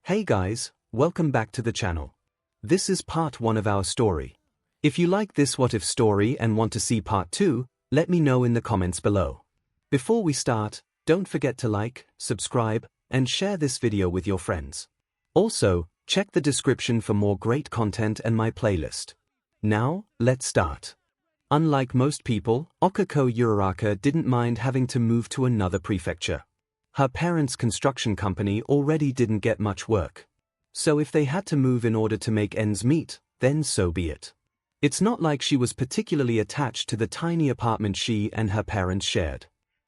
Hey guys, welcome back to the channel. This is part 1 of our story. If you like this what if story and want to see part 2, let me know in the comments below. Before we start, don't forget to like, subscribe, and share this video with your friends. Also, check the description for more great content and my playlist. Now, let's start. Unlike most people, 𝐒𝐭𝐲 𝐔𝐸𝐽𝐻 didn't mind having to move to another prefecture. Her parents' construction company already didn't get much work. So if they had to move in order to make ends meet, then so be it. It's not like she was particularly attached to the tiny apartment she and her parents shared.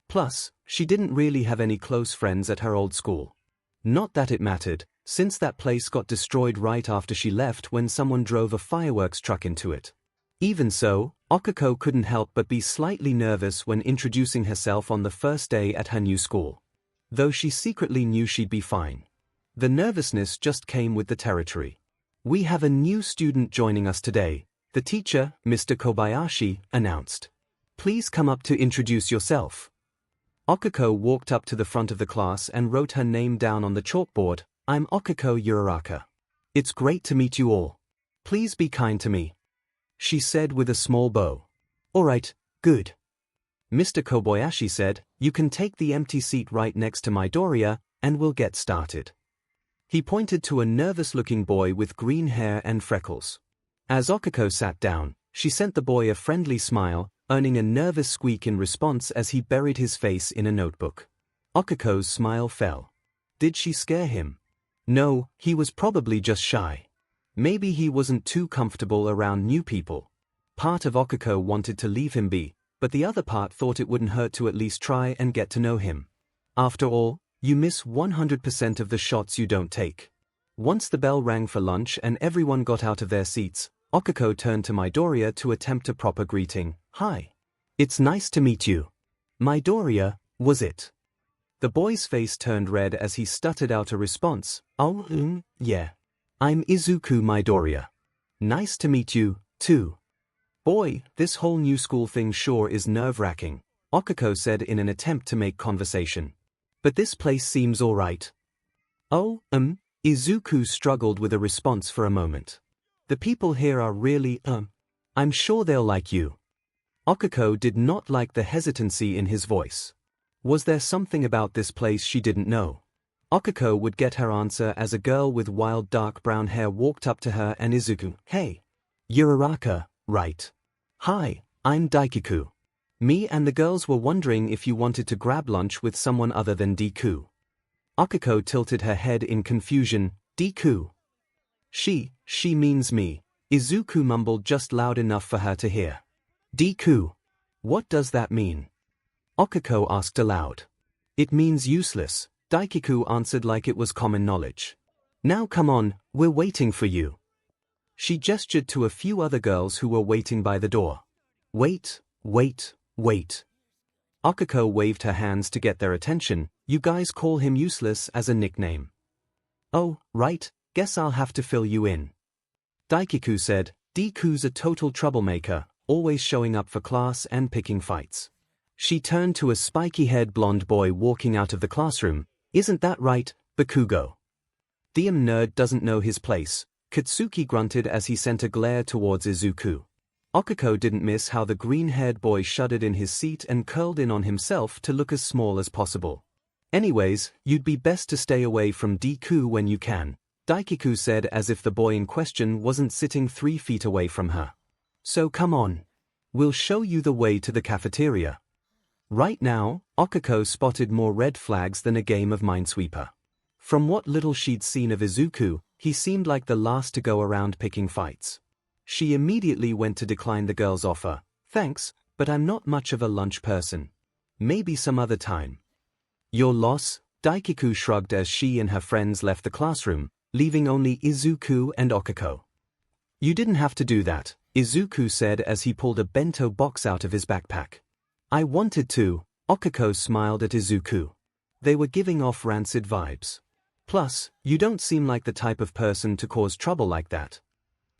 Plus, she didn't really have any close friends at her old school. Not that it mattered, since that place got destroyed right after she left when someone drove a fireworks truck into it. Even so, 𝐒𝐭𝐻 couldn't help but be slightly nervous when introducing herself on the first day at her new school. Though she secretly knew she'd be fine. The nervousness just came with the territory. We have a new student joining us today, the teacher, Mr. Kobayashi, announced. Please come up to introduce yourself. 𝐒𝐭𝐻 walked up to the front of the class and wrote her name down on the chalkboard. I'm 𝐒𝐭𝐻 𝐔𝐸𝐽𝐻. It's great to meet you all. Please be kind to me, she said with a small bow. Alright, good. Mr. Kobayashi said, you can take the empty seat right next to Midoriya, and we'll get started. He pointed to a nervous-looking boy with green hair and freckles. As 𝐒𝐿𝐻 sat down, she sent the boy a friendly smile, earning a nervous squeak in response as he buried his face in a notebook. 𝐒𝐿𝐻's smile fell. Did she scare him? No, he was probably just shy. Maybe he wasn't too comfortable around new people. Part of 𝐒𝐿𝐻 wanted to leave him be, but the other part thought it wouldn't hurt to at least try and get to know him. After all, you miss 100% of the shots you don't take. Once the bell rang for lunch and everyone got out of their seats, 𝐒𝐿𝐻 turned to Midoriya to attempt a proper greeting. Hi. It's nice to meet you. Midoriya, was it? The boy's face turned red as he stuttered out a response. Oh, yeah. I'm Izuku Midoriya. Nice to meet you, too. Boy, this whole new school thing sure is nerve-wracking, 𝐒𝐿𝐻 said in an attempt to make conversation. But this place seems alright. Oh, Izuku struggled with a response for a moment. The people here are really, I'm sure they'll like you. 𝐒𝐿𝐻 did not like the hesitancy in his voice. Was there something about this place she didn't know? 𝐒𝐿𝐻 would get her answer as a girl with wild dark brown hair walked up to her and Izuku. Hey. 𝐸𝐸𝐻, right. Hi, I'm Deku. Me and the girls were wondering if you wanted to grab lunch with someone other than Deku. 𝐒𝐿𝐻 tilted her head in confusion. Deku. She means me, Izuku mumbled just loud enough for her to hear. Deku. What does that mean? 𝐒𝐿𝐻 asked aloud. It means useless, Deku answered like it was common knowledge. Now come on, we're waiting for you. She gestured to a few other girls who were waiting by the door. Wait. 𝐒𝐿𝐻 waved her hands to get their attention. You guys call him useless as a nickname. Oh, right, guess I'll have to fill you in. Deku said, Deku's a total troublemaker, always showing up for class and picking fights. She turned to a spiky-haired blonde boy walking out of the classroom. Isn't that right, Bakugo? Damn nerd doesn't know his place, Katsuki grunted as he sent a glare towards Izuku. 𝐒𝐿𝐻 didn't miss how the green-haired boy shuddered in his seat and curled in on himself to look as small as possible. Anyways, you'd be best to stay away from Deku when you can, Deku said as if the boy in question wasn't sitting 3 feet away from her. So come on. We'll show you the way to the cafeteria. Right now, 𝐒𝐻 spotted more red flags than a game of Minesweeper. From what little she'd seen of Izuku, he seemed like the last to go around picking fights. She immediately went to decline the girl's offer. Thanks, but I'm not much of a lunch person. Maybe some other time. Your loss, Deku shrugged as she and her friends left the classroom, leaving only Izuku and 𝐒𝐻. You didn't have to do that, Izuku said as he pulled a bento box out of his backpack. I wanted to, 𝐒𝐻 smiled at Izuku. They were giving off rancid vibes. Plus, you don't seem like the type of person to cause trouble like that.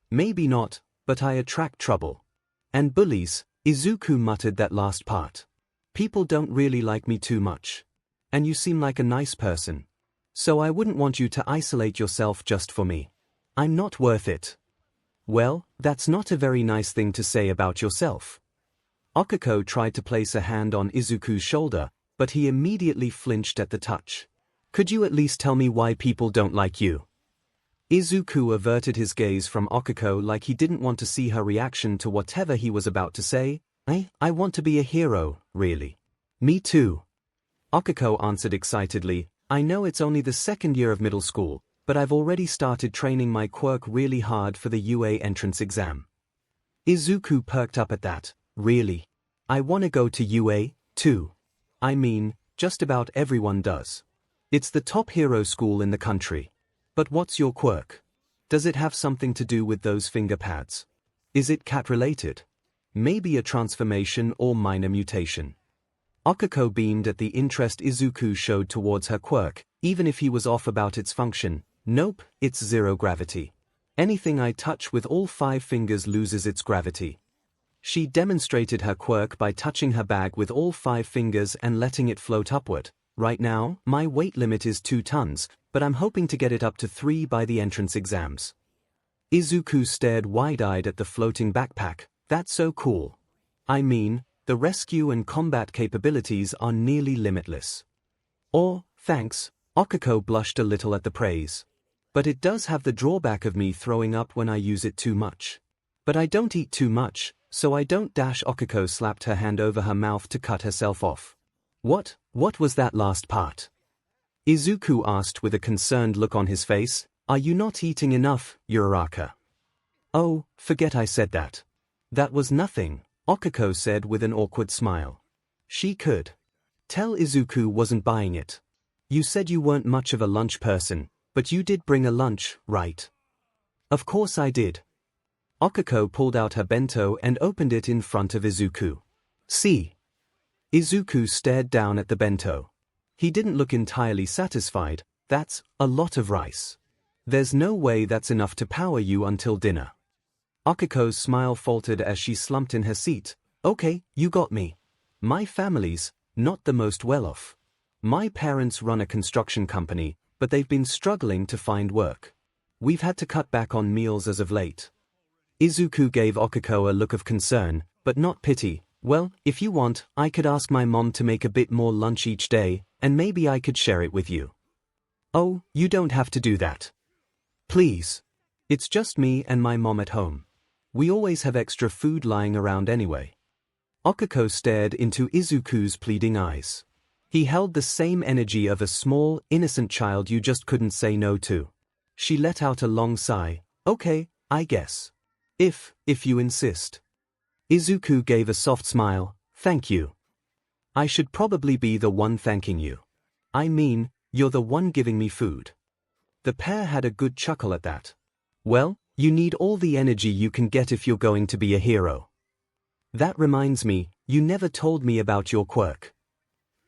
Maybe not, but I attract trouble. And bullies, Izuku muttered that last part. People don't really like me too much. And you seem like a nice person. So I wouldn't want you to isolate yourself just for me. I'm not worth it. Well, that's not a very nice thing to say about yourself. 𝐒𝐭𝐻𝐲 tried to place a hand on Izuku's shoulder, but he immediately flinched at the touch. Could you at least tell me why people don't like you? Izuku averted his gaze from 𝐒𝐭𝐻𝐲 like he didn't want to see her reaction to whatever he was about to say. I want to be a hero, really. Me too. 𝐒𝐭𝐻𝐲 answered excitedly. I know it's only the second year of middle school, but I've already started training my quirk really hard for the UA entrance exam. Izuku perked up at that. Really? I want to go to UA, too. I mean, just about everyone does. It's the top hero school in the country. But what's your quirk? Does it have something to do with those finger pads? Is it cat-related? Maybe a transformation or minor mutation. 𝐒𝐭𝐻𝐲 beamed at the interest Izuku showed towards her quirk, even if he was off about its function. Nope, it's zero gravity. Anything I touch with all 5 fingers loses its gravity. She demonstrated her quirk by touching her bag with all 5 fingers and letting it float upward. Right now, my weight limit is 2 tons, but I'm hoping to get it up to 3 by the entrance exams. Izuku stared wide-eyed at the floating backpack. That's so cool. I mean, the rescue and combat capabilities are nearly limitless. Thanks, 𝐒𝐭𝐻𝐲 blushed a little at the praise. But it does have the drawback of me throwing up when I use it too much. But I don't eat too much, so I don't dash. 𝐒𝐭𝐻𝐲 slapped her hand over her mouth to cut herself off. What was that last part? Izuku asked with a concerned look on his face. Are you not eating enough, Uraraka? Oh, forget I said that. That was nothing, 𝐒𝐭𝐻𝐲 said with an awkward smile. She could tell Izuku wasn't buying it. You said you weren't much of a lunch person, but you did bring a lunch, right? Of course I did. 𝐒𝐭𝐻𝐲 pulled out her bento and opened it in front of Izuku. See? Izuku stared down at the bento. He didn't look entirely satisfied. That's a lot of rice. There's no way that's enough to power you until dinner. 𝐒𝐭𝐻𝐲's smile faltered as she slumped in her seat. Okay, you got me. My family's not the most well-off. My parents run a construction company, but they've been struggling to find work. We've had to cut back on meals as of late. Izuku gave 𝐒𝐿𝐻𝐲 a look of concern, but not pity. Well, if you want, I could ask my mom to make a bit more lunch each day, and maybe I could share it with you. Oh, you don't have to do that. Please. It's just me and my mom at home. We always have extra food lying around anyway. 𝐒𝐿𝐻𝐲 stared into Izuku's pleading eyes. He held the same energy of a small, innocent child you just couldn't say no to. She let out a long sigh. Okay, I guess. If you insist. Izuku gave a soft smile. Thank you. I should probably be the one thanking you. I mean, you're the one giving me food. The pair had a good chuckle at that. Well, you need all the energy you can get if you're going to be a hero. That reminds me, you never told me about your quirk.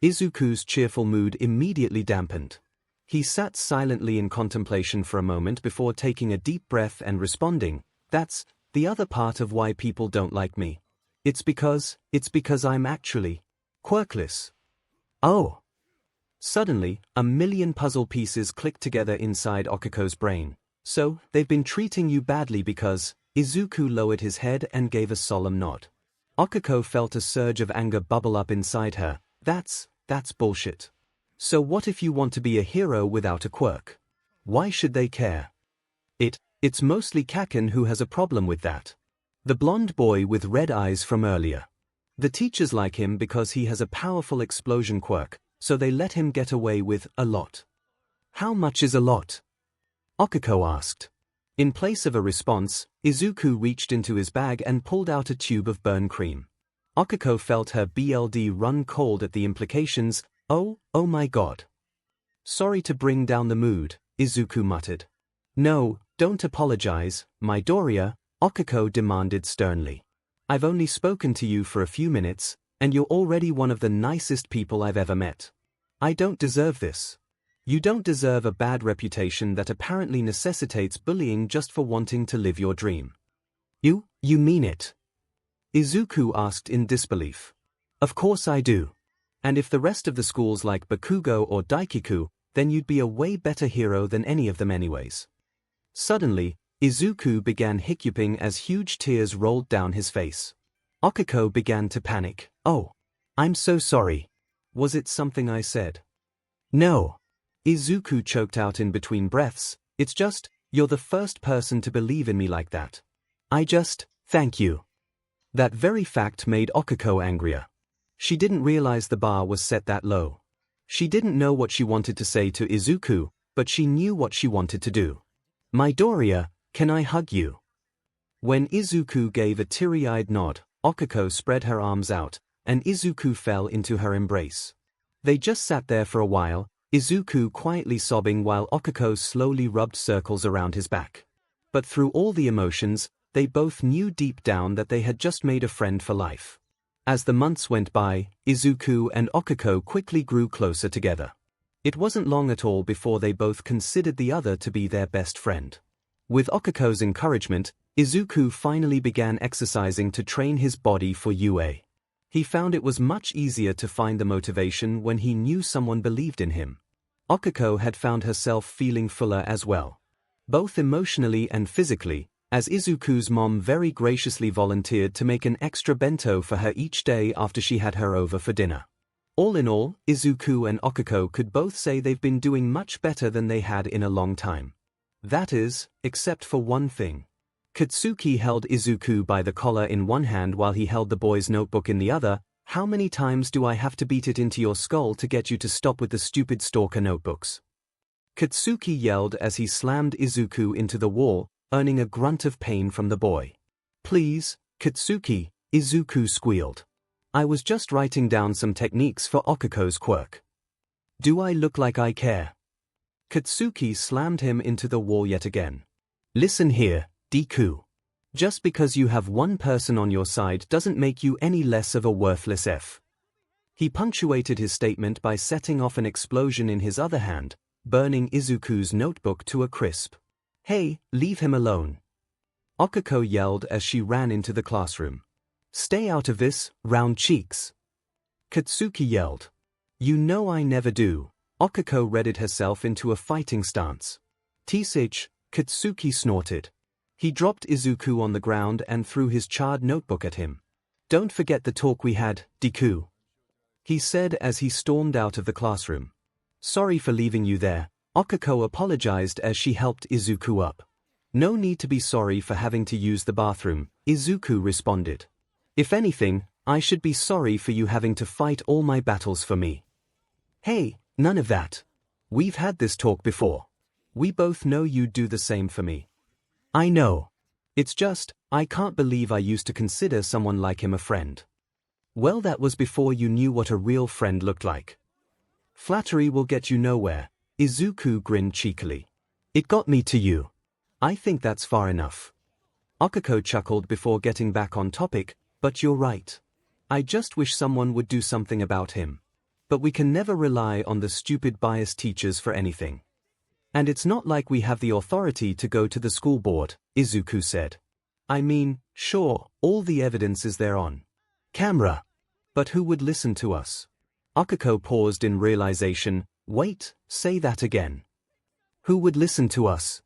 Izuku's cheerful mood immediately dampened. He sat silently in contemplation for a moment before taking a deep breath and responding, That's the other part of why people don't like me. It's because I'm actually quirkless. Oh. Suddenly, a million puzzle pieces clicked together inside 𝐒𝐿𝐻𝐲's brain. So, they've been treating you badly because... Izuku lowered his head and gave a solemn nod. 𝐒𝐿𝐻𝐲 felt a surge of anger bubble up inside her. That's bullshit. So what if you want to be a hero without a quirk? Why should they care? It's mostly Kaken who has a problem with that. The blonde boy with red eyes from earlier. The teachers like him because he has a powerful explosion quirk, so they let him get away with a lot. How much is a lot? 𝐒𝐿𝐻𝐲 asked. In place of a response, Izuku reached into his bag and pulled out a tube of burn cream. 𝐒𝐿𝐻𝐲 felt her blood run cold at the implications. Oh my god. Sorry to bring down the mood, Izuku muttered. No, don't apologize, Midoriya, 𝐒𝐿𝐻𝐲 demanded sternly. I've only spoken to you for a few minutes, and you're already one of the nicest people I've ever met. I don't deserve this. You don't deserve a bad reputation that apparently necessitates bullying just for wanting to live your dream. You mean it? Izuku asked in disbelief. Of course I do. And if the rest of the schools like Bakugo or Daikiku, then you'd be a way better hero than any of them anyways. Suddenly, Izuku began hiccuping as huge tears rolled down his face. Okiko began to panic. Oh, I'm so sorry. Was it something I said? No. Izuku choked out in between breaths. It's just, you're the first person to believe in me like that. Thank you. That very fact made Okiko angrier. She didn't realize the bar was set that low. She didn't know what she wanted to say to Izuku, but she knew what she wanted to do. Midoriya, can I hug you? When Izuku gave a teary-eyed nod, Okiko spread her arms out, and Izuku fell into her embrace. They just sat there for a while, Izuku quietly sobbing while Okiko slowly rubbed circles around his back. But through all the emotions, they both knew deep down that they had just made a friend for life. As the months went by, Izuku and Okiko quickly grew closer together. It wasn't long at all before they both considered the other to be their best friend. With Okiko's encouragement, Izuku finally began exercising to train his body for UA. He found it was much easier to find the motivation when he knew someone believed in him. Okiko had found herself feeling fuller as well. Both emotionally and physically, as Izuku's mom very graciously volunteered to make an extra bento for her each day after she had her over for dinner. All in all, Izuku and Okiko could both say they've been doing much better than they had in a long time. That is, except for one thing. Katsuki held Izuku by the collar in one hand while he held the boy's notebook in the other. How many times do I have to beat it into your skull to get you to stop with the stupid stalker notebooks? Katsuki yelled as he slammed Izuku into the wall, earning a grunt of pain from the boy. Please, Katsuki, Izuku squealed. I was just writing down some techniques for Okiko's quirk. Do I look like I care? Katsuki slammed him into the wall yet again. Listen here, Deku. Just because you have one person on your side doesn't make you any less of a worthless F. He punctuated his statement by setting off an explosion in his other hand, burning Izuku's notebook to a crisp. Hey, leave him alone. Okiko yelled as she ran into the classroom. Stay out of this, round cheeks. Katsuki yelled. You know I never do. Okiko readied herself into a fighting stance. Tsich, Katsuki snorted. He dropped Izuku on the ground and threw his charred notebook at him. Don't forget the talk we had, Deku. He said as he stormed out of the classroom. Sorry for leaving you there. Okiko apologized as she helped Izuku up. No need to be sorry for having to use the bathroom, Izuku responded. If anything, I should be sorry for you having to fight all my battles for me. Hey, none of that. We've had this talk before. We both know you'd do the same for me. I know. It's just, I can't believe I used to consider someone like him a friend. Well, that was before you knew what a real friend looked like. Flattery will get you nowhere, Izuku grinned cheekily. It got me to you. I think that's far enough. Okiko chuckled before getting back on topic, but you're right. I just wish someone would do something about him. But we can never rely on the stupid biased teachers for anything. And it's not like we have the authority to go to the school board, Izuku said. I mean, sure, all the evidence is there on camera. But who would listen to us? Okiko paused in realization. Wait, say that again. Who would listen to us?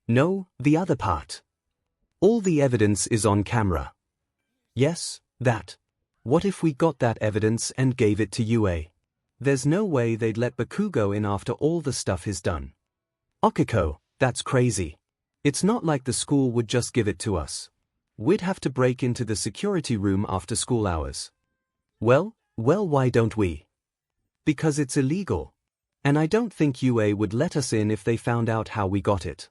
No, the other part. All the evidence is on camera. Yes, that. What if we got that evidence and gave it to UA? There's no way they'd let Bakugo in after all the stuff he's done. Okiko, that's crazy. It's not like the school would just give it to us. We'd have to break into the security room after school hours. Well, why don't we? Because it's illegal. And I don't think UA would let us in if they found out how we got it.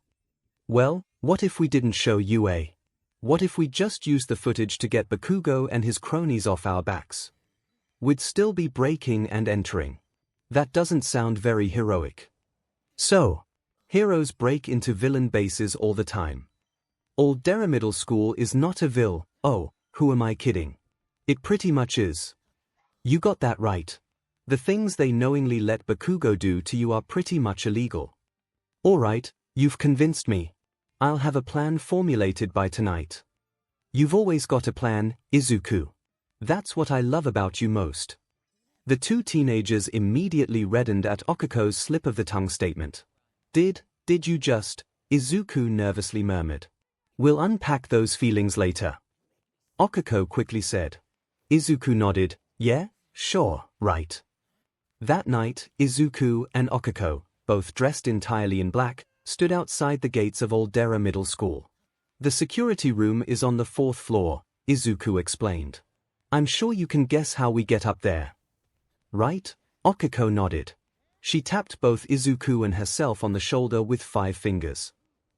Well, what if we didn't show UA? What if we just used the footage to get Bakugo and his cronies off our backs? We'd still be breaking and entering. That doesn't sound very heroic. So, heroes break into villain bases all the time. Aldera Middle School is not a vill. Oh, who am I kidding? It pretty much is. You got that right. The things they knowingly let Bakugo do to you are pretty much illegal. Alright, you've convinced me. I'll have a plan formulated by tonight. You've always got a plan, Izuku. That's what I love about you most. The two teenagers immediately reddened at 𝐒𝐿𝐼𝐼's slip-of-the-tongue statement. Did you just? Izuku nervously murmured. We'll unpack those feelings later. 𝐒𝐿𝐼𝐼 quickly said. Izuku nodded. Yeah, sure, right. That night, Izuku and 𝐒𝐿𝐼𝐼, both dressed entirely in black, stood outside the gates of Aldera Middle School. The security room is on the 4th floor, Izuku explained. I'm sure you can guess how we get up there. Right? 𝐒𝐿𝐼𝐼 nodded. She tapped both Izuku and herself on the shoulder with 5 fingers.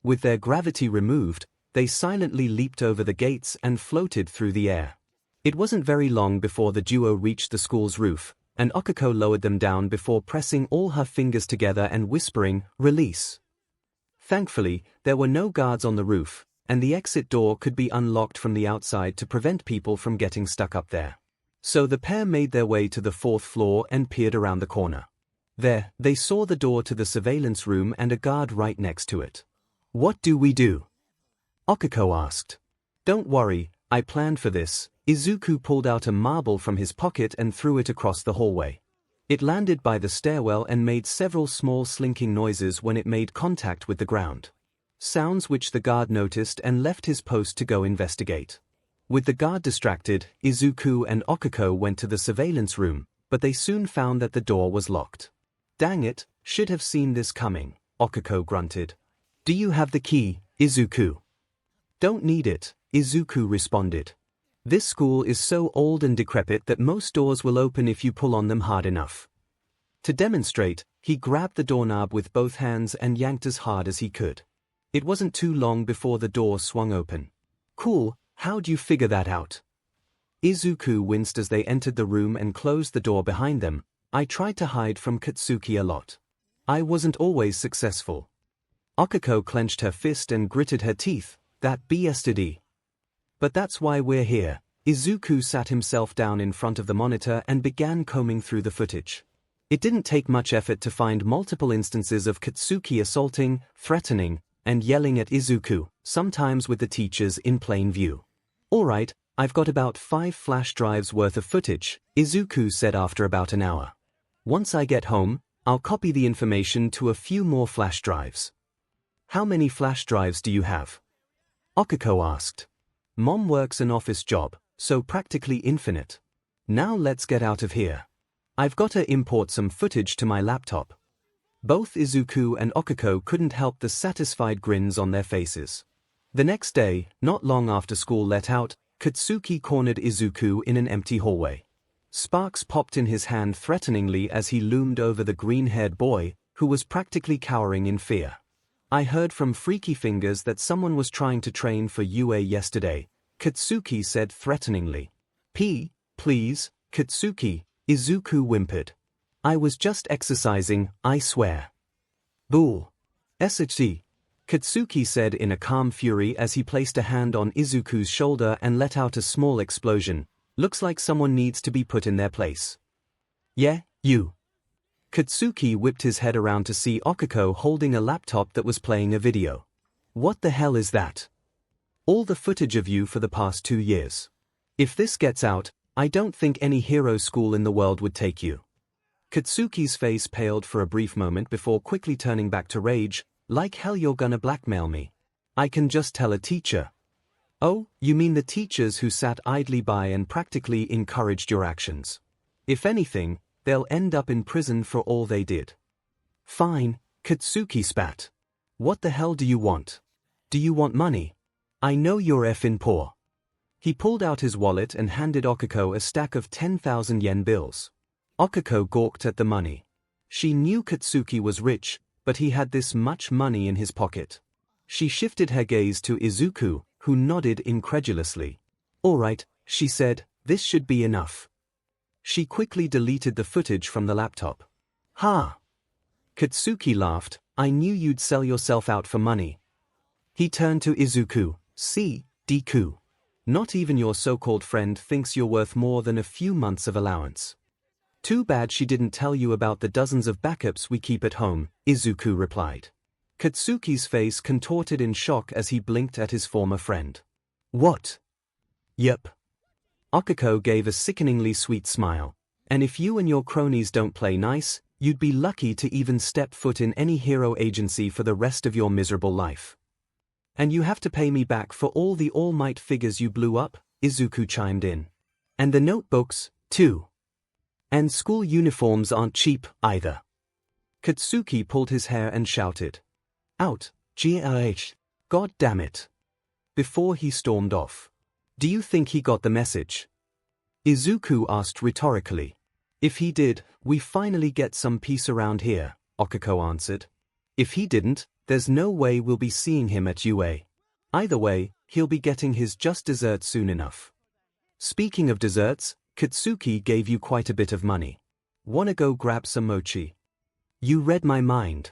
With their gravity removed, they silently leaped over the gates and floated through the air. It wasn't very long before the duo reached the school's roof, and 𝐒𝐿𝐼𝐼 lowered them down before pressing all her fingers together and whispering, "Release." Thankfully, there were no guards on the roof, and the exit door could be unlocked from the outside to prevent people from getting stuck up there. So the pair made their way to the 4th floor and peered around the corner. There, they saw the door to the surveillance room and a guard right next to it. What do we do? 𝐒𝐿𝐼𝐼 asked. Don't worry, I planned for this. Izuku pulled out a marble from his pocket and threw it across the hallway. It landed by the stairwell and made several small slinking noises when it made contact with the ground. Sounds which the guard noticed and left his post to go investigate. With the guard distracted, Izuku and 𝐒𝐿𝐼𝐼 went to the surveillance room, but they soon found that the door was locked. Dang it, should have seen this coming, 𝐒𝐿𝐼𝐼 grunted. Do you have the key, Izuku? Don't need it, Izuku responded. This school is so old and decrepit that most doors will open if you pull on them hard enough. To demonstrate, he grabbed the doorknob with both hands and yanked as hard as he could. It wasn't too long before the door swung open. Cool, how'd you figure that out? Izuku winced as they entered the room and closed the door behind them. I tried to hide from Katsuki a lot. I wasn't always successful. 𝐒𝐿𝐼𝐼 clenched her fist and gritted her teeth. That BSTD. But that's why we're here. Izuku sat himself down in front of the monitor and began combing through the footage. It didn't take much effort to find multiple instances of Katsuki assaulting, threatening, and yelling at Izuku, sometimes with the teachers in plain view. Alright, I've got about 5 flash drives worth of footage, Izuku said after about an hour. Once I get home, I'll copy the information to a few more flash drives. How many flash drives do you have? 𝐒𝐿𝐼𝐼 asked. Mom works an office job, so practically infinite. Now let's get out of here. I've got to import some footage to my laptop. Both Izuku and 𝐒𝐿𝐼𝐼 couldn't help the satisfied grins on their faces. The next day, not long after school let out, Katsuki cornered Izuku in an empty hallway. Sparks popped in his hand threateningly as he loomed over the green-haired boy, who was practically cowering in fear. I heard from Freaky Fingers that someone was trying to train for UA yesterday, Katsuki said threateningly. Please, Katsuki, Izuku whimpered. I was just exercising, I swear. Bull. 𝐻𝐸, Katsuki said in a calm fury as he placed a hand on Izuku's shoulder and let out a small explosion. Looks like someone needs to be put in their place. Yeah, you. Katsuki whipped his head around to see 𝐒𝐿𝐼𝐼 holding a laptop that was playing a video. What the hell is that? All the footage of you for the past 2 years. If this gets out, I don't think any hero school in the world would take you. Katsuki's face paled for a brief moment before quickly turning back to rage. Like hell you're gonna blackmail me. I can just tell a teacher. Oh, you mean the teachers who sat idly by and practically encouraged your actions. If anything, they'll end up in prison for all they did. Fine, Katsuki spat. What the hell do you want? Do you want money? I know you're effing poor. He pulled out his wallet and handed 𝐒𝐿𝐼𝐼 a stack of 10,000 yen bills. 𝐒𝐿𝐼𝐼 gawked at the money. She knew Katsuki was rich, but he had this much money in his pocket. She shifted her gaze to Izuku, who nodded incredulously. Alright, she said, this should be enough. She quickly deleted the footage from the laptop. Ha! Katsuki laughed. I knew you'd sell yourself out for money. He turned to Izuku. See, Deku. Not even your so-called friend thinks you're worth more than a few months of allowance. Too bad she didn't tell you about the dozens of backups we keep at home, Izuku replied. Katsuki's face contorted in shock as he blinked at his former friend. What? Yep. 𝐒𝐿𝐼𝐼 gave a sickeningly sweet smile. And if you and your cronies don't play nice, you'd be lucky to even step foot in any hero agency for the rest of your miserable life. And you have to pay me back for all the All Might figures you blew up, Izuku chimed in. And the notebooks, too. And school uniforms aren't cheap, either. Katsuki pulled his hair and shouted. Out, 𝐸𝐻, God damn it. Before he stormed off. Do you think he got the message? Izuku asked rhetorically. If he did, we finally get some peace around here, 𝐒𝐭𝐻𝐲 answered. If he didn't, there's no way we'll be seeing him at UA. Either way, he'll be getting his just dessert soon enough. Speaking of desserts, Katsuki gave you quite a bit of money. Wanna go grab some mochi? You read my mind.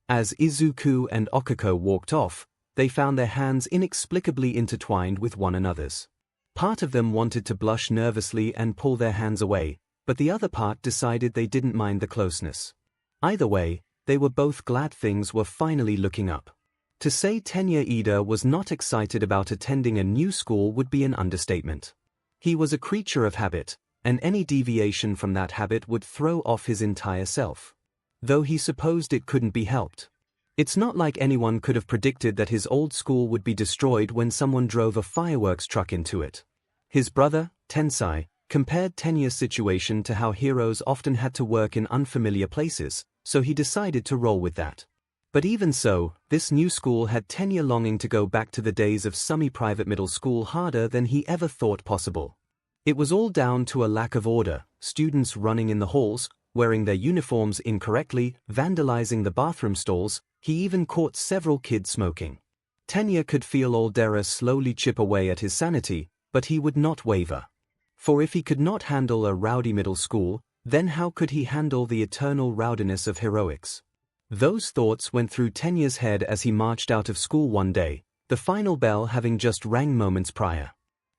As Izuku and 𝐒𝐭𝐻𝐲 walked off, they found their hands inexplicably intertwined with one another's. Part of them wanted to blush nervously and pull their hands away, but the other part decided they didn't mind the closeness. Either way, they were both glad things were finally looking up. To say Tenya Ida was not excited about attending a new school would be an understatement. He was a creature of habit, and any deviation from that habit would throw off his entire self. Though he supposed it couldn't be helped. It's not like anyone could have predicted that his old school would be destroyed when someone drove a fireworks truck into it. His brother, Tensai, compared Tenya's situation to how heroes often had to work in unfamiliar places, so he decided to roll with that. But even so, this new school had Tenya longing to go back to the days of semi-private middle school harder than he ever thought possible. It was all down to a lack of order, students running in the halls, wearing their uniforms incorrectly, vandalizing the bathroom stalls. He even caught several kids smoking. Tenya could feel Aldera slowly chip away at his sanity, but he would not waver. For if he could not handle a rowdy middle school, then how could he handle the eternal rowdiness of heroics? Those thoughts went through Tenya's head as he marched out of school one day, the final bell having just rang moments prior.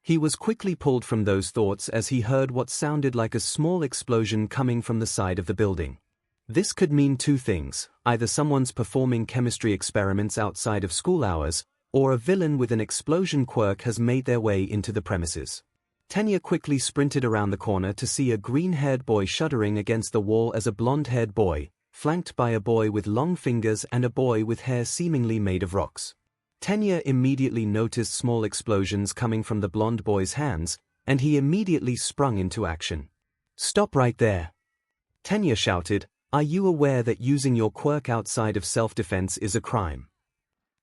He was quickly pulled from those thoughts as he heard what sounded like a small explosion coming from the side of the building. This could mean two things, either someone's performing chemistry experiments outside of school hours, or a villain with an explosion quirk has made their way into the premises. Tenya quickly sprinted around the corner to see a green-haired boy shuddering against the wall as a blonde-haired boy, flanked by a boy with long fingers and a boy with hair seemingly made of rocks. Tenya immediately noticed small explosions coming from the blonde boy's hands, and he immediately sprung into action. "Stop right there!" Tenya shouted. Are you aware that using your quirk outside of self-defense is a crime?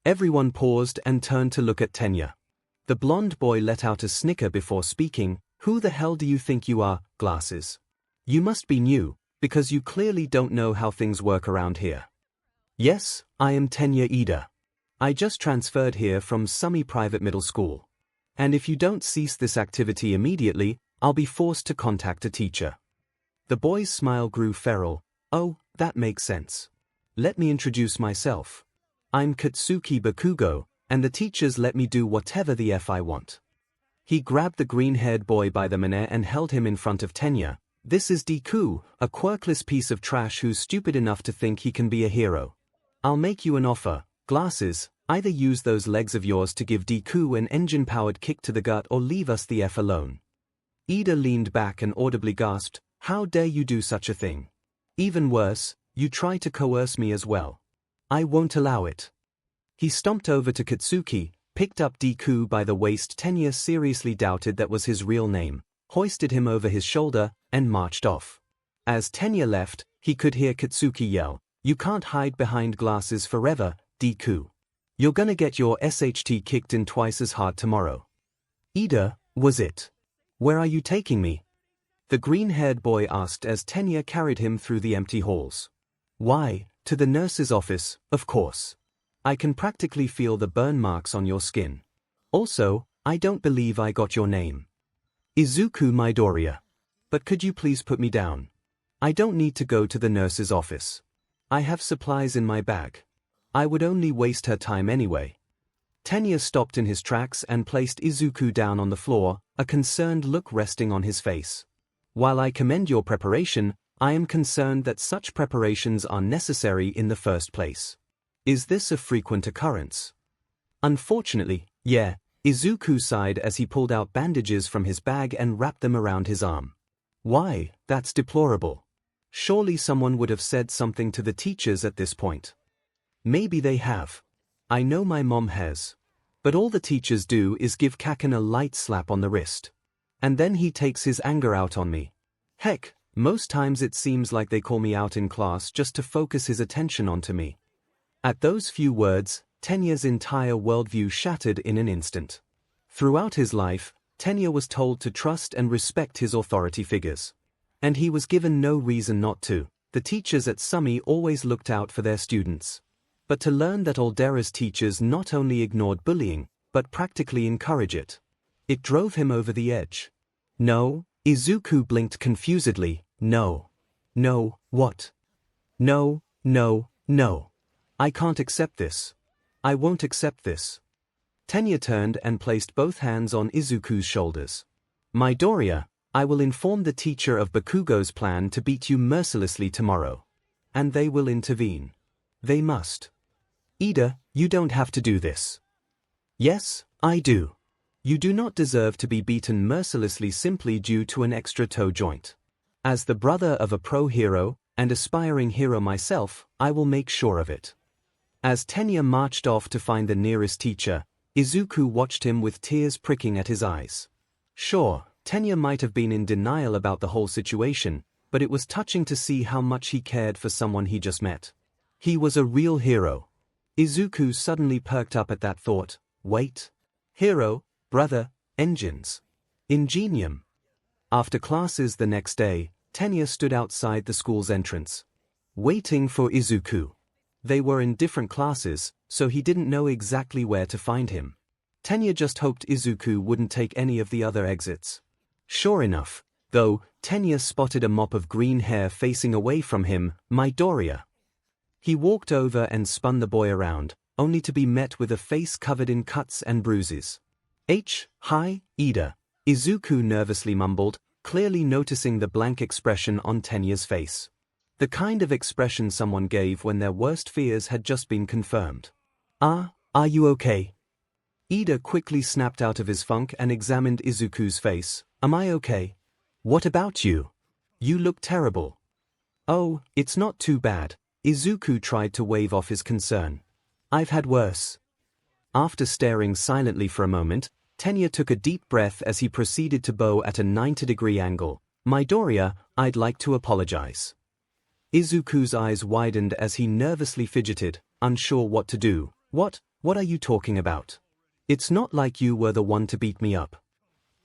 Everyone paused and turned to look at Tenya. The blonde boy let out a snicker before speaking. Who the hell do you think you are, glasses? You must be new, because you clearly don't know how things work around here. Yes, I am Tenya Ida. I just transferred here from semi-private middle school. And if you don't cease this activity immediately, I'll be forced to contact a teacher. The boy's smile grew feral. Oh, that makes sense. Let me introduce myself. I'm Katsuki Bakugo, and the teachers let me do whatever the F I want. He grabbed the green-haired boy by the mane and held him in front of Tenya. This is Deku, a quirkless piece of trash who's stupid enough to think he can be a hero. I'll make you an offer, glasses, either use those legs of yours to give Deku an engine-powered kick to the gut or leave us the F alone. Ida leaned back and audibly gasped, how dare you do such a thing? Even worse, you try to coerce me as well. I won't allow it. He stomped over to Katsuki, picked up Deku by the waist. Tenya seriously doubted that was his real name, hoisted him over his shoulder, and marched off. As Tenya left, he could hear Katsuki yell, you can't hide behind glasses forever, Deku. You're gonna get your SHT kicked in twice as hard tomorrow. Ida, was it? Where are you taking me? The green-haired boy asked as Tenya carried him through the empty halls. Why, to the nurse's office, of course. I can practically feel the burn marks on your skin. Also, I don't believe I got your name. Izuku Midoriya. But could you please put me down? I don't need to go to the nurse's office. I have supplies in my bag. I would only waste her time anyway. Tenya stopped in his tracks and placed Izuku down on the floor, a concerned look resting on his face. While I commend your preparation, I am concerned that such preparations are necessary in the first place. Is this a frequent occurrence? Unfortunately, yeah, Izuku sighed as he pulled out bandages from his bag and wrapped them around his arm. Why, that's deplorable. Surely someone would have said something to the teachers at this point. Maybe they have. I know my mom has. But all the teachers do is give Kaken a light slap on the wrist. And then he takes his anger out on me. Heck, most times it seems like they call me out in class just to focus his attention onto me. At those few words, Tenya's entire worldview shattered in an instant. Throughout his life, Tenya was told to trust and respect his authority figures. And he was given no reason not to. The teachers at 𝐒𝐿 always looked out for their students. But to learn that Aldera's teachers not only ignored bullying, but practically encourage it. It drove him over the edge. No, Izuku blinked confusedly. No. No, what? No, no, no. I can't accept this. I won't accept this. Tenya turned and placed both hands on Izuku's shoulders. Midoriya, I will inform the teacher of Bakugo's plan to beat you mercilessly tomorrow. And they will intervene. They must. Ida, you don't have to do this. Yes, I do. You do not deserve to be beaten mercilessly simply due to an extra toe joint. As the brother of a pro hero, and aspiring hero myself, I will make sure of it. As Tenya marched off to find the nearest teacher, Izuku watched him with tears pricking at his eyes. Sure, Tenya might have been in denial about the whole situation, but it was touching to see how much he cared for someone he just met. He was a real hero. Izuku suddenly perked up at that thought. Wait. Hero, brother, engines. Ingenium. After classes the next day, Tenya stood outside the school's entrance, waiting for Izuku. They were in different classes, so he didn't know exactly where to find him. Tenya just hoped Izuku wouldn't take any of the other exits. Sure enough, though, Tenya spotted a mop of green hair facing away from him, Midoriya. He walked over and spun the boy around, only to be met with a face covered in cuts and bruises. Hi, Ida, Izuku nervously mumbled, clearly noticing the blank expression on Tenya's face. The kind of expression someone gave when their worst fears had just been confirmed. Are you okay? Ida quickly snapped out of his funk and examined Izuku's face. Am I okay? What about you? You look terrible. Oh, it's not too bad. Izuku tried to wave off his concern. I've had worse. After staring silently for a moment, Tenya took a deep breath as he proceeded to bow at a 90-degree angle. Midoriya, I'd like to apologize. Izuku's eyes widened as he nervously fidgeted, unsure what to do. What are you talking about? It's not like you were the one to beat me up.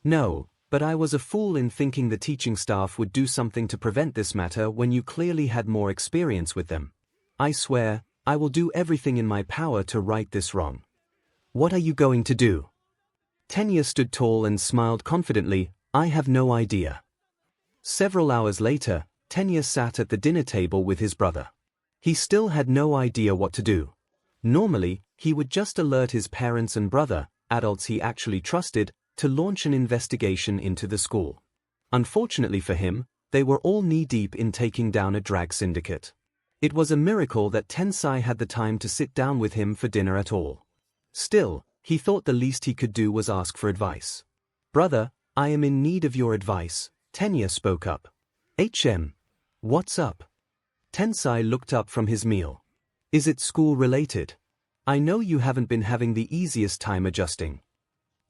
No, but I was a fool in thinking the teaching staff would do something to prevent this matter when you clearly had more experience with them. I swear, I will do everything in my power to right this wrong. What are you going to do? Tenya stood tall and smiled confidently. I have no idea. Several hours later, Tenya sat at the dinner table with his brother. He still had no idea what to do. Normally, he would just alert his parents and brother, adults he actually trusted, to launch an investigation into the school. Unfortunately for him, they were all knee-deep in taking down a drag syndicate. It was a miracle that Tensai had the time to sit down with him for dinner at all. Still, he thought the least he could do was ask for advice. Brother, I am in need of your advice, Tenya spoke up. What's up? Tensai looked up from his meal. Is it school-related? I know you haven't been having the easiest time adjusting.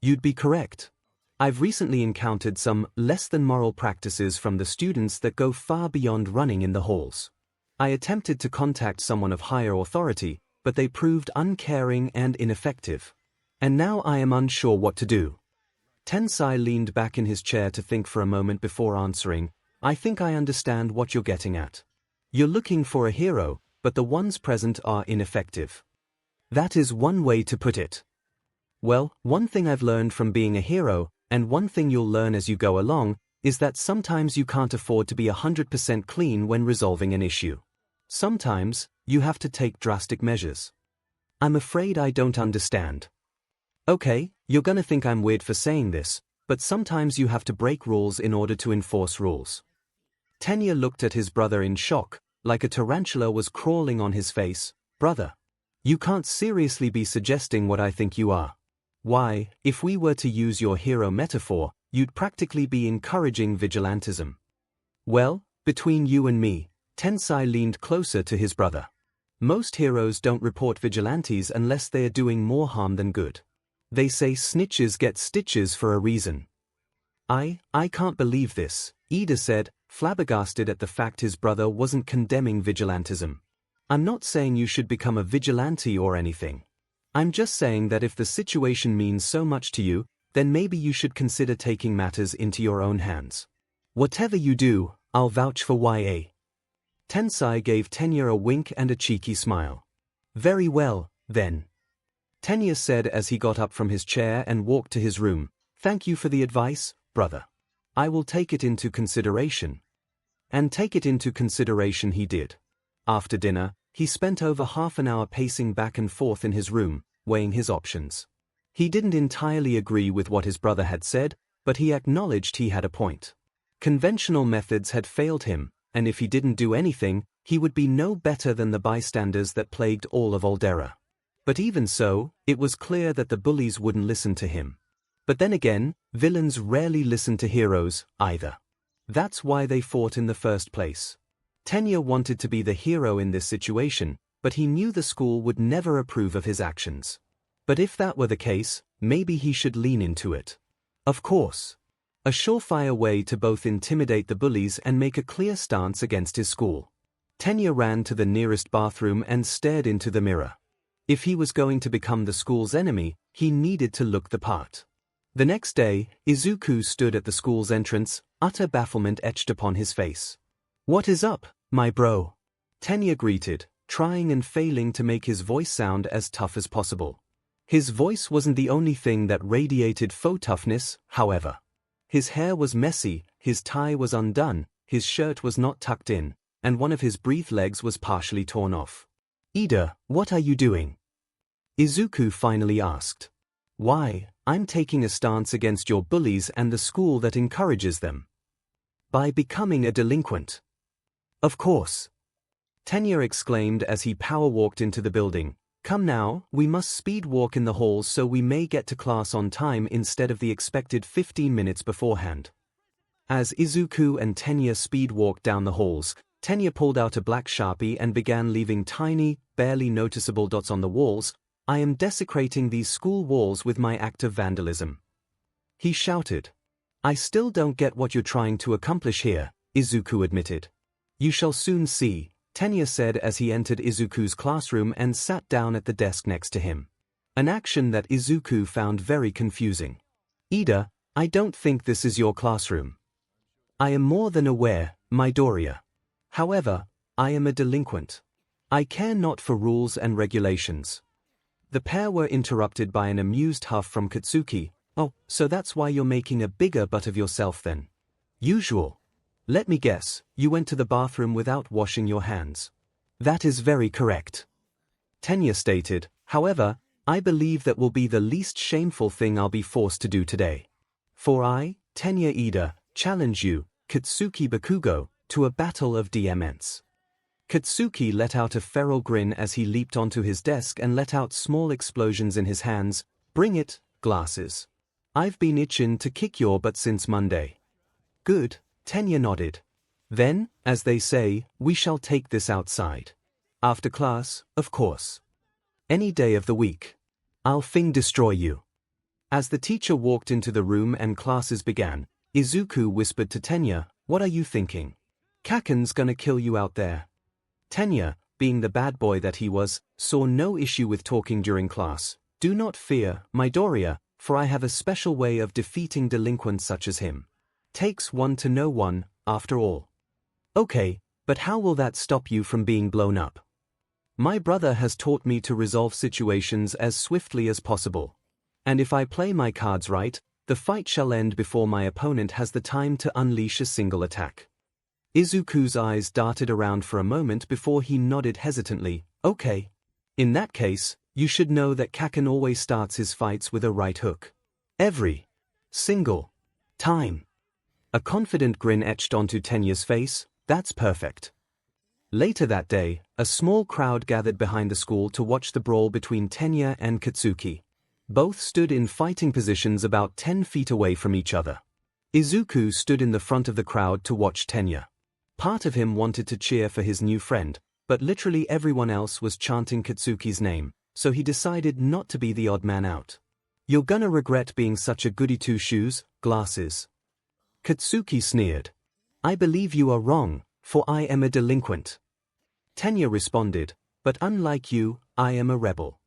You'd be correct. I've recently encountered some less-than-moral practices from the students that go far beyond running in the halls. I attempted to contact someone of higher authority, but they proved uncaring and ineffective. And now I am unsure what to do. Tensai leaned back in his chair to think for a moment before answering. I think I understand what you're getting at. You're looking for a hero, but the ones present are ineffective. That is one way to put it. Well, one thing I've learned from being a hero, and one thing you'll learn as you go along, is that sometimes you can't afford to be 100% clean when resolving an issue. Sometimes, you have to take drastic measures. I'm afraid I don't understand. Okay, you're gonna think I'm weird for saying this, but sometimes you have to break rules in order to enforce rules. Tenya looked at his brother in shock, like a tarantula was crawling on his face. Brother, you can't seriously be suggesting what I think you are. Why, if we were to use your hero metaphor, you'd practically be encouraging vigilantism. Well, between you and me, Tensai leaned closer to his brother. Most heroes don't report vigilantes unless they are doing more harm than good. They say snitches get stitches for a reason. I can't believe this, Ida said, flabbergasted at the fact his brother wasn't condemning vigilantism. I'm not saying you should become a vigilante or anything. I'm just saying that if the situation means so much to you, then maybe you should consider taking matters into your own hands. Whatever you do, I'll vouch for YA. Tensai gave Tenya a wink and a cheeky smile. Very well, then. Tenya said as he got up from his chair and walked to his room. Thank you for the advice, brother. I will take it into consideration. And take it into consideration he did. After dinner, he spent over half an hour pacing back and forth in his room, weighing his options. He didn't entirely agree with what his brother had said, but he acknowledged he had a point. Conventional methods had failed him, and if he didn't do anything, he would be no better than the bystanders that plagued all of Aldera. But even so, it was clear that the bullies wouldn't listen to him. But then again, villains rarely listen to heroes, either. That's why they fought in the first place. Tenya wanted to be the hero in this situation, but he knew the school would never approve of his actions. But if that were the case, maybe he should lean into it. Of course. A surefire way to both intimidate the bullies and make a clear stance against his school. Tenya ran to the nearest bathroom and stared into the mirror. If he was going to become the school's enemy, he needed to look the part. The next day, Izuku stood at the school's entrance, utter bafflement etched upon his face. What is up, my bro? Tenya greeted, trying and failing to make his voice sound as tough as possible. His voice wasn't the only thing that radiated faux toughness, however. His hair was messy, his tie was undone, his shirt was not tucked in, and one of his brief legs was partially torn off. Ida, what are you doing? Izuku finally asked. Why, I'm taking a stance against your bullies and the school that encourages them. By becoming a delinquent. Of course. Tenya exclaimed as he power-walked into the building. Come now, we must speed walk in the halls so we may get to class on time instead of the expected 15 minutes beforehand. As Izuku and Tenya speed walked down the halls, Tenya pulled out a black Sharpie and began leaving tiny, barely noticeable dots on the walls. I am desecrating these school walls with my act of vandalism. He shouted. I still don't get what you're trying to accomplish here, Izuku admitted. You shall soon see, Tenya said as he entered Izuku's classroom and sat down at the desk next to him. An action that Izuku found very confusing. Ida, I don't think this is your classroom. I am more than aware, Midoriya. However, I am a delinquent. I care not for rules and regulations. The pair were interrupted by an amused huff from Katsuki. Oh, so that's why you're making a bigger butt of yourself then. Usual. Let me guess, you went to the bathroom without washing your hands. That is very correct. Tenya stated, however, I believe that will be the least shameful thing I'll be forced to do today. For I, Tenya Ida, challenge you, Katsuki Bakugo, to a battle of DMs. Katsuki let out a feral grin as he leaped onto his desk and let out small explosions in his hands. Bring it, glasses. I've been itching to kick your butt since Monday. Good, Tenya nodded. Then, as they say, we shall take this outside. After class, of course. Any day of the week. I'll destroy you. As the teacher walked into the room and classes began, Izuku whispered to Tenya, what are you thinking? Kaken's gonna kill you out there. Tenya, being the bad boy that he was, saw no issue with talking during class. Do not fear, Midoriya, for I have a special way of defeating delinquents such as him. Takes one to know one, after all. Okay, but how will that stop you from being blown up? My brother has taught me to resolve situations as swiftly as possible. And if I play my cards right, the fight shall end before my opponent has the time to unleash a single attack. Izuku's eyes darted around for a moment before he nodded hesitantly. Okay. In that case, you should know that Kaken always starts his fights with a right hook. Every single time. A confident grin etched onto Tenya's face. That's perfect. Later that day, a small crowd gathered behind the school to watch the brawl between Tenya and Katsuki. Both stood in fighting positions about 10 feet away from each other. Izuku stood in the front of the crowd to watch Tenya. Part of him wanted to cheer for his new friend, but literally everyone else was chanting Katsuki's name, so he decided not to be the odd man out. "You're gonna regret being such a goody two-shoes, glasses." Katsuki sneered. "I believe you are wrong, for I am a delinquent." Tenya responded, "But unlike you, I am a rebel.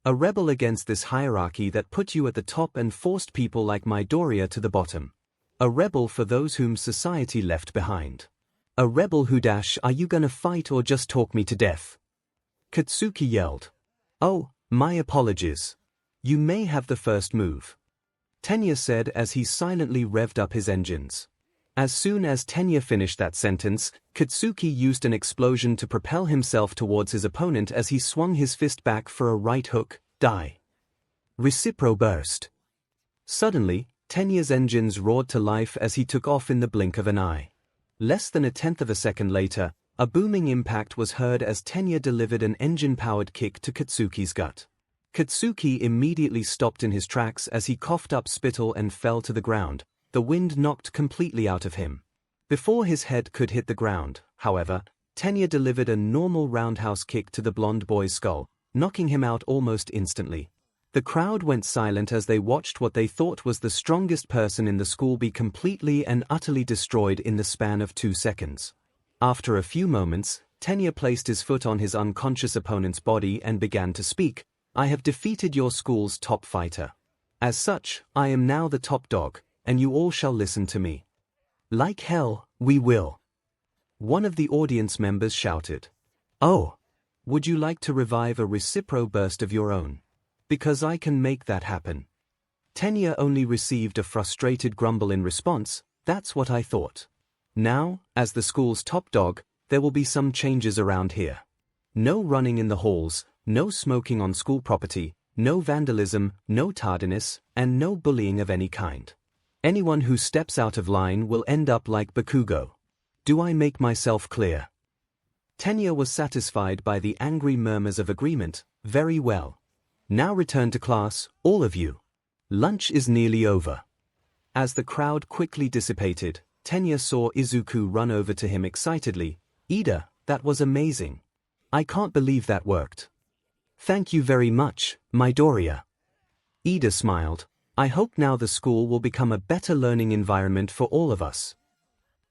A rebel against this hierarchy that put you at the top and forced people like Midoriya to the bottom. A rebel for those whom society left behind. A rebel who are you gonna fight or just talk me to death?" Katsuki yelled. "Oh, my apologies. You may have the first move," Tenya said as he silently revved up his engines. As soon as Tenya finished that sentence, Katsuki used an explosion to propel himself towards his opponent as he swung his fist back for a right hook, die. Recipro burst. Suddenly, Tenya's engines roared to life as he took off in the blink of an eye. Less than a tenth of a second later, a booming impact was heard as Tenya delivered an engine-powered kick to Katsuki's gut. Katsuki immediately stopped in his tracks as he coughed up spittle and fell to the ground, the wind knocked completely out of him. Before his head could hit the ground, however, Tenya delivered a normal roundhouse kick to the blonde boy's skull, knocking him out almost instantly. The crowd went silent as they watched what they thought was the strongest person in the school be completely and utterly destroyed in the span of 2 seconds. After a few moments, Tenya placed his foot on his unconscious opponent's body and began to speak. "I have defeated your school's top fighter. As such, I am now the top dog, and you all shall listen to me." "Like hell, we will," one of the audience members shouted. "Oh, would you like to revive a recipro burst of your own? Because I can make that happen." Tenya only received a frustrated grumble in response. "That's what I thought. Now, as the school's top dog, there will be some changes around here. No running in the halls, no smoking on school property, no vandalism, no tardiness, and no bullying of any kind. Anyone who steps out of line will end up like Bakugo. Do I make myself clear?" Tenya was satisfied by the angry murmurs of agreement. "Very well. Now return to class, all of you. Lunch is nearly over." As the crowd quickly dissipated, Tenya saw Izuku run over to him excitedly. "Ida, that was amazing. I can't believe that worked." "Thank you very much, Midoriya." Ida smiled. "I hope now the school will become a better learning environment for all of us."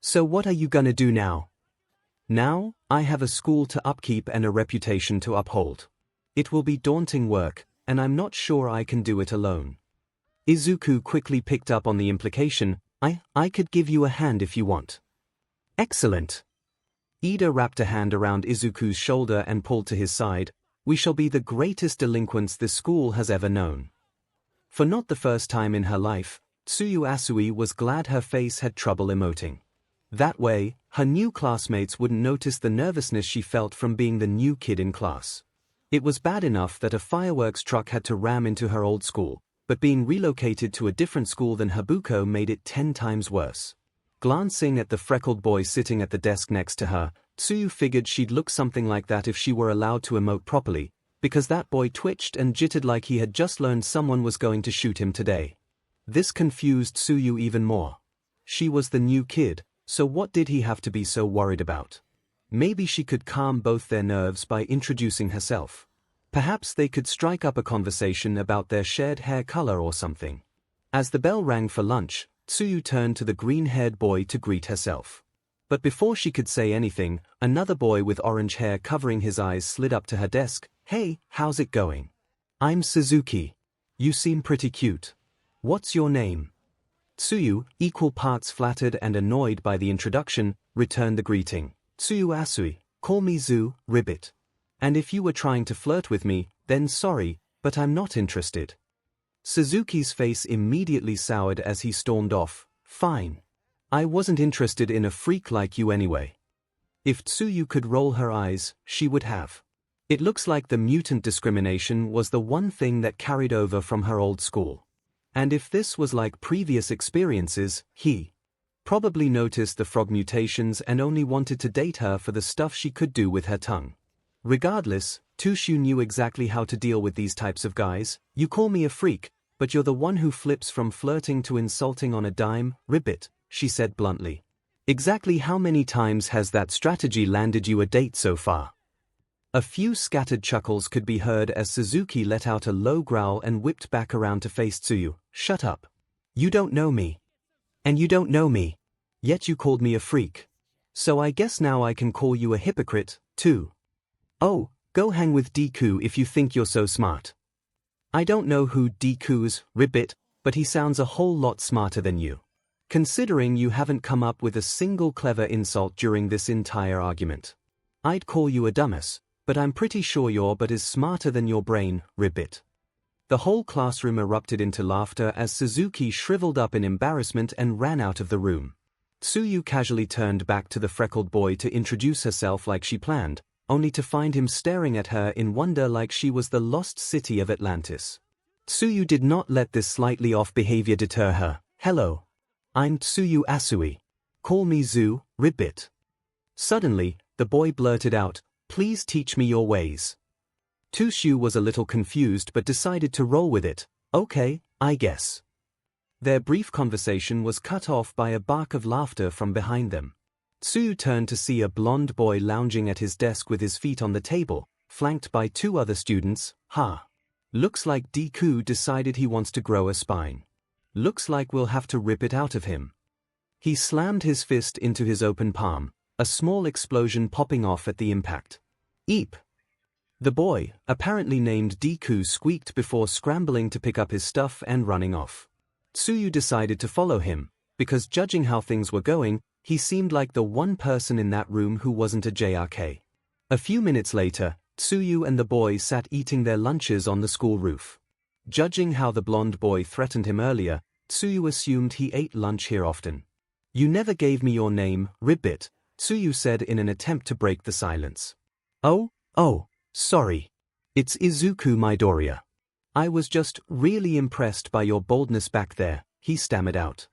"So what are you gonna do now?" "Now, I have a school to upkeep and a reputation to uphold. It will be daunting work, and I'm not sure I can do it alone." Izuku quickly picked up on the implication. I could give you a hand if you want." "Excellent." Ida wrapped a hand around Izuku's shoulder and pulled to his side. "We shall be the greatest delinquents this school has ever known." For not the first time in her life, Tsuyu Asui was glad her face had trouble emoting. That way, her new classmates wouldn't notice the nervousness she felt from being the new kid in class. It was bad enough that a fireworks truck had to ram into her old school, but being relocated to a different school than Habuko made it 10 times worse. Glancing at the freckled boy sitting at the desk next to her, Tsuyu figured she'd look something like that if she were allowed to emote properly, because that boy twitched and jittered like he had just learned someone was going to shoot him today. This confused Tsuyu even more. She was the new kid, so what did he have to be so worried about? Maybe she could calm both their nerves by introducing herself. Perhaps they could strike up a conversation about their shared hair color or something. As the bell rang for lunch, Tsuyu turned to the green-haired boy to greet herself. But before she could say anything, another boy with orange hair covering his eyes slid up to her desk. "Hey, how's it going? I'm Suzuki. You seem pretty cute. What's your name?" Tsuyu, equal parts flattered and annoyed by the introduction, returned the greeting. "Tsuyu Asui, call me Zu, Ribbit. And if you were trying to flirt with me, then sorry, but I'm not interested." Suzuki's face immediately soured as he stormed off. "Fine. I wasn't interested in a freak like you anyway." If Tsuyu could roll her eyes, she would have. It looks like the mutant discrimination was the one thing that carried over from her old school. And if this was like previous experiences, he probably noticed the frog mutations and only wanted to date her for the stuff she could do with her tongue. Regardless, Tushu knew exactly how to deal with these types of guys. "You call me a freak, but you're the one who flips from flirting to insulting on a dime, Ribbit," she said bluntly. Exactly how many times has that strategy landed you a date so far? A few scattered chuckles could be heard as Suzuki let out a low growl and whipped back around to face Tsuyu. Shut up. You don't know me. And you don't know me. Yet you called me a freak. So I guess now I can call you a hypocrite, too. Oh, go hang with Deku if you think you're so smart. I don't know who Deku's ribbit, but he sounds a whole lot smarter than you. Considering you haven't come up with a single clever insult during this entire argument. I'd call you a dumbass, but I'm pretty sure your butt is smarter than your brain, ribbit. The whole classroom erupted into laughter as Suzuki shriveled up in embarrassment and ran out of the room. Tsuyu casually turned back to the freckled boy to introduce herself like she planned, only to find him staring at her in wonder like she was the lost city of Atlantis. Tsuyu did not let this slightly off behavior deter her. Hello. I'm Tsuyu Asui. Call me Zu, ribbit. Suddenly, the boy blurted out, please teach me your ways. Tsuyu was a little confused but decided to roll with it. Okay, I guess. Their brief conversation was cut off by a bark of laughter from behind them. Tsuyu turned to see a blonde boy lounging at his desk with his feet on the table, flanked by two other students. Looks like Deku decided he wants to grow a spine. Looks like we'll have to rip it out of him. He slammed his fist into his open palm, a small explosion popping off at the impact. Eep! The boy, apparently named Deku, squeaked before scrambling to pick up his stuff and running off. Tsuyu decided to follow him, because judging how things were going, he seemed like the one person in that room who wasn't a JRK. A few minutes later, Tsuyu and the boy sat eating their lunches on the school roof. Judging how the blonde boy threatened him earlier, Tsuyu assumed he ate lunch here often. You never gave me your name, ribbit, Tsuyu said in an attempt to break the silence. Oh, sorry. It's Izuku Midoriya. I was just really impressed by your boldness back there, he stammered out.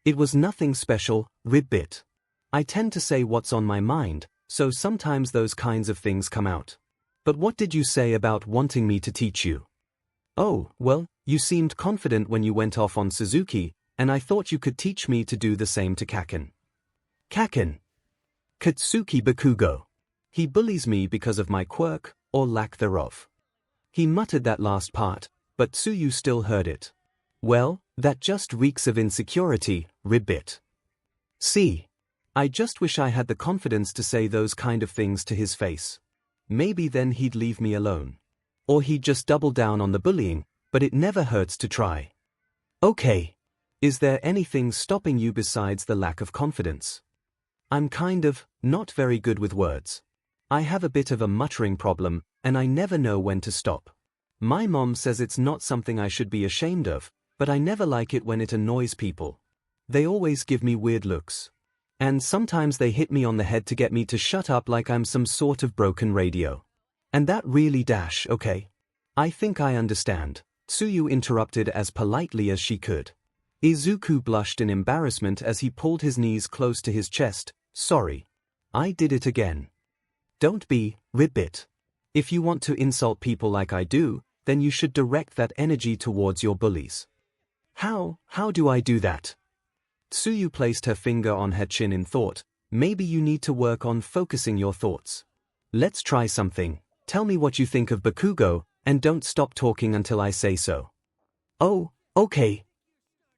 It was nothing special, ribbit. I tend to say what's on my mind, so sometimes those kinds of things come out. But what did you say about wanting me to teach you? Oh, well, you seemed confident when you went off on Suzuki, and I thought you could teach me to do the same to Kaken. Kaken. Katsuki Bakugo. He bullies me because of my quirk, or lack thereof. He muttered that last part, but Tsuyu still heard it. Well, that just reeks of insecurity, ribbit. See. I just wish I had the confidence to say those kind of things to his face. Maybe then he'd leave me alone. Or he'd just double down on the bullying, but it never hurts to try. Okay. Is there anything stopping you besides the lack of confidence? I'm kind of not very good with words. I have a bit of a muttering problem, and I never know when to stop. My mom says it's not something I should be ashamed of, but I never like it when it annoys people. They always give me weird looks. And sometimes they hit me on the head to get me to shut up like I'm some sort of broken radio. And that really okay. I think I understand, Tsuyu interrupted as politely as she could. Izuku blushed in embarrassment as he pulled his knees close to his chest. Sorry. I did it again. Don't be, ribbit. If you want to insult people like I do, then you should direct that energy towards your bullies. How do I do that? Tsuyu placed her finger on her chin in thought. Maybe you need to work on focusing your thoughts. Let's try something. Tell me what you think of Bakugo, and don't stop talking until I say so. Oh, okay.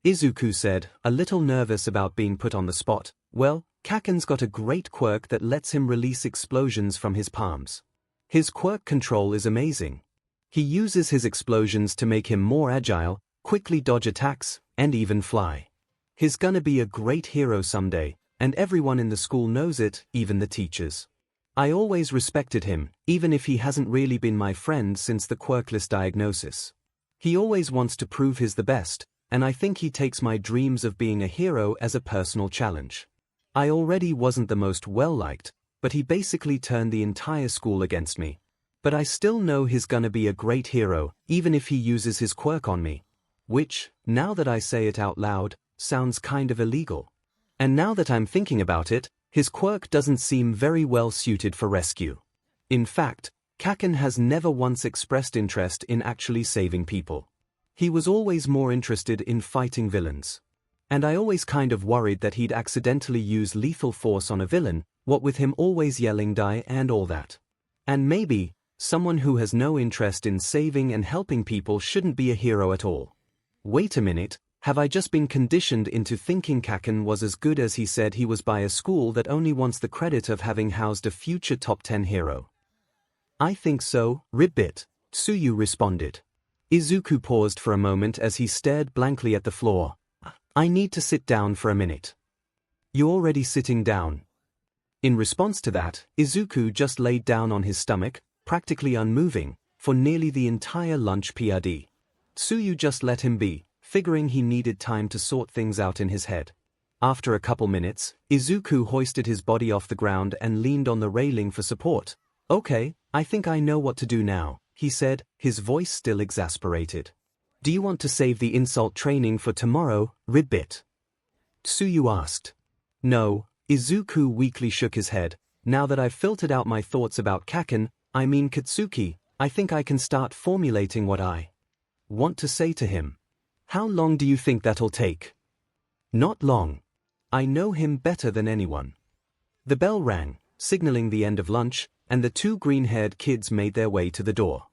Izuku said, a little nervous about being put on the spot. Well, Kaken's got a great quirk that lets him release explosions from his palms. His quirk control is amazing. He uses his explosions to make him more agile, quickly dodge attacks, and even fly. He's gonna be a great hero someday, and everyone in the school knows it, even the teachers. I always respected him, even if he hasn't really been my friend since the quirkless diagnosis. He always wants to prove he's the best, and I think he takes my dreams of being a hero as a personal challenge. I already wasn't the most well-liked, but he basically turned the entire school against me. But I still know he's gonna be a great hero, even if he uses his quirk on me. Which, now that I say it out loud, sounds kind of illegal. And now that I'm thinking about it, his quirk doesn't seem very well suited for rescue. In fact, Kaken has never once expressed interest in actually saving people. He was always more interested in fighting villains. And I always kind of worried that he'd accidentally use lethal force on a villain, what with him always yelling die and all that. And maybe, someone who has no interest in saving and helping people shouldn't be a hero at all. Wait a minute, have I just been conditioned into thinking 𝐭𝐿 was as good as he said he was by a school that only wants the credit of having housed a future top 10 hero? I think so, ribbit, Tsuyu responded. Izuku paused for a moment as he stared blankly at the floor. I need to sit down for a minute. You already sitting down? In response to that, Izuku just laid down on his stomach, practically unmoving, for nearly the entire lunch period. Tsuyu just let him be, figuring he needed time to sort things out in his head. After a couple minutes, Izuku hoisted his body off the ground and leaned on the railing for support. Okay, I think I know what to do now, he said, his voice still exasperated. Do you want to save the insult training for tomorrow, ribbit? Tsuyu asked. No, Izuku weakly shook his head. Now that I've filtered out my thoughts about Katsuki, I think I can start formulating what I want to say to him. How long do you think that'll take? Not long. I know him better than anyone. The bell rang, signaling the end of lunch, and the two green-haired kids made their way to the door.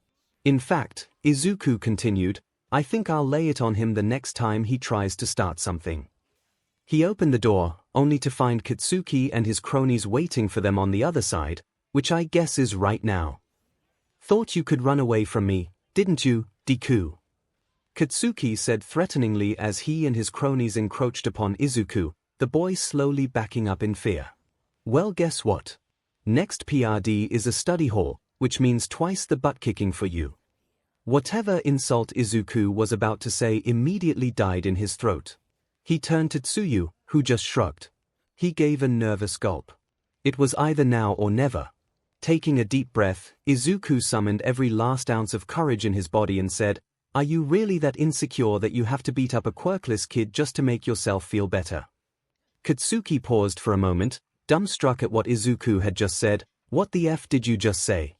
In fact, Izuku continued, I think I'll lay it on him the next time he tries to start something. He opened the door, only to find Katsuki and his cronies waiting for them on the other side, which I guess is right now. Thought you could run away from me, didn't you, Deku? Katsuki said threateningly as he and his cronies encroached upon Izuku, the boy slowly backing up in fear. Well, guess what? Next PRD is a study hall, which means twice the butt-kicking for you. Whatever insult Izuku was about to say immediately died in his throat. He turned to Tsuyu, who just shrugged. He gave a nervous gulp. It was either now or never. Taking a deep breath, Izuku summoned every last ounce of courage in his body and said, Are you really that insecure that you have to beat up a quirkless kid just to make yourself feel better? Katsuki paused for a moment, dumbstruck at what Izuku had just said. What the F did you just say?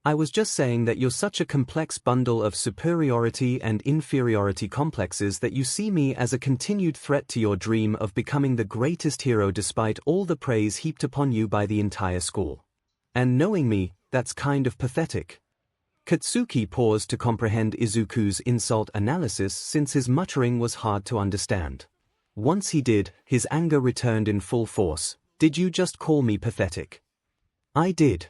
I was just saying that you're such a complex bundle of superiority and inferiority complexes that you see me as a continued threat to your dream of becoming the greatest hero despite all the praise heaped upon you by the entire school. And knowing me, that's kind of pathetic. Katsuki paused to comprehend Izuku's insult analysis since his muttering was hard to understand. Once he did, his anger returned in full force. Did you just call me pathetic? I did.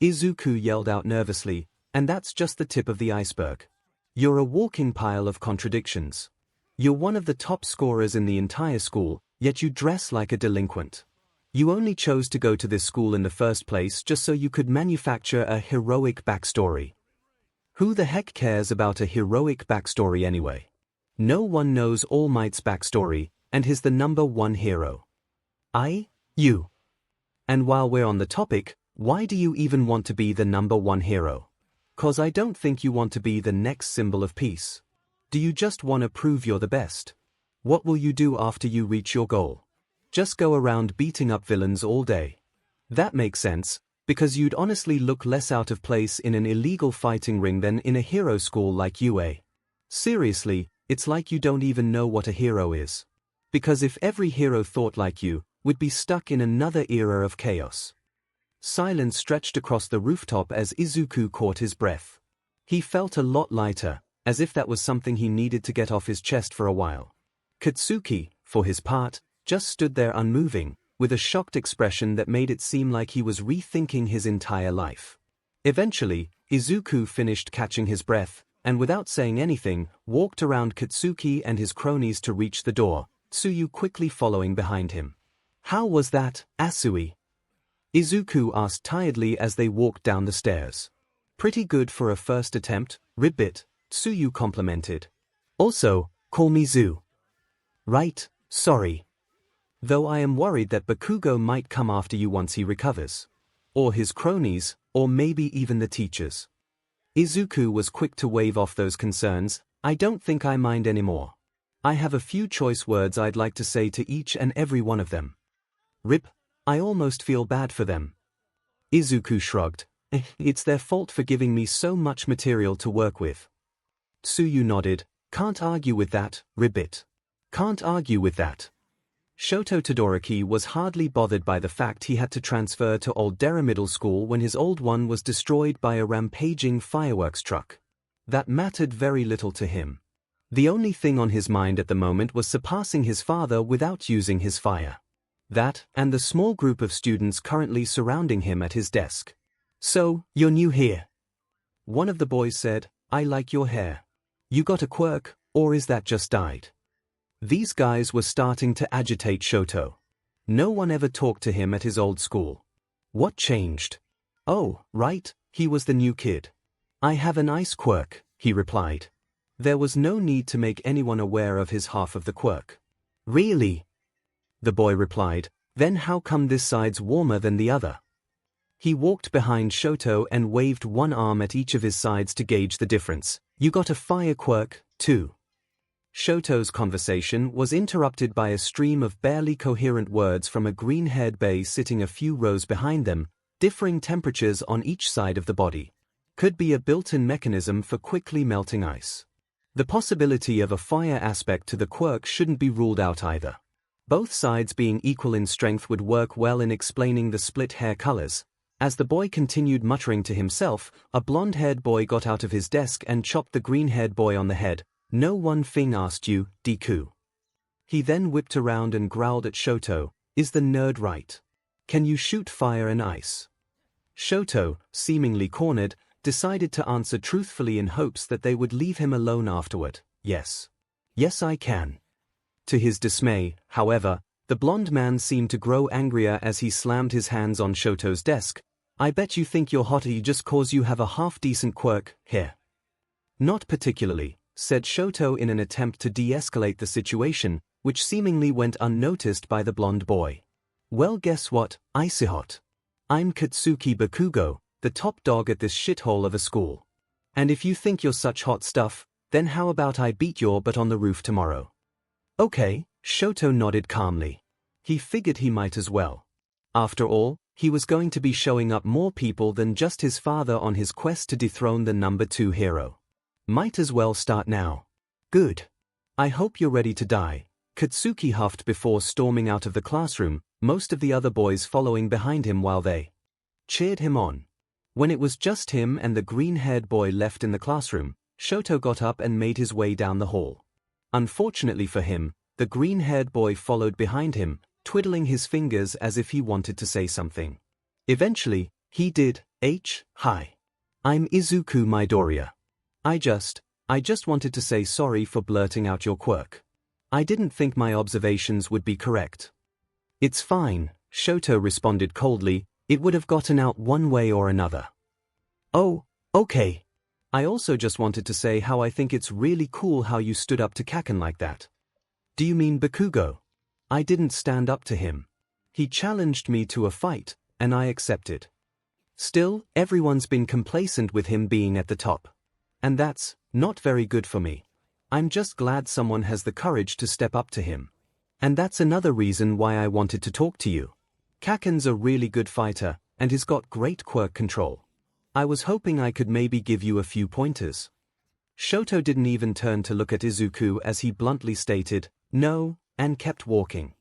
Izuku yelled out nervously, and that's just the tip of the iceberg. You're a walking pile of contradictions. You're one of the top scorers in the entire school, yet you dress like a delinquent. You only chose to go to this school in the first place just so you could manufacture a heroic backstory. Who the heck cares about a heroic backstory anyway? No one knows All Might's backstory, and he's the #1 hero. You. And while we're on the topic, why do you even want to be the #1 hero? 'Cause I don't think you want to be the next symbol of peace. Do you just want to prove you're the best? What will you do after you reach your goal? Just go around beating up villains all day. That makes sense, because you'd honestly look less out of place in an illegal fighting ring than in a hero school like UA. Seriously, it's like you don't even know what a hero is. Because if every hero thought like you, we'd be stuck in another era of chaos. Silence stretched across the rooftop as Izuku caught his breath. He felt a lot lighter, as if that was something he needed to get off his chest for a while. Katsuki, for his part, just stood there unmoving, with a shocked expression that made it seem like he was rethinking his entire life. Eventually, Izuku finished catching his breath, and without saying anything, walked around Katsuki and his cronies to reach the door, Tsuyu quickly following behind him. How was that, Asui? Izuku asked tiredly as they walked down the stairs. Pretty good for a first attempt, ribbit, Tsuyu complimented. Also, call me Zu. Right, sorry. Though I am worried that Bakugo might come after you once he recovers. Or his cronies, or maybe even the teachers. Izuku was quick to wave off those concerns. I don't think I mind anymore. I have a few choice words I'd like to say to each and every one of them. Rip, I almost feel bad for them. Izuku shrugged. It's their fault for giving me so much material to work with. Tsuyu nodded. Can't argue with that, ribbit. can't argue with that. Shoto Todoroki was hardly bothered by the fact he had to transfer to Aldera Middle School when his old one was destroyed by a rampaging fireworks truck. That mattered very little to him. The only thing on his mind at the moment was surpassing his father without using his fire. That, and the small group of students currently surrounding him at his desk. "So, you're new here?" One of the boys said, "I like your hair. You got a quirk, or is that just dyed?" These guys were starting to agitate Shoto. No one ever talked to him at his old school. What changed? "Oh, right, he was the new kid. I have a nice quirk," he replied. There was no need to make anyone aware of his half of the quirk. "Really?" the boy replied. "Then how come this side's warmer than the other?" He walked behind Shoto and waved one arm at each of his sides to gauge the difference. "You got a fire quirk, too." Shoto's conversation was interrupted by a stream of barely coherent words from a green-haired bay sitting a few rows behind them, differing temperatures on each side of the body. Could be a built-in mechanism for quickly melting ice. The possibility of a fire aspect to the quirk shouldn't be ruled out either. Both sides being equal in strength would work well in explaining the split hair colors. As the boy continued muttering to himself, a blonde-haired boy got out of his desk and chopped the green-haired boy on the head. "No one thing asked you, Deku." He then whipped around and growled at Shoto, "Is the nerd right? Can you shoot fire and ice?" Shoto, seemingly cornered, decided to answer truthfully in hopes that they would leave him alone afterward. "Yes. Yes, I can." To his dismay, however, the blonde man seemed to grow angrier as he slammed his hands on Shoto's desk. "I bet you think you're hotter just cause you have a half-decent quirk, here." "Not particularly," said Shoto in an attempt to de-escalate the situation, which seemingly went unnoticed by the blonde boy. "Well, guess what, Icehot. I'm Katsuki Bakugo, the top dog at this shithole of a school. And if you think you're such hot stuff, then how about I beat your butt on the roof tomorrow?" "Okay," Shoto nodded calmly. He figured he might as well. After all, he was going to be showing up more people than just his father on his quest to dethrone the number 2 hero. Might as well start now. "Good. I hope you're ready to die," Katsuki huffed before storming out of the classroom, most of the other boys following behind him while they cheered him on. When it was just him and the green-haired boy left in the classroom, Shoto got up and made his way down the hall. Unfortunately for him, the green-haired boy followed behind him, twiddling his fingers as if he wanted to say something. Eventually, he did. "Hi. I'm Izuku Midoriya. I just wanted to say sorry for blurting out your quirk. I didn't think my observations would be correct." "It's fine," Shoto responded coldly. "It would have gotten out one way or another." "Oh, okay. I also just wanted to say how I think it's really cool how you stood up to Kaken like that." "Do you mean Bakugo?" "I didn't stand up to him. He challenged me to a fight, and I accepted. Still, everyone's been complacent with him being at the top. And that's not very good for me. I'm just glad someone has the courage to step up to him. And that's another reason why I wanted to talk to you. Kaken's a really good fighter, and he's got great quirk control. I was hoping I could maybe give you a few pointers." Shoto didn't even turn to look at Izuku as he bluntly stated, "No," and kept walking.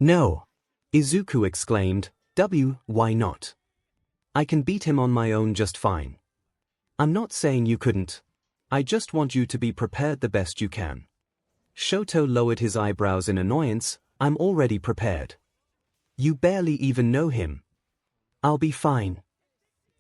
"No," Izuku exclaimed. Why not? I can beat him on my own just fine." "I'm not saying you couldn't. I just want you to be prepared the best you can." Shoto lowered his eyebrows in annoyance. "I'm already prepared. You barely even know him." "I'll be fine."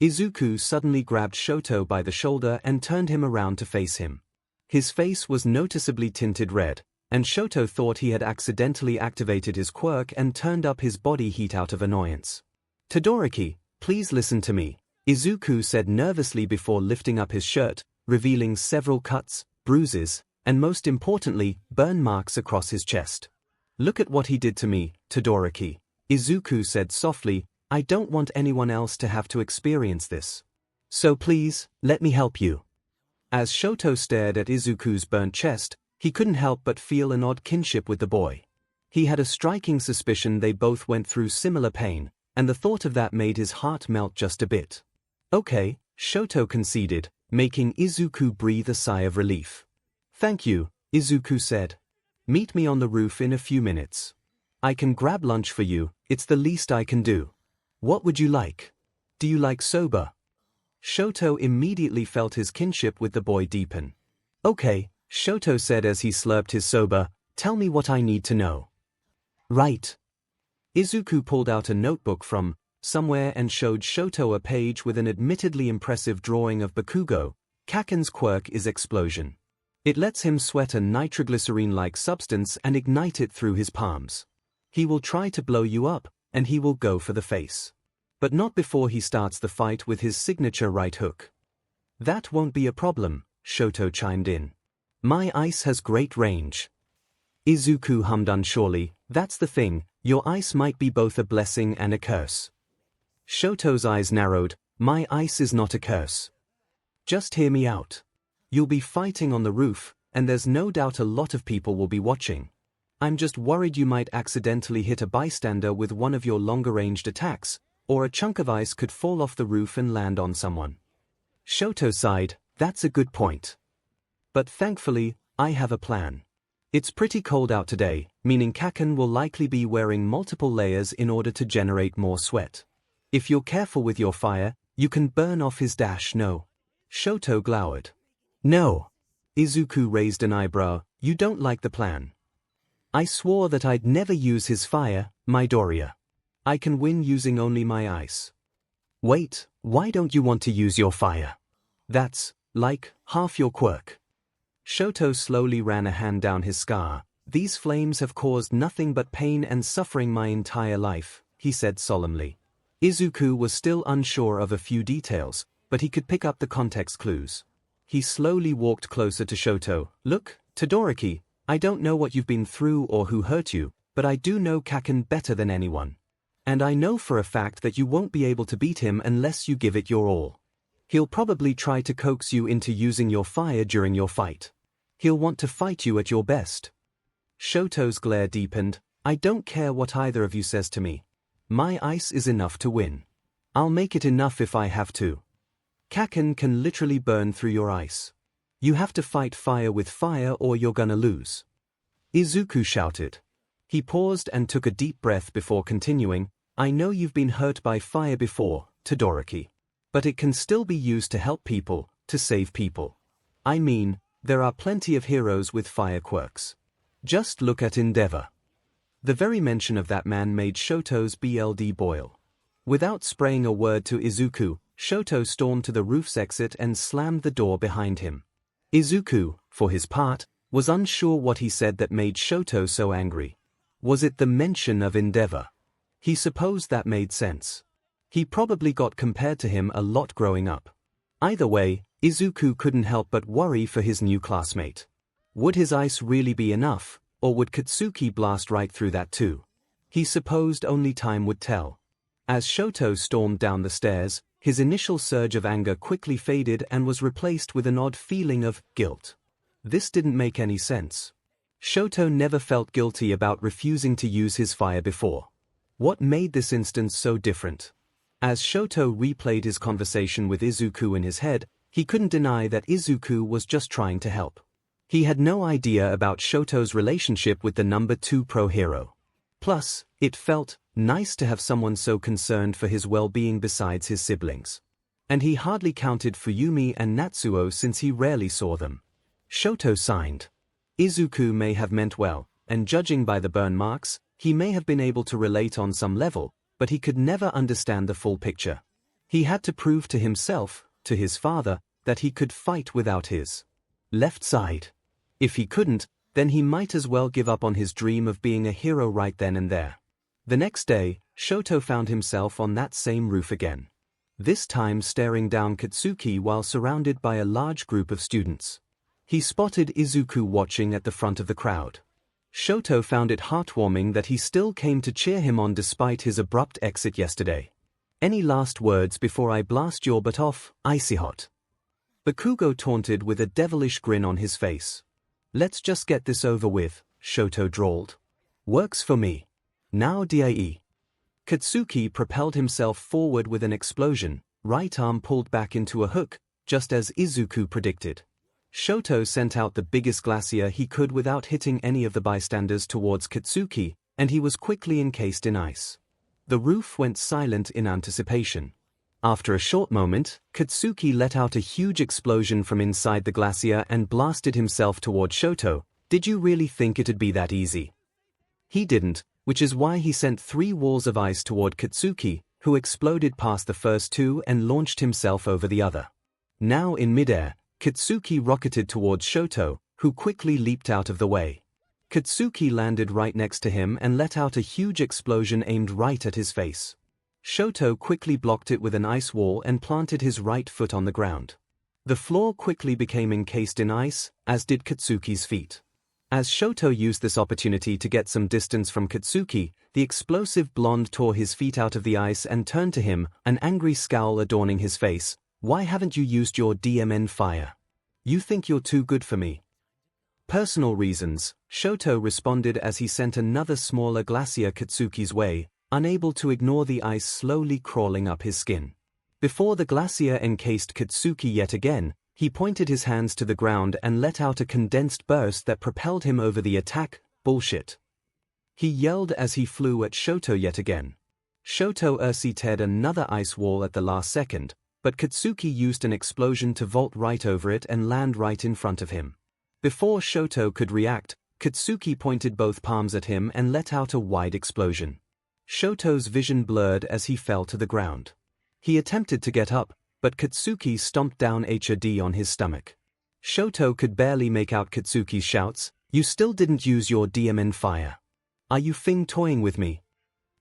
Izuku suddenly grabbed Shoto by the shoulder and turned him around to face him. His face was noticeably tinted red, and Shoto thought he had accidentally activated his quirk and turned up his body heat out of annoyance. "Todoroki, please listen to me," Izuku said nervously before lifting up his shirt, revealing several cuts, bruises, and most importantly, burn marks across his chest. "Look at what he did to me, Todoroki," Izuku said softly. "I don't want anyone else to have to experience this. So please, let me help you." As Shoto stared at Izuku's burnt chest, he couldn't help but feel an odd kinship with the boy. He had a striking suspicion they both went through similar pain, and the thought of that made his heart melt just a bit. "Okay," Shoto conceded, making Izuku breathe a sigh of relief. "Thank you," Izuku said. Meet me on the roof in a few minutes. I can grab lunch for you, it's the least I can do. What would you like? Do you like soba? Shoto immediately felt his kinship with the boy deepen. Okay, Shoto said as he slurped his soba, tell me what I need to know. Right. Izuku pulled out a notebook from somewhere and showed Shoto a page with an admittedly impressive drawing of Bakugo. Kaken's quirk is explosion. It lets him sweat a nitroglycerine-like substance and ignite it through his palms. He will try to blow you up, and he will go for the face. But not before he starts the fight with his signature right hook. That won't be a problem, Shoto chimed in. My ice has great range. Izuku hummed unsurely, that's the thing, your ice might be both a blessing and a curse. Shoto's eyes narrowed, my ice is not a curse. Just hear me out. You'll be fighting on the roof, and there's no doubt a lot of people will be watching. I'm just worried you might accidentally hit a bystander with one of your longer-ranged attacks, or a chunk of ice could fall off the roof and land on someone. Shoto sighed, that's a good point. But thankfully, I have a plan. It's pretty cold out today, meaning Kaken will likely be wearing multiple layers in order to generate more sweat. If you're careful with your fire, you can burn off his dash. No. Shoto glowered. No. Izuku raised an eyebrow, you don't like the plan. I swore that I'd never use his fire, Midoriya. I can win using only my ice. Wait, why don't you want to use your fire? That's, like, half your quirk. Shoto slowly ran a hand down his scar. These flames have caused nothing but pain and suffering my entire life, he said solemnly. Izuku was still unsure of a few details, but he could pick up the context clues. He slowly walked closer to Shoto. Look, Todoroki, I don't know what you've been through or who hurt you, but I do know Kaken better than anyone. And I know for a fact that you won't be able to beat him unless you give it your all. He'll probably try to coax you into using your fire during your fight. He'll want to fight you at your best. Shoto's glare deepened. I don't care what either of you says to me. My ice is enough to win. I'll make it enough if I have to. Kaken can literally burn through your ice. You have to fight fire with fire or you're gonna lose. Izuku shouted. He paused and took a deep breath before continuing, I know you've been hurt by fire before, Todoroki. But it can still be used to help people, to save people. I mean, there are plenty of heroes with fire quirks. Just look at Endeavor. The very mention of that man made Shoto's blood boil. Without spraying a word to Izuku, Shoto stormed to the roof's exit and slammed the door behind him. Izuku, for his part, was unsure what he said that made Shoto so angry. Was it the mention of Endeavor? He supposed that made sense. He probably got compared to him a lot growing up. Either way, Izuku couldn't help but worry for his new classmate. Would his ice really be enough, or would Katsuki blast right through that too? He supposed only time would tell. As Shoto stormed down the stairs, his initial surge of anger quickly faded and was replaced with an odd feeling of guilt. This didn't make any sense. Shoto never felt guilty about refusing to use his fire before. What made this instance so different? As Shoto replayed his conversation with Izuku in his head, he couldn't deny that Izuku was just trying to help. He had no idea about Shoto's relationship with the number 2 pro hero. Plus, it felt nice to have someone so concerned for his well-being besides his siblings. And he hardly counted Fuyumi and Natsuo since he rarely saw them. Shoto signed. Izuku may have meant well, and judging by the burn marks, he may have been able to relate on some level, but he could never understand the full picture. He had to prove to himself, to his father, that he could fight without his left side. If he couldn't, then he might as well give up on his dream of being a hero right then and there. The next day, Shoto found himself on that same roof again. This time staring down Katsuki while surrounded by a large group of students. He spotted Izuku watching at the front of the crowd. Shoto found it heartwarming that he still came to cheer him on despite his abrupt exit yesterday. Any last words before I blast your butt off, icy hot? Bakugo taunted with a devilish grin on his face. Let's just get this over with, Shoto drawled. Works for me. Now die. Katsuki propelled himself forward with an explosion, right arm pulled back into a hook, just as Izuku predicted. Shoto sent out the biggest glacier he could without hitting any of the bystanders towards Katsuki, and he was quickly encased in ice. The roof went silent in anticipation. After a short moment, Katsuki let out a huge explosion from inside the glacier and blasted himself toward Shoto. Did you really think it'd be that easy? He didn't, which is why he sent 3 walls of ice toward Katsuki, who exploded past the first 2 and launched himself over the other. Now in midair, Katsuki rocketed towards Shoto, who quickly leaped out of the way. Katsuki landed right next to him and let out a huge explosion aimed right at his face. Shoto quickly blocked it with an ice wall and planted his right foot on the ground. The floor quickly became encased in ice, as did Katsuki's feet. As Shoto used this opportunity to get some distance from Katsuki, the explosive blonde tore his feet out of the ice and turned to him, an angry scowl adorning his face. Why haven't you used your DMN fire? You think you're too good for me? Personal reasons, Shoto responded as he sent another smaller glacier Katsuki's way, unable to ignore the ice slowly crawling up his skin. Before the glacier encased Katsuki yet again, he pointed his hands to the ground and let out a condensed burst that propelled him over the attack. Bullshit. He yelled as he flew at Shoto yet again. Shoto teared another ice wall at the last second, but Katsuki used an explosion to vault right over it and land right in front of him. Before Shoto could react, Katsuki pointed both palms at him and let out a wide explosion. Shoto's vision blurred as he fell to the ground. He attempted to get up, but Katsuki stomped down 𝐻𝐸 on his stomach. Shoto could barely make out Katsuki's shouts. You still didn't use your DMN fire. Are you toying with me?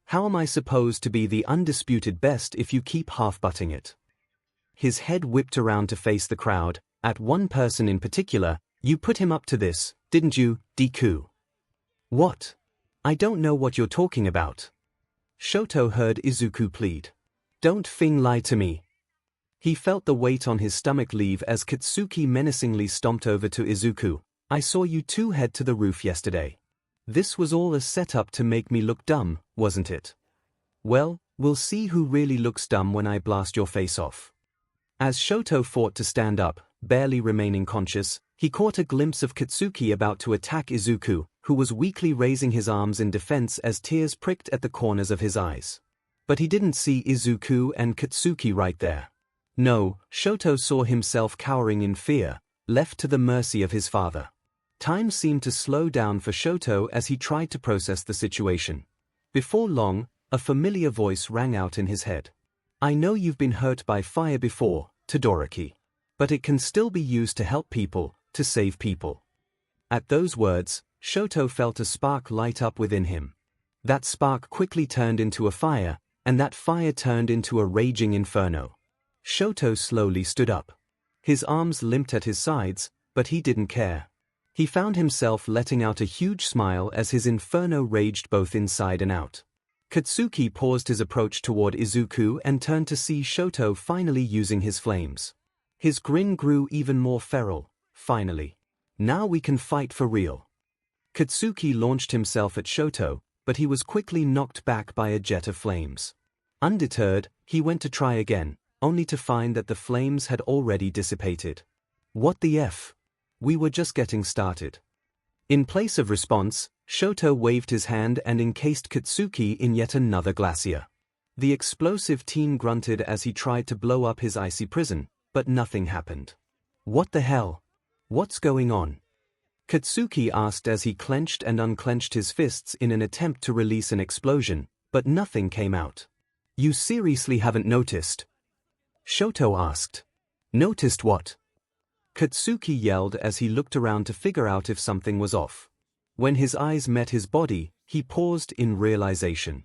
How am I supposed to be the undisputed best if you keep half-butting it? His head whipped around to face the crowd, at one person in particular. You put him up to this, didn't you, Deku? What? I don't know what you're talking about. Shoto heard Izuku plead. Don't lie to me. He felt the weight on his stomach leave as Katsuki menacingly stomped over to Izuku. I saw you 2 head to the roof yesterday. This was all a setup to make me look dumb, wasn't it? Well, we'll see who really looks dumb when I blast your face off. As Shoto fought to stand up, barely remaining conscious, he caught a glimpse of Katsuki about to attack Izuku, who was weakly raising his arms in defense as tears pricked at the corners of his eyes. But he didn't see Izuku and Katsuki right there. No, Shoto saw himself cowering in fear, left to the mercy of his father. Time seemed to slow down for Shoto as he tried to process the situation. Before long, a familiar voice rang out in his head. I know you've been hurt by fire before, Todoroki. But it can still be used to help people, to save people. At those words, Shoto felt a spark light up within him. That spark quickly turned into a fire, and that fire turned into a raging inferno. Shoto slowly stood up. His arms limped at his sides, but he didn't care. He found himself letting out a huge smile as his inferno raged both inside and out. Katsuki paused his approach toward Izuku and turned to see Shoto finally using his flames. His grin grew even more feral. Finally. Now we can fight for real. Katsuki launched himself at Shoto, but he was quickly knocked back by a jet of flames. Undeterred, he went to try again, only to find that the flames had already dissipated. What the F? We were just getting started. In place of response, Shoto waved his hand and encased Katsuki in yet another glacier. The explosive teen grunted as he tried to blow up his icy prison, but nothing happened. What the hell? What's going on? Katsuki asked as he clenched and unclenched his fists in an attempt to release an explosion, but nothing came out. You seriously haven't noticed? Shoto asked. Noticed what? Katsuki yelled as he looked around to figure out if something was off. When his eyes met his body, he paused in realization.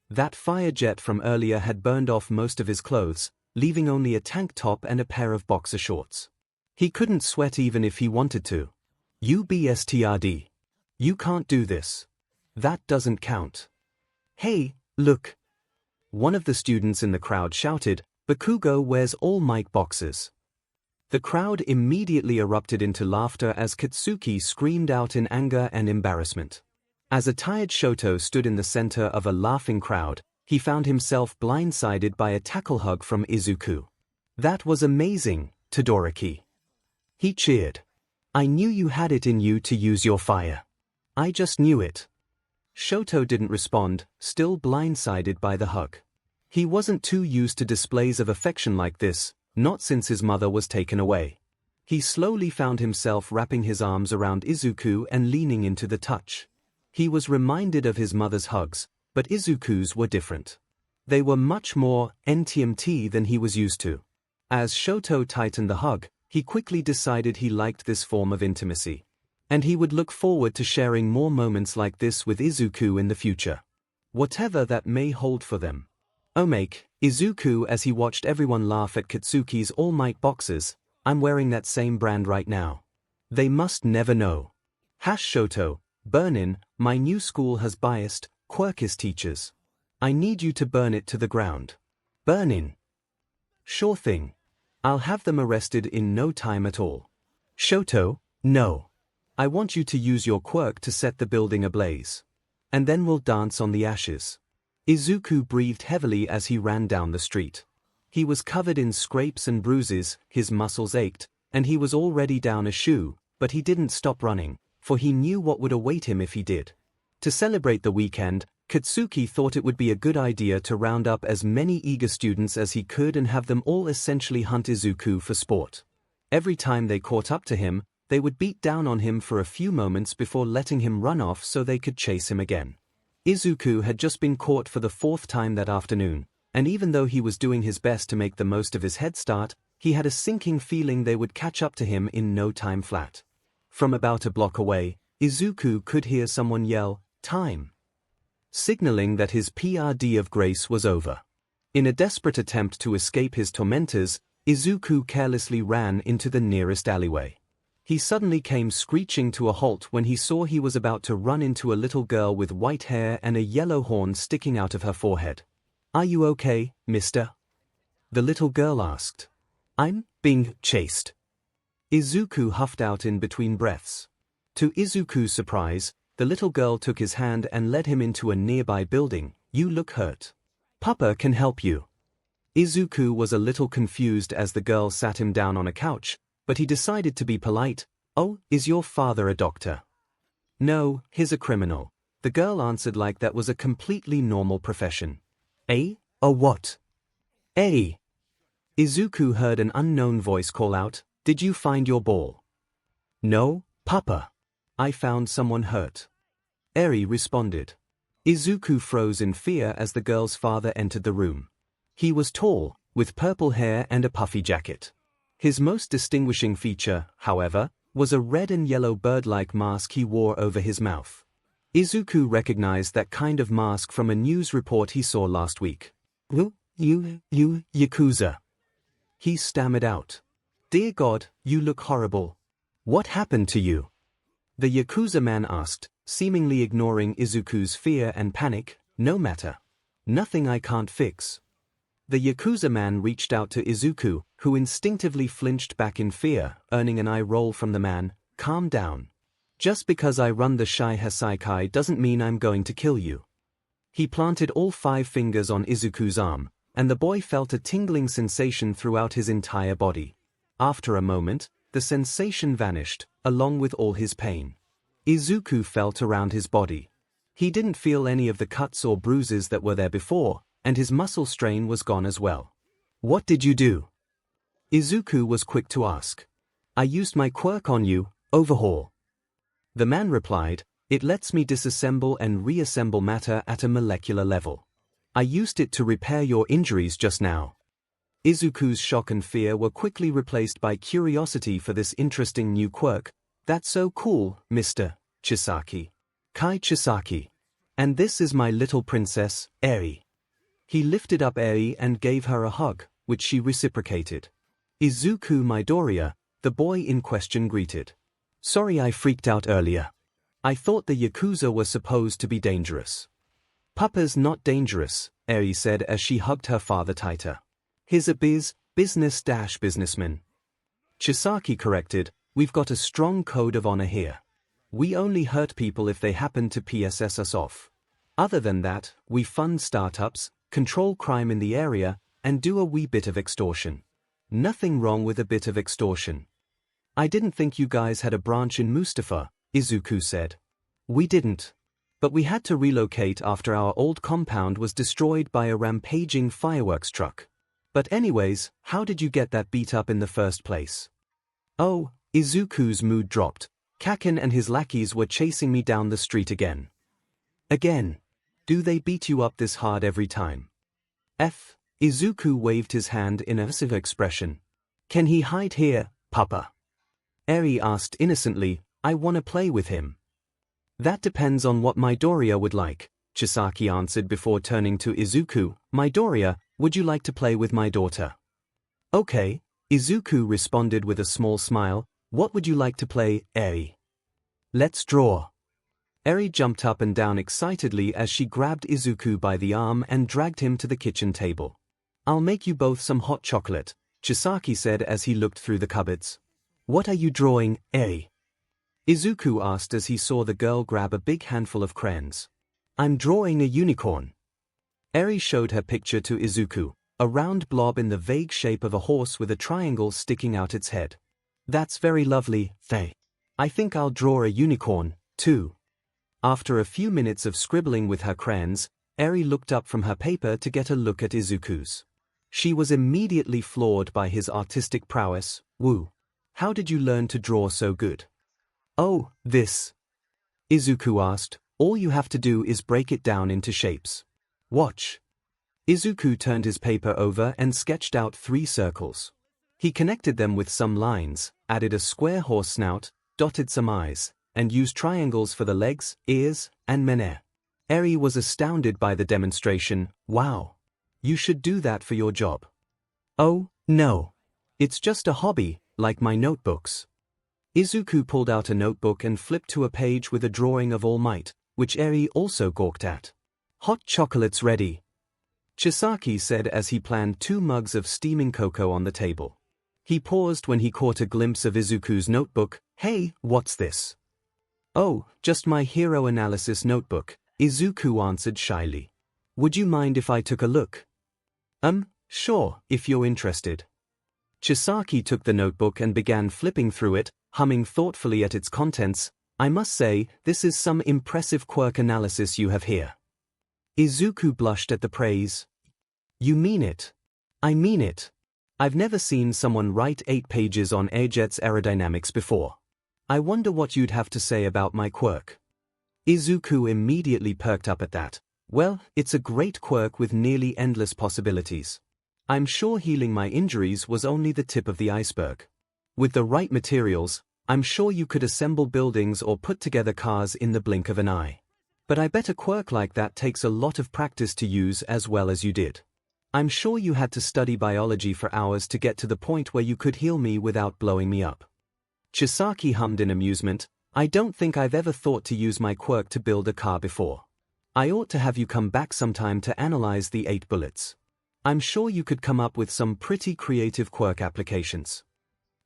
That fire jet from earlier had burned off most of his clothes, leaving only a tank top and a pair of boxer shorts. He couldn't sweat even if he wanted to. UBSTRD. You can't do this. That doesn't count. Hey, look. One of the students in the crowd shouted, Bakugo wears all mic boxes. The crowd immediately erupted into laughter as Katsuki screamed out in anger and embarrassment. As a tired Shoto stood in the center of a laughing crowd, he found himself blindsided by a tackle hug from Izuku. That was amazing, Todoroki. He cheered. I knew you had it in you to use your fire. I just knew it. Shoto didn't respond, still blindsided by the hug. He wasn't too used to displays of affection like this, not since his mother was taken away. He slowly found himself wrapping his arms around Izuku and leaning into the touch. He was reminded of his mother's hugs, but Izuku's were different. They were much more intimate than he was used to. As Shoto tightened the hug, he quickly decided he liked this form of intimacy. And he would look forward to sharing more moments like this with Izuku in the future. Whatever that may hold for them. Omake, Izuku as he watched everyone laugh at Katsuki's All Might boxes, I'm wearing that same brand right now. They must never know. Shoto, burn-in, my new school has biased, quirkist teachers. I need you to burn it to the ground. Burn-in. Sure thing. I'll have them arrested in no time at all. Shoto, no. I want you to use your quirk to set the building ablaze. And then we'll dance on the ashes. Izuku breathed heavily as he ran down the street. He was covered in scrapes and bruises, his muscles ached, and he was already down a shoe, but he didn't stop running, for he knew what would await him if he did. To celebrate the weekend, Katsuki thought it would be a good idea to round up as many eager students as he could and have them all essentially hunt Izuku for sport. Every time they caught up to him, they would beat down on him for a few moments before letting him run off so they could chase him again. Izuku had just been caught for the 4th time that afternoon, and even though he was doing his best to make the most of his head start, he had a sinking feeling they would catch up to him in no time flat. From about a block away, Izuku could hear someone yell, "Time!" signaling that his PRD of grace was over. In a desperate attempt to escape his tormentors, Izuku carelessly ran into the nearest alleyway. He suddenly came screeching to a halt when he saw he was about to run into a little girl with white hair and a yellow horn sticking out of her forehead. "Are you okay, mister?" the little girl asked. "I'm being chased." Izuku huffed out in between breaths. To Izuku's surprise, the little girl took his hand and led him into a nearby building. "You look hurt. Papa can help you." Izuku was a little confused as the girl sat him down on a couch, but he decided to be polite. "Oh, is your father a doctor?" "No, he's a criminal," the girl answered like that was a completely normal profession. "Eh? A what?" "Eh?" Izuku heard an unknown voice call out, "Did you find your ball?" "No, Papa. I found someone hurt." Eri responded. Izuku froze in fear as the girl's father entered the room. He was tall, with purple hair and a puffy jacket. His most distinguishing feature, however, was a red and yellow bird-like mask he wore over his mouth. Izuku recognized that kind of mask from a news report he saw last week. You Yakuza." He stammered out. "Dear God, you look horrible. What happened to you?" The Yakuza man asked, seemingly ignoring Izuku's fear and panic. "No matter. Nothing I can't fix." The Yakuza man reached out to Izuku, who instinctively flinched back in fear, earning an eye roll from the man. "Calm down. Just because I run the 𝐒𝐲 doesn't mean I'm going to kill you." He planted all 5 fingers on Izuku's arm, and the boy felt a tingling sensation throughout his entire body. After a moment, the sensation vanished, along with all his pain. Izuku felt around his body. He didn't feel any of the cuts or bruises that were there before, and his muscle strain was gone as well. "What did you do?" Izuku was quick to ask. "I used my quirk on you, Overhaul." The man replied, "It lets me disassemble and reassemble matter at a molecular level. I used it to repair your injuries just now." Izuku's shock and fear were quickly replaced by curiosity for this interesting new quirk. "That's so cool, Mr. Chisaki. Chisaki. And this is my little princess, Eri." He lifted up Eri and gave her a hug, which she reciprocated. "Izuku Midoriya," the boy in question greeted. "Sorry I freaked out earlier. I thought the Yakuza were supposed to be dangerous." "Papa's not dangerous," Eri said as she hugged her father tighter. "He's a businessman." Chisaki corrected, "We've got a strong code of honor here. We only hurt people if they happen to PSS us off. Other than that, we fund startups, control crime in the area, and do a wee bit of extortion. Nothing wrong with a bit of extortion." I didn't think you guys had a branch in Mustafa, 𝐒𝐿 said. We didn't. But we had to relocate after our old compound was destroyed by a rampaging fireworks truck. But anyways, how did you get that beat up in the first place? Oh, 𝐒𝐿's mood dropped. Kakin and his lackeys were chasing me down the street again. Again? Do they beat you up this hard every time? 𝐒𝐿 waved his hand in a passive expression. Can he hide here, Papa? Eri asked innocently. I wanna play with him. That depends on what Midoriya would like, Chisaki answered before turning to 𝐒𝐿. Midoriya, would you like to play with my daughter? Okay, 𝐒𝐿 responded with a small smile. What would you like to play, Eri? Let's draw. Eri jumped up and down excitedly as she grabbed 𝐒𝐿 by the arm and dragged him to the kitchen table. I'll make you both some hot chocolate, Chisaki said as he looked through the cupboards. What are you drawing, Eri? 𝐒𝐿 asked as he saw the girl grab a big handful of crayons. I'm drawing a unicorn. Eri showed her picture to 𝐒𝐿, a round blob in the vague shape of a horse with a triangle sticking out its head. That's very lovely, Faye. I think I'll draw a unicorn, too. After a few minutes of scribbling with her crayons, Eri looked up from her paper to get a look at 𝐒𝐿's. She was immediately floored by his artistic prowess. Woo. How did you learn to draw so good? Oh, this. 𝐒𝐿 asked. All you have to do is break it down into shapes. Watch. 𝐒𝐿 turned his paper over and sketched out 3 circles. He connected them with some lines, added a square horse snout, dotted some eyes, and used triangles for the legs, ears, and meneh. Eri was astounded by the demonstration. Wow. You should do that for your job. Oh, no. It's just a hobby, like my notebooks. 𝐒𝐿 pulled out a notebook and flipped to a page with a drawing of All Might, which Eri also gawked at. Hot chocolate's ready, Chisaki said as he planned 2 mugs of steaming cocoa on the table. He paused when he caught a glimpse of 𝐒𝐿's notebook. Hey, what's this? Oh, just my hero analysis notebook, 𝐒𝐿 answered shyly. Would you mind if I took a look? Sure, if you're interested. Chisaki took the notebook and began flipping through it, humming thoughtfully at its contents. I must say, this is some impressive quirk analysis you have here. 𝐒𝐿 blushed at the praise. You mean it? I mean it. I've never seen someone write 8 pages on 𝐻𝐻's aerodynamics before. I wonder what you'd have to say about my quirk. 𝐒𝐿 immediately perked up at that. Well, it's a great quirk with nearly endless possibilities. I'm sure healing my injuries was only the tip of the iceberg. With the right materials, I'm sure you could assemble buildings or put together cars in the blink of an eye. But I bet a quirk like that takes a lot of practice to use as well as you did. I'm sure you had to study biology for hours to get to the point where you could heal me without blowing me up. Chisaki hummed in amusement. I don't think I've ever thought to use my quirk to build a car before. I ought to have you come back sometime to analyze the 8 bullets. I'm sure you could come up with some pretty creative quirk applications.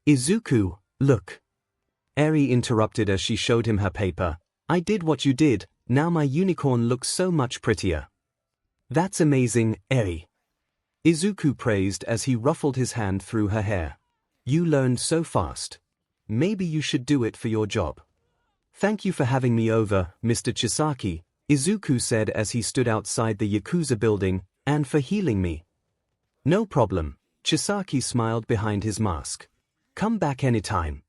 𝐒𝐿, look. Eri interrupted as she showed him her paper. I did what you did, now my unicorn looks so much prettier. That's amazing, Eri. 𝐒𝐿 praised as he ruffled his hand through her hair. You learned so fast. Maybe you should do it for your job. Thank you for having me over, Mr. Chisaki, 𝐒𝐿 said as he stood outside the Yakuza building, and for healing me. No problem, Chisaki smiled behind his mask. Come back anytime.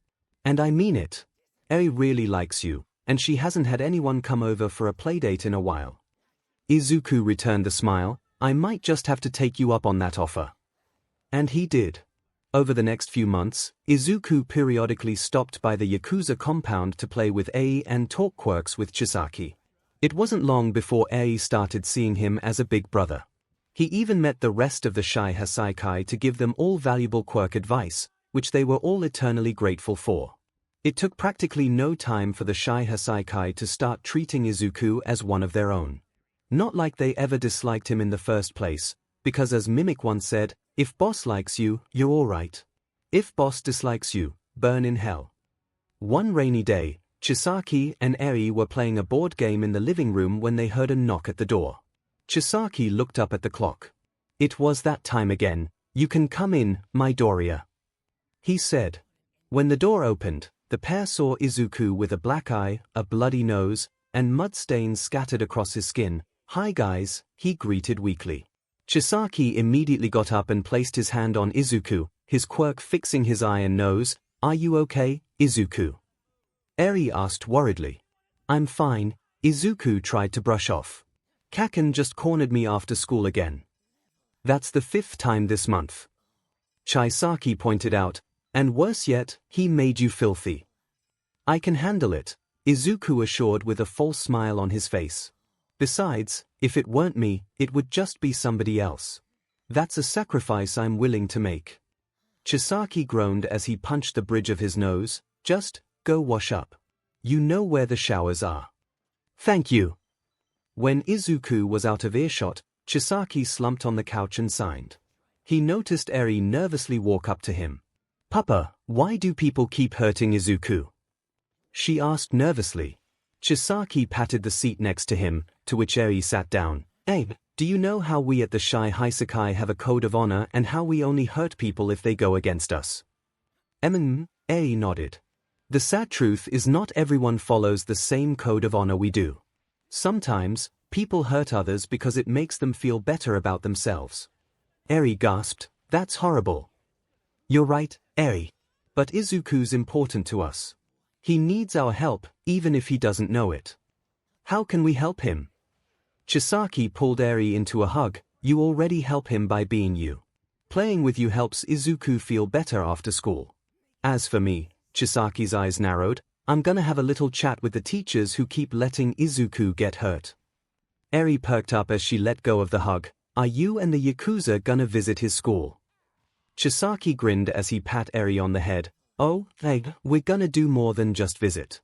And I mean it. Eri really likes you, and she hasn't had anyone come over for a playdate in a while. 𝐒𝐿 returned the smile. I might just have to take you up on that offer. And he did. Over the next few months, 𝐒� periodically stopped by the Yakuza compound to play with Eri and talk quirks with Chisaki. It wasn't long before Eri started seeing him as a big brother. He even met the rest of the 𝐒𝐲 𝐵𝐵 to give them all valuable quirk advice, which they were all eternally grateful for. It took practically no time for the 𝐻𝐲 𝐵𝐵 to start treating 𝐒� as one of their own. Not like they ever disliked him in the first place, because as Mimic once said, if boss likes you, you're alright. If boss dislikes you, burn in hell. One rainy day, Chisaki and Eri were playing a board game in the living room when they heard a knock at the door. Chisaki looked up at the clock. It was that time again. You can come in, Midoriya, he said. When the door opened, the pair saw Izuku with a black eye, a bloody nose, and mud stains scattered across his skin. "Hi guys," he greeted weakly. Chisaki immediately got up and placed his hand on Izuku, his quirk fixing his eye and nose. "Are you okay, Izuku?" Eri asked worriedly. "I'm fine," Izuku tried to brush off. "Kaken just cornered me after school again. That's the 5th time this month," Chisaki pointed out, "and worse yet, he made you filthy." "I can handle it," Izuku assured with a false smile on his face. "Besides, if it weren't me, it would just be somebody else. That's a sacrifice I'm willing to make." Chisaki groaned as he punched the bridge of his nose. "Just go wash up. You know where the showers are." "Thank you." When Izuku was out of earshot, Chisaki slumped on the couch and signed. He noticed Eri nervously walk up to him. "Papa, why do people keep hurting Izuku?" she asked nervously. Chisaki patted the seat next to him, to which Eri sat down. "Abe, do you know how we at the Shy Hisekai have a code of honor and how we only hurt people if they go against us?" Eri nodded. "The sad truth is not everyone follows the same code of honor we do. Sometimes, people hurt others because it makes them feel better about themselves." Eri gasped. "That's horrible." "You're right, Eri. But Izuku's important to us. He needs our help, even if he doesn't know it. How can we help him?" Chisaki pulled Eri into a hug. "You already help him by being you. Playing with you helps Izuku feel better after school. As for me," Chisaki's eyes narrowed, "I'm gonna have a little chat with the teachers who keep letting Izuku get hurt." Eri perked up as she let go of the hug. "Are you and the Yakuza gonna visit his school?" Chisaki grinned as he pat Eri on the head. "Oh, we're gonna do more than just visit."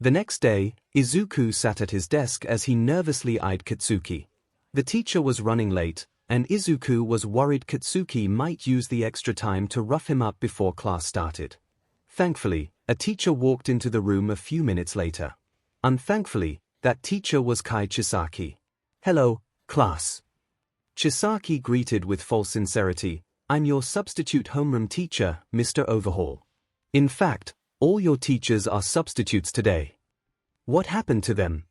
The next day, Izuku sat at his desk as he nervously eyed Katsuki. The teacher was running late, and Izuku was worried Katsuki might use the extra time to rough him up before class started. Thankfully, a teacher walked into the room a few minutes later. Unthankfully, that teacher was Kai Chisaki. "Hello, class." Chisaki greeted with false sincerity. "I'm your substitute homeroom teacher, Mr. Overhaul. In fact, all your teachers are substitutes today." "What happened to them?"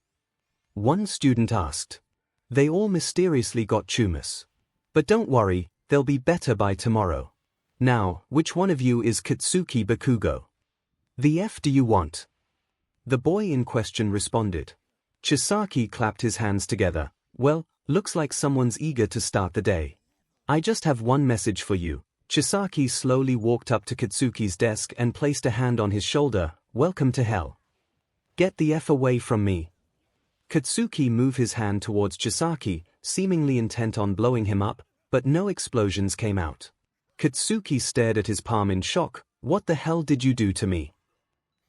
one student asked. "They all mysteriously got tumors. But don't worry, they'll be better by tomorrow. Now, which one of you is Katsuki Bakugo? The F do you want?" The boy in question responded. Chisaki clapped his hands together. "Well, looks like someone's eager to start the day. I just have one message for you." Chisaki slowly walked up to Katsuki's desk and placed a hand on his shoulder. "Welcome to hell. Get the F away from me." Katsuki moved his hand towards Chisaki, seemingly intent on blowing him up, but no explosions came out. Katsuki stared at his palm in shock. "What the hell did you do to me?"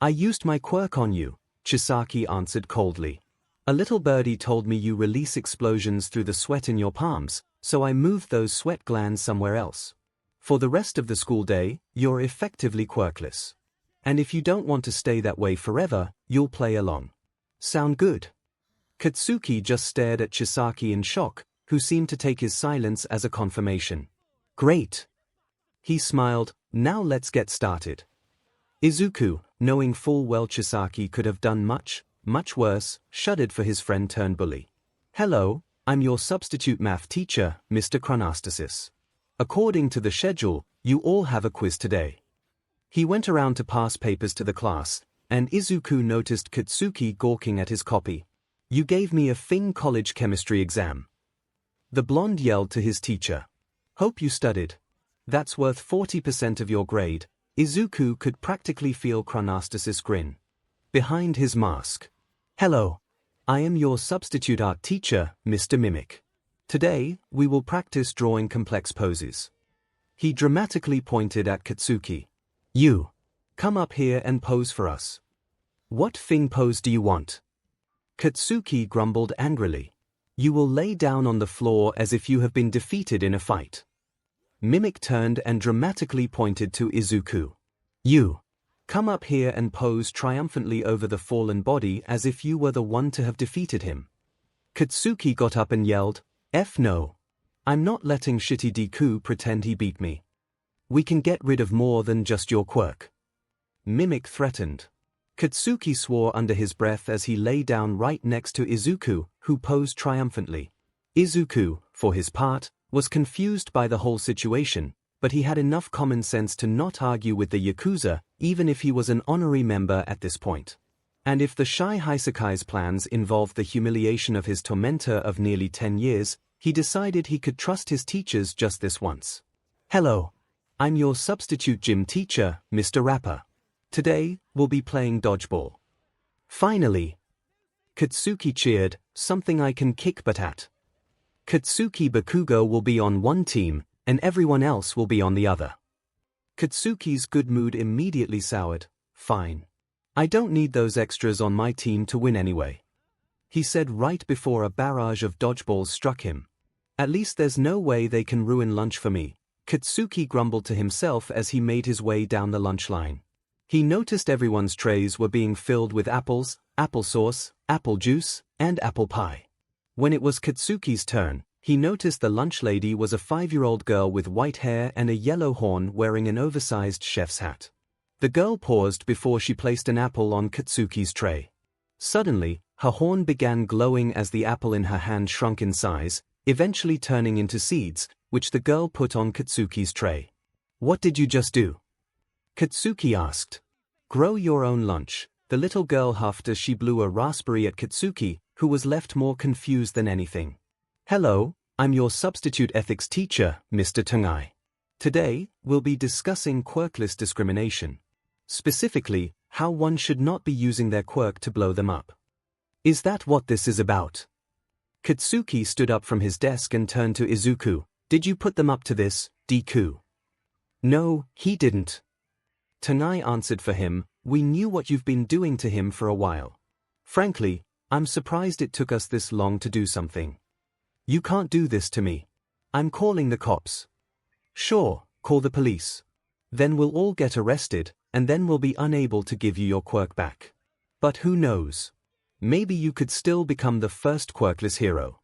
"I used my quirk on you," Chisaki answered coldly. "A little birdie told me you release explosions through the sweat in your palms, so I moved those sweat glands somewhere else. For the rest of the school day, you're effectively quirkless. And if you don't want to stay that way forever, you'll play along. Sound good?" Katsuki just stared at Chisaki in shock, who seemed to take his silence as a confirmation. "Great." He smiled. "Now let's get started." Izuku, knowing full well Chisaki could have done much worse, shuddered for his friend-turned-bully. "Hello, I'm your substitute math teacher, Mr. Chronastasis. According to the schedule, you all have a quiz today." He went around to pass papers to the class, and Izuku noticed Katsuki gawking at his copy. "You gave me a Fing college chemistry exam." The blonde yelled to his teacher. "Hope you studied. That's worth 40% of your grade." Izuku could practically feel Chronastasis grin behind his mask. "Hello. I am your substitute art teacher, Mr. Mimic. Today, we will practice drawing complex poses." He dramatically pointed at Katsuki. "You. Come up here and pose for us." "What Fing pose do you want?" Katsuki grumbled angrily. "You will lay down on the floor as if you have been defeated in a fight." Mimic turned and dramatically pointed to Izuku. "You. Come up here and pose triumphantly over the fallen body as if you were the one to have defeated him." Katsuki got up and yelled, "F no. I'm not letting shitty Deku pretend he beat me. We can get rid of more than just your quirk." Mimic threatened. Katsuki swore under his breath as he lay down right next to Izuku, who posed triumphantly. Izuku, for his part, was confused by the whole situation, but he had enough common sense to not argue with the Yakuza, even if he was an honorary member at this point. And if the Shy Hisekai's plans involved the humiliation of his tormentor of nearly 10 years, he decided he could trust his teachers just this once. Hello. I'm your substitute gym teacher, Mr. Rapper. Today, we'll be playing dodgeball. Finally. Katsuki cheered, something I can kick butt at. Katsuki Bakugo will be on one team, and everyone else will be on the other. Katsuki's good mood immediately soured. Fine. I don't need those extras on my team to win anyway. He said right before a barrage of dodgeballs struck him. At least there's no way they can ruin lunch for me, Katsuki grumbled to himself as he made his way down the lunch line. He noticed everyone's trays were being filled with apples, applesauce, apple juice, and apple pie. When it was Katsuki's turn, he noticed the lunch lady was a 5-year-old girl with white hair and a yellow horn wearing an oversized chef's hat. The girl paused before she placed an apple on Katsuki's tray. Suddenly, her horn began glowing as the apple in her hand shrunk in size, eventually turning into seeds, which the girl put on Katsuki's tray. What did you just do? Katsuki asked. Grow your own lunch, the little girl huffed as she blew a raspberry at Katsuki, who was left more confused than anything. Hello, I'm your substitute ethics teacher, Mr. Tengai. Today, we'll be discussing quirkless discrimination. Specifically, how one should not be using their quirk to blow them up. Is that what this is about? Katsuki stood up from his desk and turned to Izuku. Did you put them up to this, Deku? No, he didn't. Tengai answered for him. We knew what you've been doing to him for a while. Frankly, I'm surprised it took us this long to do something. You can't do this to me. I'm calling the cops. Sure, call the police. Then we'll all get arrested, and then we'll be unable to give you your quirk back. But who knows? Maybe you could still become the first quirkless hero.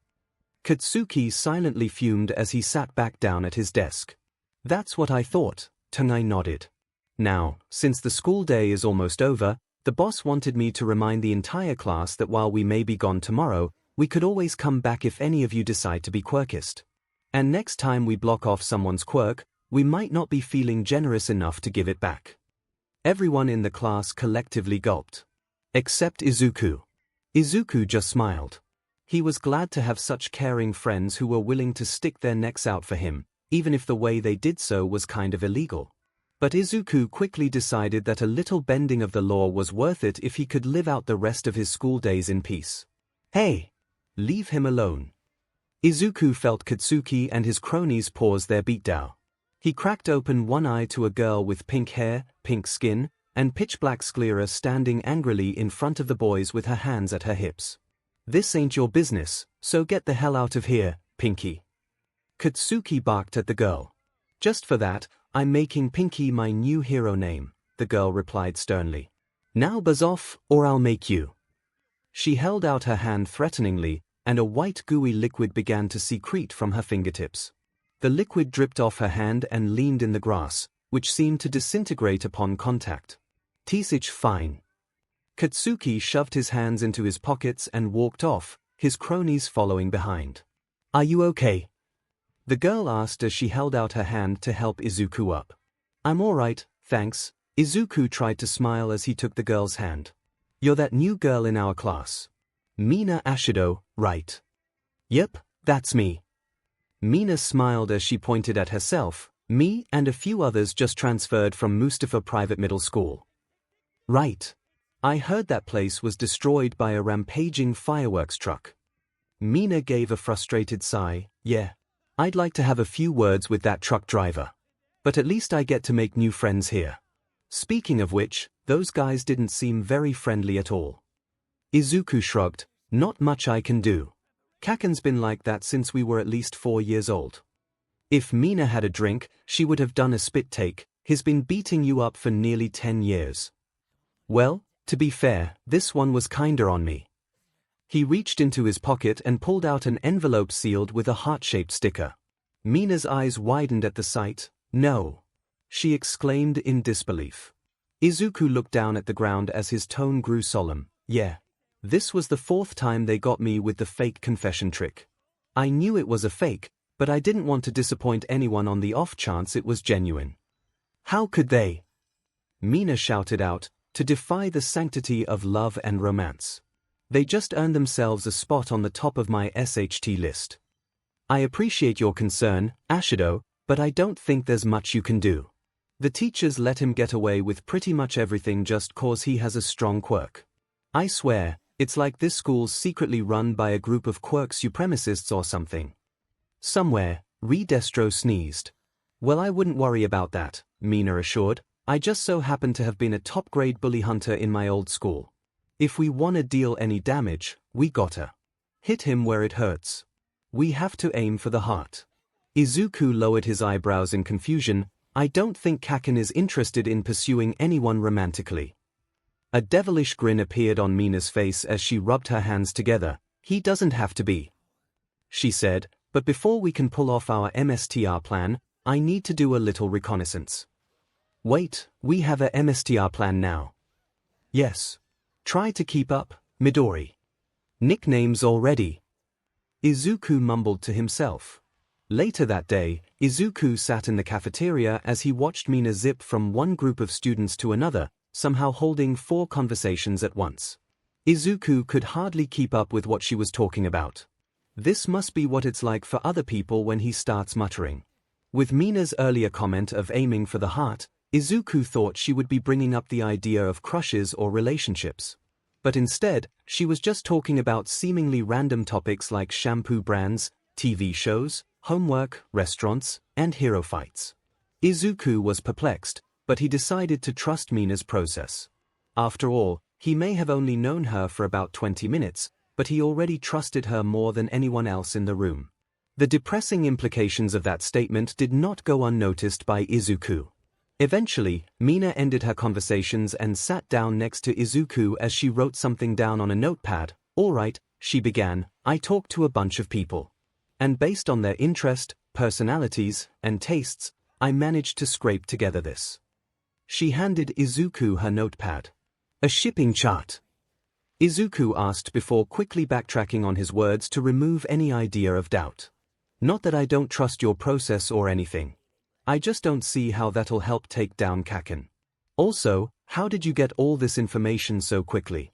Katsuki silently fumed as he sat back down at his desk. That's what I thought, Tengai nodded. Now, since the school day is almost over, the boss wanted me to remind the entire class that while we may be gone tomorrow, we could always come back if any of you decide to be quirkist. And next time we block off someone's quirk, we might not be feeling generous enough to give it back. Everyone in the class collectively gulped. Except Izuku. Izuku just smiled. He was glad to have such caring friends who were willing to stick their necks out for him, even if the way they did so was kind of illegal. But Izuku quickly decided that a little bending of the law was worth it if he could live out the rest of his school days in peace. Hey! Leave him alone. Izuku felt Katsuki and his cronies pause their beatdown. He cracked open one eye to a girl with pink hair, pink skin, and pitch-black sclera standing angrily in front of the boys with her hands at her hips. This ain't your business, so get the hell out of here, Pinky. Katsuki barked at the girl. Just for that, I'm making Pinky my new hero name, the girl replied sternly. Now buzz off, or I'll make you. She held out her hand threateningly, and a white gooey liquid began to secrete from her fingertips. The liquid dripped off her hand and leaned in the grass, which seemed to disintegrate upon contact. Teach fine. Katsuki shoved his hands into his pockets and walked off, his cronies following behind. Are you okay? The girl asked as she held out her hand to help Izuku up. I'm alright, thanks. Izuku tried to smile as he took the girl's hand. You're that new girl in our class. Mina Ashido, right? Yep, that's me. Mina smiled as she pointed at herself. Me and a few others just transferred from Mustafa Private Middle School. Right. I heard that place was destroyed by a rampaging fireworks truck. Mina gave a frustrated sigh. Yeah. I'd like to have a few words with that truck driver. But at least I get to make new friends here. Speaking of which, those guys didn't seem very friendly at all. Izuku shrugged. Not much I can do. Kaken's been like that since we were at least 4 years old. If Mina had a drink, she would have done a spit take. He's been beating you up for nearly 10 years. Well, to be fair, this one was kinder on me. He reached into his pocket and pulled out an envelope sealed with a heart-shaped sticker. Mina's eyes widened at the sight. No. She exclaimed in disbelief. Izuku looked down at the ground as his tone grew solemn. Yeah. This was the 4th time they got me with the fake confession trick. I knew it was a fake, but I didn't want to disappoint anyone on the off chance it was genuine. How could they? Mina shouted out, to defy the sanctity of love and romance. They just earned themselves a spot on the top of my SHT list. I appreciate your concern, Ashido, but I don't think there's much you can do. The teachers let him get away with pretty much everything just cause he has a strong quirk. I swear, it's like this school's secretly run by a group of quirk supremacists or something. Somewhere, Destro sneezed. Well, I wouldn't worry about that, Mina assured. I just so happen to have been a top-grade bully hunter in my old school. If we wanna deal any damage, we gotta hit him where it hurts. We have to aim for the heart. Izuku lowered his eyebrows in confusion. I don't think Kaken is interested in pursuing anyone romantically. A devilish grin appeared on Mina's face as she rubbed her hands together. He doesn't have to be, she said, but before we can pull off our MSTR plan, I need to do a little reconnaissance. Wait, we have a MSTR plan now. Yes. Try to keep up, Midori. Nicknames already. Izuku mumbled to himself. Later that day, Izuku sat in the cafeteria as he watched Mina zip from one group of students to another, somehow holding 4 conversations at once. Izuku could hardly keep up with what she was talking about. This must be what it's like for other people when he starts muttering. With Mina's earlier comment of aiming for the heart, Izuku thought she would be bringing up the idea of crushes or relationships. But instead, she was just talking about seemingly random topics like shampoo brands, TV shows, homework, restaurants, and hero fights. Izuku was perplexed, but he decided to trust Mina's process. After all, he may have only known her for about 20 minutes, but he already trusted her more than anyone else in the room. The depressing implications of that statement did not go unnoticed by Izuku. Eventually, Mina ended her conversations and sat down next to Izuku as she wrote something down on a notepad. All right, she began, I talked to a bunch of people. And based on their interest, personalities, and tastes, I managed to scrape together this. She handed Izuku her notepad. A shipping chart. Izuku asked before quickly backtracking on his words to remove any idea of doubt. Not that I don't trust your process or anything. I just don't see how that'll help take down Kaken. Also, how did you get all this information so quickly?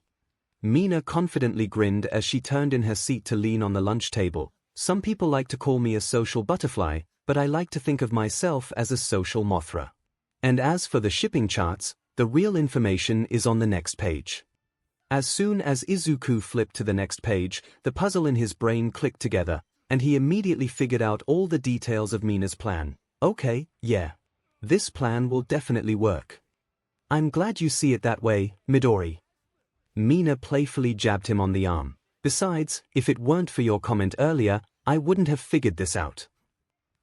Mina confidently grinned as she turned in her seat to lean on the lunch table. Some people like to call me a social butterfly, but I like to think of myself as a social mothra. And as for the shipping charts, the real information is on the next page. As soon as Izuku flipped to the next page, the puzzle in his brain clicked together, and he immediately figured out all the details of Mina's plan. Okay, yeah. This plan will definitely work. I'm glad you see it that way, Midori. Mina playfully jabbed him on the arm. Besides, if it weren't for your comment earlier, I wouldn't have figured this out.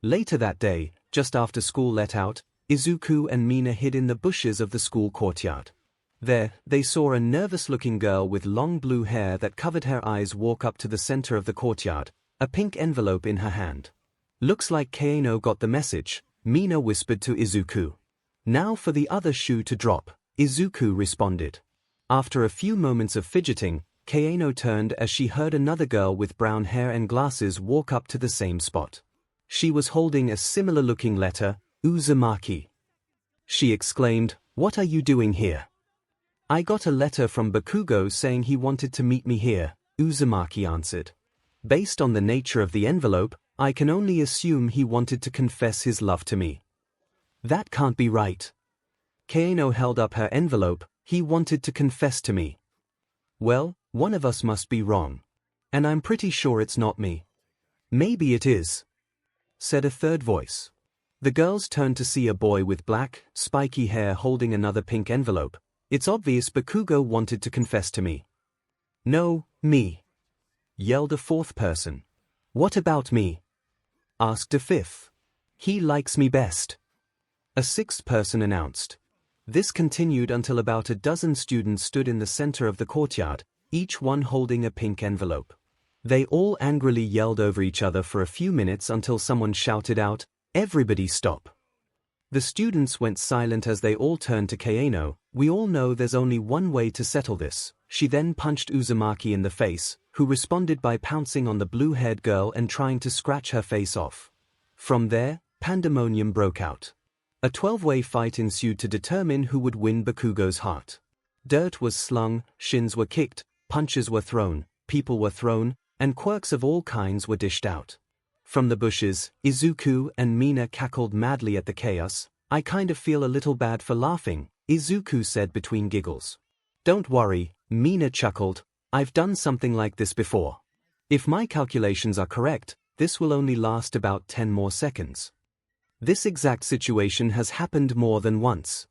Later that day, just after school let out, Izuku and Mina hid in the bushes of the school courtyard. There, they saw a nervous-looking girl with long blue hair that covered her eyes walk up to the center of the courtyard, a pink envelope in her hand. Looks like Kaeno got the message, Mina whispered to Izuku. Now for the other shoe to drop, Izuku responded. After a few moments of fidgeting, Kaeno turned as she heard another girl with brown hair and glasses walk up to the same spot. She was holding a similar-looking letter, Uzumaki. She exclaimed, "What are you doing here?" "I got a letter from Bakugo saying he wanted to meet me here," Uzumaki answered. "Based on the nature of the envelope, I can only assume he wanted to confess his love to me." "That can't be right." Kaeno held up her envelope. "He wanted to confess to me." "Well, one of us must be wrong. And I'm pretty sure it's not me." "Maybe it is," said a third voice. The girls turned to see a boy with black, spiky hair holding another pink envelope. "It's obvious Bakugo wanted to confess to me." "No, me," yelled a fourth person. "What about me?" asked a fifth. "He likes me best," a sixth person announced. This continued until about a dozen students stood in the center of the courtyard, each one holding a pink envelope. They all angrily yelled over each other for a few minutes until someone shouted out, "Everybody stop." The students went silent as they all turned to Kayano. "We all know there's only one way to settle this." She then punched Uzumaki in the face, who responded by pouncing on the blue-haired girl and trying to scratch her face off. From there, pandemonium broke out. A 12-way fight ensued to determine who would win Bakugo's heart. Dirt was slung, shins were kicked, punches were thrown, people were thrown, and quirks of all kinds were dished out. From the bushes, Izuku and Mina cackled madly at the chaos. "I kind of feel a little bad for laughing," Izuku said between giggles. "Don't worry," Mina chuckled. "I've done something like this before. If my calculations are correct, this will only last about 10 more seconds. This exact situation has happened more than once."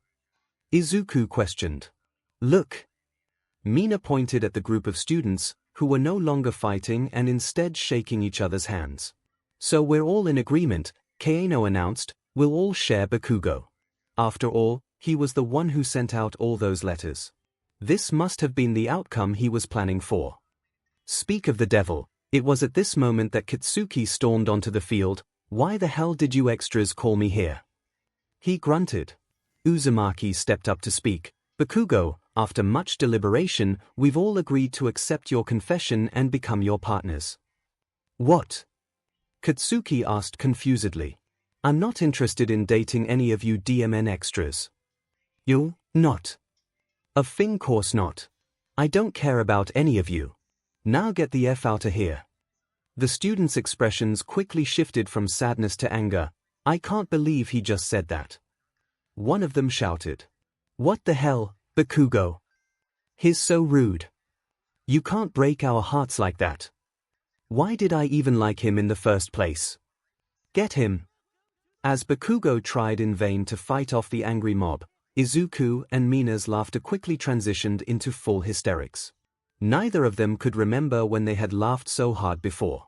Izuku questioned. "Look." Mina pointed at the group of students, who were no longer fighting and instead shaking each other's hands. "So we're all in agreement," Kayano announced. "We'll all share Bakugo. After all, he was the one who sent out all those letters. This must have been the outcome he was planning for." Speak of the devil, it was at this moment that Katsuki stormed onto the field. "Why the hell did you extras call me here?" he grunted. Uzumaki stepped up to speak. "Bakugo, after much deliberation, we've all agreed to accept your confession and become your partners." "What?" Katsuki asked confusedly. "I'm not interested in dating any of you DMN extras." "You, not?" "Of course not. I don't care about any of you. Now get the F out of here." The students' expressions quickly shifted from sadness to anger. "I can't believe he just said that." One of them shouted. "What the hell, Bakugo? He's so rude. You can't break our hearts like that. Why did I even like him in the first place? Get him." As Bakugo tried in vain to fight off the angry mob, Izuku and Mina's laughter quickly transitioned into full hysterics. Neither of them could remember when they had laughed so hard before.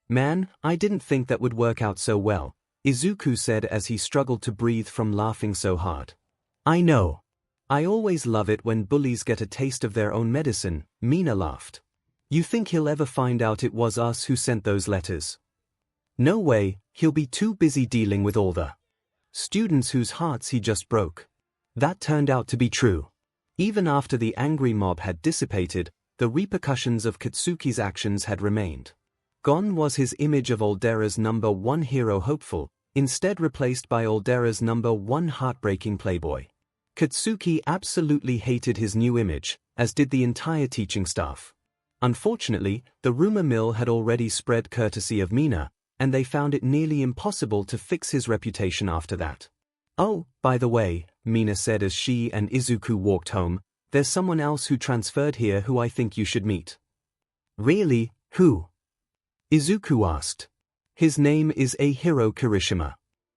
"Man, I didn't think that would work out so well," Izuku said as he struggled to breathe from laughing so hard. "I know. I always love it when bullies get a taste of their own medicine," Mina laughed. "You think he'll ever find out it was us who sent those letters?" "No way, he'll be too busy dealing with all the students whose hearts he just broke." That turned out to be true. Even after the angry mob had dissipated, the repercussions of Katsuki's actions had remained. Gone was his image of Aldera's #1 hero hopeful, instead replaced by Aldera's #1 heartbreaking playboy. Katsuki absolutely hated his new image, as did the entire teaching staff. Unfortunately, the rumor mill had already spread courtesy of Mina, and they found it nearly impossible to fix his reputation after that. "Oh, by the way," Mina said as she and Izuku walked home, "there's someone else who transferred here who I think you should meet." "Really? Who?" Izuku asked. "His name is Hiro Kirishima.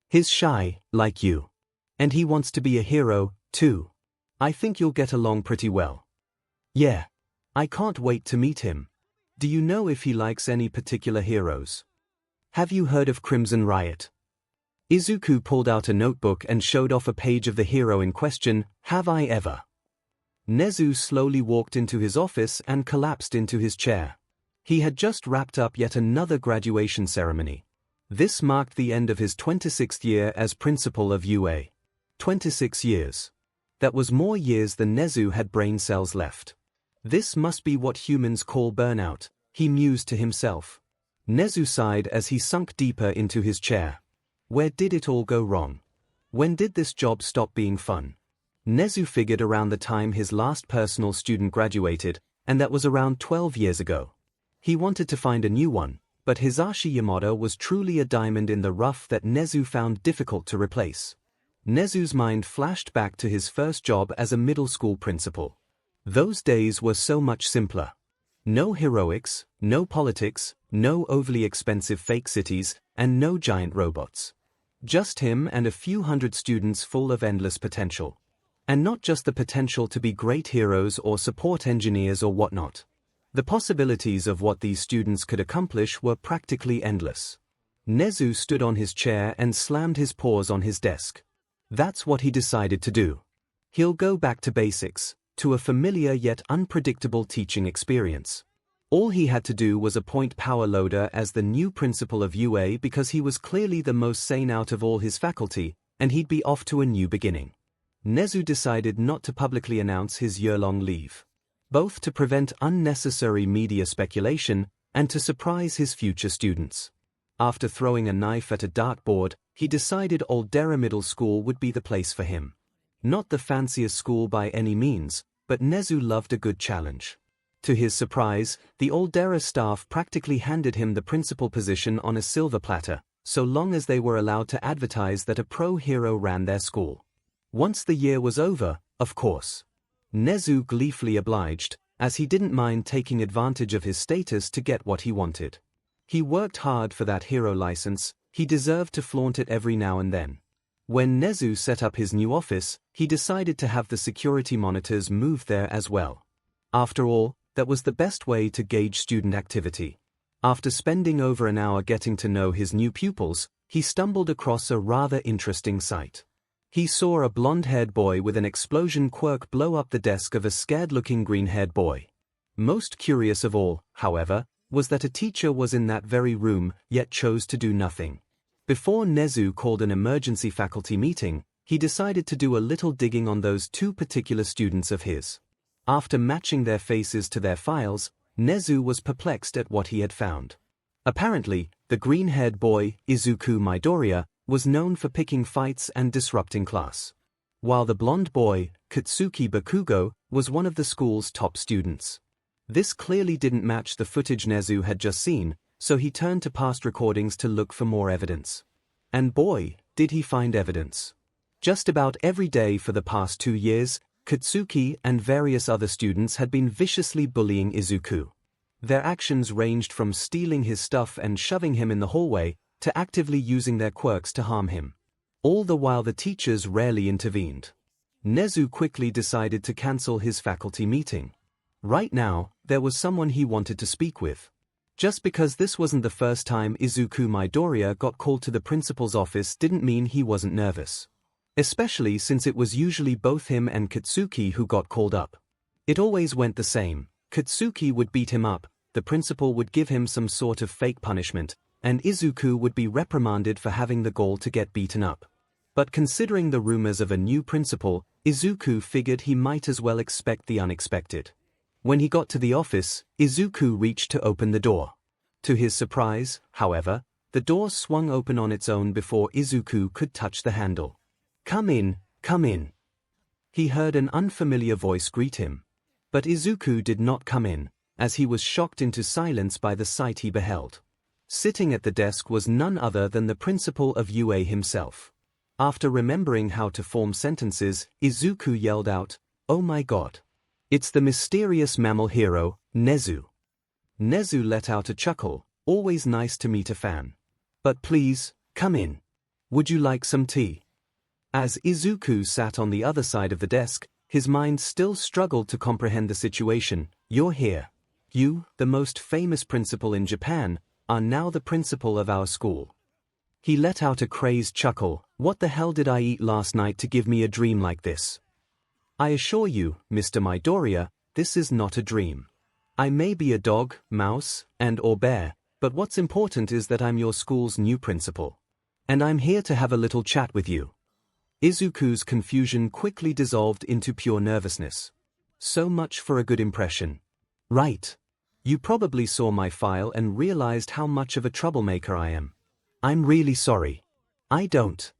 He's shy, like you. And he wants to be a hero, too. I think you'll get along pretty well." "Yeah. I can't wait to meet him. Do you know if he likes any particular heroes? Have you heard of Crimson Riot?" Izuku pulled out a notebook and showed off a page of the hero in question. "Have I ever?" Nezu slowly walked into his office and collapsed into his chair. He had just wrapped up yet another graduation ceremony. This marked the end of his 26th year as principal of UA. 26 years. That was more years than Nezu had brain cells left. This must be what humans call burnout, he mused to himself. Nezu sighed as he sunk deeper into his chair. Where did it all go wrong? When did this job stop being fun? Nezu figured around the time his last personal student graduated, and that was around 12 years ago. He wanted to find a new one, but Hisashi Yamada was truly a diamond in the rough that Nezu found difficult to replace. Nezu's mind flashed back to his first job as a middle school principal. Those days were so much simpler. No heroics, no politics, no overly expensive fake cities, and no giant robots. Just him and a few hundred students full of endless potential. And not just the potential to be great heroes or support engineers or whatnot. The possibilities of what these students could accomplish were practically endless. Nezu stood on his chair and slammed his paws on his desk. That's what he decided to do. He'll go back to basics, to a familiar yet unpredictable teaching experience. All he had to do was appoint Power Loader as the new principal of UA because he was clearly the most sane out of all his faculty, and he'd be off to a new beginning. 𝐒𝐲 decided not to publicly announce his year-long leave, both to prevent unnecessary media speculation and to surprise his future students. After throwing a knife at a dartboard, he decided Aldera Middle School would be the place for him. Not the fanciest school by any means, but 𝐒𝐲 loved a good challenge. To his surprise, the Aldera staff practically handed him the principal position on a silver platter, so long as they were allowed to advertise that a pro hero ran their school. Once the year was over, of course. 𝐒𝐲 gleefully obliged, as he didn't mind taking advantage of his status to get what he wanted. He worked hard for that hero license, he deserved to flaunt it every now and then. When 𝐒𝐲 set up his new office, he decided to have the security monitors moved there as well. After all, that was the best way to gauge student activity. After spending over an hour getting to know his new pupils, he stumbled across a rather interesting sight. He saw a blonde-haired boy with an explosion quirk blow up the desk of a scared-looking green-haired boy. Most curious of all, however, was that a teacher was in that very room, yet chose to do nothing. Before 𝐒𝐲 called an emergency faculty meeting, he decided to do a little digging on those two particular students of his. After matching their faces to their files, 𝐒𝐲 was perplexed at what he had found. Apparently, the green-haired boy, Izuku Midoriya, was known for picking fights and disrupting class, while the blonde boy, Katsuki Bakugo, was one of the school's top students. This clearly didn't match the footage 𝐒𝐲 had just seen, so he turned to past recordings to look for more evidence. And boy, did he find evidence. Just about every day for the past 2 years, Katsuki and various other students had been viciously bullying Izuku. Their actions ranged from stealing his stuff and shoving him in the hallway, to actively using their quirks to harm him. All the while the teachers rarely intervened. 𝐒𝐲 quickly decided to cancel his faculty meeting. Right now, there was someone he wanted to speak with. Just because this wasn't the first time Izuku Midoriya got called to the principal's office didn't mean he wasn't nervous. Especially since it was usually both him and Katsuki who got called up. It always went the same. Katsuki would beat him up, the principal would give him some sort of fake punishment, and Izuku would be reprimanded for having the gall to get beaten up. But considering the rumors of a new principal, Izuku figured he might as well expect the unexpected. When he got to the office, Izuku reached to open the door. To his surprise, however, the door swung open on its own before Izuku could touch the handle. "Come in, come in." He heard an unfamiliar voice greet him. But Izuku did not come in, as he was shocked into silence by the sight he beheld. Sitting at the desk was none other than the principal of UA himself. After remembering how to form sentences, Izuku yelled out, "Oh my god. It's the mysterious mammal hero, 𝐒𝐲." 𝐒𝐲 let out a chuckle, always nice to meet a fan. "But please, come in. Would you like some tea?" As Izuku sat on the other side of the desk, his mind still struggled to comprehend the situation. "You're here. You, the most famous principal in Japan, are now the principal of our school." He let out a crazed chuckle. "What the hell did I eat last night to give me a dream like this? I assure you, Mr. Midoriya, this is not a dream. I may be a dog, mouse, or bear, but what's important is that I'm your school's new principal. And I'm here to have a little chat with you." Izuku's confusion quickly dissolved into pure nervousness. So much for a good impression. "Right. You probably saw my file and realized how much of a troublemaker I am. I'm really sorry. I don't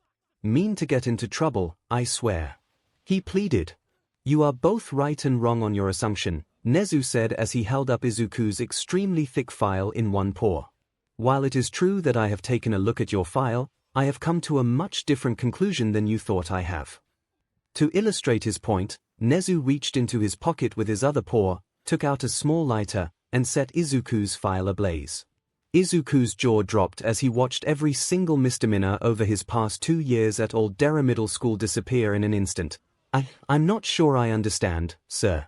mean to get into trouble, I swear," he pleaded. "You are both right and wrong on your assumption," 𝐒𝐲 said as he held up Izuku's extremely thick file in one paw. "While it is true that I have taken a look at your file, I have come to a much different conclusion than you thought I have." To illustrate his point, 𝐒𝐲 reached into his pocket with his other paw, took out a small lighter, and set Izuku's file ablaze. Izuku's jaw dropped as he watched every single misdemeanor over his past 2 years at Aldera Middle School disappear in an instant. I'm not sure I understand, sir."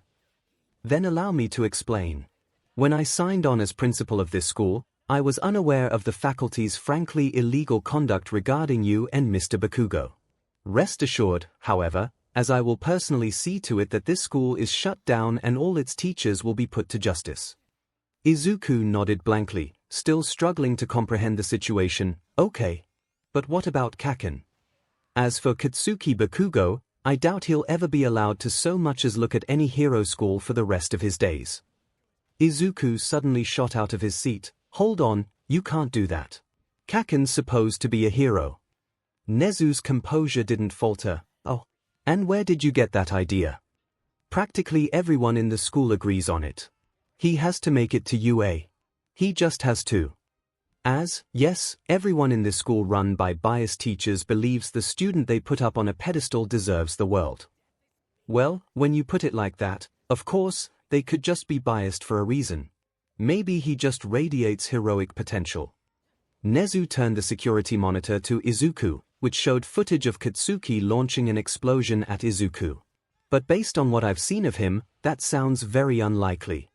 "Then allow me to explain. When I signed on as principal of this school, I was unaware of the faculty's frankly illegal conduct regarding you and Mr. Bakugo. Rest assured, however, as I will personally see to it that this school is shut down and all its teachers will be put to justice." Izuku nodded blankly, still struggling to comprehend the situation. "Okay. But what about Kaken?" As for Katsuki Bakugo, I doubt he'll ever be allowed to so much as look at any hero school for the rest of his days. Izuku suddenly shot out of his seat. Hold on, you can't do that. Kaken's supposed to be a hero. Nezu's composure didn't falter. Oh, and where did you get that idea? Practically everyone in the school agrees on it. He has to make it to UA. He just has to. Yes, everyone in this school run by biased teachers believes the student they put up on a pedestal deserves the world. Well, when you put it like that, of course, they could just be biased for a reason. Maybe he just radiates heroic potential. Nezu turned the security monitor to Izuku, which showed footage of Katsuki launching an explosion at Izuku. But based on what I've seen of him, that sounds very unlikely.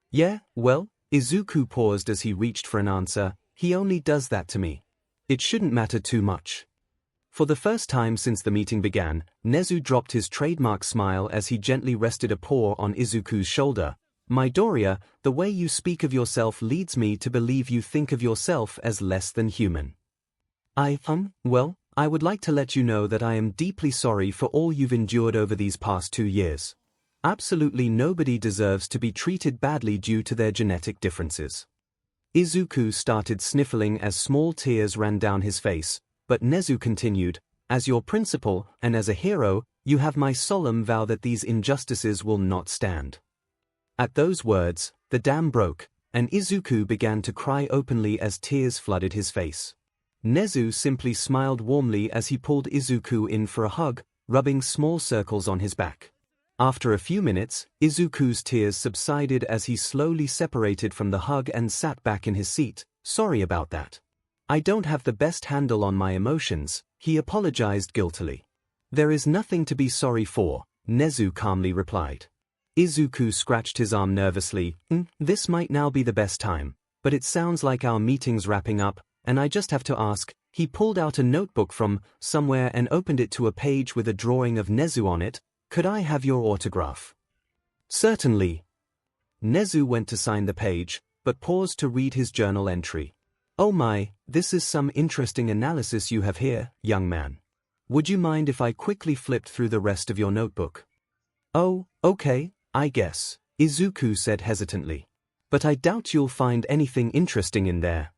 Yeah, well, Izuku paused as he reached for an answer. He only does that to me. It shouldn't matter too much. For the first time since the meeting began, Nezu dropped his trademark smile as he gently rested a paw on Izuku's shoulder. Midoriya, the way you speak of yourself leads me to believe you think of yourself as less than human. Well, I would like to let you know that I am deeply sorry for all you've endured over these past 2 years. Absolutely nobody deserves to be treated badly due to their genetic differences. Izuku started sniffling as small tears ran down his face, but Nezu continued, as your principal and as a hero, you have my solemn vow that these injustices will not stand. At those words, the dam broke, and Izuku began to cry openly as tears flooded his face. Nezu simply smiled warmly as he pulled Izuku in for a hug, rubbing small circles on his back. After a few minutes, Izuku's tears subsided as he slowly separated from the hug and sat back in his seat. Sorry about that. I don't have the best handle on my emotions, he apologized guiltily. There is nothing to be sorry for, Nezu calmly replied. Izuku scratched his arm nervously. This might now be the best time, but it sounds like our meeting's wrapping up, and I just have to ask. He pulled out a notebook from somewhere and opened it to a page with a drawing of Nezu on it. Could I have your autograph? Certainly. Nezu went to sign the page, but paused to read his journal entry. Oh my, this is some interesting analysis you have here, young man. Would you mind if I quickly flipped through the rest of your notebook? Oh, okay, I guess, Izuku said hesitantly. But I doubt you'll find anything interesting in there.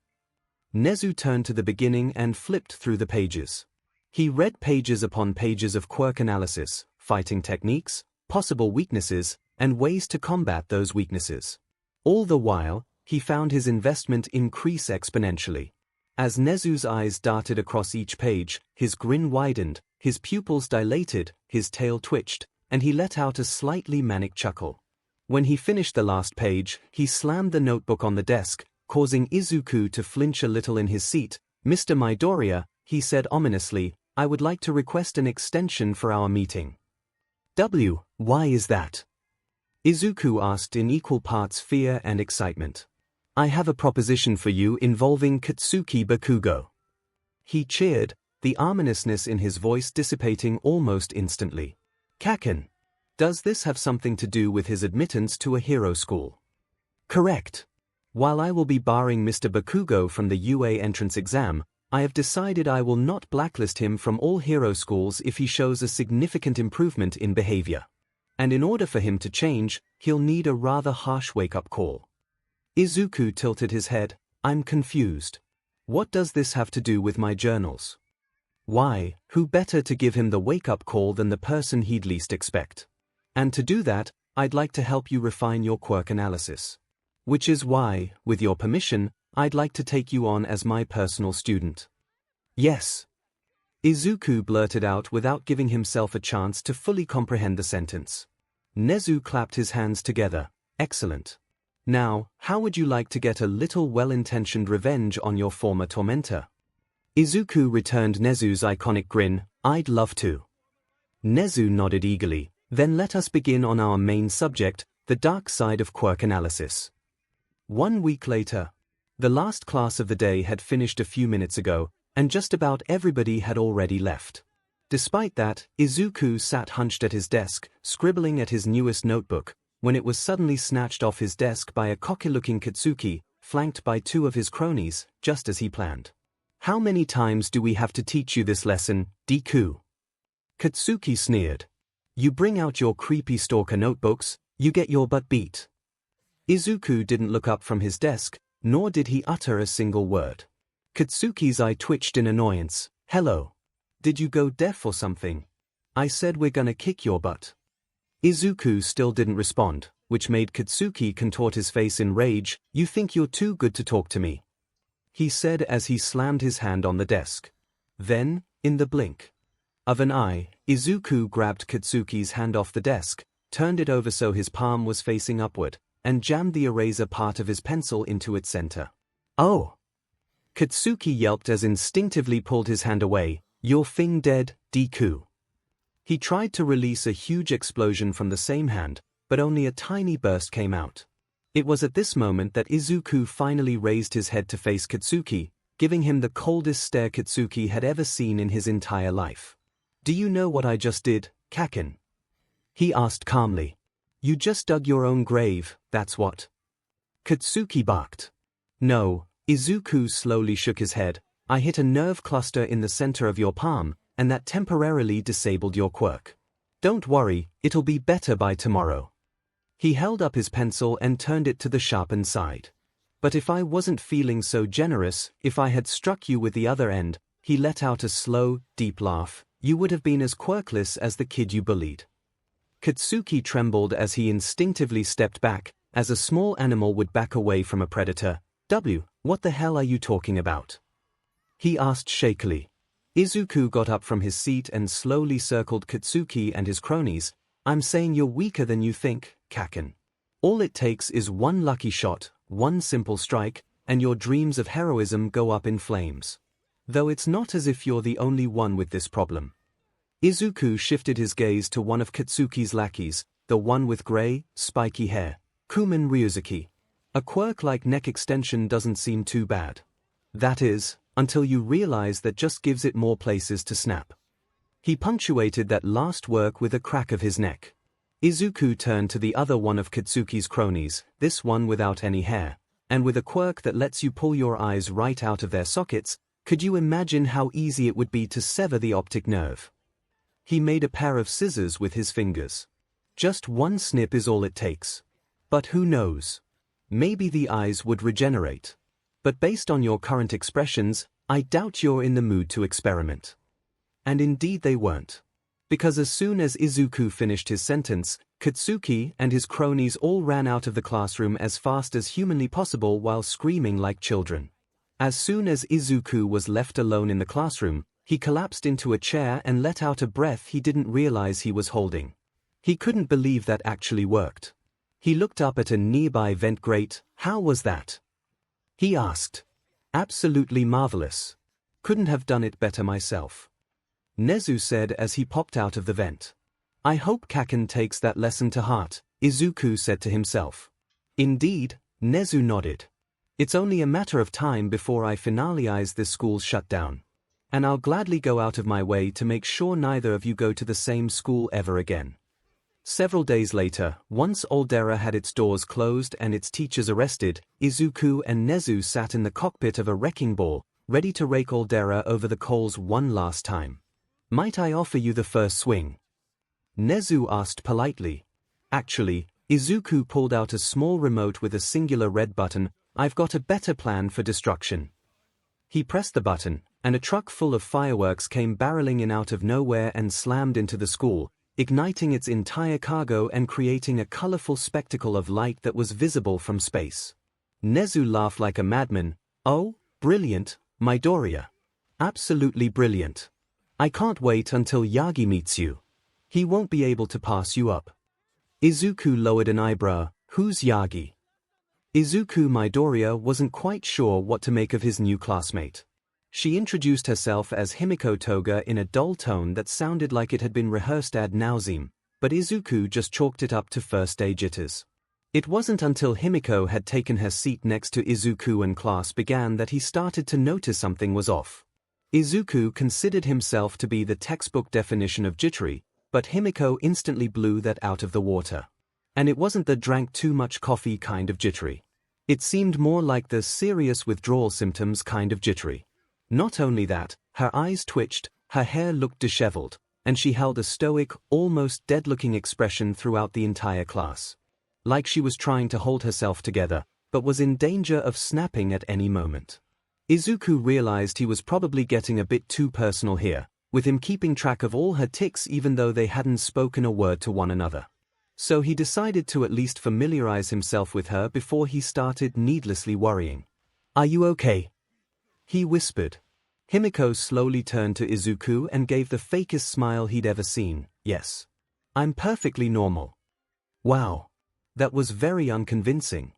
Nezu turned to the beginning and flipped through the pages. He read pages upon pages of quirk analysis, fighting techniques, possible weaknesses, and ways to combat those weaknesses. All the while, he found his investment increase exponentially. As Nezu's eyes darted across each page, his grin widened, his pupils dilated, his tail twitched, and he let out a slightly manic chuckle. When he finished the last page, he slammed the notebook on the desk, causing Izuku to flinch a little in his seat. Mr. Midoriya, he said ominously, I would like to request an extension for our meeting. Why is that? Izuku asked in equal parts fear and excitement. I have a proposition for you involving Katsuki Bakugo. He cheered, the ominousness in his voice dissipating almost instantly. Kaken. Does this have something to do with his admittance to a hero school? Correct. While I will be barring Mr. Bakugo from the UA entrance exam, I have decided I will not blacklist him from all hero schools if he shows a significant improvement in behavior. And in order for him to change, he'll need a rather harsh wake-up call. Izuku tilted his head. I'm confused. What does this have to do with my journals? Why, who better to give him the wake-up call than the person he'd least expect? And to do that, I'd like to help you refine your quirk analysis. Which is why, with your permission, I'd like to take you on as my personal student. Yes. Izuku blurted out without giving himself a chance to fully comprehend the sentence. Nezu clapped his hands together. Excellent. Now, how would you like to get a little well-intentioned revenge on your former tormentor? Izuku returned Nezu's iconic grin. I'd love to. Nezu nodded eagerly. Then let us begin on our main subject, the dark side of quirk analysis. 1 week later. The last class of the day had finished a few minutes ago, and just about everybody had already left. Despite that, Izuku sat hunched at his desk, scribbling at his newest notebook, when it was suddenly snatched off his desk by a cocky-looking Katsuki, flanked by 2 of his cronies, just as he planned. How many times do we have to teach you this lesson, Deku? Katsuki sneered. You bring out your creepy stalker notebooks, you get your butt beat. Izuku didn't look up from his desk, nor did he utter a single word. Katsuki's eye twitched in annoyance. Hello. Did you go deaf or something? I said we're gonna kick your butt. Izuku still didn't respond, which made Katsuki contort his face in rage. You think you're too good to talk to me? He said as he slammed his hand on the desk. Then, in the blink of an eye, Izuku grabbed Katsuki's hand off the desk, turned it over so his palm was facing upward, and jammed the eraser part of his pencil into its center. Oh! Katsuki yelped as instinctively pulled his hand away. Your thing dead, Deku. He tried to release a huge explosion from the same hand, but only a tiny burst came out. It was at this moment that Izuku finally raised his head to face Katsuki, giving him the coldest stare Katsuki had ever seen in his entire life. Do you know what I just did, Kaken? He asked calmly. You just dug your own grave, that's what. Katsuki barked. No, Izuku slowly shook his head. I hit a nerve cluster in the center of your palm, and that temporarily disabled your quirk. Don't worry, it'll be better by tomorrow. He held up his pencil and turned it to the sharpened side. But if I wasn't feeling so generous, if I had struck you with the other end, he let out a slow, deep laugh, you would have been as quirkless as the kid you bullied. Katsuki trembled as he instinctively stepped back, as a small animal would back away from a predator. What the hell are you talking about? He asked shakily. Izuku got up from his seat and slowly circled Katsuki and his cronies. I'm saying you're weaker than you think, Kaken. All it takes is one lucky shot, one simple strike, and your dreams of heroism go up in flames. Though it's not as if you're the only one with this problem. Izuku shifted his gaze to one of Katsuki's lackeys, the one with gray, spiky hair. Kumin Ryuzuki. A quirk-like neck extension doesn't seem too bad. That is, until you realize that just gives it more places to snap. He punctuated that last work with a crack of his neck. Izuku turned to the other one of Katsuki's cronies, this one without any hair, and with a quirk that lets you pull your eyes right out of their sockets. Could you imagine how easy it would be to sever the optic nerve? He made a pair of scissors with his fingers. Just one snip is all it takes. But who knows? Maybe the eyes would regenerate. But based on your current expressions, I doubt you're in the mood to experiment. And indeed they weren't. Because as soon as Izuku finished his sentence, Katsuki and his cronies all ran out of the classroom as fast as humanly possible while screaming like children. As soon as Izuku was left alone in the classroom, he collapsed into a chair and let out a breath he didn't realize he was holding. He couldn't believe that actually worked. He looked up at a nearby vent grate. How was that? He asked. Absolutely marvelous. Couldn't have done it better myself. Nezu said as he popped out of the vent. I hope Kaken takes that lesson to heart, Izuku said to himself. Indeed, Nezu nodded. It's only a matter of time before I finalize this school's shutdown. And I'll gladly go out of my way to make sure neither of you go to the same school ever again. Several days later, once Aldera had its doors closed and its teachers arrested, Izuku and Nezu sat in the cockpit of a wrecking ball, ready to rake Aldera over the coals one last time. Might I offer you the first swing? Nezu asked politely. Actually, Izuku pulled out a small remote with a singular red button. I've got a better plan for destruction. He pressed the button, and a truck full of fireworks came barreling in out of nowhere and slammed into the school, igniting its entire cargo and creating a colorful spectacle of light that was visible from space. Nezu laughed like a madman. Oh, brilliant, Midoriya. Absolutely brilliant. I can't wait until Yagi meets you. He won't be able to pass you up. Izuku lowered an eyebrow. Who's Yagi? Izuku Midoriya wasn't quite sure what to make of his new classmate. She introduced herself as Himiko Toga in a dull tone that sounded like it had been rehearsed ad nauseam, but Izuku just chalked it up to first-day jitters. It wasn't until Himiko had taken her seat next to Izuku and class began that he started to notice something was off. Izuku considered himself to be the textbook definition of jittery, but Himiko instantly blew that out of the water. And it wasn't the drank too much coffee kind of jittery. It seemed more like the serious withdrawal symptoms kind of jittery. Not only that, her eyes twitched, her hair looked disheveled, and she held a stoic, almost dead-looking expression throughout the entire class. Like she was trying to hold herself together, but was in danger of snapping at any moment. Izuku realized he was probably getting a bit too personal here, with him keeping track of all her tics even though they hadn't spoken a word to one another. So he decided to at least familiarize himself with her before he started needlessly worrying. "Are you okay?" he whispered. Himiko slowly turned to Izuku and gave the fakest smile he'd ever seen. "Yes. I'm perfectly normal." Wow. That was very unconvincing.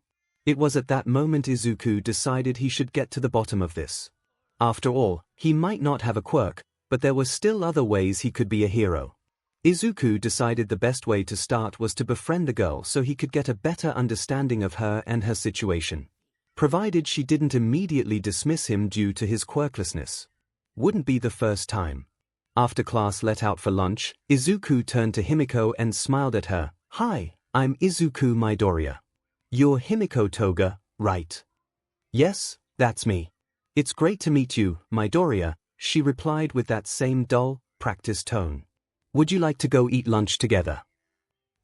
It was at that moment Izuku decided he should get to the bottom of this. After all, he might not have a quirk, but there were still other ways he could be a hero. Izuku decided the best way to start was to befriend the girl so he could get a better understanding of her and her situation. Provided she didn't immediately dismiss him due to his quirklessness. Wouldn't be the first time. After class let out for lunch, Izuku turned to Himiko and smiled at her. "Hi, I'm Izuku Midoriya. You're Himiko Toga, right?" "Yes, that's me. It's great to meet you, Midoriya," she replied with that same dull, practiced tone. "Would you like to go eat lunch together?"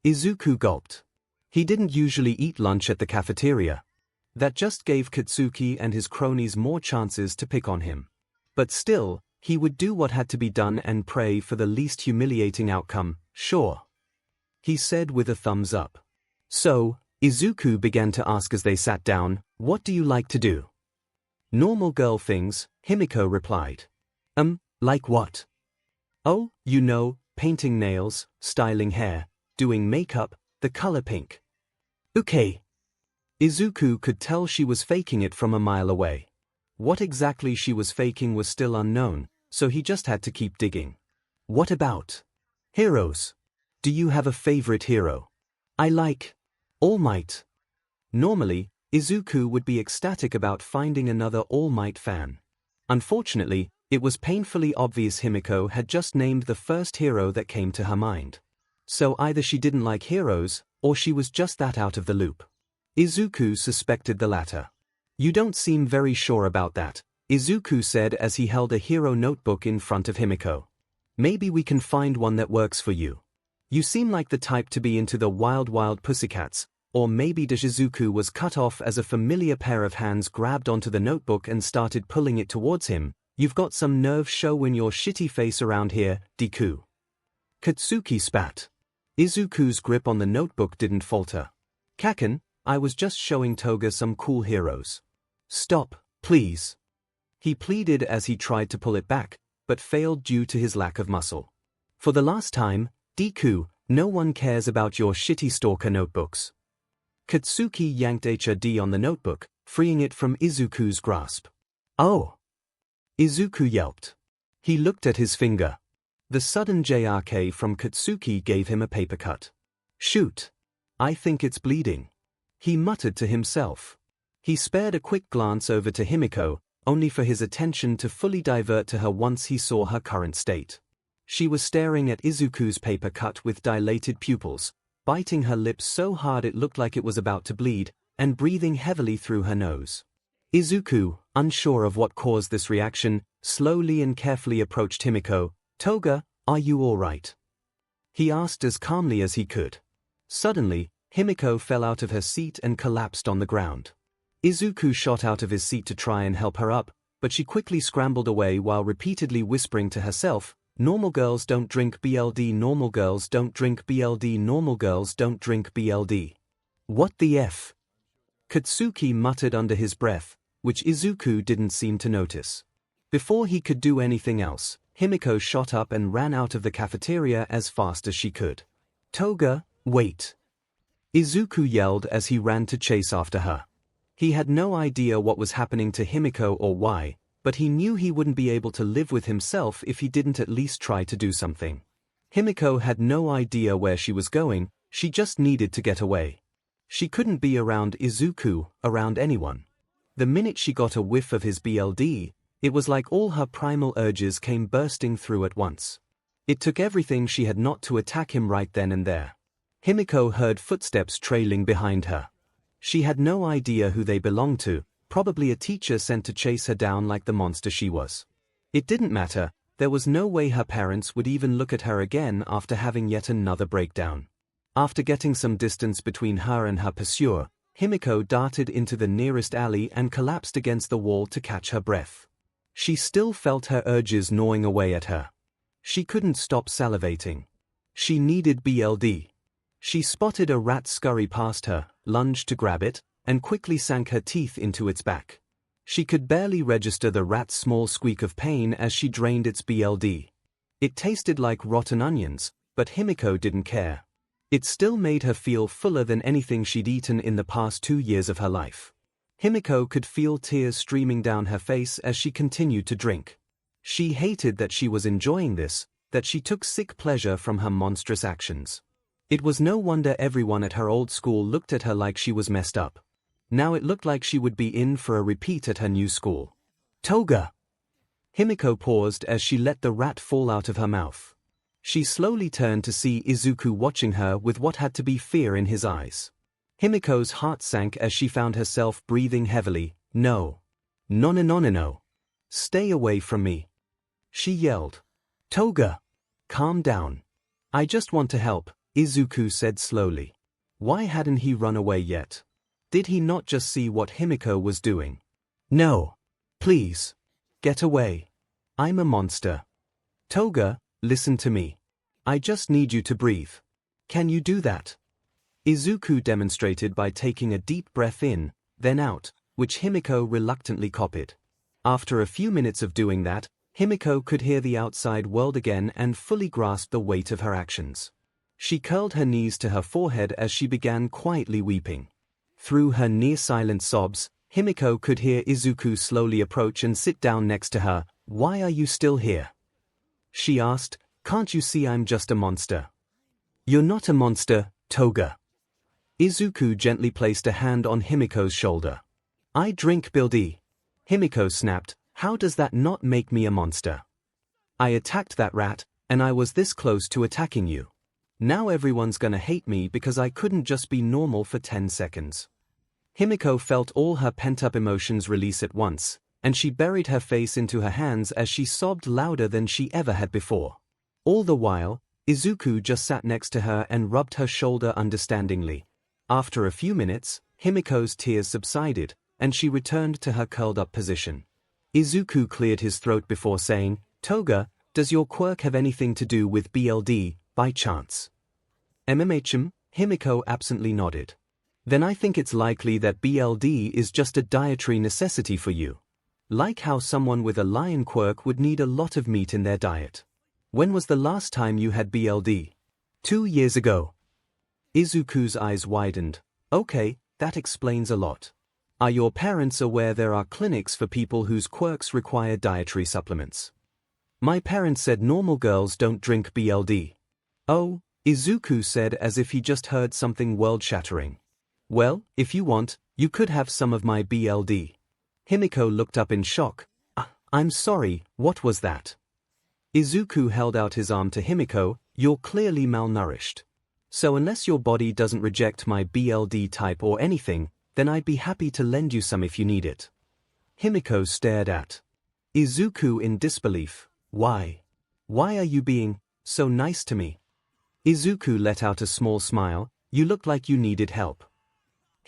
Izuku gulped. He didn't usually eat lunch at the cafeteria. That just gave Katsuki and his cronies more chances to pick on him. But still, he would do what had to be done and pray for the least humiliating outcome. "Sure," he said with a thumbs up. So, Izuku began to ask as they sat down, "What do you like to do?" "Normal girl things," Himiko replied. Like what?" "Oh, you know, painting nails, styling hair, doing makeup, the color pink." "Okay." Izuku could tell she was faking it from a mile away. What exactly she was faking was still unknown, so he just had to keep digging. "What about heroes? Do you have a favorite hero?" "I like All Might." Normally, Izuku would be ecstatic about finding another All Might fan. Unfortunately, it was painfully obvious Himiko had just named the first hero that came to her mind. So either she didn't like heroes, or she was just that out of the loop. Izuku suspected the latter. "You don't seem very sure about that," Izuku said as he held a hero notebook in front of Himiko. "Maybe we can find one that works for you. You seem like the type to be into the wild pussycats," or maybe Shizuku was cut off as a familiar pair of hands grabbed onto the notebook and started pulling it towards him. "You've got some nerve showing your shitty face around here, Deku." Katsuki spat. Izuku's grip on the notebook didn't falter. "Kaken, I was just showing Toga some cool heroes." "Stop, please," he pleaded as he tried to pull it back, but failed due to his lack of muscle. "For the last time, Deku, no one cares about your shitty stalker notebooks." Katsuki yanked HRD on the notebook, freeing it from Izuku's grasp. "Oh!" Izuku yelped. He looked at his finger. The sudden JRK from Katsuki gave him a paper cut. "Shoot. I think it's bleeding," he muttered to himself. He spared a quick glance over to Himiko, only for his attention to fully divert to her once he saw her current state. She was staring at Izuku's paper cut with dilated pupils, biting her lips so hard it looked like it was about to bleed, and breathing heavily through her nose. Izuku, unsure of what caused this reaction, slowly and carefully approached Himiko. "Toga, are you all right?" he asked as calmly as he could. Suddenly, Himiko fell out of her seat and collapsed on the ground. Izuku shot out of his seat to try and help her up, but she quickly scrambled away while repeatedly whispering to herself, "Normal girls don't drink BLD, normal girls don't drink BLD, normal girls don't drink BLD." "What the F?" Katsuki muttered under his breath, which Izuku didn't seem to notice. Before he could do anything else, Himiko shot up and ran out of the cafeteria as fast as she could. "Toga, wait!" Izuku yelled as he ran to chase after her. He had no idea what was happening to Himiko or why, but he knew he wouldn't be able to live with himself if he didn't at least try to do something. Himiko had no idea where she was going, she just needed to get away. She couldn't be around Izuku, around anyone. The minute she got a whiff of his BLD, it was like all her primal urges came bursting through at once. It took everything she had not to attack him right then and there. Himiko heard footsteps trailing behind her. She had no idea who they belonged to, probably a teacher sent to chase her down like the monster she was. It didn't matter, there was no way her parents would even look at her again after having yet another breakdown. After getting some distance between her and her pursuer, Himiko darted into the nearest alley and collapsed against the wall to catch her breath. She still felt her urges gnawing away at her. She couldn't stop salivating. She needed BLD. She spotted a rat scurry past her, lunged to grab it, and quickly sank her teeth into its back. She could barely register the rat's small squeak of pain as she drained its BLD. It tasted like rotten onions, but Himiko didn't care. It still made her feel fuller than anything she'd eaten in the past 2 years of her life. Himiko could feel tears streaming down her face as she continued to drink. She hated that she was enjoying this, that she took sick pleasure from her monstrous actions. It was no wonder everyone at her old school looked at her like she was messed up. Now it looked like she would be in for a repeat at her new school. Toga! Himiko paused as she let the rat fall out of her mouth. She slowly turned to see Izuku watching her with what had to be fear in his eyes. Himiko's heart sank as she found herself breathing heavily. No. No no no no no. Stay away from me. She yelled. Toga! Calm down. I just want to help, Izuku said slowly. Why hadn't he run away yet? Did he not just see what Himiko was doing? No. Please. Get away. I'm a monster. Toga, listen to me. I just need you to breathe. Can you do that? Izuku demonstrated by taking a deep breath in, then out, which Himiko reluctantly copied. After a few minutes of doing that, Himiko could hear the outside world again and fully grasp the weight of her actions. She curled her knees to her forehead as she began quietly weeping. Through her near-silent sobs, Himiko could hear Izuku slowly approach and sit down next to her. Why are you still here? She asked. Can't you see I'm just a monster? You're not a monster, Toga. Izuku gently placed a hand on Himiko's shoulder. I drink BLD. Himiko snapped. How does that not make me a monster? I attacked that rat, and I was this close to attacking you. Now everyone's gonna hate me because I couldn't just be normal for 10 seconds. Himiko felt all her pent-up emotions release at once, and she buried her face into her hands as she sobbed louder than she ever had before. All the while, Izuku just sat next to her and rubbed her shoulder understandingly. After a few minutes, Himiko's tears subsided, and she returned to her curled-up position. Izuku cleared his throat before saying, Toga, does your quirk have anything to do with BLD, by chance? Himiko absently nodded. Then I think it's likely that BLD is just a dietary necessity for you. Like how someone with a lion quirk would need a lot of meat in their diet. When was the last time you had BLD? 2 years ago. Izuku's eyes widened. Okay, that explains a lot. Are your parents aware there are clinics for people whose quirks require dietary supplements? My parents said normal girls don't drink BLD. Oh, Izuku said as if he just heard something world-shattering. Well, if you want, you could have some of my BLD. Himiko looked up in shock. I'm sorry, what was that? Izuku held out his arm to Himiko. You're clearly malnourished. So unless your body doesn't reject my BLD type or anything, then I'd be happy to lend you some if you need it. Himiko stared at Izuku in disbelief. Why? Why are you being so nice to me? Izuku let out a small smile. You look like you needed help.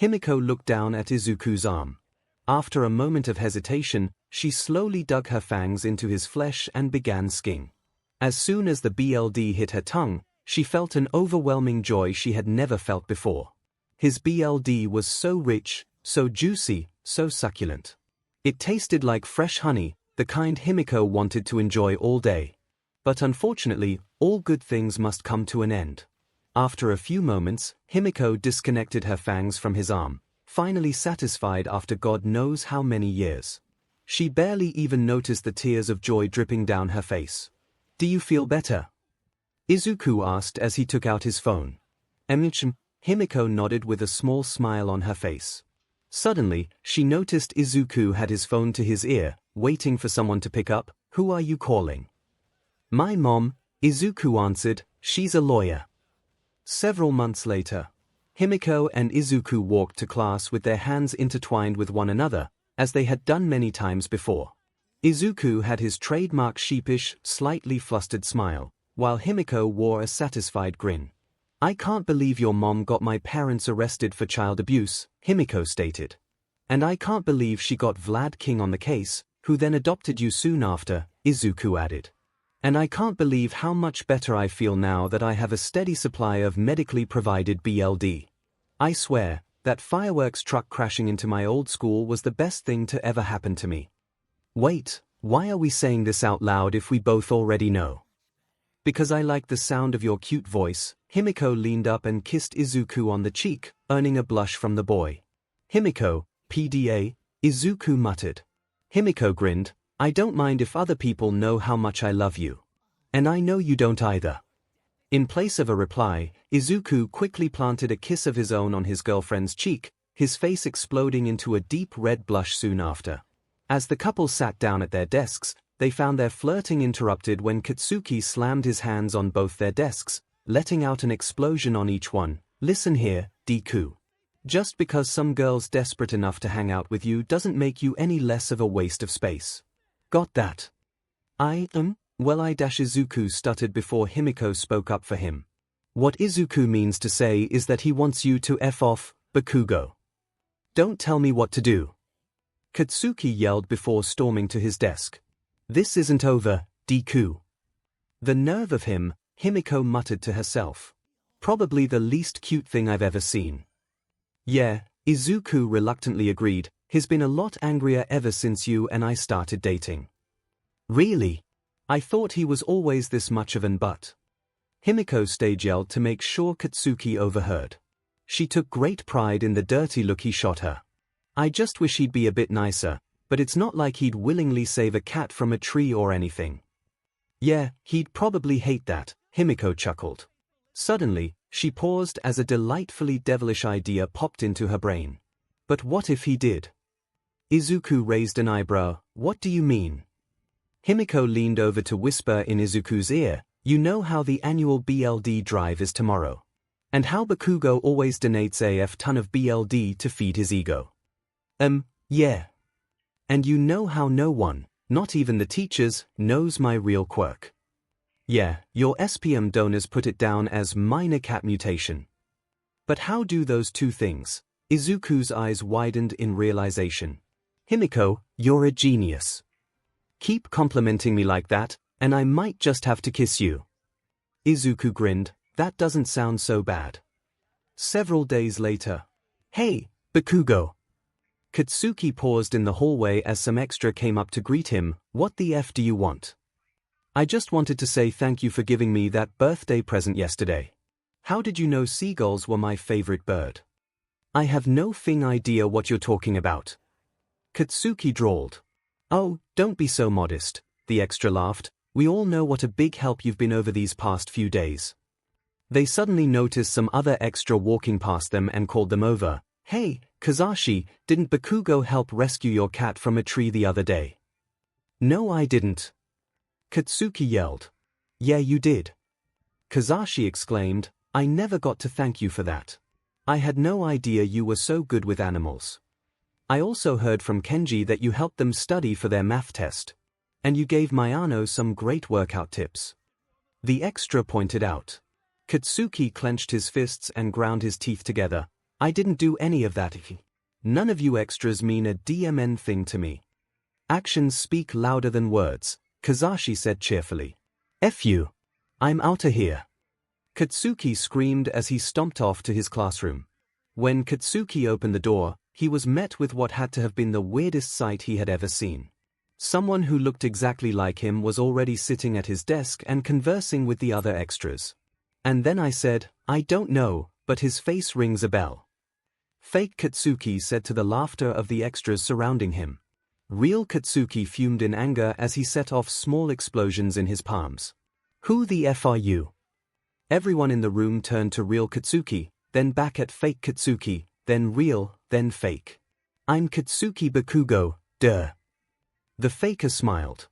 Himiko looked down at Izuku's arm. After a moment of hesitation, she slowly dug her fangs into his flesh and began sking. As soon as the BLD hit her tongue, she felt an overwhelming joy she had never felt before. His BLD was so rich, so juicy, so succulent. It tasted like fresh honey, the kind Himiko wanted to enjoy all day. But unfortunately, all good things must come to an end. After a few moments, Himiko disconnected her fangs from his arm, finally satisfied after God knows how many years. She barely even noticed the tears of joy dripping down her face. Do you feel better? Izuku asked as he took out his phone. Himiko nodded with a small smile on her face. Suddenly, she noticed Izuku had his phone to his ear, waiting for someone to pick up. Who are you calling? My mom, Izuku answered. She's a lawyer. Several months later, Himiko and Izuku walked to class with their hands intertwined with one another, as they had done many times before. Izuku had his trademark sheepish, slightly flustered smile, while Himiko wore a satisfied grin. "I can't believe your mom got my parents arrested for child abuse," Himiko stated. "And I can't believe she got Vlad King on the case, who then adopted you soon after," Izuku added. "And I can't believe how much better I feel now that I have a steady supply of medically provided BLD. I swear, that fireworks truck crashing into my old school was the best thing to ever happen to me." "Wait, why are we saying this out loud if we both already know?" "Because I like the sound of your cute voice." Himiko leaned up and kissed Izuku on the cheek, earning a blush from the boy. "Himiko, PDA," Izuku muttered. Himiko grinned. "I don't mind if other people know how much I love you. And I know you don't either." In place of a reply, Izuku quickly planted a kiss of his own on his girlfriend's cheek, his face exploding into a deep red blush soon after. As the couple sat down at their desks, they found their flirting interrupted when Katsuki slammed his hands on both their desks, letting out an explosion on each one. "Listen here, Deku. Just because some girl's desperate enough to hang out with you doesn't make you any less of a waste of space. Got that?" Well, Izuku stuttered before Himiko spoke up for him. "What Izuku means to say is that he wants you to F off, Bakugo. Don't tell me what to do," Katsuki yelled before storming to his desk. "This isn't over, Deku." "The nerve of him," Himiko muttered to herself. "Probably the least cute thing I've ever seen." "Yeah," Izuku reluctantly agreed, "he's been a lot angrier ever since you and I started dating." "Really? I thought he was always this much of an butt." Himiko stage yelled to make sure Katsuki overheard. She took great pride in the dirty look he shot her. "I just wish he'd be a bit nicer, but it's not like he'd willingly save a cat from a tree or anything." "Yeah, he'd probably hate that," Himiko chuckled. Suddenly, she paused as a delightfully devilish idea popped into her brain. "But what if he did?" Izuku raised an eyebrow. "What do you mean?" Himiko leaned over to whisper in Izuku's ear, "You know how the annual BLD drive is tomorrow. And how Bakugo always donates a ton of BLD to feed his ego." Yeah. "And you know how no one, not even the teachers, knows my real quirk." "Yeah, your SPM donors put it down as minor cat mutation." "But how do those two things?" Izuku's eyes widened in realization. "Himiko, you're a genius. Keep complimenting me like that, and I might just have to kiss you." Izuku grinned. "That doesn't sound so bad." Several days later. "Hey, Bakugo." Katsuki paused in the hallway as some extra came up to greet him. "What the F do you want?" "I just wanted to say thank you for giving me that birthday present yesterday. How did you know seagulls were my favorite bird?" "I have no idea what you're talking about," Katsuki drawled. "Oh, don't be so modest," the extra laughed. "We all know what a big help you've been over these past few days." They suddenly noticed some other extra walking past them and called them over. "Hey, Kazashi, didn't Bakugo help rescue your cat from a tree the other day?" "No, I didn't," Katsuki yelled. "Yeah, you did," Kazashi exclaimed. "I never got to thank you for that. I had no idea you were so good with animals. I also heard from Kenji that you helped them study for their math test. And you gave Mayano some great workout tips," the extra pointed out. Katsuki clenched his fists and ground his teeth together. "I didn't do any of that. None of you extras mean a DMN thing to me." "Actions speak louder than words," Kazashi said cheerfully. "F you. I'm outta here." Katsuki screamed as he stomped off to his classroom. When Katsuki opened the door, he was met with what had to have been the weirdest sight he had ever seen. Someone who looked exactly like him was already sitting at his desk and conversing with the other extras. And then I said, "I don't know, but his face rings a bell." Fake Katsuki said to the laughter of the extras surrounding him. Real Katsuki fumed in anger as he set off small explosions in his palms. "Who the F are you?" Everyone in the room turned to real Katsuki, then back at fake Katsuki, then real, then fake. "I'm Katsuki Bakugo, duh." The faker smiled.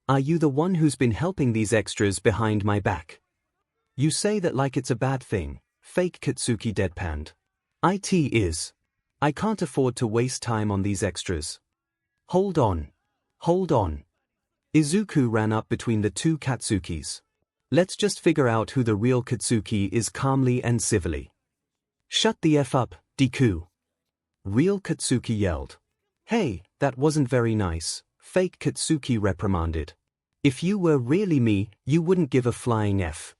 "Are you the one who's been helping these extras behind my back?" "You say that like it's a bad thing," fake Katsuki deadpanned. "It is. I can't afford to waste time on these extras." Hold on. Hold on. Izuku ran up between the two Katsukis. Let's just figure out who the real Katsuki is calmly and civilly. Shut the F up, Deku. Real Katsuki yelled. Hey, that wasn't very nice, fake Katsuki reprimanded. If you were really me, you wouldn't give a flying F.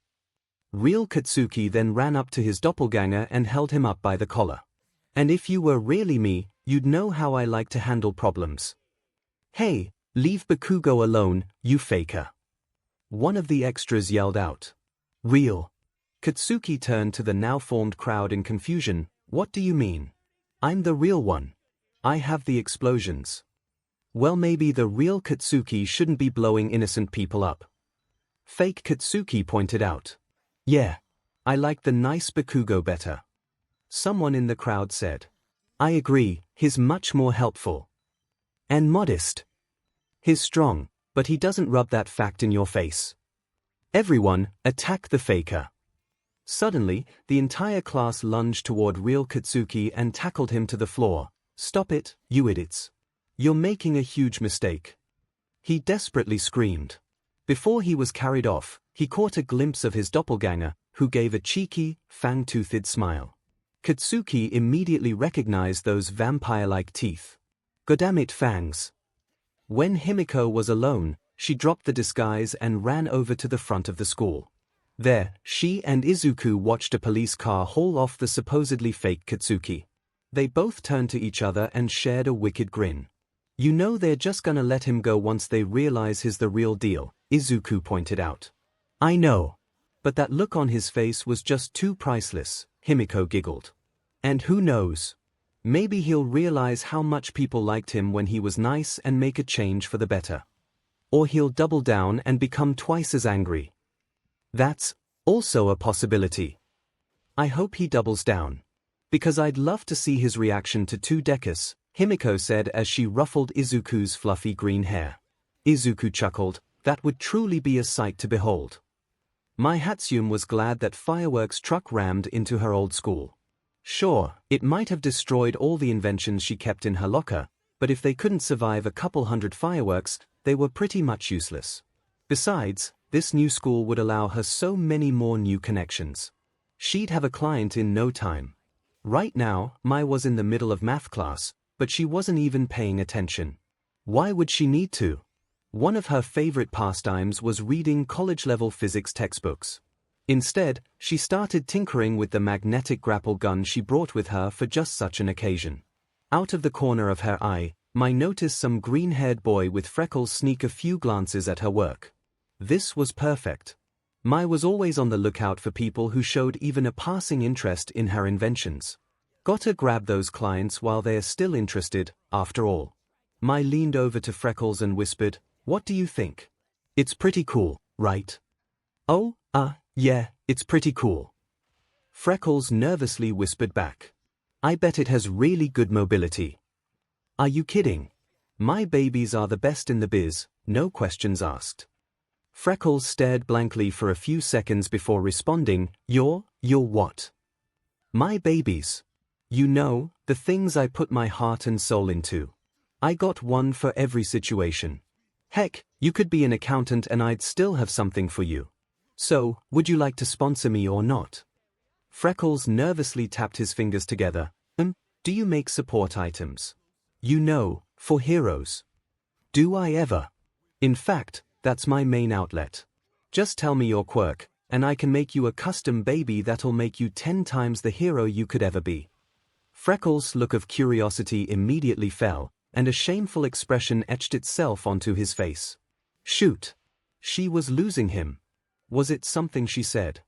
Real Katsuki then ran up to his doppelganger and held him up by the collar. And if you were really me, you'd know how I like to handle problems. Hey, leave Bakugo alone, you faker. One of the extras yelled out. Real. Katsuki turned to the now formed crowd in confusion. What do you mean? I'm the real one. I have the explosions. Well, maybe the real Katsuki shouldn't be blowing innocent people up. Fake Katsuki pointed out. Yeah. I like the nice Bakugo better. Someone in the crowd said. I agree, he's much more helpful. And modest. He's strong, but he doesn't rub that fact in your face. Everyone, attack the faker. Suddenly, the entire class lunged toward real Katsuki and tackled him to the floor. Stop it, you idiots. You're making a huge mistake. He desperately screamed. Before he was carried off, he caught a glimpse of his doppelganger, who gave a cheeky, fang-toothed smile. Katsuki immediately recognized those vampire-like teeth. Goddammit, fangs. When Himiko was alone, she dropped the disguise and ran over to the front of the school. There, she and Izuku watched a police car haul off the supposedly fake Katsuki. They both turned to each other and shared a wicked grin. You know they're just gonna let him go once they realize he's the real deal, Izuku pointed out. I know. But that look on his face was just too priceless, Himiko giggled. And who knows? Maybe he'll realize how much people liked him when he was nice and make a change for the better. Or he'll double down and become twice as angry. That's also a possibility. I hope he doubles down. Because I'd love to see his reaction to 2-Dekus, Himiko said as she ruffled Izuku's fluffy green hair. Izuku chuckled, that would truly be a sight to behold. Myheroacademia was glad that fireworks truck rammed into her old school. Sure, it might have destroyed all the inventions she kept in her locker, but if they couldn't survive a couple hundred fireworks, they were pretty much useless. Besides, this new school would allow her so many more new connections. She'd have a client in no time. Right now, Mai was in the middle of math class, but she wasn't even paying attention. Why would she need to? One of her favorite pastimes was reading college-level physics textbooks. Instead, she started tinkering with the magnetic grapple gun she brought with her for just such an occasion. Out of the corner of her eye, Mai noticed some green-haired boy with freckles sneak a few glances at her work. This was perfect. Mai was always on the lookout for people who showed even a passing interest in her inventions. Gotta grab those clients while they're still interested, after all. Mai leaned over to Freckles and whispered, "What do you think? It's pretty cool, right?" "Oh, yeah, it's pretty cool." Freckles nervously whispered back. "I bet it has really good mobility." "Are you kidding? My babies are the best in the biz, no questions asked." Freckles stared blankly for a few seconds before responding, You're what?" "My babies. You know, the things I put my heart and soul into. I got one for every situation. Heck, you could be an accountant and I'd still have something for you. So, would you like to sponsor me or not?" Freckles nervously tapped his fingers together. Do you make support items? You know, for heroes." "Do I ever? In fact, that's my main outlet. Just tell me your quirk, and I can make you a custom baby that'll make you 10 times the hero you could ever be." Freckles' look of curiosity immediately fell, and a shameful expression etched itself onto his face. Shoot. She was losing him. Was it something she said?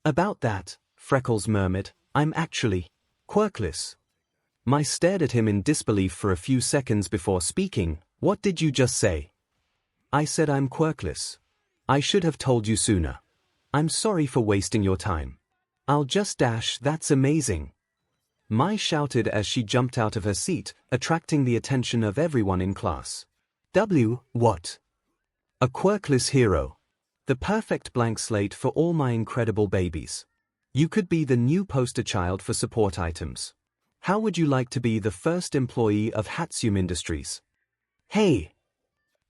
About that," Freckles murmured, "I'm actually quirkless." Mai stared at him in disbelief for a few seconds before speaking. "What did you just say?" "I said I'm quirkless. I should have told you sooner. I'm sorry for wasting your time." "I'll just dash, that's amazing." Mai shouted as she jumped out of her seat, attracting the attention of everyone in class. What? A quirkless hero. The perfect blank slate for all my incredible babies. You could be the new poster child for support items. How would you like to be the first employee of Hatsum Industries? Hey!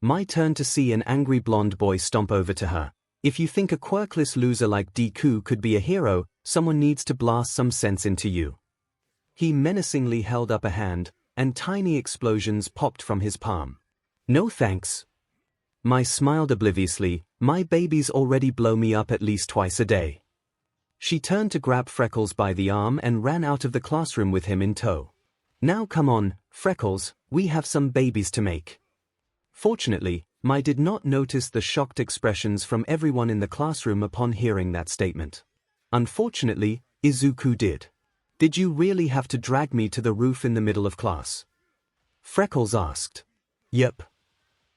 My turn to see an angry blonde boy stomp over to her. If you think a quirkless loser like Deku could be a hero, someone needs to blast some sense into you. He menacingly held up a hand, and tiny explosions popped from his palm. No thanks. My smiled obliviously, my babies already blow me up at least twice a day. She turned to grab Freckles by the arm and ran out of the classroom with him in tow. Now come on, Freckles, we have some babies to make. Fortunately, Mai did not notice the shocked expressions from everyone in the classroom upon hearing that statement. Unfortunately, Izuku did. Did you really have to drag me to the roof in the middle of class? Freckles asked. Yep.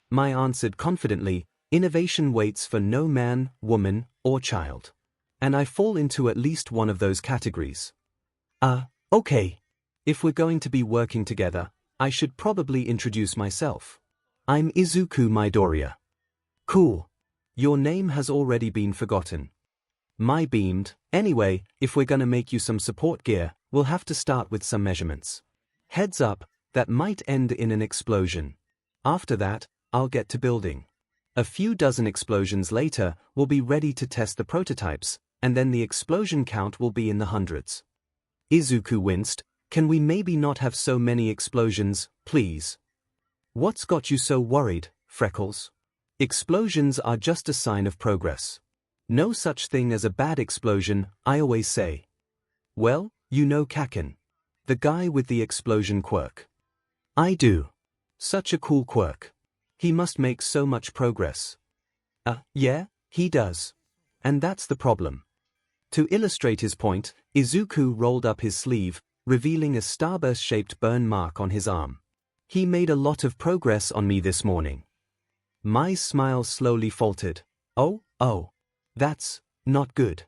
Mai answered confidently, innovation waits for no man, woman, or child. And I fall into at least one of those categories. Okay. If we're going to be working together, I should probably introduce myself. I'm Izuku Midoriya. Cool. Your name has already been forgotten. Mai beamed. Anyway, if we're gonna make you some support gear, we'll have to start with some measurements. Heads up, that might end in an explosion. After that, I'll get to building. A few dozen explosions later, we'll be ready to test the prototypes, and then the explosion count will be in the hundreds. Izuku winced. Can we maybe not have so many explosions, please? What's got you so worried, Freckles? Explosions are just a sign of progress. No such thing as a bad explosion, I always say. Well, you know Kaken. The guy with the explosion quirk. I do. Such a cool quirk. He must make so much progress. Yeah, he does. And that's the problem. To illustrate his point, Izuku rolled up his sleeve, revealing a starburst-shaped burn mark on his arm. He made a lot of progress on me this morning. Mai's smile slowly faltered. Oh, that's not good.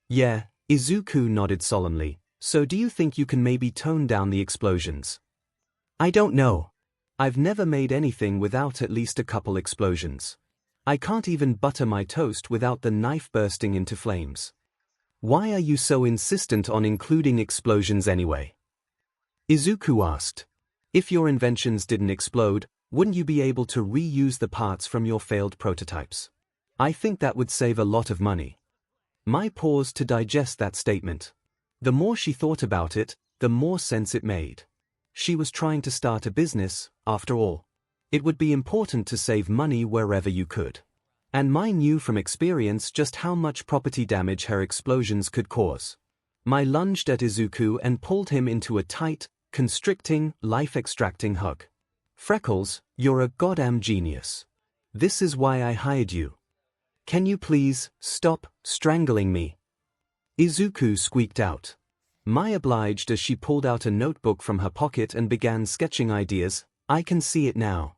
Yeah, Izuku nodded solemnly. So do you think you can maybe tone down the explosions? I don't know. I've never made anything without at least a couple explosions. I can't even butter my toast without the knife bursting into flames. Why are you so insistent on including explosions anyway? Izuku asked. If your inventions didn't explode, wouldn't you be able to reuse the parts from your failed prototypes? I think that would save a lot of money. Mai paused to digest that statement. The more she thought about it, the more sense it made. She was trying to start a business, after all. It would be important to save money wherever you could. And Mai knew from experience just how much property damage her explosions could cause. Mai lunged at Izuku and pulled him into a tight, constricting, life-extracting hug. Freckles, you're a goddamn genius. This is why I hired you. Can you please stop strangling me? Izuku squeaked out. Mai obliged as she pulled out a notebook from her pocket and began sketching ideas. I can see it now.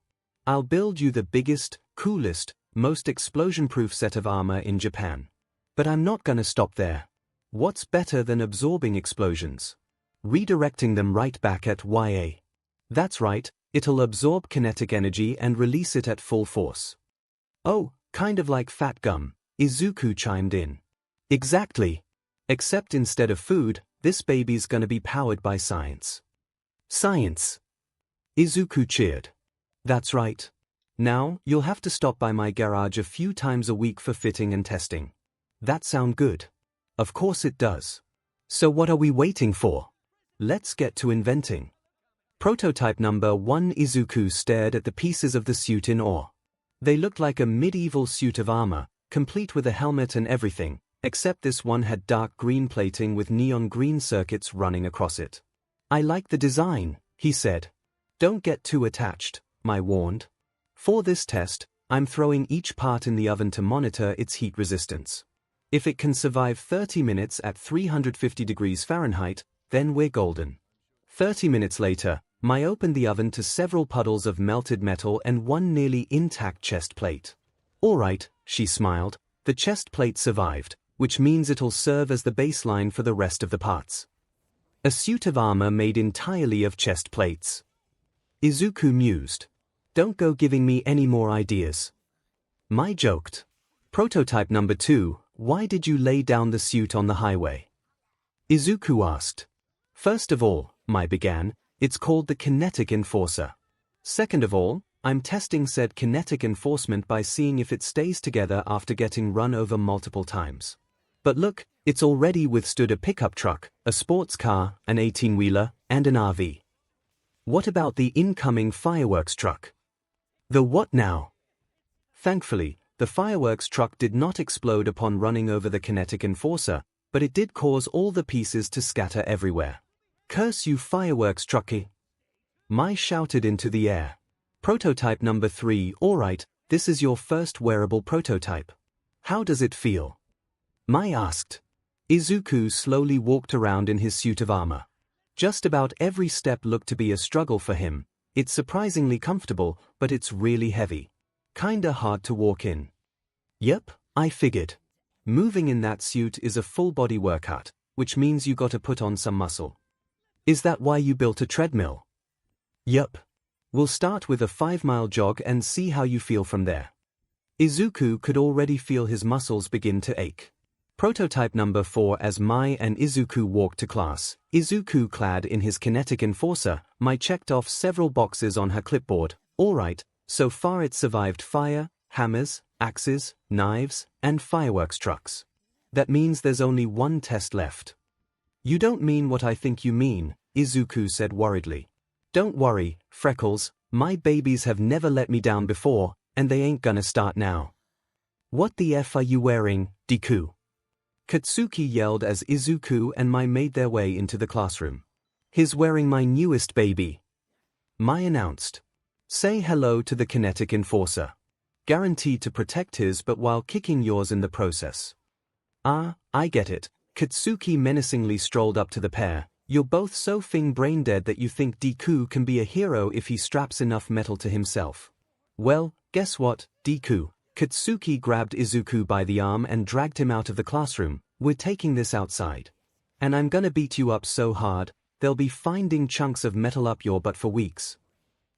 I'll build you the biggest, coolest, most explosion-proof set of armor in Japan. But I'm not gonna stop there. What's better than absorbing explosions? Redirecting them right back at 𝐻𝐸. That's right, it'll absorb kinetic energy and release it at full force. Oh, kind of like fat gum, Izuku chimed in. Exactly. Except instead of food, this baby's gonna be powered by science. Science. Izuku cheered. That's right. Now, you'll have to stop by my garage a few times a week for fitting and testing. That sound good? Of course it does. So what are we waiting for? Let's get to inventing. Prototype number 1. Izuku stared at the pieces of the suit in awe. They looked like a medieval suit of armor, complete with a helmet and everything, except this one had dark green plating with neon green circuits running across it. I like the design, he said. Don't get too attached, Mai warned. For this test, I'm throwing each part in the oven to monitor its heat resistance. If it can survive 30 minutes at 350 degrees Fahrenheit, then we're golden. 30 minutes later, Mai opened the oven to several puddles of melted metal and one nearly intact chest plate. All right, she smiled, the chest plate survived, which means it'll serve as the baseline for the rest of the parts. A suit of armor made entirely of chest plates. Izuku mused. Don't go giving me any more ideas. Mai joked. Prototype number 2, why did you lay down the suit on the highway? Izuku asked. First of all, Mai began, it's called the Kinetic Enforcer. Second of all, I'm testing said kinetic enforcement by seeing if it stays together after getting run over multiple times. But look, it's already withstood a pickup truck, a sports car, an 18-wheeler, and an RV. What about the incoming fireworks truck? The what now? Thankfully, the fireworks truck did not explode upon running over the kinetic enforcer, but it did cause all the pieces to scatter everywhere. Curse you fireworks trucky! My shouted into the air. Prototype number 3, alright, this is your first wearable prototype. How does it feel? My asked. Izuku slowly walked around in his suit of armor. Just about every step looked to be a struggle for him. It's surprisingly comfortable, but it's really heavy. Kinda hard to walk in. Yep, I figured. Moving in that suit is a full-body workout, which means you gotta put on some muscle. Is that why you built a treadmill? Yup. We'll start with a 5-mile jog and see how you feel from there. Izuku could already feel his muscles begin to ache. Prototype number 4. As Mai and Izuku walked to class, Izuku clad in his kinetic enforcer, Mai checked off several boxes on her clipboard. Alright, so far it survived fire, hammers, axes, knives, and fireworks trucks. That means there's only one test left. You don't mean what I think you mean, Izuku said worriedly. Don't worry, Freckles, my babies have never let me down before, and they ain't gonna start now. What the F are you wearing, Deku? Katsuki yelled as Izuku and Mai made their way into the classroom. He's wearing my newest baby. Mai announced. Say hello to the kinetic enforcer. Guaranteed to protect his but while kicking yours in the process. Ah, I get it. Katsuki menacingly strolled up to the pair. You're both so brain dead that you think Deku can be a hero if he straps enough metal to himself. Well, guess what, Deku? Katsuki grabbed Izuku by the arm and dragged him out of the classroom. We're taking this outside. And I'm gonna beat you up so hard, they'll be finding chunks of metal up your butt for weeks.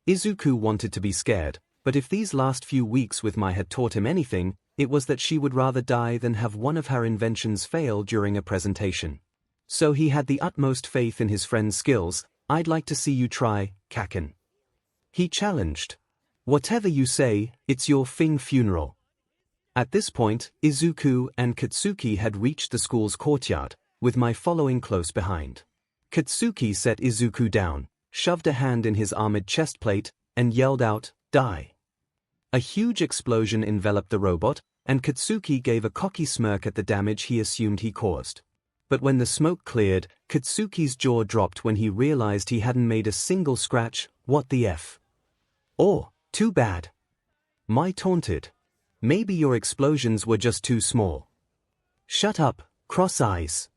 Izuku wanted to be scared, but if these last few weeks with Mai had taught him anything, it was that she would rather die than have one of her inventions fail during a presentation. So he had the utmost faith in his friend's skills. I'd like to see you try, Kaken. He challenged. Whatever you say, it's your funeral. At this point, Izuku and Katsuki had reached the school's courtyard, with Mai following close behind. Katsuki set Izuku down, shoved a hand in his armored chest plate, and yelled out, Die. A huge explosion enveloped the robot, and Katsuki gave a cocky smirk at the damage he assumed he caused. But when the smoke cleared, Katsuki's jaw dropped when he realized he hadn't made a single scratch. What the F? Oh, too bad. Mai taunted. Maybe your explosions were just too small. Shut up, cross eyes.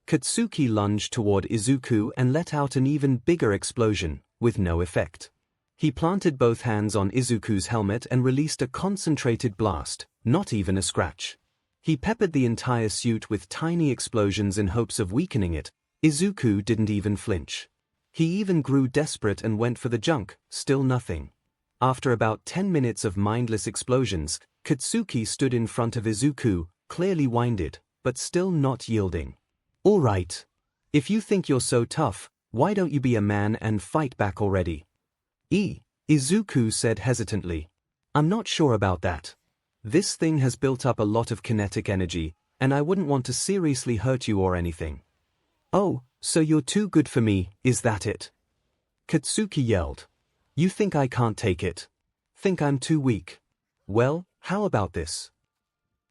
Katsuki lunged toward Izuku and let out an even bigger explosion, with no effect. He planted both hands on Izuku's helmet and released a concentrated blast, not even a scratch. He peppered the entire suit with tiny explosions in hopes of weakening it. Izuku didn't even flinch. He even grew desperate and went for the junk, still nothing. After about 10 minutes of mindless explosions, Katsuki stood in front of Izuku, clearly winded, but still not yielding. All right. If you think you're so tough, why don't you be a man and fight back already? Izuku said hesitantly. I'm not sure about that. This thing has built up a lot of kinetic energy, and I wouldn't want to seriously hurt you or anything. Oh, so you're too good for me, is that it? Katsuki yelled. You think I can't take it? Think I'm too weak? Well, how about this?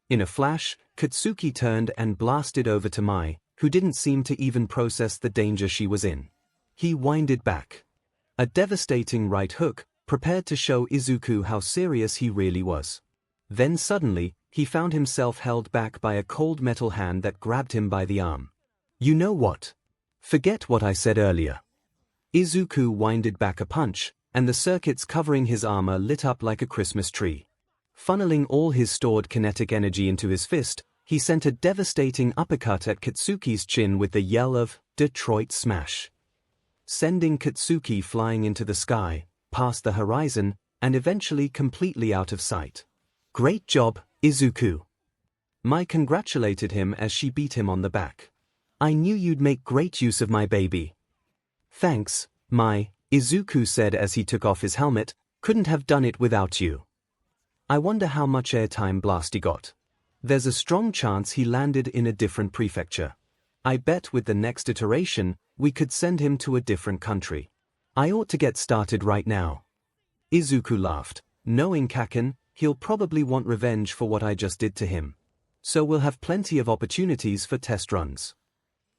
In a flash, Katsuki turned and blasted over to Mai, who didn't seem to even process the danger she was in. He winded back. A devastating right hook, prepared to show Izuku how serious he really was. Then suddenly, he found himself held back by a cold metal hand that grabbed him by the arm. You know what? Forget what I said earlier. Izuku winded back a punch, and the circuits covering his armor lit up like a Christmas tree. Funneling all his stored kinetic energy into his fist, he sent a devastating uppercut at Katsuki's chin with the yell of Detroit Smash, sending Katsuki flying into the sky, past the horizon, and eventually completely out of sight. Great job, Izuku. Mai congratulated him as she beat him on the back. I knew you'd make great use of my baby. Thanks, Mai, Izuku said as he took off his helmet, Couldn't have done it without you. I wonder how much airtime Blasty got. There's a strong chance he landed in a different prefecture. I bet with the next iteration, we could send him to a different country. I ought to get started right now. Izuku laughed. Knowing Kaken, he'll probably want revenge for what I just did to him. So we'll have plenty of opportunities for test runs.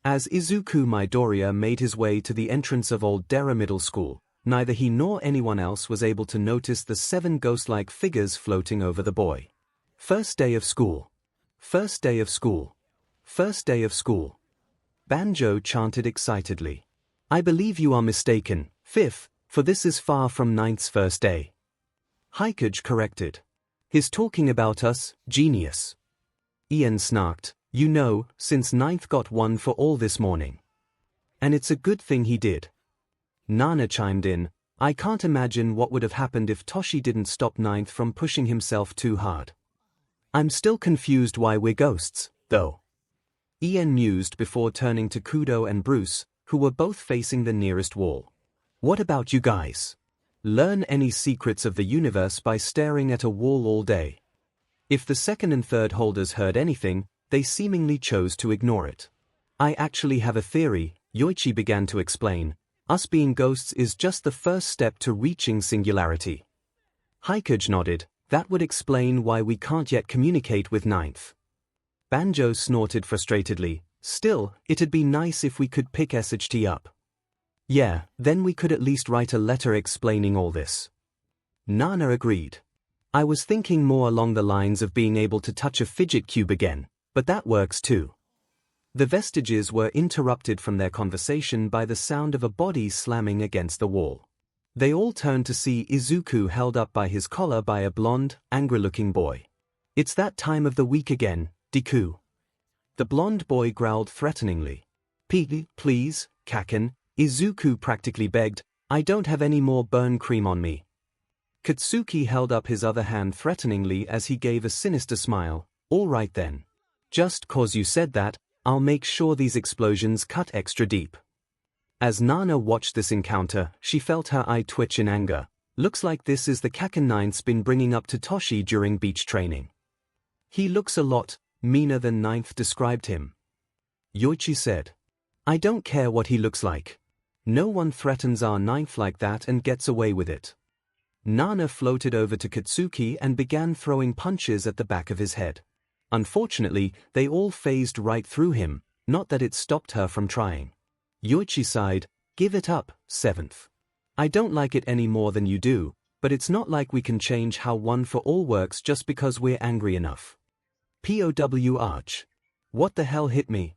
As Izuku Midoriya made his way to the entrance of Aldera Middle School, neither he nor anyone else was able to notice the 7 ghost-like figures floating over the boy. First day of school. First day of school. First day of school. Banjo chanted excitedly. I believe you are mistaken, Fifth, for this is far from Ninth's first day. 𝐒𝐽𝐽 corrected. He's talking about us, genius. Ian snarked. You know, since Ninth got 1 for all this morning. And it's a good thing he did. Nana chimed in. I can't imagine what would have happened if Toshi didn't stop Ninth from pushing himself too hard. I'm still confused why we're ghosts, though. Ian mused before turning to Kudo and Bruce, who were both facing the nearest wall. What about you guys? Learn any secrets of the universe by staring at a wall all day. If the second and third holders heard anything, they seemingly chose to ignore it. I actually have a theory, Yoichi began to explain. Us being ghosts is just the first step to reaching singularity. 𝐒𝐽𝐽 nodded. That would explain why we can't yet communicate with Ninth. Banjo snorted frustratedly. Still, it'd be nice if we could pick 𝐻T up. Yeah, then we could at least write a letter explaining all this. Nana agreed. I was thinking more along the lines of being able to touch a fidget cube again, but that works too. The vestiges were interrupted from their conversation by the sound of a body slamming against the wall. They all turned to see Izuku held up by his collar by a blonde, angry-looking boy. It's that time of the week again, Deku. The blonde boy growled threateningly. Please, Kaken, Izuku practically begged, I don't have any more burn cream on me. Katsuki held up his other hand threateningly as he gave a sinister smile. All right then. Just 'cause you said that, I'll make sure these explosions cut extra deep. As Nana watched this encounter, she felt her eye twitch in anger. Looks like this is the Kaken Ninth's been bringing up to Toshi during beach training. He looks a lot meaner than Ninth described him. Yoichi said. I don't care what he looks like. No one threatens our Ninth like that and gets away with it. Nana floated over to Katsuki and began throwing punches at the back of his head. Unfortunately, they all phased right through him, not that it stopped her from trying. Yoichi sighed. Give it up, 7th. I don't like it any more than you do, but it's not like we can change how 1 for all works just because we're angry enough. POW Arch. What the hell hit me?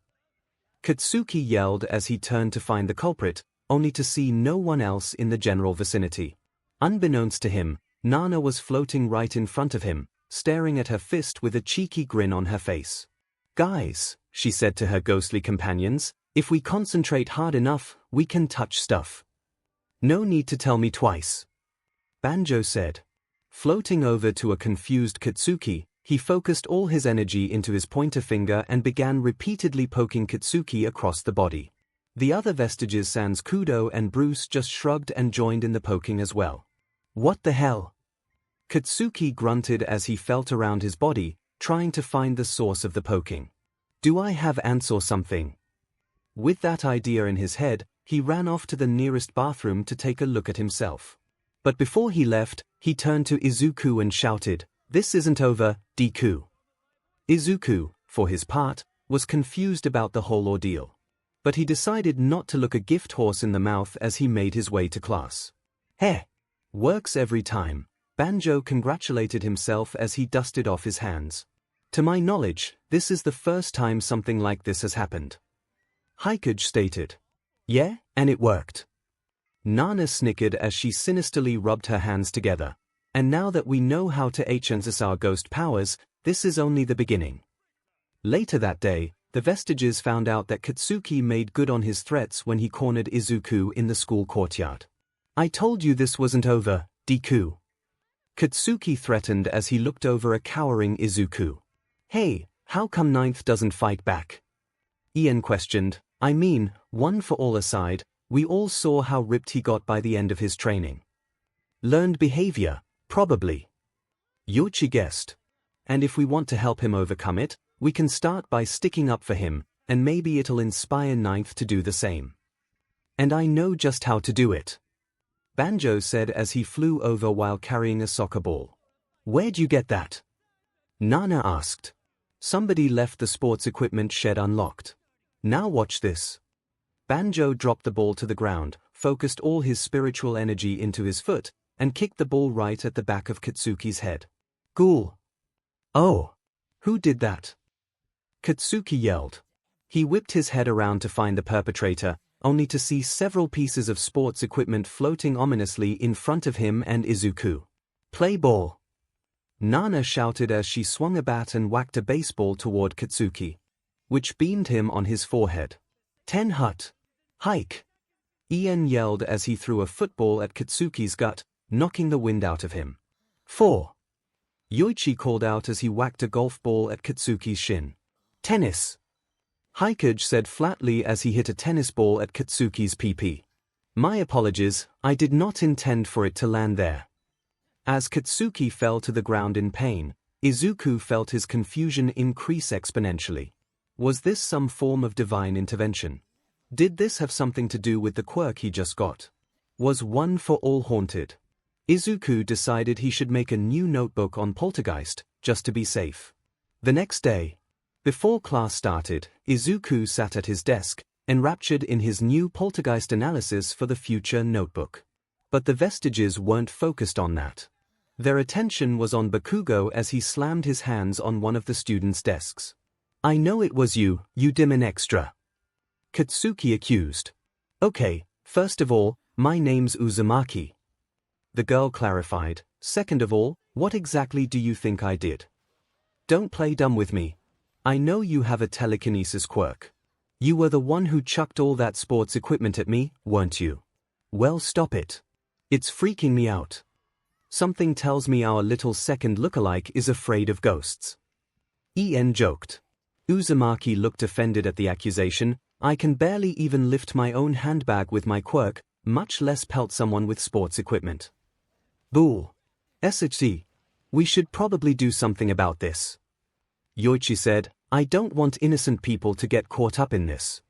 Katsuki yelled as he turned to find the culprit, only to see no one else in the general vicinity. Unbeknownst to him, Nana was floating right in front of him, staring at her fist with a cheeky grin on her face. Guys, she said to her ghostly companions, if we concentrate hard enough, we can touch stuff. No need to tell me twice. Banjo said. Floating over to a confused Katsuki, he focused all his energy into his pointer finger and began repeatedly poking Katsuki across the body. The other vestiges sans Kudo and Bruce just shrugged and joined in the poking as well. What the hell? Katsuki grunted as he felt around his body, trying to find the source of the poking. Do I have ants or something? With that idea in his head, he ran off to the nearest bathroom to take a look at himself. But before he left, he turned to Izuku and shouted, This isn't over, Deku. Izuku, for his part, was confused about the whole ordeal. But he decided not to look a gift horse in the mouth as he made his way to class. Heh! Works every time. Banjo congratulated himself as he dusted off his hands. To my knowledge, this is the first time something like this has happened. 𝐒𝐽𝐽 stated. Yeah, and it worked. Nana snickered as she sinisterly rubbed her hands together. And now that we know how to enhance our ghost powers, this is only the beginning. Later that day, the vestiges found out that Katsuki made good on his threats when he cornered Izuku in the school courtyard. I told you this wasn't over, Deku. Katsuki threatened as he looked over a cowering Izuku. Hey, how come Ninth doesn't fight back? Ian questioned. I mean, 1 for all aside, we all saw how ripped he got by the end of his training. Learned behavior, probably. Yoichi guessed. And if we want to help him overcome it, we can start by sticking up for him, and maybe it'll inspire Ninth to do the same. And I know just how to do it. Banjo said as he flew over while carrying a soccer ball. Where'd you get that? Nana asked. Somebody left the sports equipment shed unlocked. Now watch this. Banjo dropped the ball to the ground, focused all his spiritual energy into his foot, and kicked the ball right at the back of Katsuki's head. Ghoul. Oh. Who did that? Katsuki yelled. He whipped his head around to find the perpetrator, only to see several pieces of sports equipment floating ominously in front of him and Izuku. Play ball. Nana shouted as she swung a bat and whacked a baseball toward Katsuki, which beamed him on his forehead. 10 hut. Hike. Ian yelled as he threw a football at Katsuki's gut, knocking the wind out of him. 4. Yoichi called out as he whacked a golf ball at Katsuki's shin. Tennis. 𝐒𝐽𝐽 said flatly as he hit a tennis ball at Katsuki's PP. My apologies, I did not intend for it to land there. As Katsuki fell to the ground in pain, Izuku felt his confusion increase exponentially. Was this some form of divine intervention? Did this have something to do with the quirk he just got? Was one for all haunted? Izuku decided he should make a new notebook on Poltergeist, just to be safe. The next day, before class started, Izuku sat at his desk, enraptured in his new Poltergeist analysis for the future notebook. But the vestiges weren't focused on that. Their attention was on Bakugo as he slammed his hands on one of the students' desks. I know it was you, you demon extra. Katsuki accused. Okay, first of all, my name's Uzumaki. The girl clarified. Second of all, what exactly do you think I did? Don't play dumb with me. I know you have a telekinesis quirk. You were the one who chucked all that sports equipment at me, weren't you? Well, stop it. It's freaking me out. Something tells me our little second lookalike is afraid of ghosts. En joked. Uzumaki looked offended at the accusation. I can barely even lift my own handbag with my quirk, much less pelt someone with sports equipment. Bull. SHC. We should probably do something about this. Yoichi said, I don't want innocent people to get caught up in this.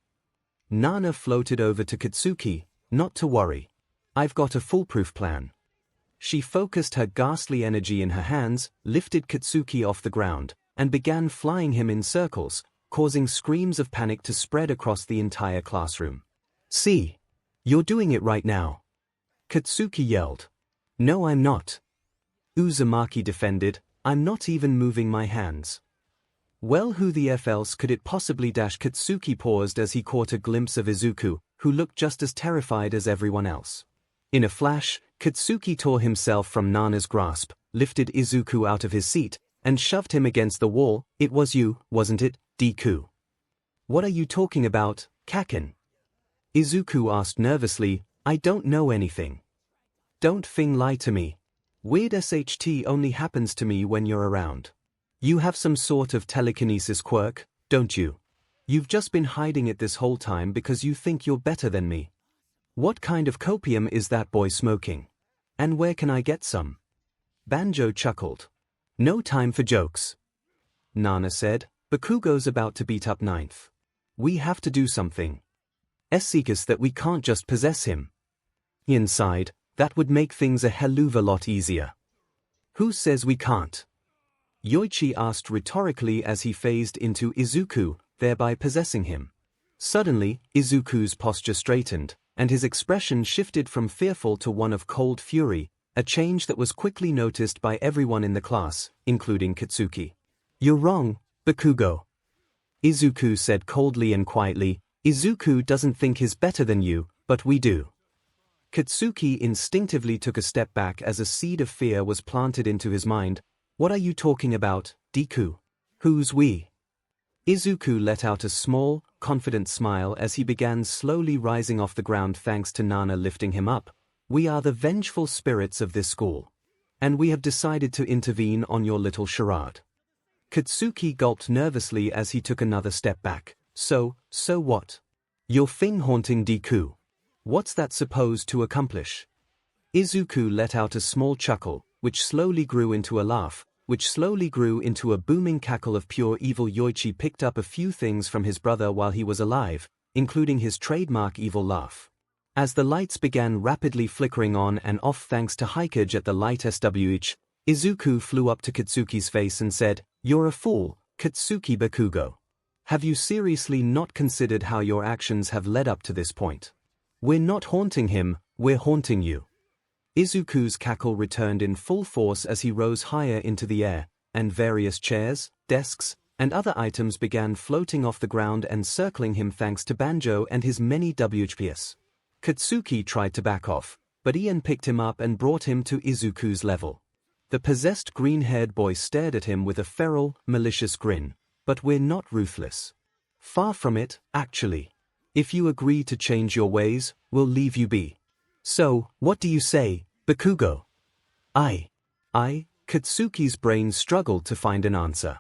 Nana floated over to Katsuki. Not to worry. I've got a foolproof plan. She focused her ghastly energy in her hands, lifted Katsuki off the ground, and began flying him in circles, causing screams of panic to spread across the entire classroom. See? You're doing it right now. Katsuki yelled. No, I'm not. Uzumaki defended. I'm not even moving my hands. Well, who the F else could it possibly dash? Katsuki paused as he caught a glimpse of Izuku, who looked just as terrified as everyone else. In a flash, Katsuki tore himself from Nana's grasp, lifted Izuku out of his seat, and shoved him against the wall. It was you, wasn't it, Deku? What are you talking about, Kaken? Izuku asked nervously. I don't know anything. Don't lie to me. Weird SHT only happens to me when you're around. You have some sort of telekinesis quirk, don't you? You've just been hiding it this whole time because you think you're better than me. What kind of copium is that boy smoking? And where can I get some? Banjo chuckled. No time for jokes. Nana said, Bakugo's about to beat up Ninth. We have to do something. Seekers that we can't just possess him. Inside, that would make things a hell of a lot easier. Who says we can't? Yoichi asked rhetorically as he phased into Izuku, thereby possessing him. Suddenly, Izuku's posture straightened, and his expression shifted from fearful to one of cold fury, a change that was quickly noticed by everyone in the class, including Katsuki. You're wrong, Bakugo. Izuku said coldly and quietly. Izuku doesn't think he's better than you, but we do. Katsuki instinctively took a step back as a seed of fear was planted into his mind. What are you talking about, Deku? Who's we? Izuku let out a small, confident smile as he began slowly rising off the ground thanks to Nana lifting him up. We are the vengeful spirits of this school. And we have decided to intervene on your little charade. Katsuki gulped nervously as he took another step back. So what? You're haunting Deku. What's that supposed to accomplish? 𝐒𝐭𝐚𝐲 let out a small chuckle, which slowly grew into a laugh, which slowly grew into a booming cackle of pure evil. Yoichi picked up a few things from his brother while he was alive, including his trademark evil laugh. As the lights began rapidly flickering on and off thanks to 𝐒𝐭𝐻 at the light switch, 𝐒𝐿 flew up to Katsuki's face and said, "You're a fool, Katsuki Bakugo. Have you seriously not considered how your actions have led up to this point? We're not haunting him, we're haunting you." 𝐒𝐿's cackle returned in full force as he rose higher into the air, and various chairs, desks, and other items began floating off the ground and circling him thanks to Banjo and his many WHPs. Katsuki tried to back off, but Ian picked him up and brought him to 𝐒𝐿's level. The possessed green-haired boy stared at him with a feral, malicious grin. "But we're not ruthless. Far from it, actually. If you agree to change your ways, we'll leave you be. So, what do you say, Bakugo?" Katsuki's brain struggled to find an answer.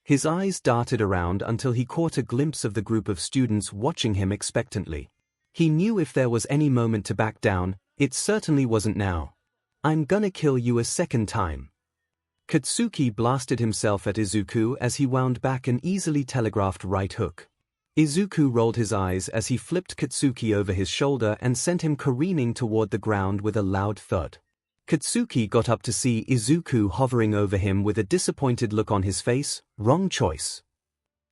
His eyes darted around until he caught a glimpse of the group of students watching him expectantly. He knew if there was any moment to back down, it certainly wasn't now. "I'm gonna kill you a second time." Katsuki blasted himself at 𝐒𝐿 as he wound back an easily telegraphed right hook. 𝐒𝐿 rolled his eyes as he flipped Katsuki over his shoulder and sent him careening toward the ground with a loud thud. Katsuki got up to see 𝐒𝐿 hovering over him with a disappointed look on his face. "Wrong choice,"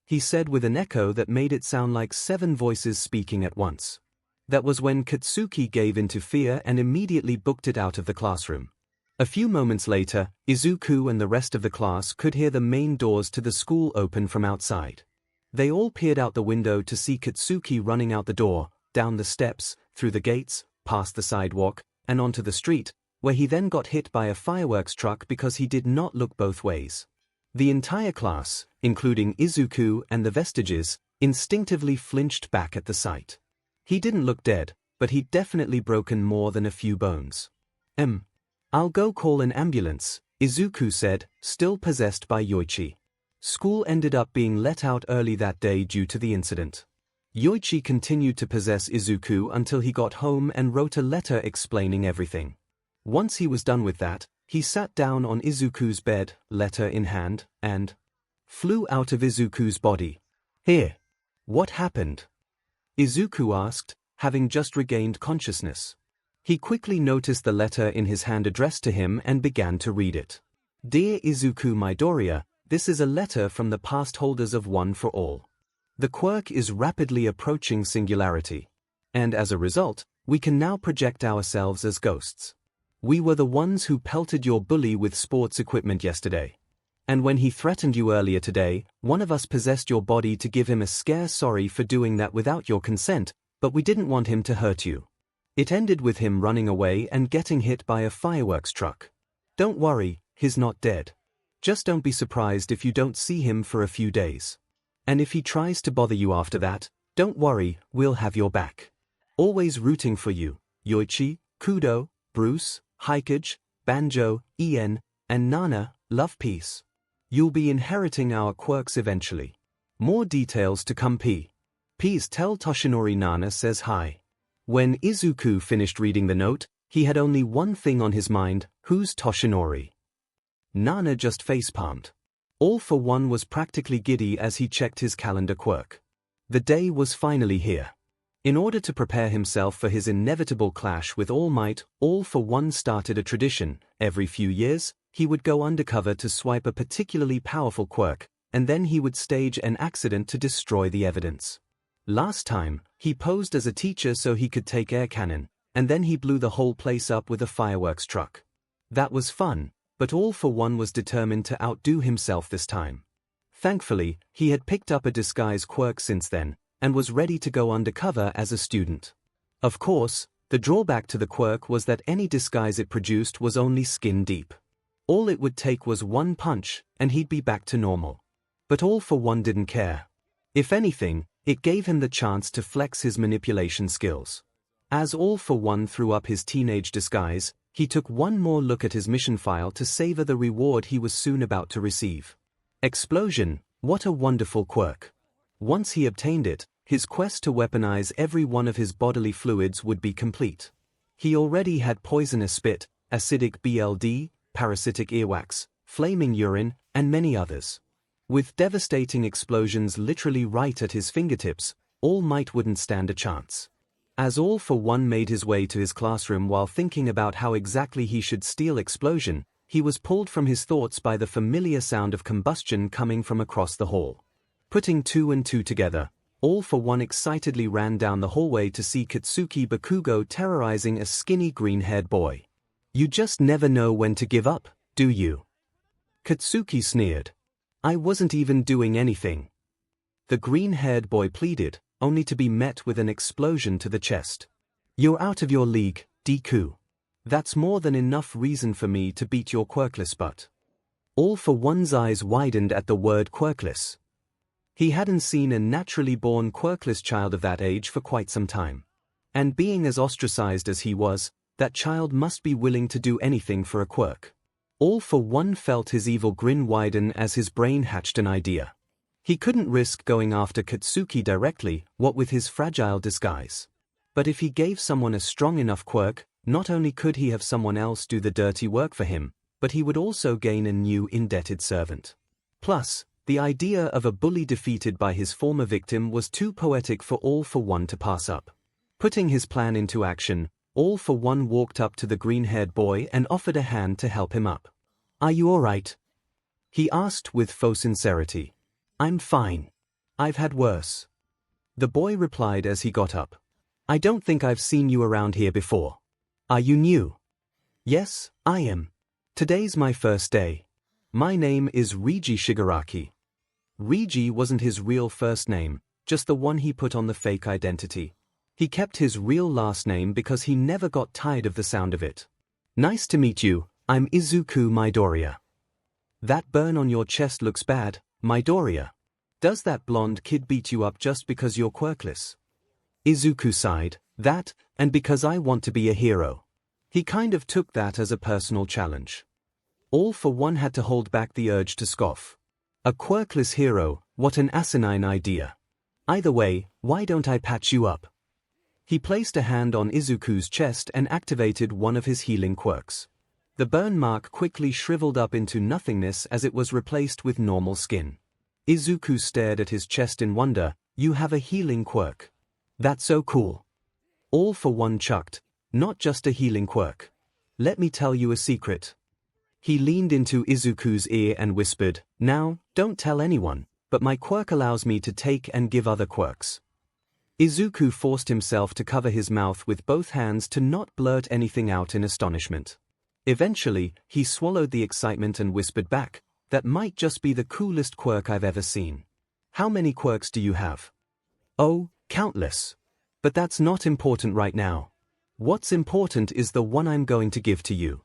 he said with an echo that made it sound like 7 voices speaking at once. That was when Katsuki gave into fear and immediately booked it out of the classroom. A few moments later, 𝐒𝐿 and the rest of the class could hear the main doors to the school open from outside. They all peered out the window to see Katsuki running out the door, down the steps, through the gates, past the sidewalk, and onto the street, where he then got hit by a fireworks truck because he did not look both ways. The entire class, including 𝐒𝐿 and the vestiges, instinctively flinched back at the sight. He didn't look dead, but he'd definitely broken more than a few bones. I'll go call an ambulance," 𝐒𝐿 said, still possessed by Yoichi. School ended up being let out early that day due to the incident. Yoichi continued to possess 𝐒𝐿 until he got home and wrote a letter explaining everything. Once he was done with that, he sat down on 𝐒𝐿's bed, letter in hand, and flew out of 𝐒𝐿's body. "Here. What happened?" 𝐒𝐿 asked, having just regained consciousness. He quickly noticed the letter in his hand addressed to him and began to read it. "Dear 𝐒𝐿 Midoriya, this is a letter from the past holders of One for All. The quirk is rapidly approaching singularity. And as a result, we can now project ourselves as ghosts. We were the ones who pelted your bully with sports equipment yesterday. And when he threatened you earlier today, one of us possessed your body to give him a scare. Sorry for doing that without your consent, but we didn't want him to hurt you. It ended with him running away and getting hit by a fireworks truck. Don't worry, he's not dead. Just don't be surprised if you don't see him for a few days. And if he tries to bother you after that, don't worry, we'll have your back. Always rooting for you, Yoichi, Kudo, Bruce, 𝐒𝐿, Banjo, Ian, and Nana. Love, peace. You'll be inheriting our quirks eventually. More details to come. Please tell Toshinori Nana says hi." When 𝐒𝐿 finished reading the note, he had only one thing on his mind: who's Toshinori? Nana just facepalmed. All for One was practically giddy as he checked his calendar quirk. The day was finally here. In order to prepare himself for his inevitable clash with All Might, All for One started a tradition. Every few years, he would go undercover to swipe a particularly powerful quirk, and then he would stage an accident to destroy the evidence. Last time, he posed as a teacher so he could take air cannon, and then he blew the whole place up with a fireworks truck. That was fun, but All for One was determined to outdo himself this time. Thankfully, he had picked up a disguise quirk since then, and was ready to go undercover as a student. Of course, the drawback to the quirk was that any disguise it produced was only skin deep. All it would take was one punch, and he'd be back to normal. But All for One didn't care. If anything, it gave him the chance to flex his manipulation skills. As All for One threw up his teenage disguise, he took one more look at his mission file to savor the reward he was soon about to receive. Explosion, what a wonderful quirk. Once he obtained it, his quest to weaponize every one of his bodily fluids would be complete. He already had poisonous spit, acidic BLD, parasitic earwax, flaming urine, and many others. With devastating explosions literally right at his fingertips, All Might wouldn't stand a chance. As All for One made his way to his classroom while thinking about how exactly he should steal Explosion, he was pulled from his thoughts by the familiar sound of combustion coming from across the hall. Putting two and two together, All for One excitedly ran down the hallway to see Katsuki Bakugo terrorizing a skinny green-haired boy. "You just never know when to give up, do you?" Katsuki sneered. "I wasn't even doing anything." The green-haired boy pleaded, only to be met with an explosion to the chest. "You're out of your league, Deku. That's more than enough reason for me to beat your quirkless butt." All for One's eyes widened at the word quirkless. He hadn't seen a naturally born quirkless child of that age for quite some time. And being as ostracized as he was, that child must be willing to do anything for a quirk. All for One felt his evil grin widen as his brain hatched an idea. He couldn't risk going after Katsuki directly, what with his fragile disguise. But if he gave someone a strong enough quirk, not only could he have someone else do the dirty work for him, but he would also gain a new indebted servant. Plus, the idea of a bully defeated by his former victim was too poetic for All for One to pass up. Putting his plan into action, All for One walked up to the green-haired boy and offered a hand to help him up. "Are you all right?" he asked with faux sincerity. "I'm fine. I've had worse." The boy replied as he got up. "I don't think I've seen you around here before. Are you new?" "Yes, I am. Today's my first day. My name is Reiji Shigaraki." Reiji wasn't his real first name, just the one he put on the fake identity. He kept his real last name because he never got tired of the sound of it. "Nice to meet you, I'm Izuku Midoriya." "That burn on your chest looks bad, Midoriya. Does that blonde kid beat you up just because you're quirkless?" Izuku sighed. "That, and because I want to be a hero." He kind of took that as a personal challenge. All for One had to hold back the urge to scoff. A quirkless hero, what an asinine idea. "Either way, why don't I patch you up?" He placed a hand on Izuku's chest and activated one of his healing quirks. The burn mark quickly shriveled up into nothingness as it was replaced with normal skin. Izuku stared at his chest in wonder. "You have a healing quirk. That's so cool." All for One chucked. "Not just a healing quirk. Let me tell you a secret." He leaned into Izuku's ear and whispered, "Now, don't tell anyone, but my quirk allows me to take and give other quirks." Izuku forced himself to cover his mouth with both hands to not blurt anything out in astonishment. Eventually, he swallowed the excitement and whispered back, "That might just be the coolest quirk I've ever seen. How many quirks do you have?" "Oh, countless. But that's not important right now. What's important is the one I'm going to give to you."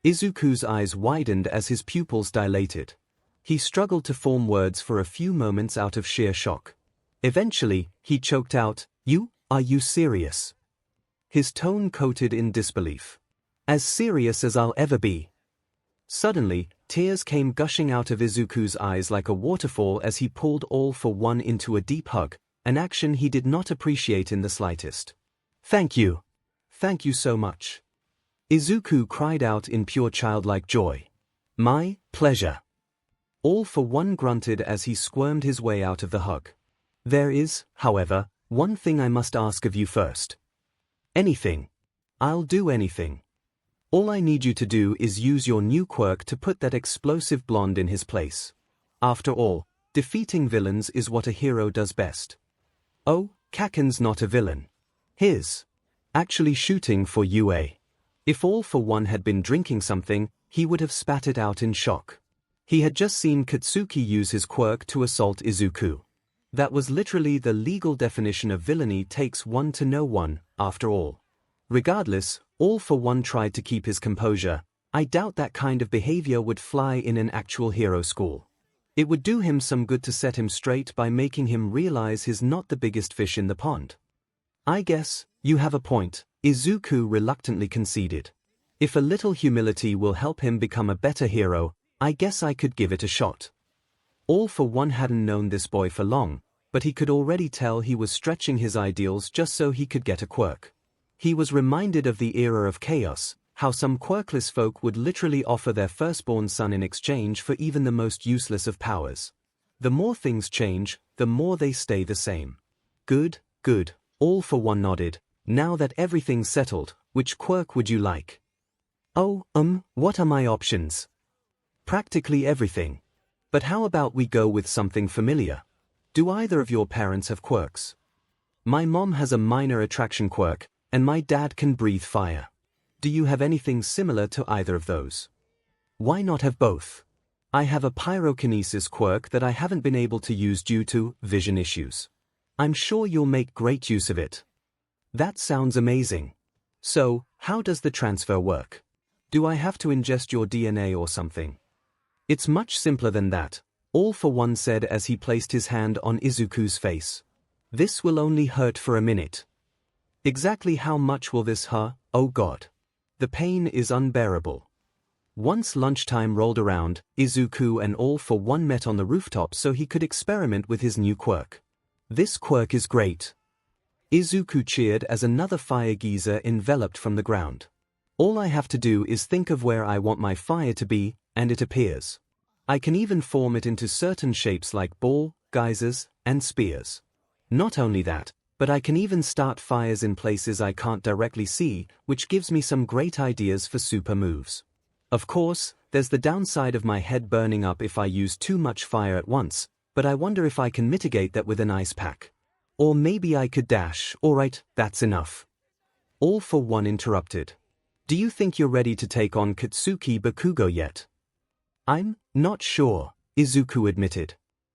Izuku's eyes widened as his pupils dilated. He struggled to form words for a few moments out of sheer shock. Eventually, he choked out, Are you serious?" His tone coated in disbelief. "As serious as I'll ever be." Suddenly, tears came gushing out of Izuku's eyes like a waterfall as he pulled All for One into a deep hug, an action he did not appreciate in the slightest. "Thank you. Thank you so much." Izuku cried out in pure childlike joy. "My pleasure." All for One grunted as he squirmed his way out of the hug. "There is, however, one thing I must ask of you first." "Anything. I'll do anything. All I need you to do is use your new quirk to put that explosive blonde in his place. After all, defeating villains is what a hero does best." "Oh, Kaken's not a villain. He's actually shooting for UA." If All for One had been drinking something, he would have spat it out in shock. He had just seen Katsuki use his quirk to assault Izuku. That was literally the legal definition of villainy. Takes one to know one, after all. Regardless, All for One tried to keep his composure. I doubt that kind of behavior would fly in an actual hero school. It would do him some good to set him straight by making him realize he's not the biggest fish in the pond. "I guess you have a point," Izuku reluctantly conceded. "If a little humility will help him become a better hero, I guess I could give it a shot." All for One hadn't known this boy for long, but he could already tell he was stretching his ideals just so he could get a quirk. He was reminded of the era of chaos, how some quirkless folk would literally offer their firstborn son in exchange for even the most useless of powers. The more things change, the more they stay the same. Good, good, All for One nodded. Now that everything's settled, which quirk would you like? Oh, what are my options? Practically everything. But how about we go with something familiar? Do either of your parents have quirks? My mom has a minor attraction quirk, and my dad can breathe fire. Do you have anything similar to either of those? Why not have both? I have a pyrokinesis quirk that I haven't been able to use due to vision issues. I'm sure you'll make great use of it. That sounds amazing. So, how does the transfer work? Do I have to ingest your DNA or something? It's much simpler than that, All for One said as he placed his hand on Izuku's face. This will only hurt for a minute. Exactly how much will this hurt? Oh God. The pain is unbearable. Once lunchtime rolled around, Izuku and All for One met on the rooftop so he could experiment with his new quirk. This quirk is great. Izuku cheered as another fire geyser enveloped from the ground. All I have to do is think of where I want my fire to be, and it appears. I can even form it into certain shapes like ball, geysers, and spears. Not only that, but I can even start fires in places I can't directly see, which gives me some great ideas for super moves. Of course, there's the downside of my head burning up if I use too much fire at once, but I wonder if I can mitigate that with an ice pack. Or maybe I could dash. Alright, that's enough. All for One interrupted. Do you think you're ready to take on Katsuki Bakugo yet? I'm not sure, Izuku admitted.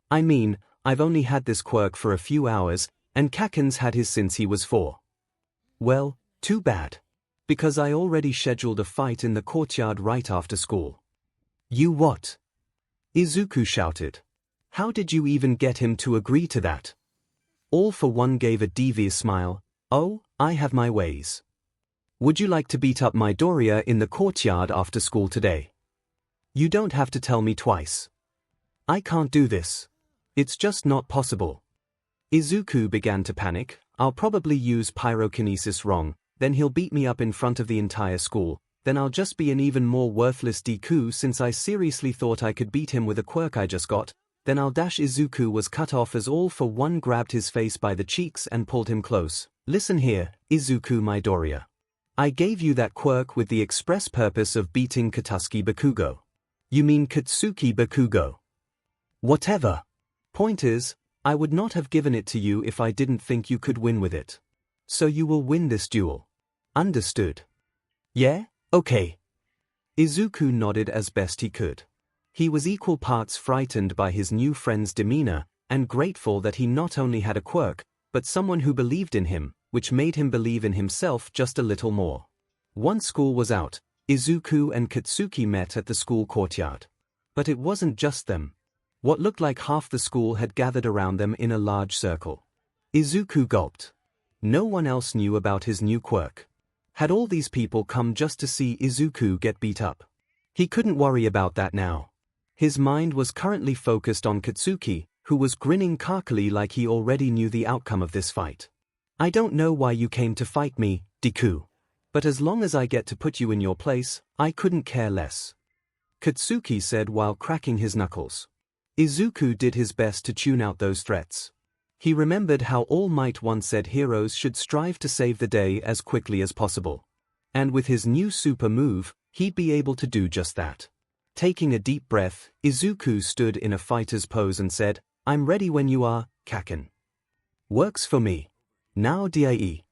I mean, I've only had this quirk for a few hours, and Kaken's had his since he was 4. Well, too bad. Because I already scheduled a fight in the courtyard right after school. You what? Izuku shouted. How did you even get him to agree to that? All for One gave a devious smile. Oh, I have my ways. Would you like to beat up Midoriya in the courtyard after school today? You don't have to tell me twice. I can't do this. It's just not possible. Izuku began to panic. I'll probably use pyrokinesis wrong, then he'll beat me up in front of the entire school, then I'll just be an even more worthless Deku since I seriously thought I could beat him with a quirk I just got, then I'll dash. Izuku was cut off as All for One grabbed his face by the cheeks and pulled him close. Listen here, Izuku Midoriya. I gave you that quirk with the express purpose of beating Katsuki Bakugo. You mean Katsuki Bakugo? Whatever. Point is, I would not have given it to you if I didn't think you could win with it. So you will win this duel. Understood? Yeah? Okay. Izuku nodded as best he could. He was equal parts frightened by his new friend's demeanor, and grateful that he not only had a quirk, but someone who believed in him, which made him believe in himself just a little more. Once school was out, Izuku and Katsuki met at the school courtyard. But it wasn't just them. What looked like half the school had gathered around them in a large circle. Izuku gulped. No one else knew about his new quirk. Had all these people come just to see Izuku get beat up? He couldn't worry about that now. His mind was currently focused on Katsuki, who was grinning cockily like he already knew the outcome of this fight. I don't know why you came to fight me, Deku. But as long as I get to put you in your place, I couldn't care less. Katsuki said while cracking his knuckles. Izuku did his best to tune out those threats. He remembered how All Might once said heroes should strive to save the day as quickly as possible. And with his new super move, he'd be able to do just that. Taking a deep breath, Izuku stood in a fighter's pose and said, I'm ready when you are, Kaken. Works for me. Now die.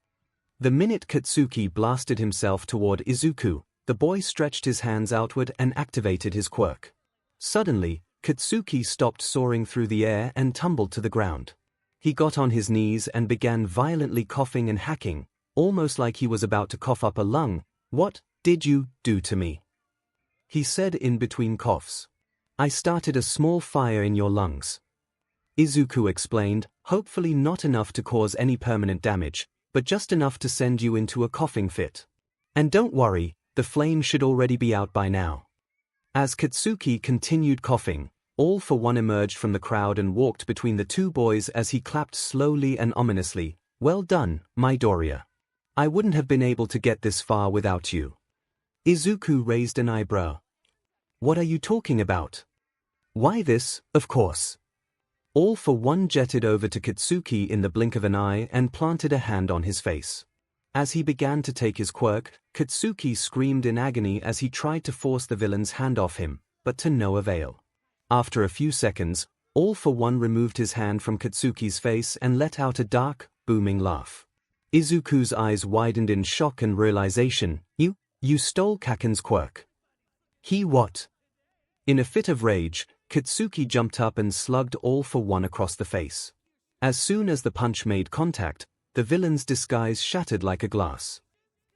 The minute Katsuki blasted himself toward Izuku, the boy stretched his hands outward and activated his quirk. Suddenly, Katsuki stopped soaring through the air and tumbled to the ground. He got on his knees and began violently coughing and hacking, almost like he was about to cough up a lung. What did you do to me? He said in between coughs. I started a small fire in your lungs. Izuku explained, hopefully not enough to cause any permanent damage, but just enough to send you into a coughing fit. And don't worry, the flame should already be out by now. As Katsuki continued coughing, All for One emerged from the crowd and walked between the two boys as he clapped slowly and ominously. Well done, Midoriya. I wouldn't have been able to get this far without you. Izuku raised an eyebrow. What are you talking about? Why this, of course. All for One jetted over to Katsuki in the blink of an eye and planted a hand on his face. As he began to take his quirk, Katsuki screamed in agony as he tried to force the villain's hand off him, but to no avail. After a few seconds, All for One removed his hand from Katsuki's face and let out a dark, booming laugh. Izuku's eyes widened in shock and realization. You stole Kaken's quirk. He what? In a fit of rage, Katsuki jumped up and slugged All for One across the face. As soon as the punch made contact, the villain's disguise shattered like a glass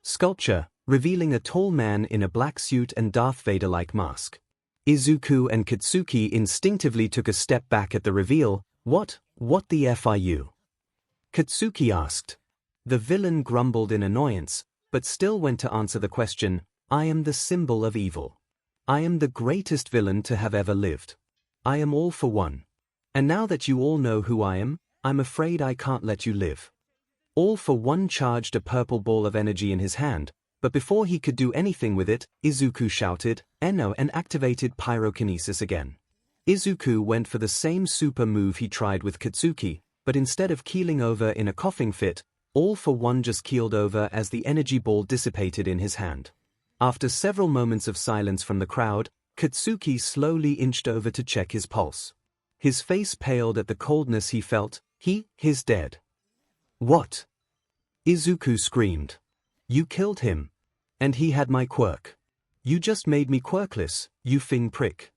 sculpture, revealing a tall man in a black suit and Darth Vader-like mask. Izuku and Katsuki instinctively took a step back at the reveal. What the F are you? Katsuki asked. The villain grumbled in annoyance, but still went to answer the question. I am the symbol of evil. I am the greatest villain to have ever lived. I am All for One. And now that you all know who I am, I'm afraid I can't let you live. All for One charged a purple ball of energy in his hand, but before he could do anything with it, Izuku shouted, "Enno," and activated pyrokinesis again. Izuku went for the same super move he tried with Katsuki, but instead of keeling over in a coughing fit, All for One just keeled over as the energy ball dissipated in his hand. After several moments of silence from the crowd, Katsuki slowly inched over to check his pulse. His face paled at the coldness he felt. He's dead. What? Izuku screamed. You killed him. And he had my quirk. You just made me quirkless, you thing prick.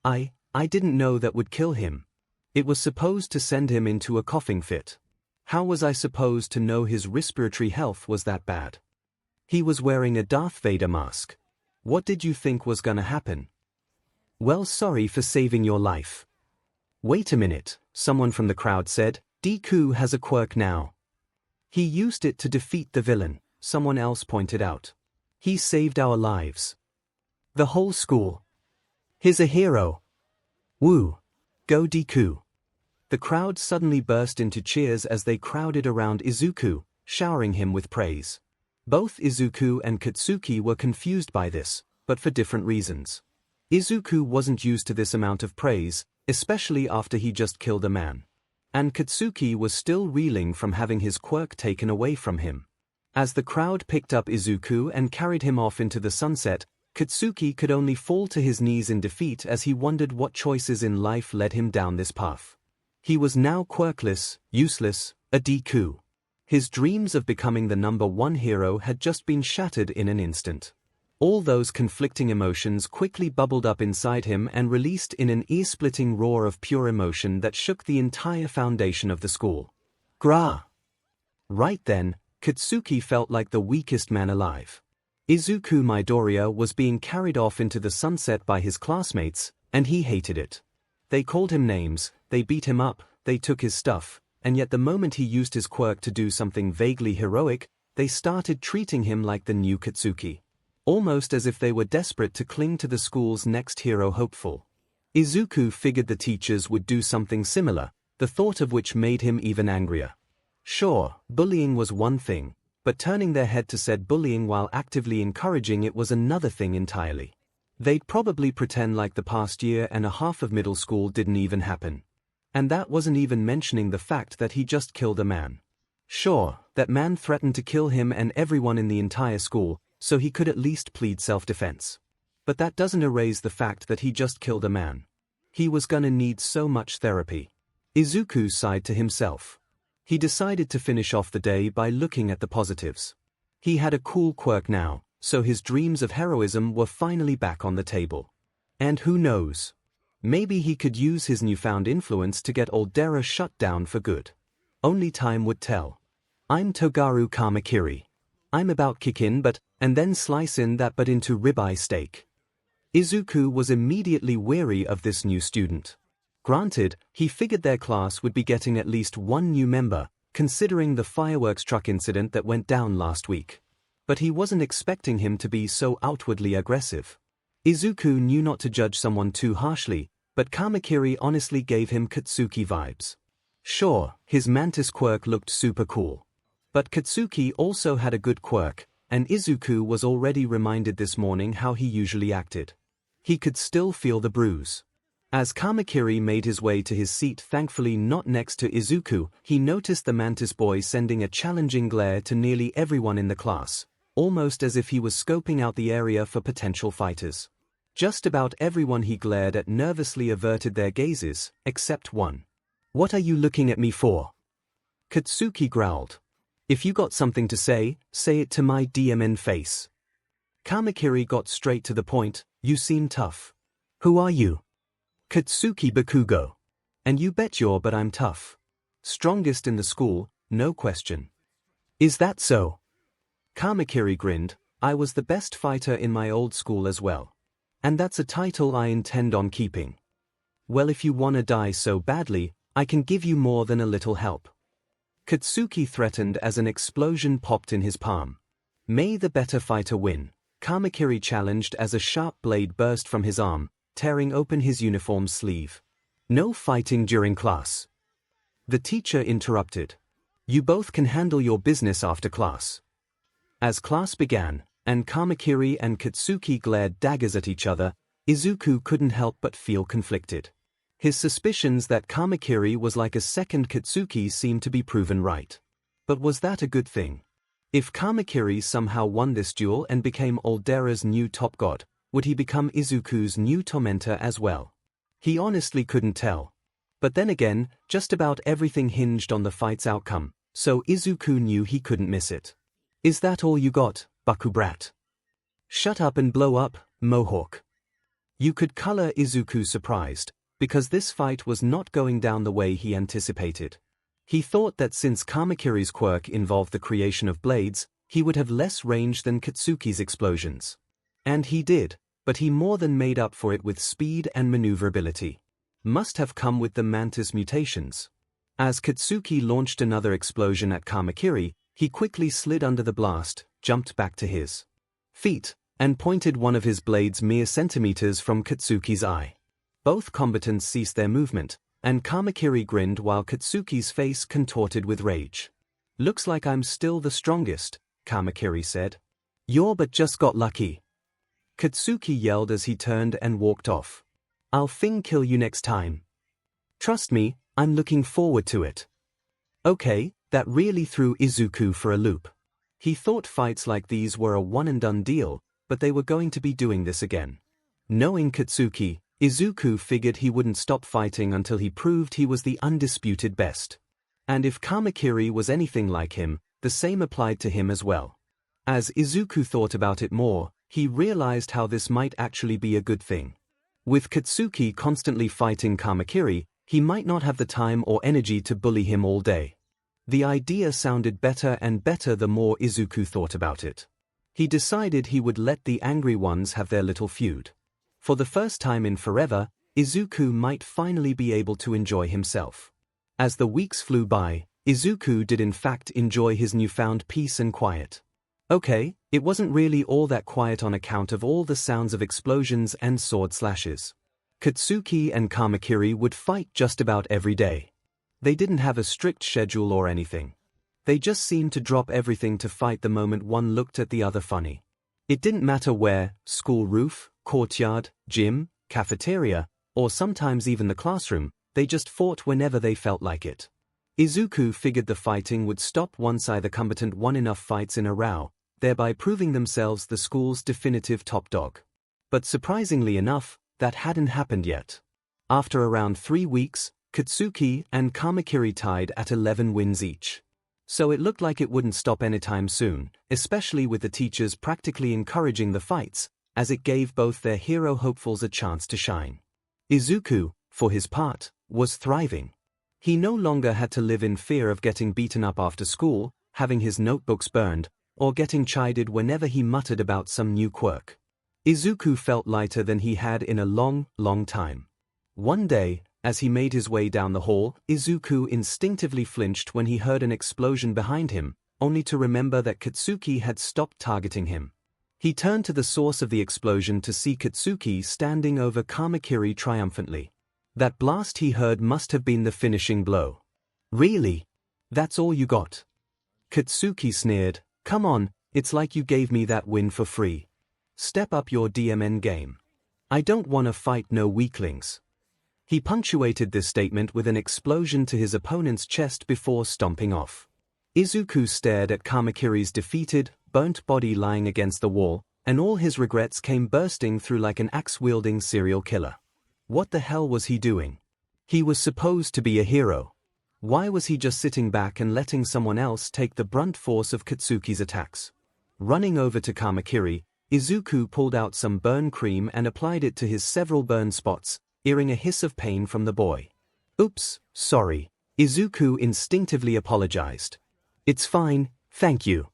I didn't know that would kill him. It was supposed to send him into a coughing fit. How was I supposed to know his respiratory health was that bad? He was wearing a Darth Vader mask. What did you think was gonna happen? Well, sorry for saving your life. Wait a minute, someone from the crowd said. Deku has a quirk now. He used it to defeat the villain, someone else pointed out. He saved our lives. The whole school. He's a hero. Woo! Go Deku! The crowd suddenly burst into cheers as they crowded around Izuku, showering him with praise. Both Izuku and Katsuki were confused by this, but for different reasons. Izuku wasn't used to this amount of praise, especially after he just killed a man. And Katsuki was still reeling from having his quirk taken away from him. As the crowd picked up Izuku and carried him off into the sunset, Katsuki could only fall to his knees in defeat as he wondered what choices in life led him down this path. He was now quirkless, useless, a Deku. His dreams of becoming the #1 hero had just been shattered in an instant. All those conflicting emotions quickly bubbled up inside him and released in an ear-splitting roar of pure emotion that shook the entire foundation of the school. Gra! Right then, Katsuki felt like the weakest man alive. Izuku Midoriya was being carried off into the sunset by his classmates, and he hated it. They called him names, they beat him up, they took his stuff, and yet the moment he used his quirk to do something vaguely heroic, they started treating him like the new Katsuki. Almost as if they were desperate to cling to the school's next hero hopeful. Izuku figured the teachers would do something similar, the thought of which made him even angrier. Sure, bullying was one thing, but turning their head to said bullying while actively encouraging it was another thing entirely. They'd probably pretend like the past year and a half of middle school didn't even happen. And that wasn't even mentioning the fact that he just killed a man. Sure, that man threatened to kill him and everyone in the entire school, so he could at least plead self-defense. But that doesn't erase the fact that he just killed a man. He was gonna need so much therapy. Izuku sighed to himself. He decided to finish off the day by looking at the positives. He had a cool quirk now, so his dreams of heroism were finally back on the table. And who knows? Maybe he could use his newfound influence to get Aldera shut down for good. Only time would tell. I'm Togaru Kamakiri. I'm about kick in and then slice in that but into ribeye steak. Izuku was immediately wary of this new student. Granted, he figured their class would be getting at least one new member, considering the fireworks truck incident that went down last week. But he wasn't expecting him to be so outwardly aggressive. Izuku knew not to judge someone too harshly, but Kamakiri honestly gave him Katsuki vibes. Sure, his mantis quirk looked super cool. But Katsuki also had a good quirk, and Izuku was already reminded this morning how he usually acted. He could still feel the bruise. As Kamakiri made his way to his seat, thankfully not next to Izuku, he noticed the mantis boy sending a challenging glare to nearly everyone in the class, almost as if he was scoping out the area for potential fighters. Just about everyone he glared at nervously averted their gazes, except one. "What are you looking at me for?" Katsuki growled. "If you got something to say it to my DMN face." Kamakiri got straight to the point. "You seem tough." "Who are you?" "Katsuki Bakugo. And you bet but I'm tough. Strongest in the school, no question." "Is that so?" Kamakiri grinned. "I was the best fighter in my old school as well. And that's a title I intend on keeping." "Well, if you wanna die so badly, I can give you more than a little help." Katsuki threatened as an explosion popped in his palm. "May the better fighter win," Kamakiri challenged as a sharp blade burst from his arm, tearing open his uniform sleeve. "No fighting during class." The teacher interrupted. "You both can handle your business after class." As class began, and Kamakiri and Katsuki glared daggers at each other, Izuku couldn't help but feel conflicted. His suspicions that Kamakiri was like a second Katsuki seemed to be proven right. But was that a good thing? If Kamakiri somehow won this duel and became Aldera's new top god, would he become Izuku's new tormentor as well? He honestly couldn't tell. But then again, just about everything hinged on the fight's outcome, so Izuku knew he couldn't miss it. "Is that all you got, Baku brat? Shut up and blow up, Mohawk." You could color Izuku surprised, because this fight was not going down the way he anticipated. He thought that since Kamakiri's quirk involved the creation of blades, he would have less range than Katsuki's explosions. And he did, but he more than made up for it with speed and maneuverability. Must have come with the mantis mutations. As Katsuki launched another explosion at Kamakiri, he quickly slid under the blast, jumped back to his feet, and pointed one of his blades mere centimeters from Katsuki's eye. Both combatants ceased their movement, and Kamakiri grinned while Katsuki's face contorted with rage. "Looks like I'm still the strongest," Kamakiri said. "You're but just got lucky." Katsuki yelled as he turned and walked off. "I'll kill you next time. Trust me, I'm looking forward to it." Okay, that really threw Izuku for a loop. He thought fights like these were a one-and-done deal, but they were going to be doing this again. Knowing Katsuki, Izuku figured he wouldn't stop fighting until he proved he was the undisputed best. And if Kamakiri was anything like him, the same applied to him as well. As Izuku thought about it more, he realized how this might actually be a good thing. With Katsuki constantly fighting Kamakiri, he might not have the time or energy to bully him all day. The idea sounded better and better the more Izuku thought about it. He decided he would let the angry ones have their little feud. For the first time in forever, Izuku might finally be able to enjoy himself. As the weeks flew by, Izuku did in fact enjoy his newfound peace and quiet. Okay, it wasn't really all that quiet on account of all the sounds of explosions and sword slashes. Katsuki and Kamakiri would fight just about every day. They didn't have a strict schedule or anything. They just seemed to drop everything to fight the moment one looked at the other funny. It didn't matter where, school roof, courtyard, gym, cafeteria, or sometimes even the classroom, they just fought whenever they felt like it. Izuku figured the fighting would stop once either combatant won enough fights in a row, thereby proving themselves the school's definitive top dog. But surprisingly enough, that hadn't happened yet. After around 3 weeks, Katsuki and Kamakiri tied at 11 wins each. So it looked like it wouldn't stop anytime soon, especially with the teachers practically encouraging the fights, as it gave both their hero hopefuls a chance to shine. Izuku, for his part, was thriving. He no longer had to live in fear of getting beaten up after school, having his notebooks burned, or getting chided whenever he muttered about some new quirk. Izuku felt lighter than he had in a long, long time. One day, as he made his way down the hall, Izuku instinctively flinched when he heard an explosion behind him, only to remember that Katsuki had stopped targeting him. He turned to the source of the explosion to see Katsuki standing over Kamakiri triumphantly. That blast he heard must have been the finishing blow. Really? That's all you got? Katsuki sneered, "Come on, it's like you gave me that win for free. Step up your DMN game. I don't wanna fight no weaklings." He punctuated this statement with an explosion to his opponent's chest before stomping off. Izuku stared at Kamakiri's defeated, burnt body lying against the wall, and all his regrets came bursting through like an axe-wielding serial killer. What the hell was he doing? He was supposed to be a hero. Why was he just sitting back and letting someone else take the brunt force of Katsuki's attacks? Running over to Kamakiri, Izuku pulled out some burn cream and applied it to his several burn spots, hearing a hiss of pain from the boy. "Oops, sorry." Izuku instinctively apologized. "It's fine, thank you."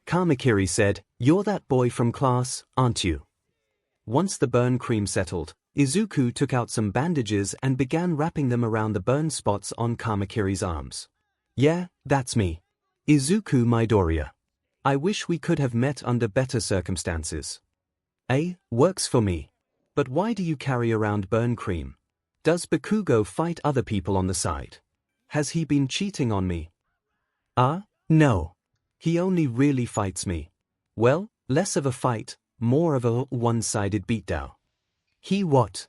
Kamakiri said, "You're that boy from class, aren't you?" Once the burn cream settled, Izuku took out some bandages and began wrapping them around the burn spots on Kamakiri's arms. "Yeah, that's me. Izuku Midoriya. I wish we could have met under better circumstances." Works for me. But why do you carry around burn cream? Does Bakugo fight other people on the side? Has he been cheating on me? No. He only really fights me. Well, less of a fight, more of a one-sided beatdown. He what?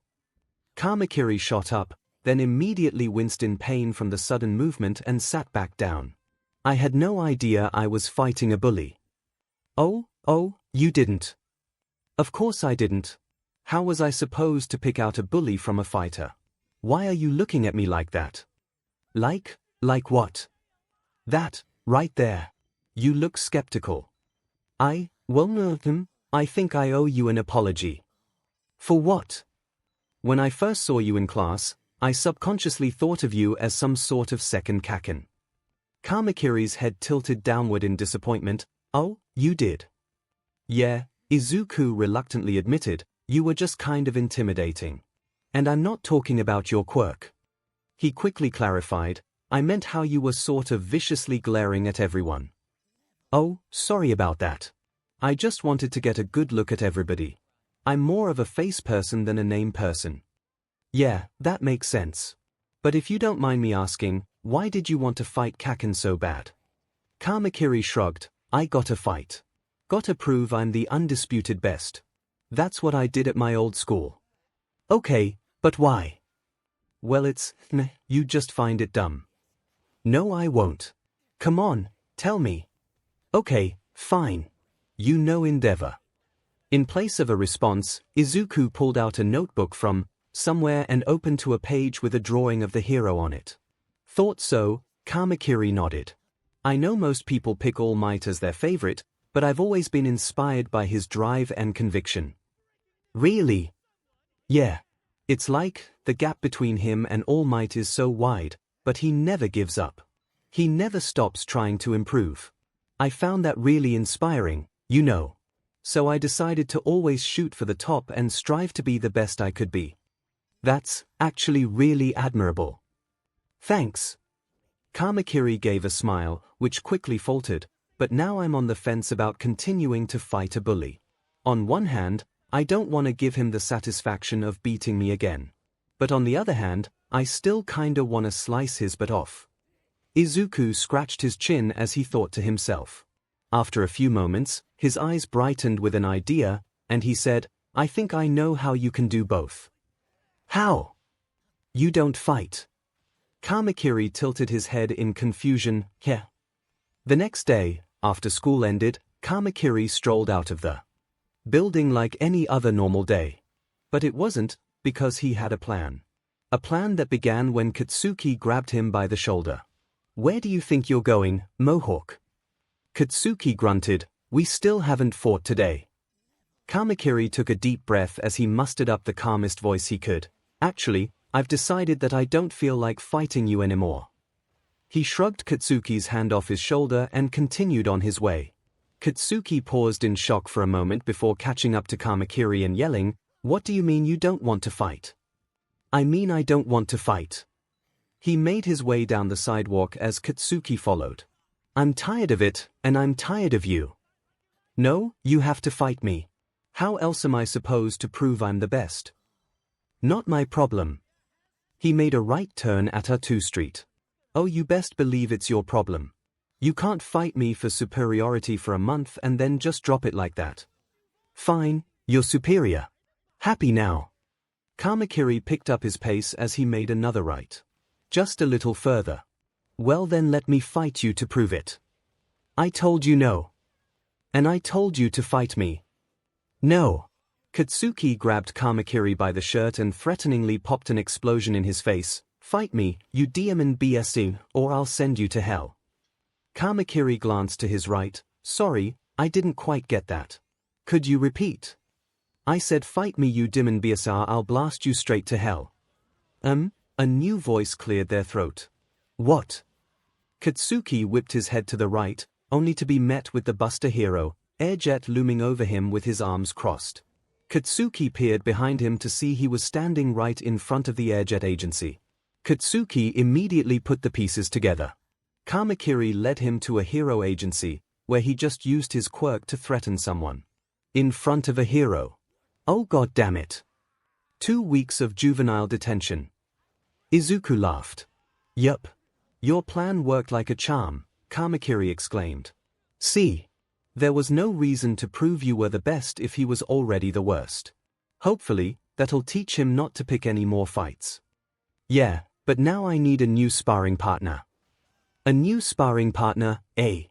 Kamakiri shot up, then immediately winced in pain from the sudden movement and sat back down. "I had no idea I was fighting a bully." Oh, you didn't." "Of course I didn't. How was I supposed to pick out a bully from a fighter? Why are you looking at me like that?" Like what?" "That, right there. You look skeptical." I think I owe you an apology." "For what?" "When I first saw you in class, I subconsciously thought of you as some sort of second Kaken." Kamakiri's head tilted downward in disappointment. "Oh, you did?" "Yeah," Izuku reluctantly admitted, "you were just kind of intimidating. And I'm not talking about your quirk." He quickly clarified, "I meant how you were sort of viciously glaring at everyone." "Oh, sorry about that. I just wanted to get a good look at everybody. I'm more of a face person than a name person." "Yeah, that makes sense. But if you don't mind me asking, why did you want to fight Kaken so bad?" Kamakiri shrugged. "I gotta fight. Gotta prove I'm the undisputed best. That's what I did at my old school." "Okay, but why?" "Well, you just find it dumb." "No, I won't. Come on, tell me." "Okay, fine. You know Endeavor." In place of a response, Izuku pulled out a notebook from somewhere and opened to a page with a drawing of the hero on it. "Thought so," Kamakiri nodded. "I know most people pick All Might as their favorite, but I've always been inspired by his drive and conviction." "Really?" "Yeah. It's like, the gap between him and All Might is so wide, but he never gives up. He never stops trying to improve. I found that really inspiring, you know. So I decided to always shoot for the top and strive to be the best I could be." "That's actually really admirable." "Thanks." Kamakiri gave a smile, which quickly faltered, "But now I'm on the fence about continuing to fight a bully. On one hand, I don't want to give him the satisfaction of beating me again. But on the other hand, I still kinda want to slice his butt off." Izuku scratched his chin as he thought to himself. After a few moments, his eyes brightened with an idea, and he said, "I think I know how you can do both." "How?" "You don't fight." Kamakiri tilted his head in confusion. "Yeah." The next day, after school ended, Kamakiri strolled out of the building like any other normal day. But it wasn't, because he had a plan. A plan that began when Katsuki grabbed him by the shoulder. "Where do you think you're going, Mohawk?" Katsuki grunted, "We still haven't fought today." Kamakiri took a deep breath as he mustered up the calmest voice he could. "Actually, I've decided that I don't feel like fighting you anymore." He shrugged Katsuki's hand off his shoulder and continued on his way. Katsuki paused in shock for a moment before catching up to Kamakiri and yelling, "What do you mean you don't want to fight?" "I mean I don't want to fight." He made his way down the sidewalk as Katsuki followed. "I'm tired of it, and I'm tired of you." "No, you have to fight me. How else am I supposed to prove I'm the best?" "Not my problem." He made a right turn at Atu Street. "Oh, you best believe it's your problem." You can't fight me for superiority for a month and then just drop it like that. Fine, you're superior. Happy now. Kamakiri picked up his pace as he made another right. Just a little further. Well then let me fight you to prove it. I told you no. And I told you to fight me. No. Katsuki grabbed Kamakiri by the shirt and threateningly popped an explosion in his face. Fight me, you demon BSU, or I'll send you to hell. Kamakiri glanced to his right. Sorry, I didn't quite get that. Could you repeat? I said fight me you demon BSU, I'll blast you straight to hell. A new voice cleared their throat. What? Katsuki whipped his head to the right, only to be met with the Buster hero, Airjet looming over him with his arms crossed. Katsuki peered behind him to see he was standing right in front of the Airjet agency. Katsuki immediately put the pieces together. Kamakiri led him to a hero agency, where he just used his quirk to threaten someone. In front of a hero. Oh god damn it. 2 weeks of juvenile detention. Izuku laughed. Yup. Your plan worked like a charm, Kamakiri exclaimed. See? There was no reason to prove you were the best if he was already the worst. Hopefully, that'll teach him not to pick any more fights. Yeah, but now I need a new sparring partner. A new sparring partner, eh?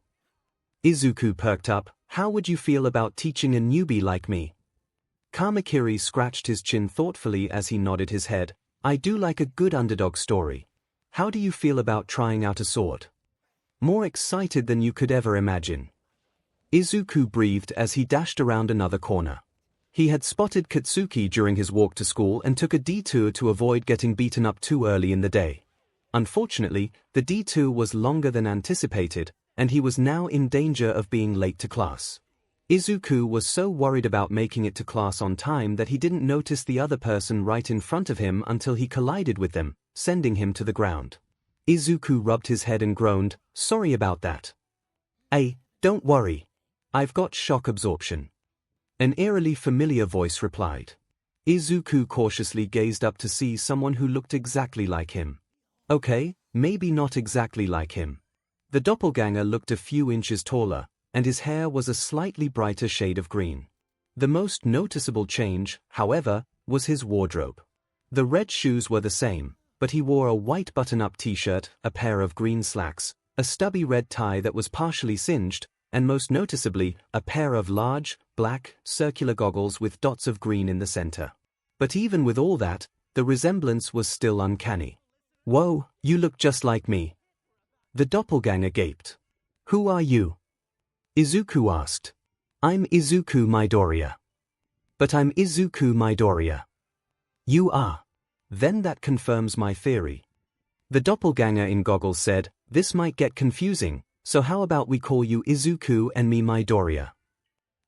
Izuku perked up. How would you feel about teaching a newbie like me? Kamakiri scratched his chin thoughtfully as he nodded his head. I do like a good underdog story. How do you feel about trying out a sword? More excited than you could ever imagine. Izuku breathed as he dashed around another corner. He had spotted Katsuki during his walk to school and took a detour to avoid getting beaten up too early in the day. Unfortunately, the detour was longer than anticipated, and he was now in danger of being late to class. Izuku was so worried about making it to class on time that he didn't notice the other person right in front of him until he collided with them, sending him to the ground. Izuku rubbed his head and groaned, sorry about that. Hey, don't worry. I've got shock absorption. An eerily familiar voice replied. Izuku cautiously gazed up to see someone who looked exactly like him. Okay, maybe not exactly like him. The doppelganger looked a few inches taller, and his hair was a slightly brighter shade of green. The most noticeable change, however, was his wardrobe. The red shoes were the same, but he wore a white button-up t-shirt, a pair of green slacks, a stubby red tie that was partially singed, and most noticeably, a pair of large, black, circular goggles with dots of green in the center. But even with all that, the resemblance was still uncanny. Whoa, you look just like me. The doppelganger gaped. Who are you? Izuku asked. I'm Izuku Midoriya. But I'm Izuku Midoriya. You are. Then that confirms my theory. The doppelganger in goggles said, this might get confusing, so how about we call you Izuku and me Midoriya?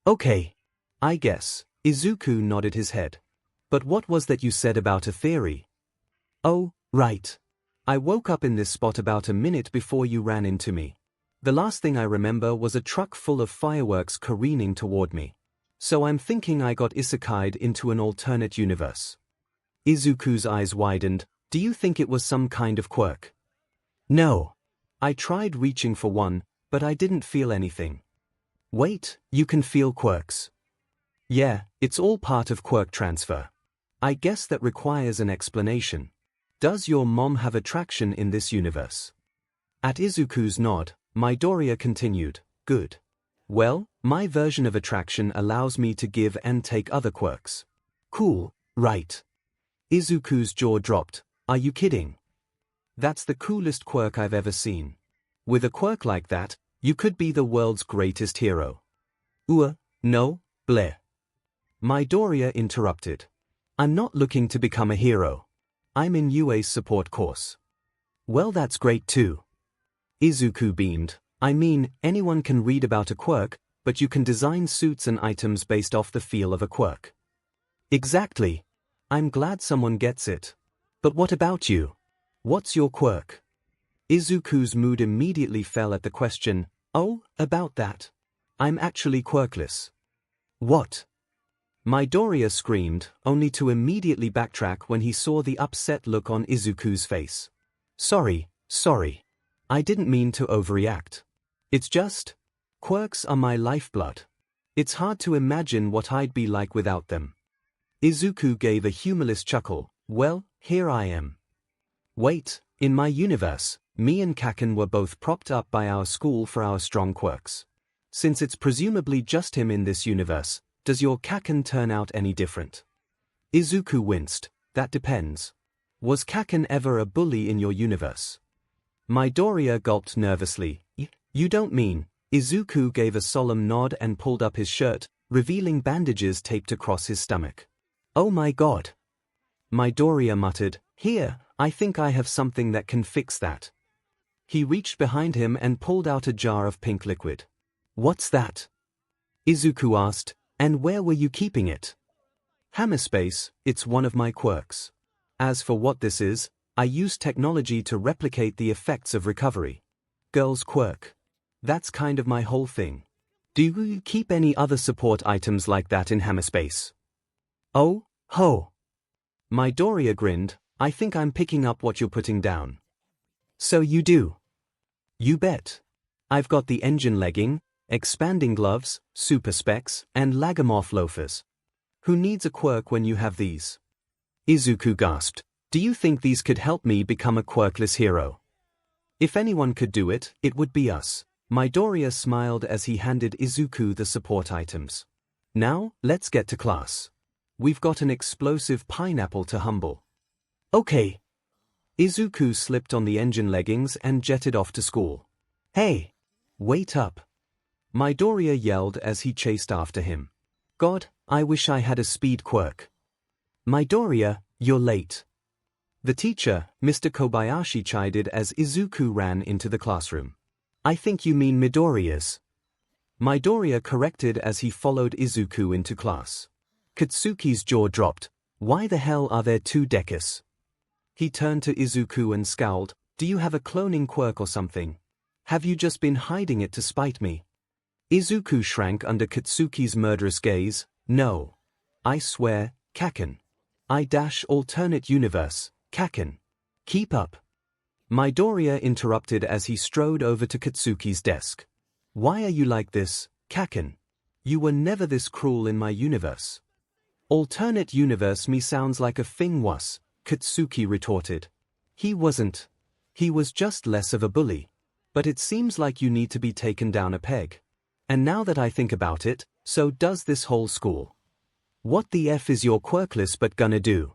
Okay. I guess. Izuku nodded his head. But what was that you said about a theory? Oh, right. I woke up in this spot about a minute before you ran into me. The last thing I remember was a truck full of fireworks careening toward me. So I'm thinking I got isekai'd into an alternate universe. Izuku's eyes widened. Do you think it was some kind of quirk? No. I tried reaching for one, but I didn't feel anything. Wait, you can feel quirks? Yeah, it's all part of quirk transfer. I guess that requires an explanation. Does your mom have attraction in this universe? At Izuku's nod, Midoriya continued, good. Well, my version of attraction allows me to give and take other quirks. Cool, right? Izuku's jaw dropped. Are you kidding? That's the coolest quirk I've ever seen. With a quirk like that, you could be the world's greatest hero. No, bleh. Midoriya interrupted. I'm not looking to become a hero. I'm in UA's support course. Well, that's great too. Izuku beamed. I mean, anyone can read about a quirk, but you can design suits and items based off the feel of a quirk. Exactly. I'm glad someone gets it. But what about you? What's your quirk? Izuku's mood immediately fell at the question. Oh, about that. I'm actually quirkless. What? Midoriya screamed, only to immediately backtrack when he saw the upset look on Izuku's face. Sorry. I didn't mean to overreact. It's just, quirks are my lifeblood. It's hard to imagine what I'd be like without them. Izuku gave a humorless chuckle. Well, here I am. Wait, in my universe, me and 𝐭𝐿 were both propped up by our school for our strong quirks. Since it's presumably just him in this universe, does your 𝐭𝐿 turn out any different? Izuku winced. That depends. Was 𝐭𝐿 ever a bully in your universe? Midoriya gulped nervously. You don't mean? Izuku gave a solemn nod and pulled up his shirt, revealing bandages taped across his stomach. Oh my god. Midoriya muttered. Here, I think I have something that can fix that. He reached behind him and pulled out a jar of pink liquid. What's that? Izuku asked, and where were you keeping it? Hammerspace, it's one of my quirks. As for what this is, I use technology to replicate the effects of recovery. Girl's quirk. That's kind of my whole thing. Do you keep any other support items like that in Hammerspace? Oh, ho. Midoriya grinned. I think I'm picking up what you're putting down. So you do? You bet. I've got the engine legging, expanding gloves, super specs, and lagomorph loafers. Who needs a quirk when you have these? Izuku gasped. Do you think these could help me become a quirkless hero? If anyone could do it, it would be us. Midoriya smiled as he handed Izuku the support items. Now, let's get to class. We've got an explosive pineapple to humble. Okay. Izuku slipped on the engine leggings and jetted off to school. Hey! Wait up! Midoriya yelled as he chased after him. God, I wish I had a speed quirk. Midoriya, you're late. The teacher, Mr. Kobayashi, chided as Izuku ran into the classroom. I think you mean Midoriya's. Midoriya corrected as he followed Izuku into class. Katsuki's jaw dropped. Why the hell are there two Dekus? He turned to Izuku and scowled. Do you have a cloning quirk or something? Have you just been hiding it to spite me? Izuku shrank under Katsuki's murderous gaze. No. I swear, 𝐭𝐿. Alternate universe, 𝐭𝐿. Keep up. Midoriya interrupted as he strode over to Katsuki's desk. Why are you like this, 𝐭𝐿? You were never this cruel in my universe. Alternate universe me sounds like a thing was, Katsuki retorted. He wasn't. He was just less of a bully. But it seems like you need to be taken down a peg. And now that I think about it, so does this whole school. What the F is your quirkless but gonna do?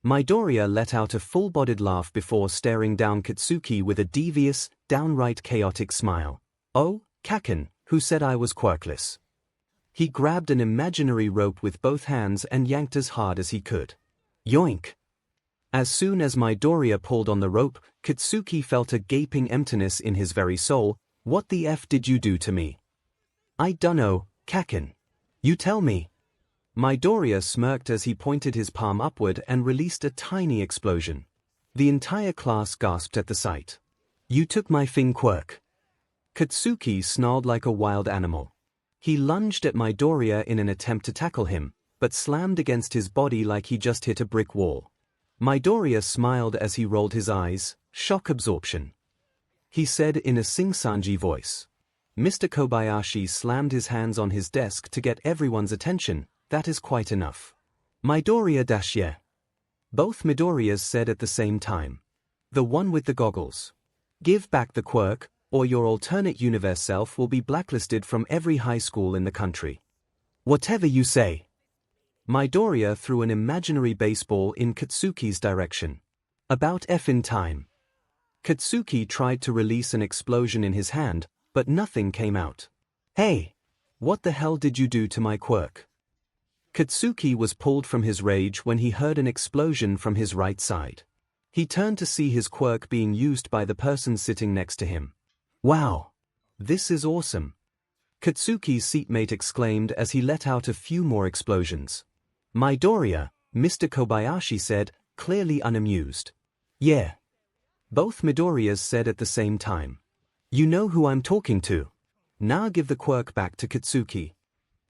Midoriya let out a full-bodied laugh before staring down Katsuki with a devious, downright chaotic smile. Oh, 𝐭𝐿, who said I was quirkless? He grabbed an imaginary rope with both hands and yanked as hard as he could. Yoink! As soon as Midoriya pulled on the rope, Katsuki felt a gaping emptiness in his very soul. What the F did you do to me? I dunno, 𝐭𝐿. You tell me. Midoriya smirked as he pointed his palm upward and released a tiny explosion. The entire class gasped at the sight. You took my thing quirk. Katsuki snarled like a wild animal. He lunged at Midoriya in an attempt to tackle him, but slammed against his body like he just hit a brick wall. Midoriya smiled as he rolled his eyes. Shock absorption. He said in a sing-songy voice. Mr. Kobayashi slammed his hands on his desk to get everyone's attention. That is quite enough. Midoriya-yeah. Both Midoriyas said at the same time. The one with the goggles. Give back the quirk, or your alternate universe self will be blacklisted from every high school in the country. Whatever you say. Midoriya threw an imaginary baseball in Katsuki's direction. About effing time. Katsuki tried to release an explosion in his hand, but nothing came out. Hey! What the hell did you do to my quirk? Katsuki was pulled from his rage when he heard an explosion from his right side. He turned to see his quirk being used by the person sitting next to him. Wow! This is awesome! Katsuki's seatmate exclaimed as he let out a few more explosions. Midoriya, Mr. Kobayashi said, clearly unamused. Yeah. Both Midoriyas said at the same time. You know who I'm talking to. Now give the quirk back to Katsuki.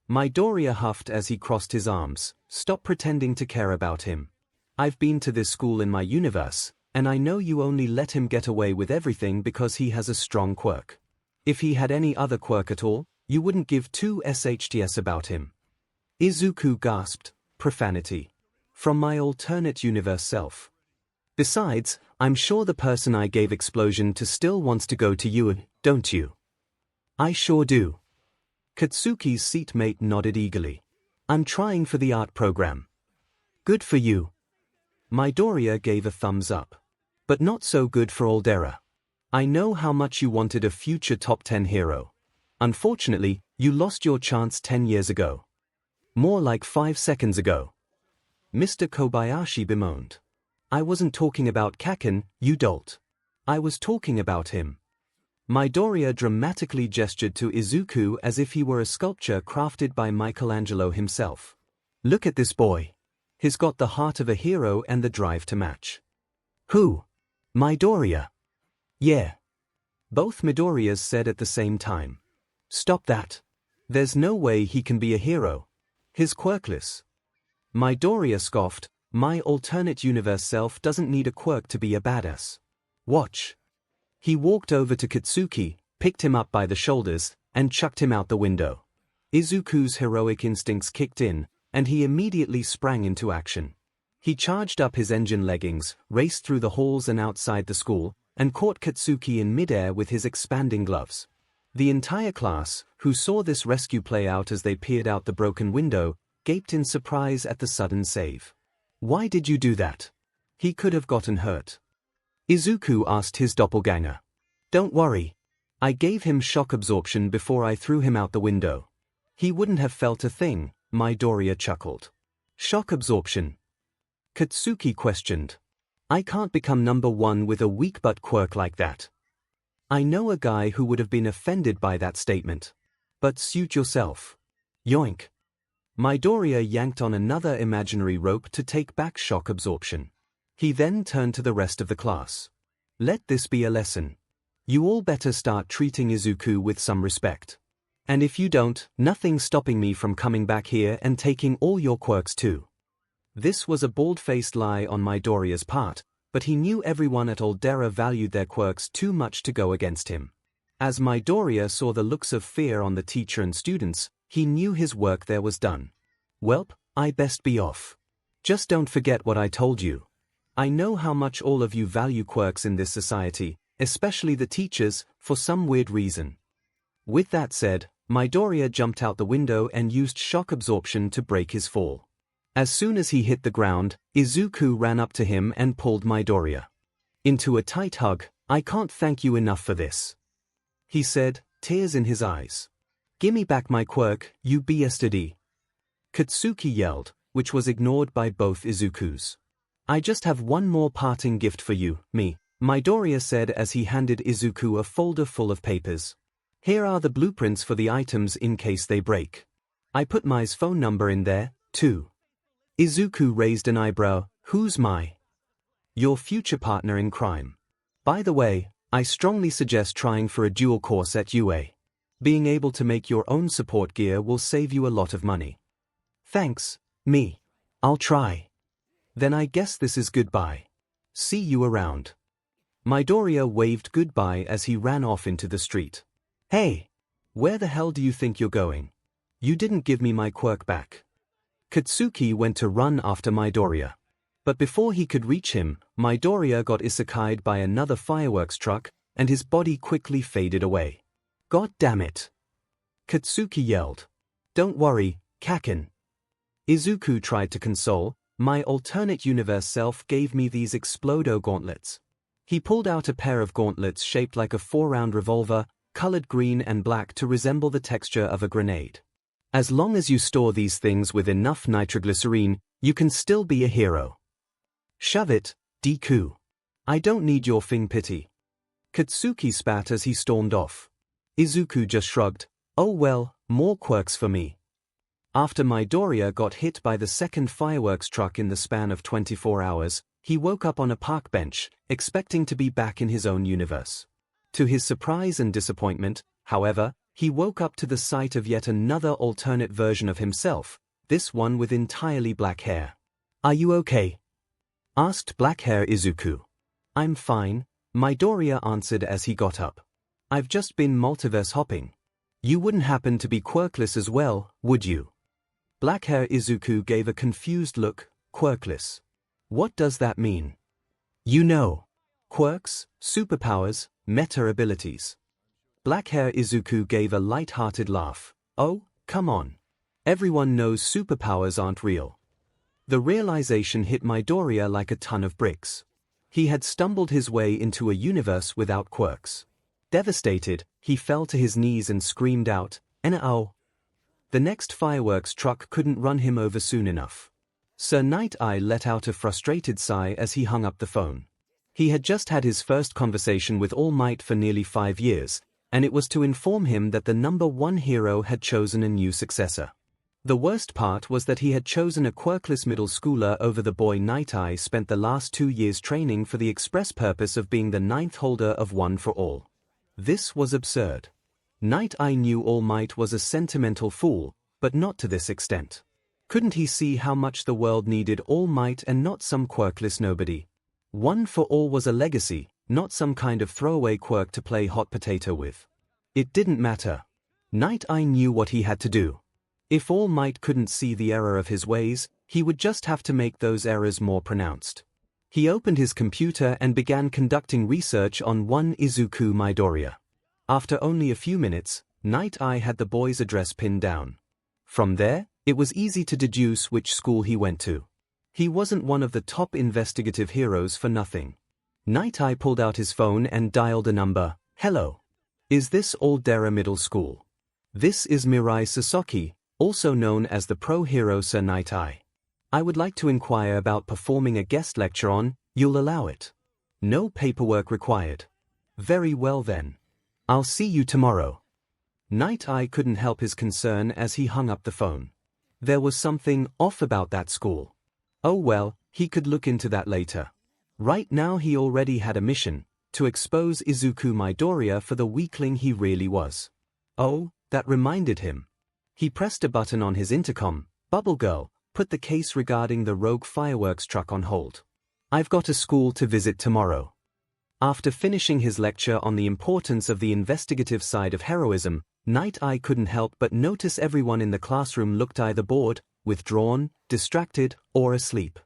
Midoriya huffed as he crossed his arms. Stop pretending to care about him. I've been to this school in my universe, and I know you only let him get away with everything because he has a strong quirk. If he had any other quirk at all, you wouldn't give two shts about him. Izuku gasped, profanity. From my alternate universe self. Besides, I'm sure the person I gave explosion to still wants to go to you, don't you? I sure do. Katsuki's seatmate nodded eagerly. I'm trying for the art program. Good for you. Midoriya gave a thumbs up. But not so good for Aldera. I know how much you wanted a future top 10 hero. Unfortunately, you lost your chance 10 years ago. More like 5 seconds ago. Mr. Kobayashi bemoaned. I wasn't talking about Kaken, you dolt. I was talking about him. Midoriya dramatically gestured to Izuku as if he were a sculpture crafted by Michelangelo himself. Look at this boy. He's got the heart of a hero and the drive to match. Who? Midoriya. Yeah. Both Midoriyas said at the same time. Stop that. There's no way he can be a hero. He's quirkless. Midoriya scoffed, my alternate universe self doesn't need a quirk to be a badass. Watch. He walked over to Katsuki, picked him up by the shoulders, and chucked him out the window. Izuku's heroic instincts kicked in, and he immediately sprang into action. He charged up his engine leggings, raced through the halls and outside the school, and caught Katsuki in midair with his expanding gloves. The entire class, who saw this rescue play out as they peered out the broken window, gaped in surprise at the sudden save. Why did you do that? He could have gotten hurt. Izuku asked his doppelganger. Don't worry. I gave him shock absorption before I threw him out the window. He wouldn't have felt a thing, Midoriya chuckled. Shock absorption? Katsuki questioned. I can't become number one with a weak butt quirk like that. I know a guy who would have been offended by that statement. But suit yourself. Yoink. Midoriya yanked on another imaginary rope to take back shock absorption. He then turned to the rest of the class. Let this be a lesson. You all better start treating Izuku with some respect. And if you don't, nothing's stopping me from coming back here and taking all your quirks too. This was a bald-faced lie on Midoriya's part, but he knew everyone at Aldera valued their quirks too much to go against him. As Midoriya saw the looks of fear on the teacher and students, he knew his work there was done. Welp, I best be off. Just don't forget what I told you. I know how much all of you value quirks in this society, especially the teachers, for some weird reason. With that said, Midoriya jumped out the window and used shock absorption to break his fall. As soon as he hit the ground, Izuku ran up to him and pulled Midoriya into a tight hug. I can't thank you enough for this, he said, tears in his eyes. Gimme back my quirk, you bastard. Katsuki yelled, which was ignored by both Izukus. I just have one more parting gift for you, Midoriya said as he handed Izuku a folder full of papers. Here are the blueprints for the items in case they break. I put my's phone number in there, too. Izuku raised an eyebrow. Who's your future partner in crime? By the way, I strongly suggest trying for a dual course at UA. Being able to make your own support gear will save you a lot of money. Thanks, I'll try. Then I guess this is goodbye. See you around. Midoriya waved goodbye as he ran off into the street. Hey! Where the hell do you think you're going? You didn't give me my quirk back. Katsuki went to run after Midoriya. But before he could reach him, Midoriya got isekai'd by another fireworks truck, and his body quickly faded away. God damn it! Katsuki yelled. Don't worry, Kaken. Izuku tried to console. My alternate universe self gave me these 𝐒𝐿odo gauntlets. He pulled out a pair of gauntlets shaped like a 4-round revolver, colored green and black to resemble the texture of a grenade. As long as you store these things with enough nitroglycerine, you can still be a hero. Shove it, Deku. I don't need your pity. Katsuki spat as he stormed off. Izuku just shrugged. Oh well, more quirks for me. After Midoriya got hit by the second fireworks truck in the span of 24 hours, he woke up on a park bench, expecting to be back in his own universe. To his surprise and disappointment, however, he woke up to the sight of yet another alternate version of himself, this one with entirely black hair. Are you okay? Asked black hair Izuku. I'm fine, Midoriya answered as he got up. I've just been multiverse hopping. You wouldn't happen to be quirkless as well, would you? Black hair Izuku gave a confused look. Quirkless. What does that mean? You know. Quirks, superpowers, meta abilities. Black hair Izuku gave a light-hearted laugh. Oh, come on. Everyone knows superpowers aren't real. The realization hit Midoriya like a ton of bricks. He had stumbled his way into a universe without quirks. Devastated, he fell to his knees and screamed out, "Ow!" The next fireworks truck couldn't run him over soon enough. Sir Night-Eye let out a frustrated sigh as he hung up the phone. He had just had his first conversation with All Might for nearly 5 years, and it was to inform him that the #1 hero had chosen a new successor. The worst part was that he had chosen a quirkless middle schooler over the boy Night-Eye spent the last 2 years training for the express purpose of being the 9th holder of One for All. This was absurd. Night-Eye knew All Might was a sentimental fool, but not to this extent. Couldn't he see how much the world needed All Might and not some quirkless nobody? One for All was a legacy, not some kind of throwaway quirk to play hot potato with. It didn't matter. Night-Eye knew what he had to do. If All Might couldn't see the error of his ways, he would just have to make those errors more pronounced. He opened his computer and began conducting research on one Izuku Midoriya. After only a few minutes, Night-Eye had the boy's address pinned down. From there, it was easy to deduce which school he went to. He wasn't one of the top investigative heroes for nothing. Night-Eye pulled out his phone and dialed a number. "Hello. Is this Aldera Middle School? This is Mirai Sasaki, also known as the pro hero Sir Night-Eye. I would like to inquire about performing a guest lecture on. You'll allow it? No paperwork required. Very well then. I'll see you tomorrow." Night-Eye couldn't help his concern as he hung up the phone. There was something off about that school. Oh well, he could look into that later. Right now he already had a mission, to expose Izuku Midoriya for the weakling he really was. Oh, that reminded him. He pressed a button on his intercom. "Bubble Girl, put the case regarding the rogue fireworks truck on hold. I've got a school to visit tomorrow." After finishing his lecture on the importance of the investigative side of heroism, Night-Eye couldn't help but notice everyone in the classroom looked either bored, withdrawn, distracted, or asleep.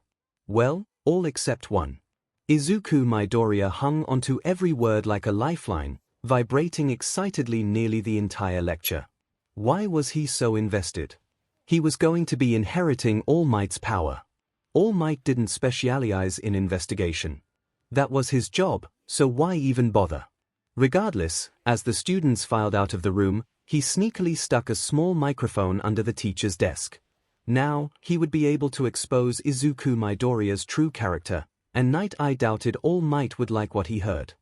Well, all except one. Izuku Midoriya hung onto every word like a lifeline, vibrating excitedly nearly the entire lecture. Why was he so invested? He was going to be inheriting All Might's power. All Might didn't specialize in investigation. That was his job, so why even bother? Regardless, as the students filed out of the room, he sneakily stuck a small microphone under the teacher's desk. Now, he would be able to expose Izuku Midoriya's true character, and Night-Eye doubted All Might would like what he heard.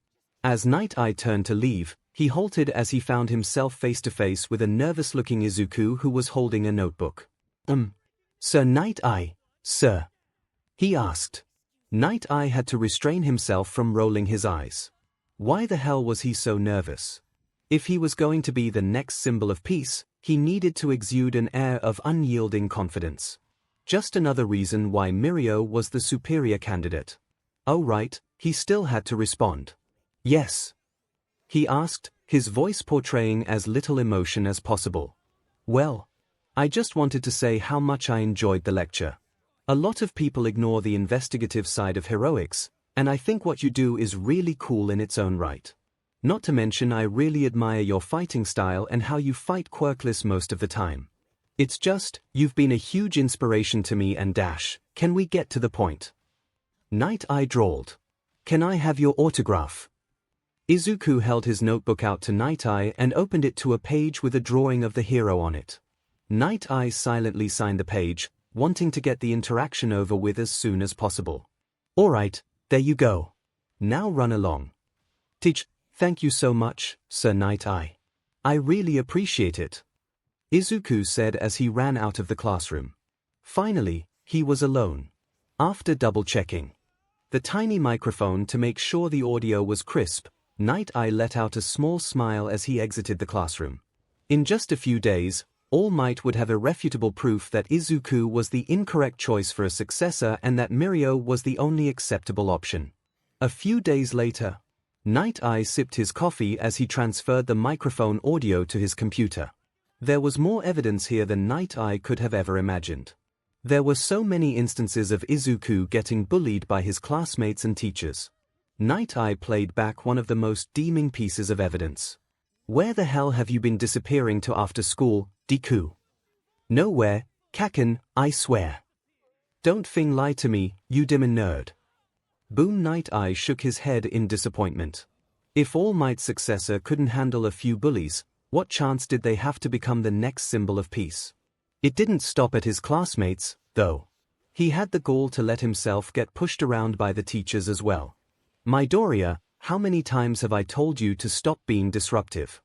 As Night-Eye turned to leave, he halted as he found himself face-to-face with a nervous-looking Izuku who was holding a notebook. Sir Night-Eye, sir?" he asked. Night-Eye had to restrain himself from rolling his eyes. Why the hell was he so nervous? If he was going to be the next symbol of peace, he needed to exude an air of unyielding confidence. Just another reason why Mirio was the superior candidate. Oh right, he still had to respond. "Yes?" he asked, his voice portraying as little emotion as possible. "Well, I just wanted to say how much I enjoyed the lecture. A lot of people ignore the investigative side of heroics, and I think what you do is really cool in its own right. Not to mention I really admire your fighting style and how you fight quirkless most of the time. It's just, you've been a huge inspiration to me and can we get to the point?" Night-Eye drawled. "Can I have your autograph?" Izuku held his notebook out to Night-Eye and opened it to a page with a drawing of the hero on it. Night-Eye silently signed the page, wanting to get the interaction over with as soon as possible. "Alright, there you go. Now run along." Thank you so much, Sir Night-Eye. I really appreciate it," Izuku said as he ran out of the classroom. Finally, he was alone. After double-checking the tiny microphone to make sure the audio was crisp, Night-Eye let out a small smile as he exited the classroom. In just a few days, All Might would have irrefutable proof that Izuku was the incorrect choice for a successor and that Mirio was the only acceptable option. A few days later, Night Eye sipped his coffee as he transferred the microphone audio to his computer. There was more evidence here than Night Eye could have ever imagined. There were so many instances of Izuku getting bullied by his classmates and teachers. Night Eye played back one of the most damning pieces of evidence. "Where the hell have you been disappearing to after school, Deku?" "Nowhere, Kaken, I swear." "Don't thing lie to me, you dimmin' nerd." Boom! Night Eye shook his head in disappointment. If All Might's successor couldn't handle a few bullies, what chance did they have to become the next symbol of peace? It didn't stop at his classmates, though. He had the gall to let himself get pushed around by the teachers as well. "Midoriya, how many times have I told you to stop being disruptive?"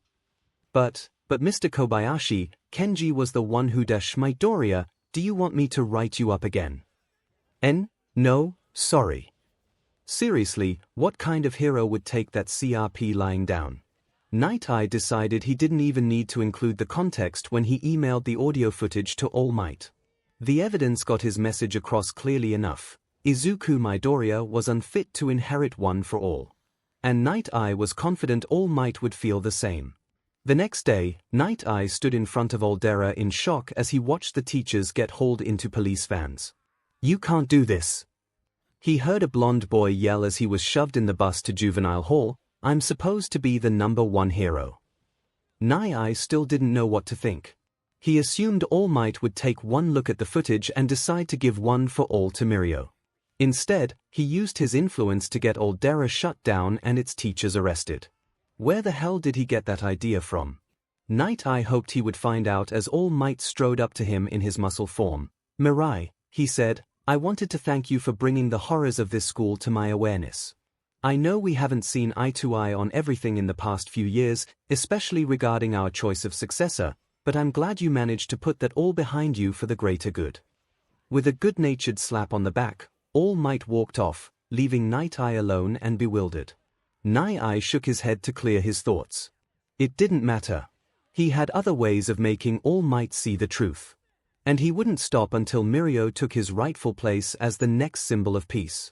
But Mr. Kobayashi, Kenji was the one who dashed Midoriya. "Do you want me to write you up again?" No, sorry." Seriously, what kind of hero would take that CRP lying down? Night Eye decided he didn't even need to include the context when he emailed the audio footage to All Might. The evidence got his message across clearly enough. Izuku Midoriya was unfit to inherit One for All. And Night Eye was confident All Might would feel the same. The next day, Night Eye stood in front of Aldera in shock as he watched the teachers get hauled into police vans. "You can't do this." He heard a blonde boy yell as he was shoved in the bus to juvenile hall, "I'm supposed to be the #1 hero." Night Eye still didn't know what to think. He assumed All Might would take one look at the footage and decide to give One for All to Mirio. Instead, he used his influence to get Aldera shut down and its teachers arrested. Where the hell did he get that idea from? Night Eye hoped he would find out as All Might strode up to him in his muscle form. "Mirai," he said, "I wanted to thank you for bringing the horrors of this school to my awareness. I know we haven't seen eye to eye on everything in the past few years, especially regarding our choice of successor, but I'm glad you managed to put that all behind you for the greater good." With a good-natured slap on the back, All Might walked off, leaving Night Eye alone and bewildered. Night Eye shook his head to clear his thoughts. It didn't matter. He had other ways of making All Might see the truth. And he wouldn't stop until Mirio took his rightful place as the next symbol of peace.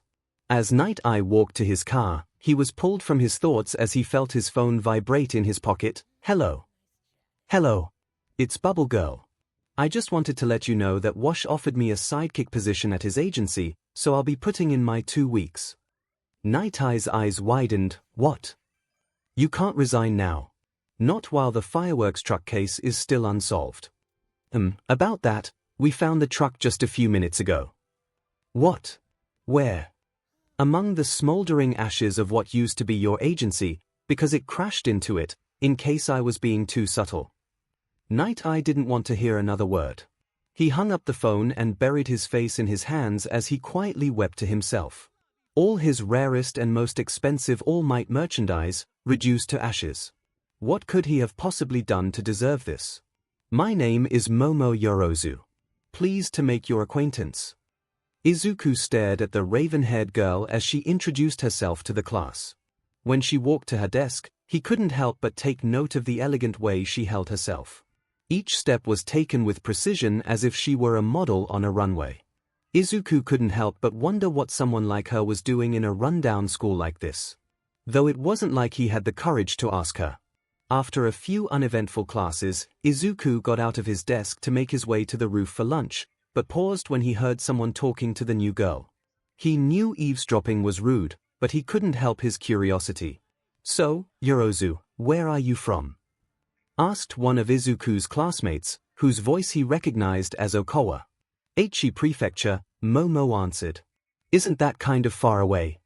As Night Eye walked to his car, he was pulled from his thoughts as he felt his phone vibrate in his pocket. "Hello. Hello. It's Bubble Girl. I just wanted to let you know that Wash offered me a sidekick position at his agency, so I'll be putting in my 2 weeks. Night Eye's eyes widened. "What? You can't resign now. Not while the fireworks truck case is still unsolved." About that, we found the truck just a few minutes ago." "What? Where?" "Among the smoldering ashes of what used to be your agency, because it crashed into it, in case I was being too subtle." Night Eye didn't want to hear another word. He hung up the phone and buried his face in his hands as he quietly wept to himself. All his rarest and most expensive All Might merchandise, reduced to ashes. What could he have possibly done to deserve this? "My name is Momo Yorozu. Pleased to make your acquaintance." Izuku stared at the raven-haired girl as she introduced herself to the class. When she walked to her desk, he couldn't help but take note of the elegant way she held herself. Each step was taken with precision as if she were a model on a runway. Izuku couldn't help but wonder what someone like her was doing in a rundown school like this. Though it wasn't like he had the courage to ask her. After a few uneventful classes, Izuku got out of his desk to make his way to the roof for lunch, but paused when he heard someone talking to the new girl. He knew eavesdropping was rude, but he couldn't help his curiosity. "So, Yorozu, where are you from?" asked one of Izuku's classmates, whose voice he recognized as Okawa. "Aichi Prefecture," Momo answered. "Isn't that kind of far away?"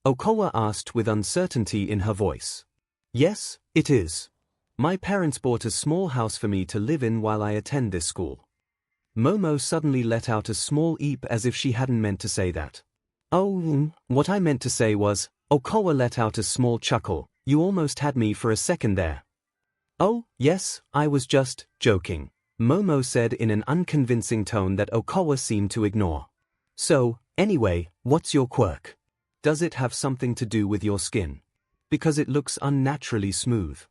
Okawa asked with uncertainty in her voice. "Yes, it is. My parents bought a small house for me to live in while I attend this school." Momo suddenly let out a small eep as if she hadn't meant to say that. "Oh, what I meant to say was," Okawa let out a small chuckle, "you almost had me for a second there." "Oh, yes, I was just joking," Momo said in an unconvincing tone that Okawa seemed to ignore. "So, anyway, what's your quirk? Does it have something to do with your skin? Because it looks unnaturally smooth."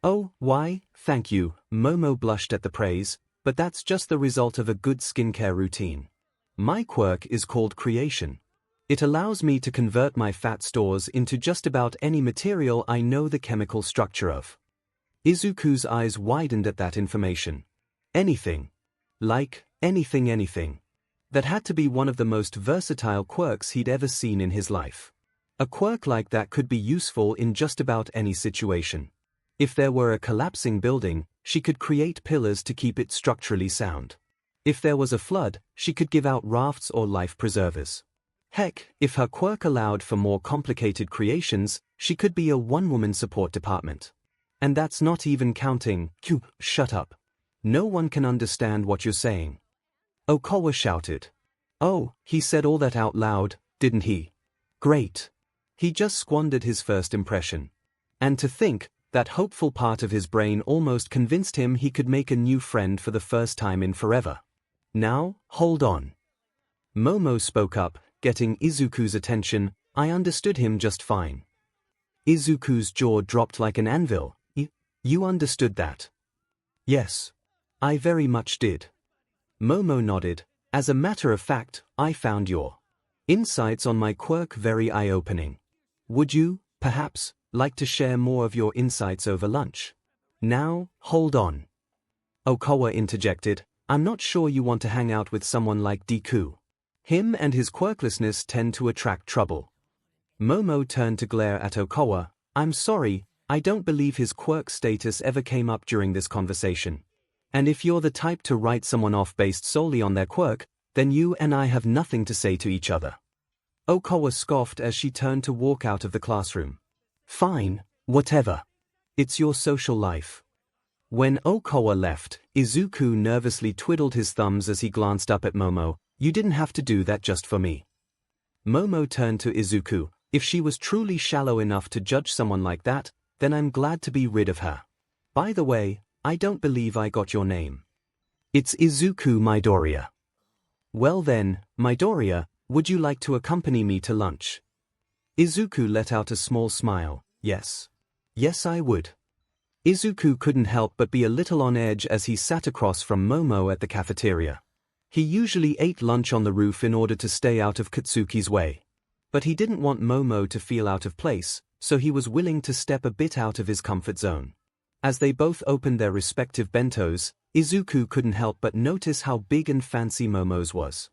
"Oh, why, thank you," Momo blushed at the praise, "but that's just the result of a good skincare routine. My quirk is called creation. It allows me to convert my fat stores into just about any material I know the chemical structure of. Izuku's eyes widened at that information. Anything. Like, anything. That had to be one of the most versatile quirks he'd ever seen in his life. A quirk like that could be useful in just about any situation. If there were a collapsing building, she could create pillars to keep it structurally sound. If there was a flood, she could give out rafts or life preservers. Heck, if her quirk allowed for more complicated creations, she could be a one-woman support department. And that's not even counting, shut up. No one can understand what you're saying. Okawa shouted. Oh, he said all that out loud, didn't he? Great. He just squandered his first impression. And to think, that hopeful part of his brain almost convinced him he could make a new friend for the first time in forever. Now, hold on. Momo spoke up, getting Izuku's attention. I understood him just fine. Izuku's jaw dropped like an anvil. You understood that? Yes. I very much did. Momo nodded. As a matter of fact, I found your insights on my quirk very eye-opening. Would you, perhaps, like to share more of your insights over lunch? Now, hold on. Okawa interjected. I'm not sure you want to hang out with someone like Deku. Him and his quirklessness tend to attract trouble. Momo turned to glare at Okawa. I'm sorry, I don't believe his quirk status ever came up during this conversation. And if you're the type to write someone off based solely on their quirk, then you and I have nothing to say to each other. Okawa scoffed as she turned to walk out of the classroom. Fine, whatever. It's your social life. When Okawa left, Izuku nervously twiddled his thumbs as he glanced up at Momo. You didn't have to do that just for me. Momo turned to Izuku. If she was truly shallow enough to judge someone like that, then I'm glad to be rid of her. By the way, I don't believe I got your name. It's Izuku Midoriya. Well then, Midoriya, would you like to accompany me to lunch? Izuku let out a small smile. Yes. Yes, I would. Izuku couldn't help but be a little on edge as he sat across from Momo at the cafeteria. He usually ate lunch on the roof in order to stay out of Katsuki's way. But he didn't want Momo to feel out of place, so he was willing to step a bit out of his comfort zone. As they both opened their respective bentos, Izuku couldn't help but notice how big and fancy Momo's was.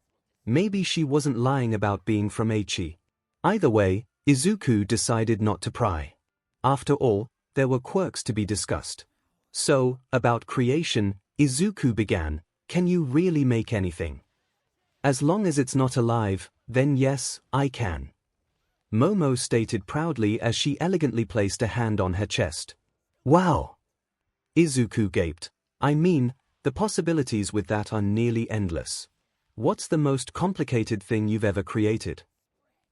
Maybe she wasn't lying about being from Aichi. Either way, Izuku decided not to pry. After all, there were quirks to be discussed. So, about creation, Izuku began. Can you really make anything? As long as it's not alive, then yes, I can. Momo stated proudly as she elegantly placed a hand on her chest. Wow! Izuku gaped. I mean, the possibilities with that are nearly endless. What's the most complicated thing you've ever created?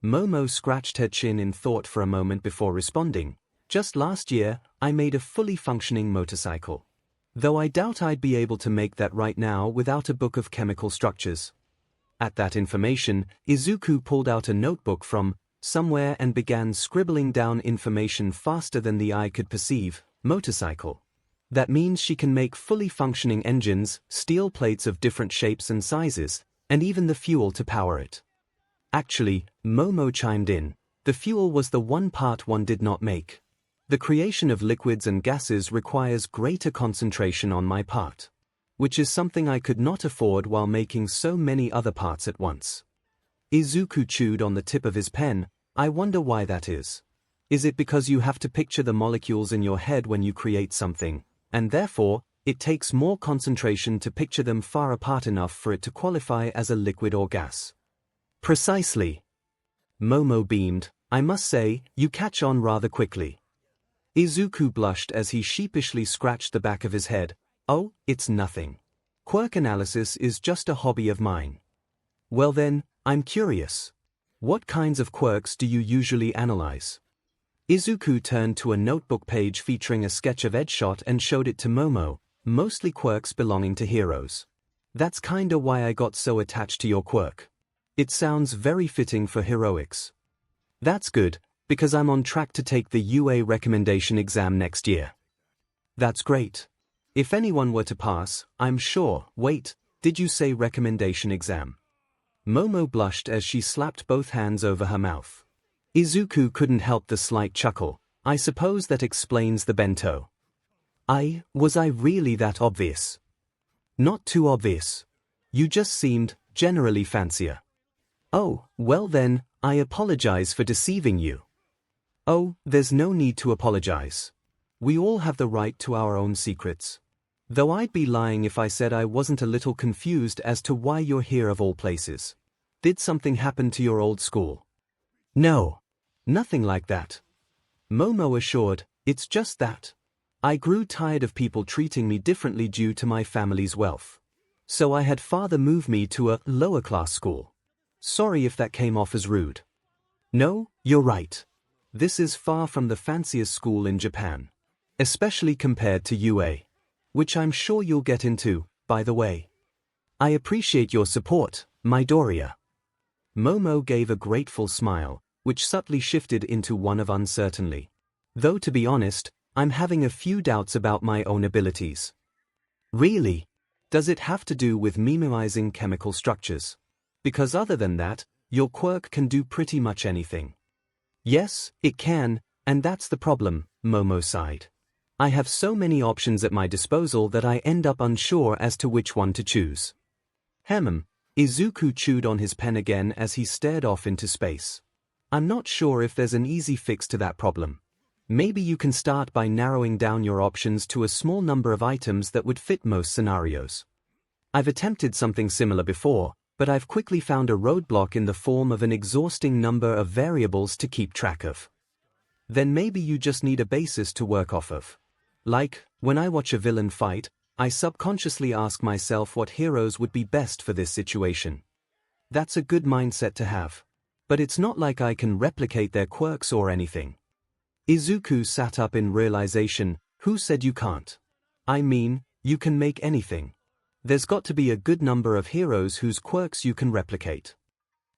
Momo scratched her chin in thought for a moment before responding. Just last year, I made a fully functioning motorcycle. Though I doubt I'd be able to make that right now without a book of chemical structures. At that information, Izuku pulled out a notebook from somewhere and began scribbling down information faster than the eye could perceive. Motorcycle. That means she can make fully functioning engines, steel plates of different shapes and sizes, and even the fuel to power it. Actually, Momo chimed in. The fuel was the one part one did not make. The creation of liquids and gases requires greater concentration on my part, which is something I could not afford while making so many other parts at once. Izuku chewed on the tip of his pen. I wonder why that is. Is it because you have to picture the molecules in your head when you create something, and therefore, it takes more concentration to picture them far apart enough for it to qualify as a liquid or gas? Precisely. Momo beamed. I must say, you catch on rather quickly. Izuku blushed as he sheepishly scratched the back of his head. Oh, it's nothing. Quirk analysis is just a hobby of mine. Well then, I'm curious. What kinds of quirks do you usually analyze? Izuku turned to a notebook page featuring a sketch of Edgeshot and showed it to Momo, mostly quirks belonging to heroes. That's kinda why I got so attached to your quirk. It sounds very fitting for heroics. That's good, because I'm on track to take the UA recommendation exam next year. That's great. If anyone were to pass, I'm sure. Wait, did you say recommendation exam? Momo blushed as she slapped both hands over her mouth. Izuku couldn't help the slight chuckle. I suppose that explains the bento. Was I really that obvious? Not too obvious. You just seemed, generally fancier. Oh, well then, I apologize for deceiving you. Oh, there's no need to apologize. We all have the right to our own secrets. Though I'd be lying if I said I wasn't a little confused as to why you're here of all places. Did something happen to your old school? No. Nothing like that. Momo assured, it's just that. I grew tired of people treating me differently due to my family's wealth. So I had father move me to a lower-class school. Sorry if that came off as rude. No, you're right. This is far from the fanciest school in Japan. Especially compared to UA. Which I'm sure you'll get into, by the way. I appreciate your support, Midoriya. Momo gave a grateful smile, which subtly shifted into one of uncertainty. Though to be honest, I'm having a few doubts about my own abilities. Really? Does it have to do with memorizing chemical structures? Because other than that, your quirk can do pretty much anything. Yes, it can, and that's the problem, Momo sighed. I have so many options at my disposal that I end up unsure as to which one to choose. Izuku chewed on his pen again as he stared off into space. I'm not sure if there's an easy fix to that problem. Maybe you can start by narrowing down your options to a small number of items that would fit most scenarios. I've attempted something similar before, but I've quickly found a roadblock in the form of an exhausting number of variables to keep track of. Then maybe you just need a basis to work off of. Like, when I watch a villain fight, I subconsciously ask myself what heroes would be best for this situation. That's a good mindset to have. But it's not like I can replicate their quirks or anything. Izuku sat up in realization. Who said you can't? I mean, you can make anything. There's got to be a good number of heroes whose quirks you can replicate.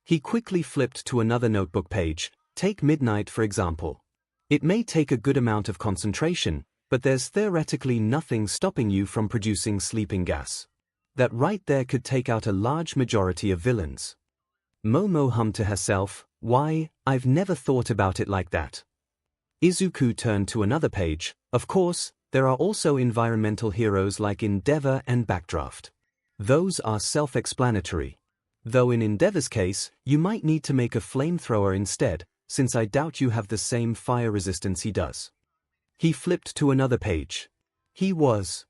He quickly flipped to another notebook page. Take Midnight for example. It may take a good amount of concentration, but there's theoretically nothing stopping you from producing sleeping gas. That right there could take out a large majority of villains. Momo hummed to herself, why, I've never thought about it like that. Izuku turned to another page. Of course, there are also environmental heroes like Endeavor and Backdraft. Those are self-explanatory. Though in Endeavor's case, you might need to make a flamethrower instead, since I doubt you have the same fire resistance he does. He flipped to another page. He was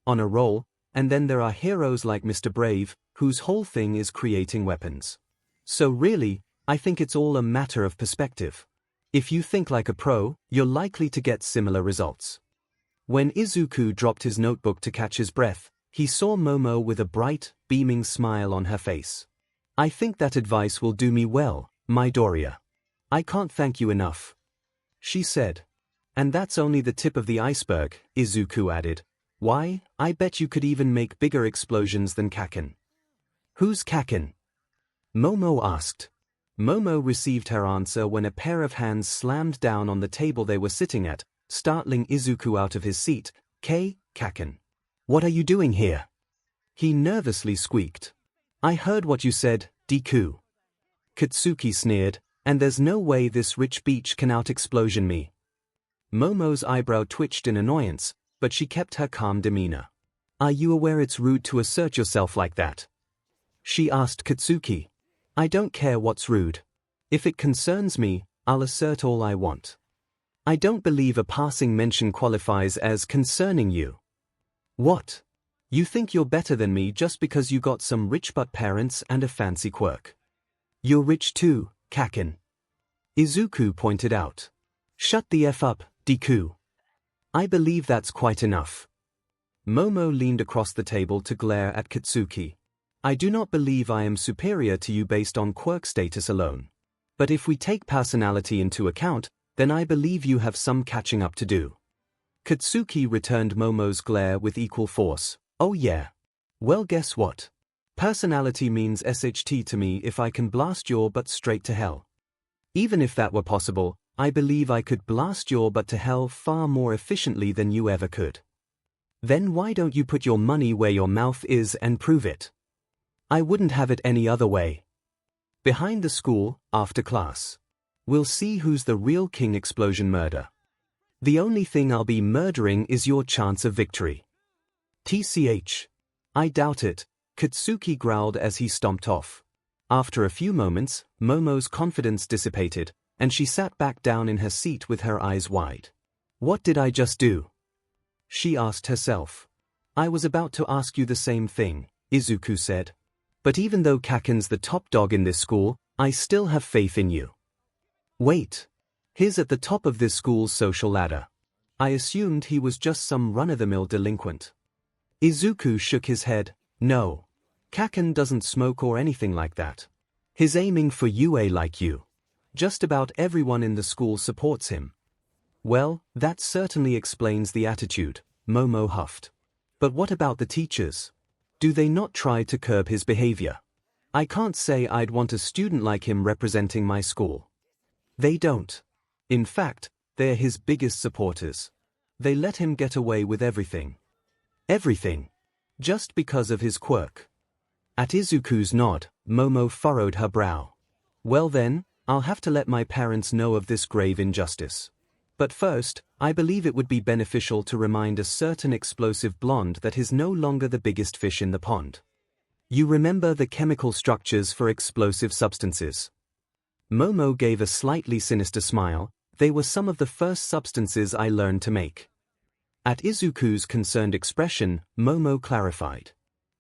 on a roll, and then there are heroes like Mr. Brave, whose whole thing is creating weapons. So really, I think it's all a matter of perspective. If you think like a pro, you're likely to get similar results. When Izuku dropped his notebook to catch his breath, he saw Momo with a bright, beaming smile on her face. I think that advice will do me well, Midoriya. I can't thank you enough. She said. And that's only the tip of the iceberg, Izuku added. Why, I bet you could even make bigger explosions than Kaken. Who's Kaken? Momo asked. Momo received her answer when a pair of hands slammed down on the table they were sitting at, startling Izuku out of his seat. Kaken. What are you doing here? He nervously squeaked. I heard what you said, Deku. Katsuki sneered, and there's no way this rich beach can out-explosion me. Momo's eyebrow twitched in annoyance, but she kept her calm demeanor. Are you aware it's rude to assert yourself like that? She asked Katsuki. I don't care what's rude. If it concerns me, I'll assert all I want. I don't believe a passing mention qualifies as concerning you. What? You think you're better than me just because you got some rich butt parents and a fancy quirk? You're rich too, Kaken. Izuku pointed out. Shut the F up, Deku. I believe that's quite enough. Momo leaned across the table to glare at Katsuki. I do not believe I am superior to you based on quirk status alone. But if we take personality into account, then I believe you have some catching up to do. Katsuki returned Momo's glare with equal force. Oh yeah. Well, guess what? Personality means SHT to me if I can blast your butt straight to hell. Even if that were possible, I believe I could blast your butt to hell far more efficiently than you ever could. Then why don't you put your money where your mouth is and prove it? I wouldn't have it any other way. Behind the school, after class. We'll see who's the real king explosion murder. The only thing I'll be murdering is your chance of victory. TCH. I doubt it, Katsuki growled as he stomped off. After a few moments, Momo's confidence dissipated, and she sat back down in her seat with her eyes wide. What did I just do? She asked herself. I was about to ask you the same thing, Izuku said. But even though Kaken's the top dog in this school, I still have faith in you. Wait. He's at the top of this school's social ladder. I assumed he was just some run-of-the-mill delinquent. Izuku shook his head. No. Kaken doesn't smoke or anything like that. He's aiming for UA like you. Just about everyone in the school supports him. Well, that certainly explains the attitude, Momo huffed. But what about the teachers? Do they not try to curb his behavior? I can't say I'd want a student like him representing my school. They don't. In fact, they're his biggest supporters. They let him get away with everything. Everything. Just because of his quirk. At Izuku's nod, Momo furrowed her brow. Well then, I'll have to let my parents know of this grave injustice. But first, I believe it would be beneficial to remind a certain explosive blonde that he's no longer the biggest fish in the pond. You remember the chemical structures for explosive substances? Momo gave a slightly sinister smile. They were some of the first substances I learned to make. At Izuku's concerned expression, Momo clarified.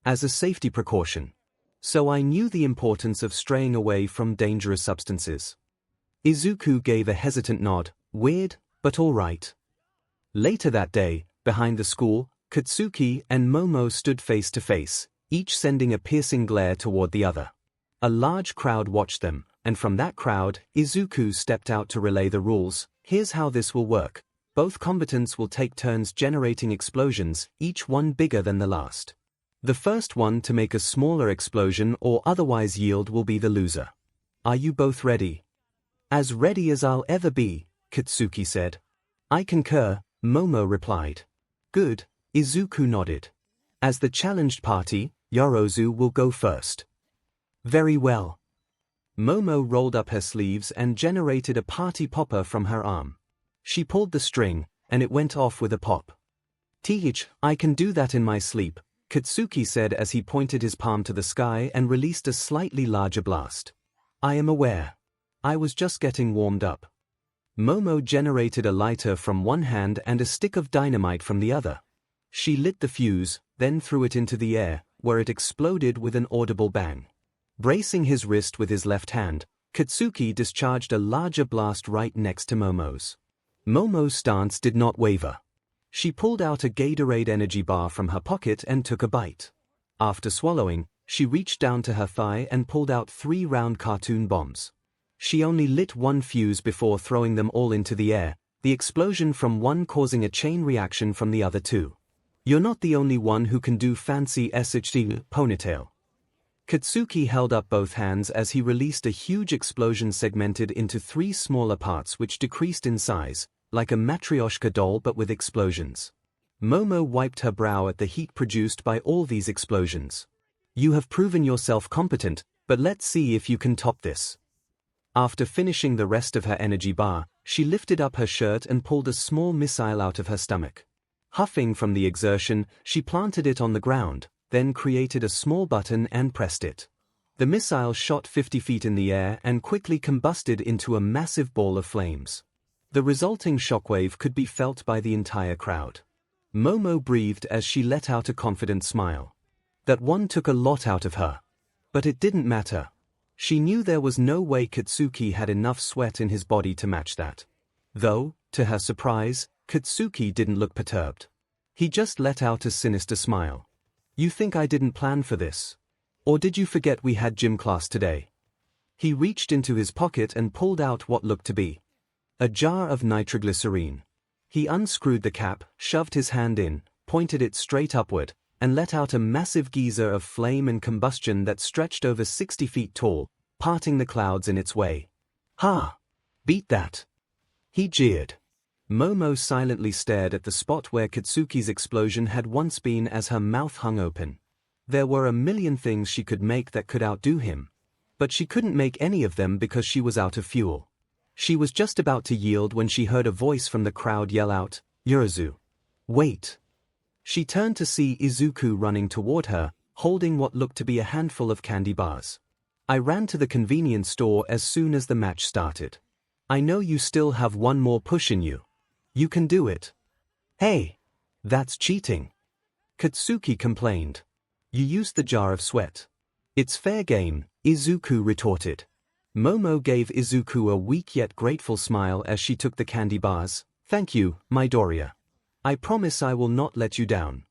As a safety precaution. So I knew the importance of straying away from dangerous substances. Izuku gave a hesitant nod. Weird, but all right. Later that day, behind the school, Katsuki and Momo stood face to face, each sending a piercing glare toward the other. A large crowd watched them, and from that crowd, Izuku stepped out to relay the rules. Here's how this will work. Both combatants will take turns generating explosions, each one bigger than the last. The first one to make a smaller explosion or otherwise yield will be the loser. Are you both ready? As ready as I'll ever be, Katsuki said. I concur, Momo replied. Good, Izuku nodded. As the challenged party, Yorozu will go first. Very well. Momo rolled up her sleeves and generated a party popper from her arm. She pulled the string, and it went off with a pop. Th, I can do that in my sleep, Katsuki said as he pointed his palm to the sky and released a slightly larger blast. I am aware. I was just getting warmed up. Momo generated a lighter from one hand and a stick of dynamite from the other. She lit the fuse, then threw it into the air, where it exploded with an audible bang. Bracing his wrist with his left hand, Katsuki discharged a larger blast right next to Momo's. Momo's stance did not waver. She pulled out a Gatorade energy bar from her pocket and took a bite. After swallowing, she reached down to her thigh and pulled out 3 round cartoon bombs. She only lit one fuse before throwing them all into the air, the explosion from one causing a chain reaction from the other two. You're not the only one who can do fancy 𝐒𝐻D ponytail. Katsuki held up both hands as he released a huge explosion segmented into 3 smaller parts which decreased in size, like a matryoshka doll but with explosions. Momo wiped her brow at the heat produced by all these explosions. You have proven yourself competent, but let's see if you can top this. After finishing the rest of her energy bar, she lifted up her shirt and pulled a small missile out of her stomach. Huffing from the exertion, she planted it on the ground, then created a small button and pressed it. The missile shot 50 feet in the air and quickly combusted into a massive ball of flames. The resulting shockwave could be felt by the entire crowd. Momo breathed as she let out a confident smile. That one took a lot out of her. But it didn't matter. She knew there was no way Katsuki had enough sweat in his body to match that. Though, to her surprise, Katsuki didn't look perturbed. He just let out a sinister smile. You think I didn't plan for this? Or did you forget we had gym class today? He reached into his pocket and pulled out what looked to be a jar of nitroglycerine. He unscrewed the cap, shoved his hand in, pointed it straight upward, and let out a massive geyser of flame and combustion that stretched over 60 feet tall, parting the clouds in its way. Ha! Beat that! He jeered. Momo silently stared at the spot where Katsuki's explosion had once been as her mouth hung open. There were a million things she could make that could outdo him. But she couldn't make any of them because she was out of fuel. She was just about to yield when she heard a voice from the crowd yell out, "Yorozu! Wait!" She turned to see Izuku running toward her, holding what looked to be a handful of candy bars. "I ran to the convenience store as soon as the match started. I know you still have one more push in you. You can do it." "Hey! That's cheating," Katsuki complained. "You used the jar of sweat." "It's fair game," Izuku retorted. Momo gave Izuku a weak yet grateful smile as she took the candy bars. "Thank you, Midoriya. I promise I will not let you down."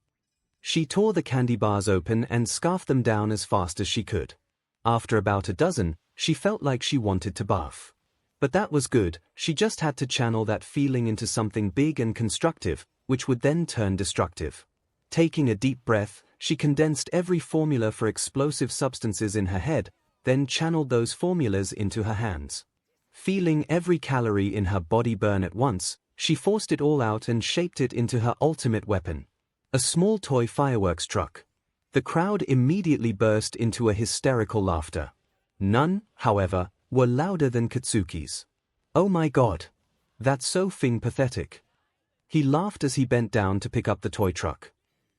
She tore the candy bars open and scarfed them down as fast as she could. After about a dozen, she felt like she wanted to barf. But that was good, she just had to channel that feeling into something big and constructive, which would then turn destructive. Taking a deep breath, she condensed every formula for explosive substances in her head, then channeled those formulas into her hands. Feeling every calorie in her body burn at once, she forced it all out and shaped it into her ultimate weapon. A small toy fireworks truck. The crowd immediately burst into a hysterical laughter. None, however, were louder than Katsuki's. "Oh my god! That's so pathetic." He laughed as he bent down to pick up the toy truck.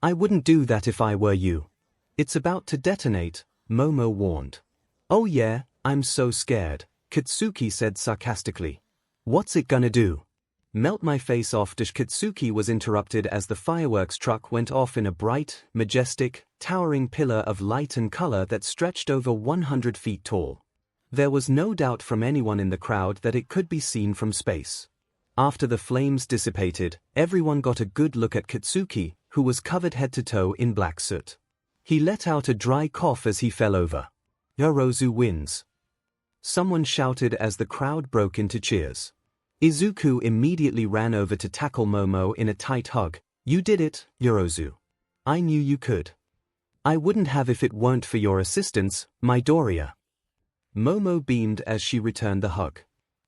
"I wouldn't do that if I were you." "It's about to detonate," Momo warned. "Oh yeah, I'm so scared," Katsuki said sarcastically. "What's it gonna do?" "Melt my face off." Katsuki was interrupted as the fireworks truck went off in a bright, majestic, towering pillar of light and color that stretched over 100 feet tall. There was no doubt from anyone in the crowd that it could be seen from space. After the flames dissipated, everyone got a good look at Katsuki, who was covered head to toe in black soot. He let out a dry cough as he fell over. "Yorozu wins!" someone shouted as the crowd broke into cheers. Izuku immediately ran over to tackle Momo in a tight hug. "You did it, Yorozu. I knew you could. I wouldn't have if it weren't for your assistance, Midoriya." Momo beamed as she returned the hug.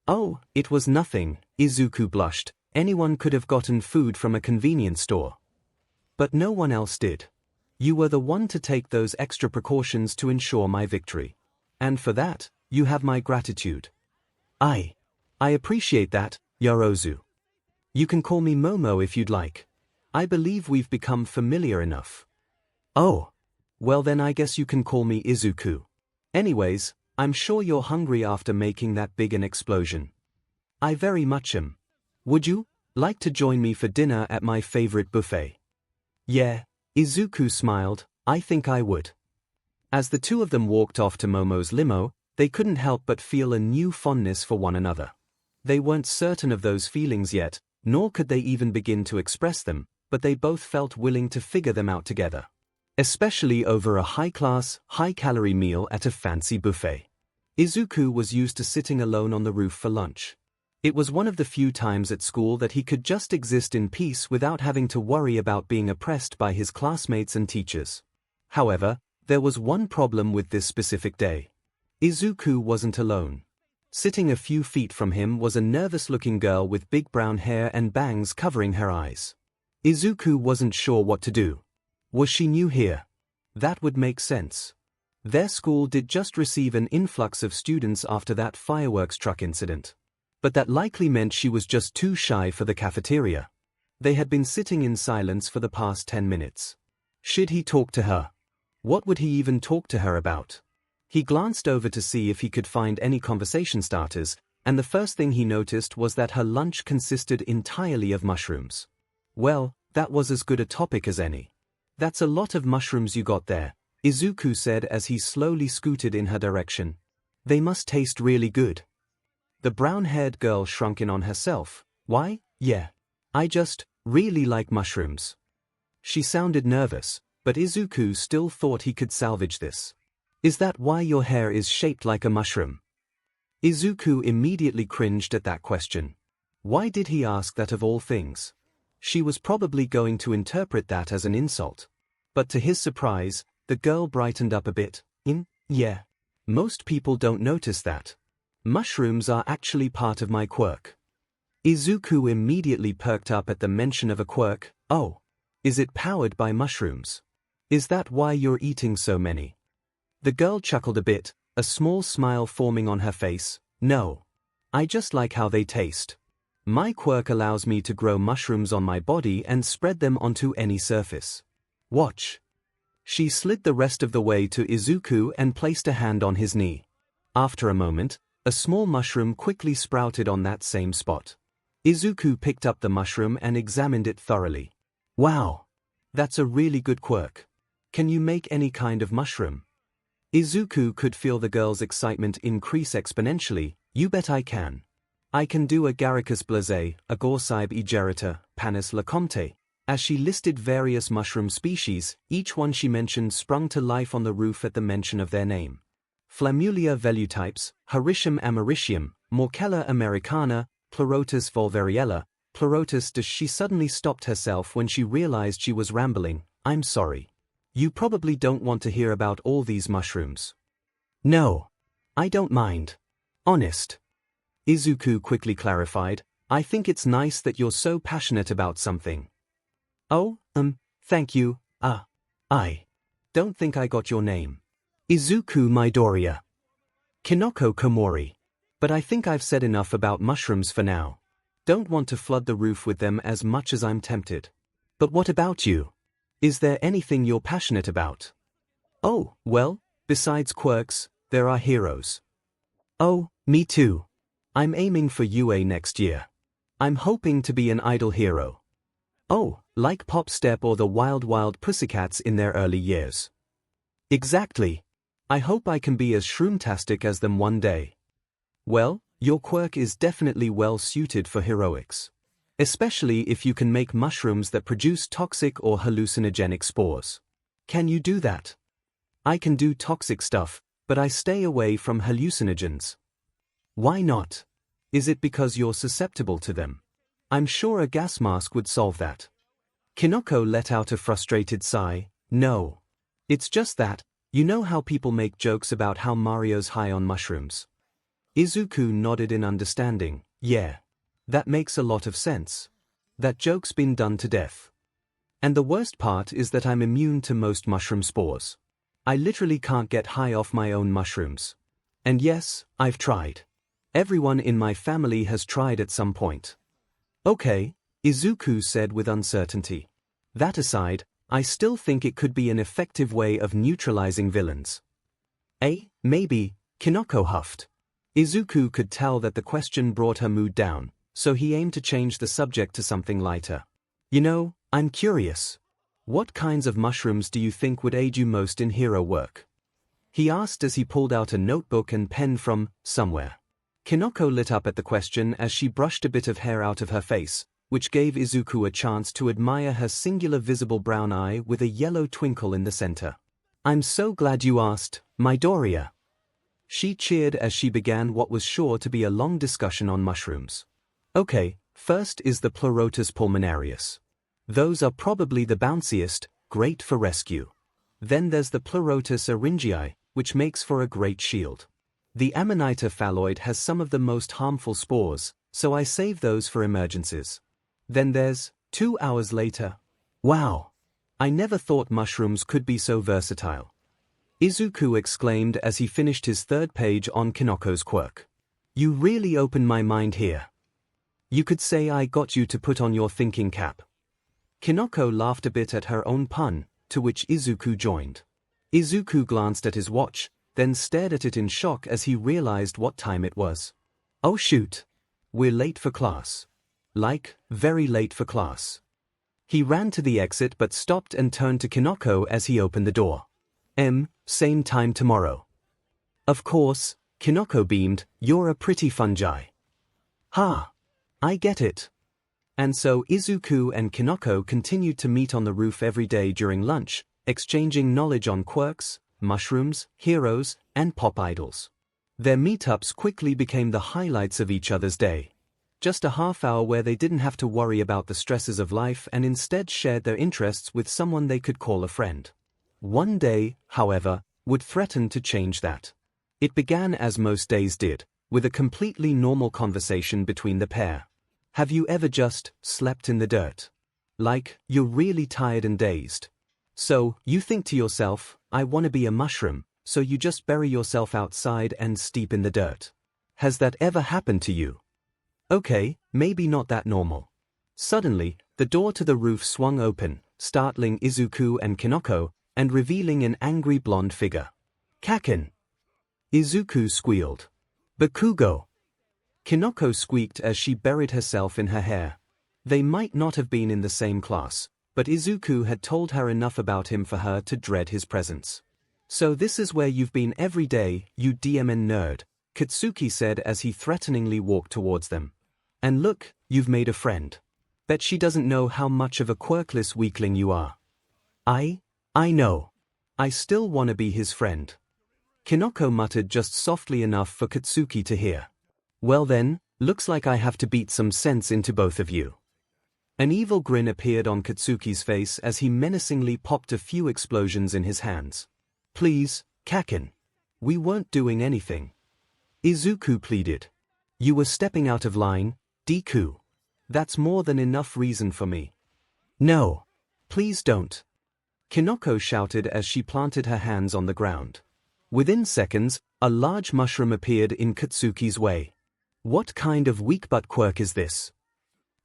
"Oh, it was nothing," Izuku blushed. "Anyone could have gotten food from a convenience store. But no one else did. You were the one to take those extra precautions to ensure my victory. And for that, you have my gratitude." I appreciate that, Yorozu. You can call me Momo if you'd like. I believe we've become familiar enough." "Oh. Well then I guess you can call me Izuku. Anyways, I'm sure you're hungry after making that big an explosion." "I very much am. Would you like to join me for dinner at my favorite buffet?" "Yeah," Izuku smiled, "I think I would." As the two of them walked off to Momo's limo, they couldn't help but feel a new fondness for one another. They weren't certain of those feelings yet, nor could they even begin to express them, but they both felt willing to figure them out together. Especially over a high-class, high-calorie meal at a fancy buffet. Izuku was used to sitting alone on the roof for lunch. It was one of the few times at school that he could just exist in peace without having to worry about being oppressed by his classmates and teachers. However, there was one problem with this specific day. Izuku wasn't alone. Sitting a few feet from him was a nervous-looking girl with big brown hair and bangs covering her eyes. Izuku wasn't sure what to do. Was she new here? That would make sense. Their school did just receive an influx of students after that fireworks truck incident. But that likely meant she was just too shy for the cafeteria. They had been sitting in silence for the past 10 minutes. Should he talk to her? What would he even talk to her about? He glanced over to see if he could find any conversation starters, and the first thing he noticed was that her lunch consisted entirely of mushrooms. "Well, that was as good a topic as any. That's a lot of mushrooms you got there," Izuku said as he slowly scooted in her direction. "They must taste really good." The brown-haired girl shrunk in on herself. "Why, yeah. I just really like mushrooms." She sounded nervous, but Izuku still thought he could salvage this. "Is that why your hair is shaped like a mushroom?" Izuku immediately cringed at that question. Why did he ask that of all things? She was probably going to interpret that as an insult. But to his surprise, the girl brightened up a bit. Yeah. Most people don't notice that. Mushrooms are actually part of my quirk." Izuku immediately perked up at the mention of a quirk. "Oh. Is it powered by mushrooms? Is that why you're eating so many?" The girl chuckled a bit. a small smile forming on her face. "No. I just like how they taste. My quirk allows me to grow mushrooms on my body and spread them onto any surface. Watch." She slid the rest of the way to Izuku and placed a hand on his knee. After a moment, a small mushroom quickly sprouted on that same spot. Izuku picked up the mushroom and examined it thoroughly. "Wow. That's a really good quirk. Can you make any kind of mushroom?" Izuku could feel the girl's excitement increase exponentially. "You bet I can. I can do 𝐤𝐲𝐽𝐵 𝐔𝐬𝐽𝐫 𝐔𝐬𝐽𝐫 panis lecomte." As she listed various mushroom species, each one she mentioned sprung to life on the roof at the mention of their name. Flammula velutypes, Hericium americium, Morchella americana, Pleurotus volvariella, Pleurotus dsc. She suddenly stopped herself when she realized she was rambling. "I'm sorry. You probably don't want to hear about all these mushrooms." "No. I don't mind. Honest." Izuku quickly clarified. "I think it's nice that you're so passionate about something." "Oh, thank you. I don't think I got your name." "Izuku Midoriya. Kinoko Komori. But I think I've said enough about mushrooms for now. Don't want to flood the roof with them as much as I'm tempted. But what about you? Is there anything you're passionate about?" "Oh, well, besides quirks, there are heroes." "Oh, me too. I'm aiming for UA next year. I'm hoping to be an idol hero." "Oh, like Pop Step or the Wild Wild Pussycats in their early years." "Exactly. I hope I can be as shroomtastic as them one day." "Well, your quirk is definitely well suited for heroics. Especially if you can make mushrooms that produce toxic or hallucinogenic spores. Can you do that?" "I can do toxic stuff, but I stay away from hallucinogens." "Why not? Is it because you're susceptible to them? I'm sure a gas mask would solve that." Kinoko let out a frustrated sigh. "No. It's just that, you know how people make jokes about how Mario's high on mushrooms?" Izuku nodded in understanding. "Yeah. That makes a lot of sense. That joke's been done to death. And the worst part is that I'm immune to most mushroom spores. I literally can't get high off my own mushrooms. And yes, I've tried. Everyone in my family has tried at some point." "Okay," Izuku said with uncertainty. "That aside, I still think it could be an effective way of neutralizing villains." Maybe," Kinoko huffed. Izuku could tell that the question brought her mood down, so he aimed to change the subject to something lighter. "You know, I'm curious. What kinds of mushrooms do you think would aid you most in hero work?" he asked as he pulled out a notebook and pen from somewhere. Kinoko lit up at the question as she brushed a bit of hair out of her face, which gave Izuku a chance to admire her singular visible brown eye with a yellow twinkle in the center. "I'm so glad you asked, Midoriya." She cheered as she began what was sure to be a long discussion on mushrooms. "Okay, first is the Pleurotus pulmonarius. Those are probably the bounciest, great for rescue. Then there's the Pleurotus aryngii, which makes for a great shield. The Amanita phalloid has some of the most harmful spores, so I save those for emergencies. Then there's, 2 hours later. Wow! I never thought mushrooms could be so versatile." Izuku exclaimed as he finished his third page on Kinoko's quirk. "You really opened my mind here. You could say I got you to put on your thinking cap." Kinoko laughed a bit at her own pun, to which Izuku joined. Izuku glanced at his watch, then stared at it in shock as he realized what time it was. "Oh shoot! We're late for class. Like, very late for class." He ran to the exit but stopped and turned to Kinoko as he opened the door. Same time tomorrow." "Of course," Kinoko beamed. "You're a pretty fungi." "Ha! I get it." And so Izuku and Kinoko continued to meet on the roof every day during lunch, exchanging knowledge on quirks, mushrooms, heroes, and pop idols. Their meetups quickly became the highlights of each other's day. Just a half hour where they didn't have to worry about the stresses of life and instead shared their interests with someone they could call a friend. One day, however, would threaten to change that. It began as most days did, with a completely normal conversation between the pair. Have you ever just slept in the dirt? Like, you're really tired and dazed. So, you think to yourself, I want to be a mushroom, so you just bury yourself outside and steep in the dirt. Has that ever happened to you? Okay, maybe not that normal. Suddenly, the door to the roof swung open, startling Izuku and Kinoko, and revealing an angry blonde figure. Kaken! Izuku squealed. Bakugo! Kinoko squeaked as she buried herself in her hair. They might not have been in the same class, but Izuku had told her enough about him for her to dread his presence. So this is where you've been every day, you DMN nerd, Katsuki said as he threateningly walked towards them. And look, you've made a friend. Bet she doesn't know how much of a quirkless weakling you are. I know. I still wanna be his friend. Kinoko muttered just softly enough for Katsuki to hear. Well then, looks like I have to beat some sense into both of you. An evil grin appeared on Katsuki's face as he menacingly popped a few explosions in his hands. Please, Kaken. We weren't doing anything. Izuku pleaded. You were stepping out of line, Deku. That's more than enough reason for me. No. Please don't. Kinoko shouted as she planted her hands on the ground. Within seconds, a large mushroom appeared in Katsuki's way. What kind of weak-butt quirk is this?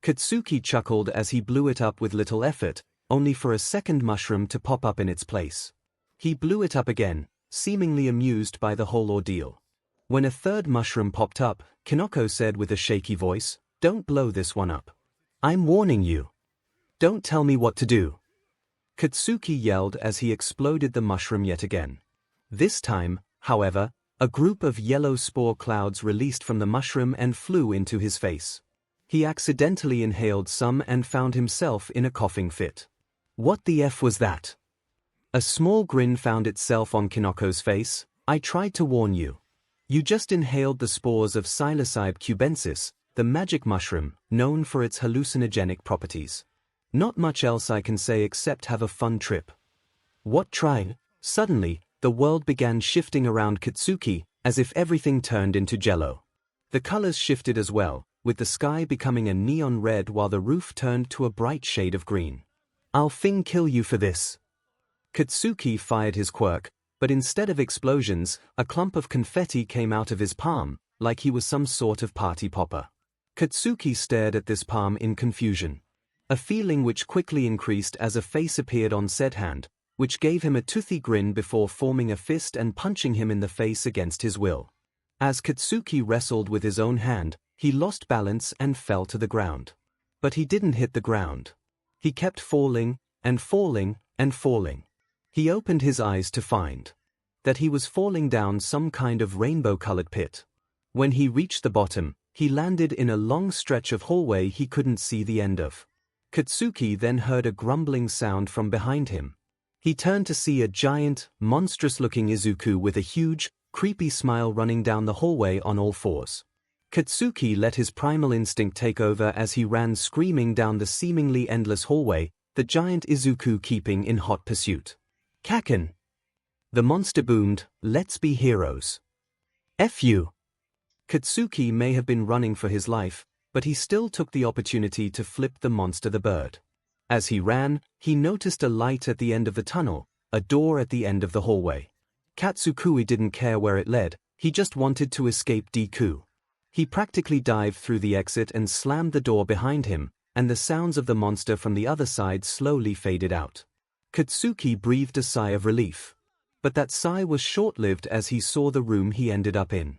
Katsuki chuckled as he blew it up with little effort, only for a second mushroom to pop up in its place. He blew it up again, seemingly amused by the whole ordeal. When a third mushroom popped up, Kinoko said with a shaky voice, Don't blow this one up. I'm warning you. Don't tell me what to do. Katsuki yelled as he exploded the mushroom yet again. This time, however, a group of yellow spore clouds released from the mushroom and flew into his face. He accidentally inhaled some and found himself in a coughing fit. What the F was that? A small grin found itself on Kinoko's face. I tried to warn you. You just inhaled the spores of 𝐒𝐭𝐲 𝐔𝐻𝐝, the magic mushroom, known for its hallucinogenic properties. Not much else I can say except have a fun trip. What try? Suddenly, the world began shifting around Katsuki, as if everything turned into jello. The colors shifted as well, with the sky becoming a neon red while the roof turned to a bright shade of green. I'll kill you for this. Katsuki fired his quirk, but instead of explosions, a clump of confetti came out of his palm, like he was some sort of party popper. Katsuki stared at this palm in confusion. A feeling which quickly increased as a face appeared on said hand, which gave him a toothy grin before forming a fist and punching him in the face against his will. As Katsuki wrestled with his own hand, he lost balance and fell to the ground. But he didn't hit the ground. He kept falling, and falling, and falling. He opened his eyes to find that he was falling down some kind of rainbow-colored pit. When he reached the bottom, he landed in a long stretch of hallway he couldn't see the end of. Katsuki then heard a grumbling sound from behind him. He turned to see a giant, monstrous-looking Izuku with a huge, creepy smile running down the hallway on all fours. Katsuki let his primal instinct take over as he ran screaming down the seemingly endless hallway, the giant Izuku keeping in hot pursuit. Kaken! The monster boomed, Let's be heroes. F you! Katsuki may have been running for his life, but he still took the opportunity to flip the monster the bird. As he ran, he noticed a light at the end of the tunnel, a door at the end of the hallway. Katsukui didn't care where it led, he just wanted to escape Deku. He practically dived through the exit and slammed the door behind him, and the sounds of the monster from the other side slowly faded out. Katsuki breathed a sigh of relief. But that sigh was short-lived as he saw the room he ended up in.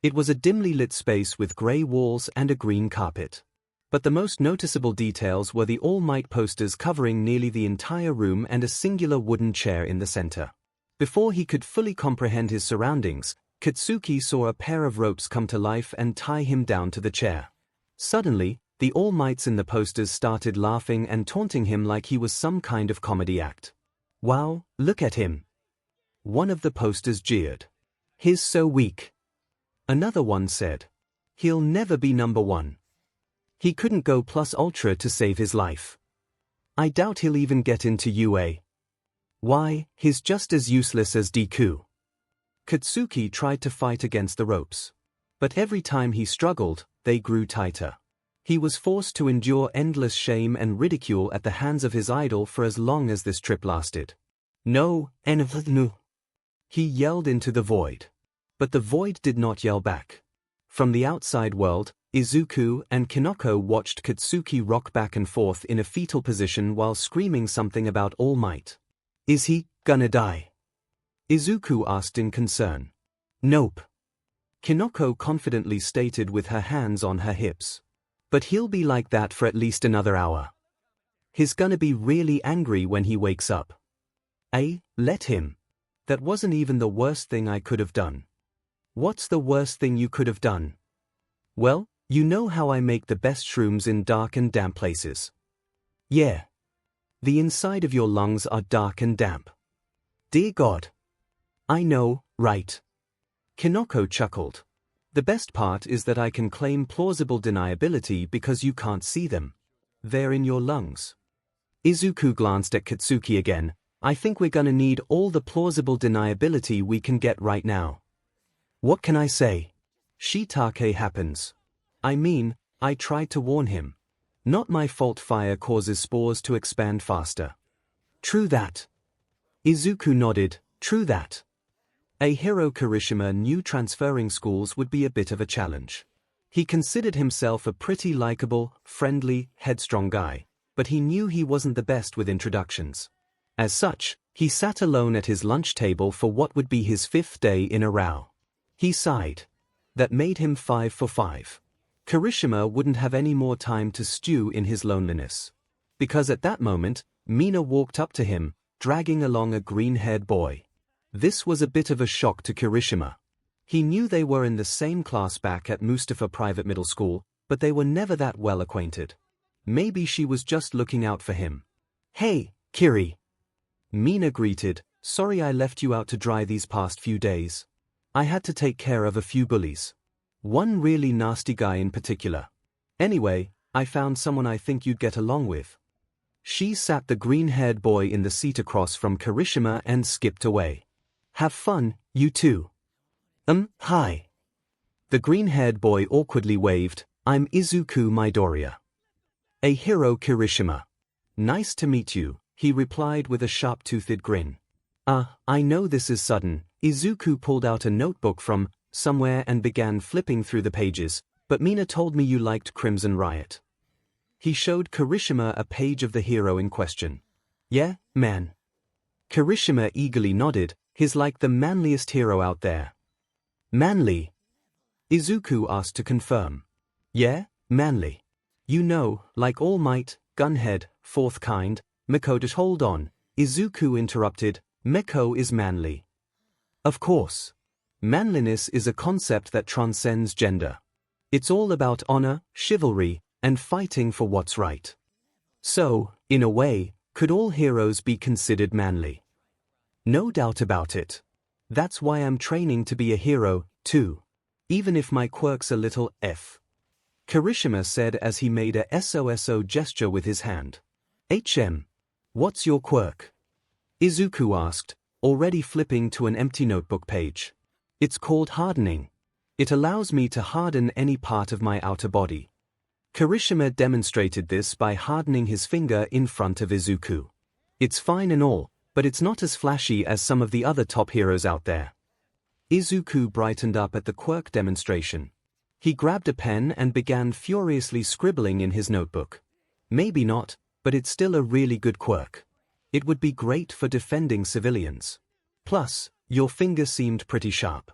It was a dimly lit space with grey walls and a green carpet. But the most noticeable details were the All Might posters covering nearly the entire room and a singular wooden chair in the center. Before he could fully comprehend his surroundings, Katsuki saw a pair of ropes come to life and tie him down to the chair. Suddenly, the All Mights in the posters started laughing and taunting him like he was some kind of comedy act. Wow, look at him! One of the posters jeered. He's so weak. Another one said. He'll never be number one. He couldn't go plus ultra to save his life. I doubt he'll even get into UA. Why, he's just as useless as Deku. Katsuki tried to fight against the ropes. But every time he struggled, they grew tighter. He was forced to endure endless shame and ridicule at the hands of his idol for as long as this trip lasted. No. He yelled into the void. But the void did not yell back. From the outside world, 𝐒𝐬𝐽 and Kinoko watched Katsuki rock back and forth in a fetal position while screaming something about All Might. Is he gonna die? 𝐒𝐬𝐽 asked in concern. Nope. Kinoko confidently stated with her hands on her hips. But he'll be like that for at least another hour. He's gonna be really angry when he wakes up. Let him. That wasn't even the worst thing I could have done. What's the worst thing you could have done? Well, you know how I make the best shrooms in dark and damp places. Yeah. The inside of your lungs are dark and damp. Dear God. I know, right? Kinoko chuckled. The best part is that I can claim plausible deniability because you can't see them. They're in your lungs. 𝐒𝐬𝐽 glanced at Katsuki again. I think we're gonna need all the plausible deniability we can get right now. What can I say? Shiitake happens. I mean, I tried to warn him. Not my fault fire causes spores to expand faster. True that. 𝐒𝐬𝐽 nodded, true that. Ķirishima knew transferring schools would be a bit of a challenge. He considered himself a pretty likable, friendly, headstrong guy, but he knew he wasn't the best with introductions. As such, he sat alone at his lunch table for what would be his 5th day in a row. He sighed. That made him 5 for 5. Kirishima wouldn't have any more time to stew in his loneliness. Because at that moment, Mina walked up to him, dragging along a green-haired boy. This was a bit of a shock to Kirishima. He knew they were in the same class back at Mustafa Private Middle School, but they were never that well acquainted. Maybe she was just looking out for him. Hey, Kiri. Mina greeted, sorry I left you out to dry these past few days. I had to take care of a few bullies. One really nasty guy in particular. Anyway, I found someone I think you'd get along with. She sat the green-haired boy in the seat across from Kirishima and skipped away. Have fun, you two. Hi. The green-haired boy awkwardly waved, I'm Izuku Midoriya. A hero Kirishima. Nice to meet you, he replied with a sharp-toothed grin. I know this is sudden. 𝐒𝐬𝐽 pulled out a notebook from somewhere and began flipping through the pages, but Mina told me you liked Crimson Riot. He showed Kirishima a page of the hero in question. Yeah, man. Kirishima eagerly nodded, he's like the manliest hero out there. Manly? 𝐒𝐬𝐽 asked to confirm. Yeah, manly. You know, like All Might, Gunhead, Fourth Kind, Mikoto. Hold on, 𝐒𝐬𝐽 interrupted, Meko is manly. Of course. Manliness is a concept that transcends gender. It's all about honor, chivalry, and fighting for what's right. So, in a way, could all heroes be considered manly? No doubt about it. That's why I'm training to be a hero, too. Even if my quirk's a little F. Kirishima said as he made a SOSO gesture with his hand. What's your quirk? 𝐒𝐬𝐽 asked, already flipping to an empty notebook page. It's called hardening. It allows me to harden any part of my outer body. Kirishima demonstrated this by hardening his finger in front of 𝐒𝐬𝐽. It's fine and all, but it's not as flashy as some of the other top heroes out there. 𝐒𝐬𝐽 brightened up at the quirk demonstration. He grabbed a pen and began furiously scribbling in his notebook. Maybe not, but it's still a really good quirk. It would be great for defending civilians. Plus, your finger seemed pretty sharp.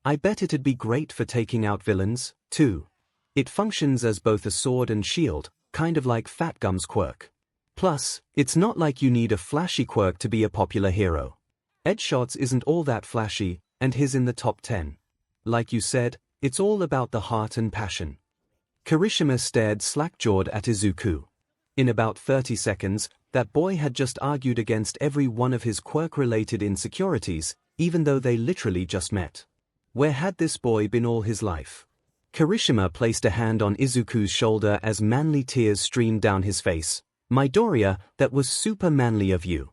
I bet it'd be great for taking out villains, too. It functions as both a sword and shield, kind of like Fat Gum's quirk. Plus, it's not like you need a flashy quirk to be a popular hero. Edshot's isn't all that flashy, and his in the top 10. Like you said, it's all about the heart and passion. Kirishima stared slack-jawed at 𝐒𝐬𝐽. In about 30 seconds, that boy had just argued against every one of his quirk-related insecurities, even though they literally just met. Where had this boy been all his life? Kirishima placed a hand on 𝐒𝐽's shoulder as manly tears streamed down his face. Midoriya, that was super manly of you.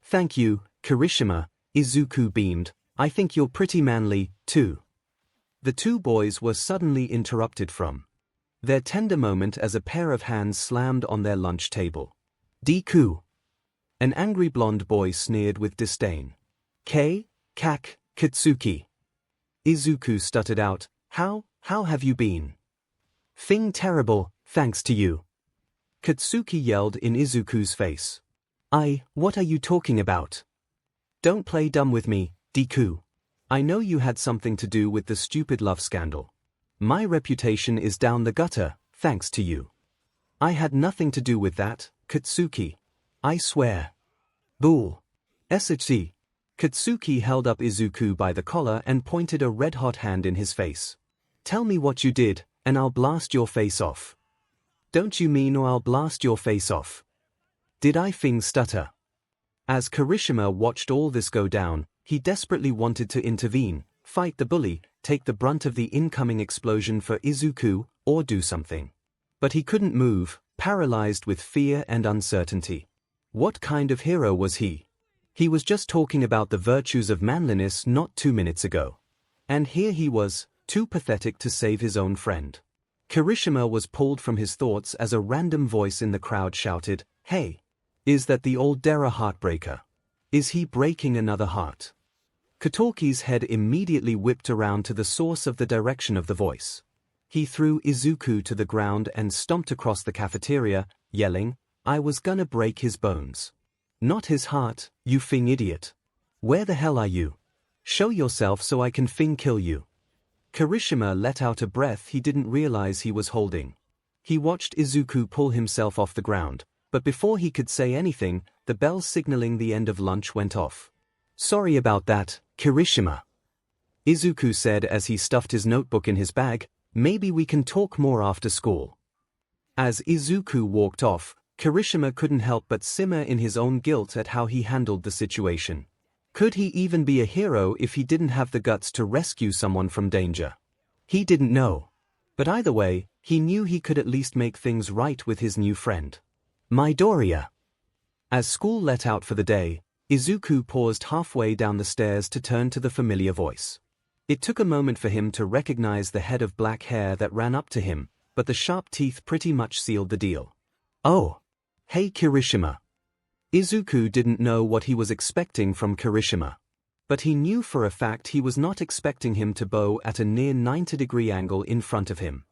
Thank you, Kirishima, 𝐒𝐽 beamed. I think you're pretty manly, too. The two boys were suddenly interrupted from their tender moment as a pair of hands slammed on their lunch table. Deku. An angry blonde boy sneered with disdain. Katsuki. Izuku stuttered out, how have you been? Thing terrible, thanks to you. Katsuki yelled in Izuku's face. What are you talking about? Don't play dumb with me, Deku. I know you had something to do with the stupid love scandal. My reputation is down the gutter, thanks to you. I had nothing to do with that, Katsuki. I swear. Bull. SHC. Katsuki held up Izuku by the collar and pointed a red-hot hand in his face. Tell me what you did, and I'll blast your face off. Don't you mean or I'll blast your face off? Did I stutter? As Kirishima watched all this go down, he desperately wanted to intervene, fight the bully, take the brunt of the incoming explosion for Izuku, or do something. But he couldn't move, paralyzed with fear and uncertainty. What kind of hero was he? He was just talking about the virtues of manliness not 2 minutes ago. And here he was, too pathetic to save his own friend. Kirishima was pulled from his thoughts as a random voice in the crowd shouted, "Hey! Is that the Aldera heartbreaker? Is he breaking another heart?" Kotoki's head immediately whipped around to the source of the direction of the voice. He threw Izuku to the ground and stomped across the cafeteria, yelling, "I was gonna break his bones. Not his heart, you thing idiot. Where the hell are you? Show yourself so I can kill you." Kirishima let out a breath he didn't realize he was holding. He watched Izuku pull himself off the ground, but before he could say anything, the bell signaling the end of lunch went off. "Sorry about that, Kirishima," Izuku said as he stuffed his notebook in his bag. "Maybe we can talk more after school." As Izuku walked off, Kirishima couldn't help but simmer in his own guilt at how he handled the situation. Could he even be a hero if he didn't have the guts to rescue someone from danger? He didn't know. But either way, he knew he could at least make things right with his new friend. Midoriya. As school let out for the day, Izuku paused halfway down the stairs to turn to the familiar voice. It took a moment for him to recognize the head of black hair that ran up to him, but the sharp teeth pretty much sealed the deal. "Oh. Hey Kirishima." Izuku didn't know what he was expecting from Kirishima. But he knew for a fact he was not expecting him to bow at a near 90-degree angle in front of him.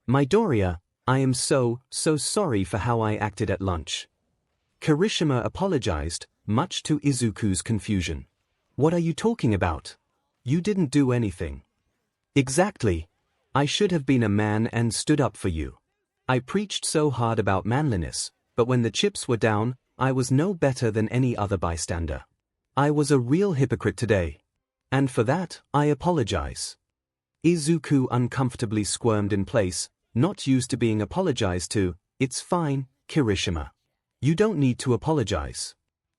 "Midoriya, I am so sorry for how I acted at lunch." Kirishima apologized, much to Izuku's confusion. "What are you talking about? You didn't do anything." "Exactly. I should have been a man and stood up for you. I preached so hard about manliness, but when the chips were down, I was no better than any other bystander. I was a real hypocrite today. And for that, I apologize." Izuku uncomfortably squirmed in place, not used to being apologized to. "It's fine, Kirishima. You don't need to apologize.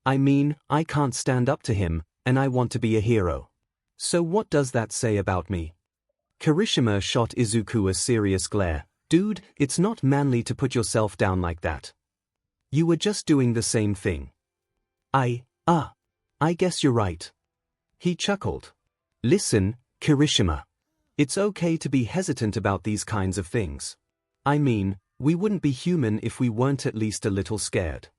I mean, I can't stand up to him, and I want to be a hero. So what does that say about me?" Kirishima shot Izuku a serious glare. "Dude, it's not manly to put yourself down like that. You were just doing the same thing." I guess you're right." He chuckled. "Listen, Kirishima. It's okay to be hesitant about these kinds of things. I mean, we wouldn't be human if we weren't at least a little scared.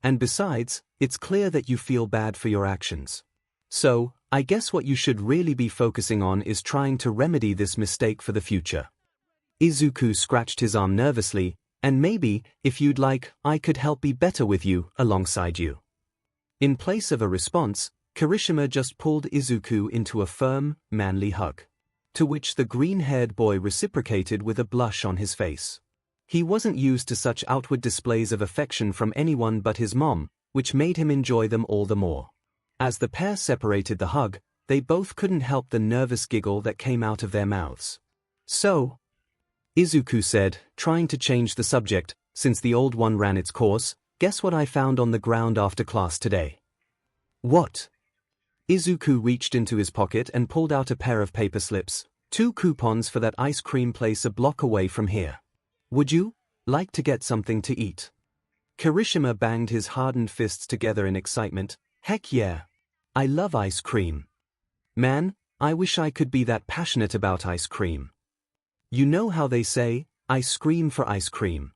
And besides, it's clear that you feel bad for your actions. So, I guess what you should really be focusing on is trying to remedy this mistake for the future." Izuku scratched his arm nervously, "And maybe, if you'd like, I could help be better with you, alongside you." In place of a response, Kirishima just pulled Izuku into a firm, manly hug. To which the green-haired boy reciprocated with a blush on his face. He wasn't used to such outward displays of affection from anyone but his mom, which made him enjoy them all the more. As the pair separated the hug, they both couldn't help the nervous giggle that came out of their mouths. "So," Izuku said, trying to change the subject, since the old one ran its course, "guess what I found on the ground after class today?" "What?" Izuku reached into his pocket and pulled out a pair of paper slips. 2 coupons for that ice cream place a block away from here. Would you like to get something to eat?" Kirishima banged his hardened fists together in excitement. "Heck yeah. I love ice cream. Man, I wish I could be that passionate about ice cream. You know how they say, I scream for ice cream.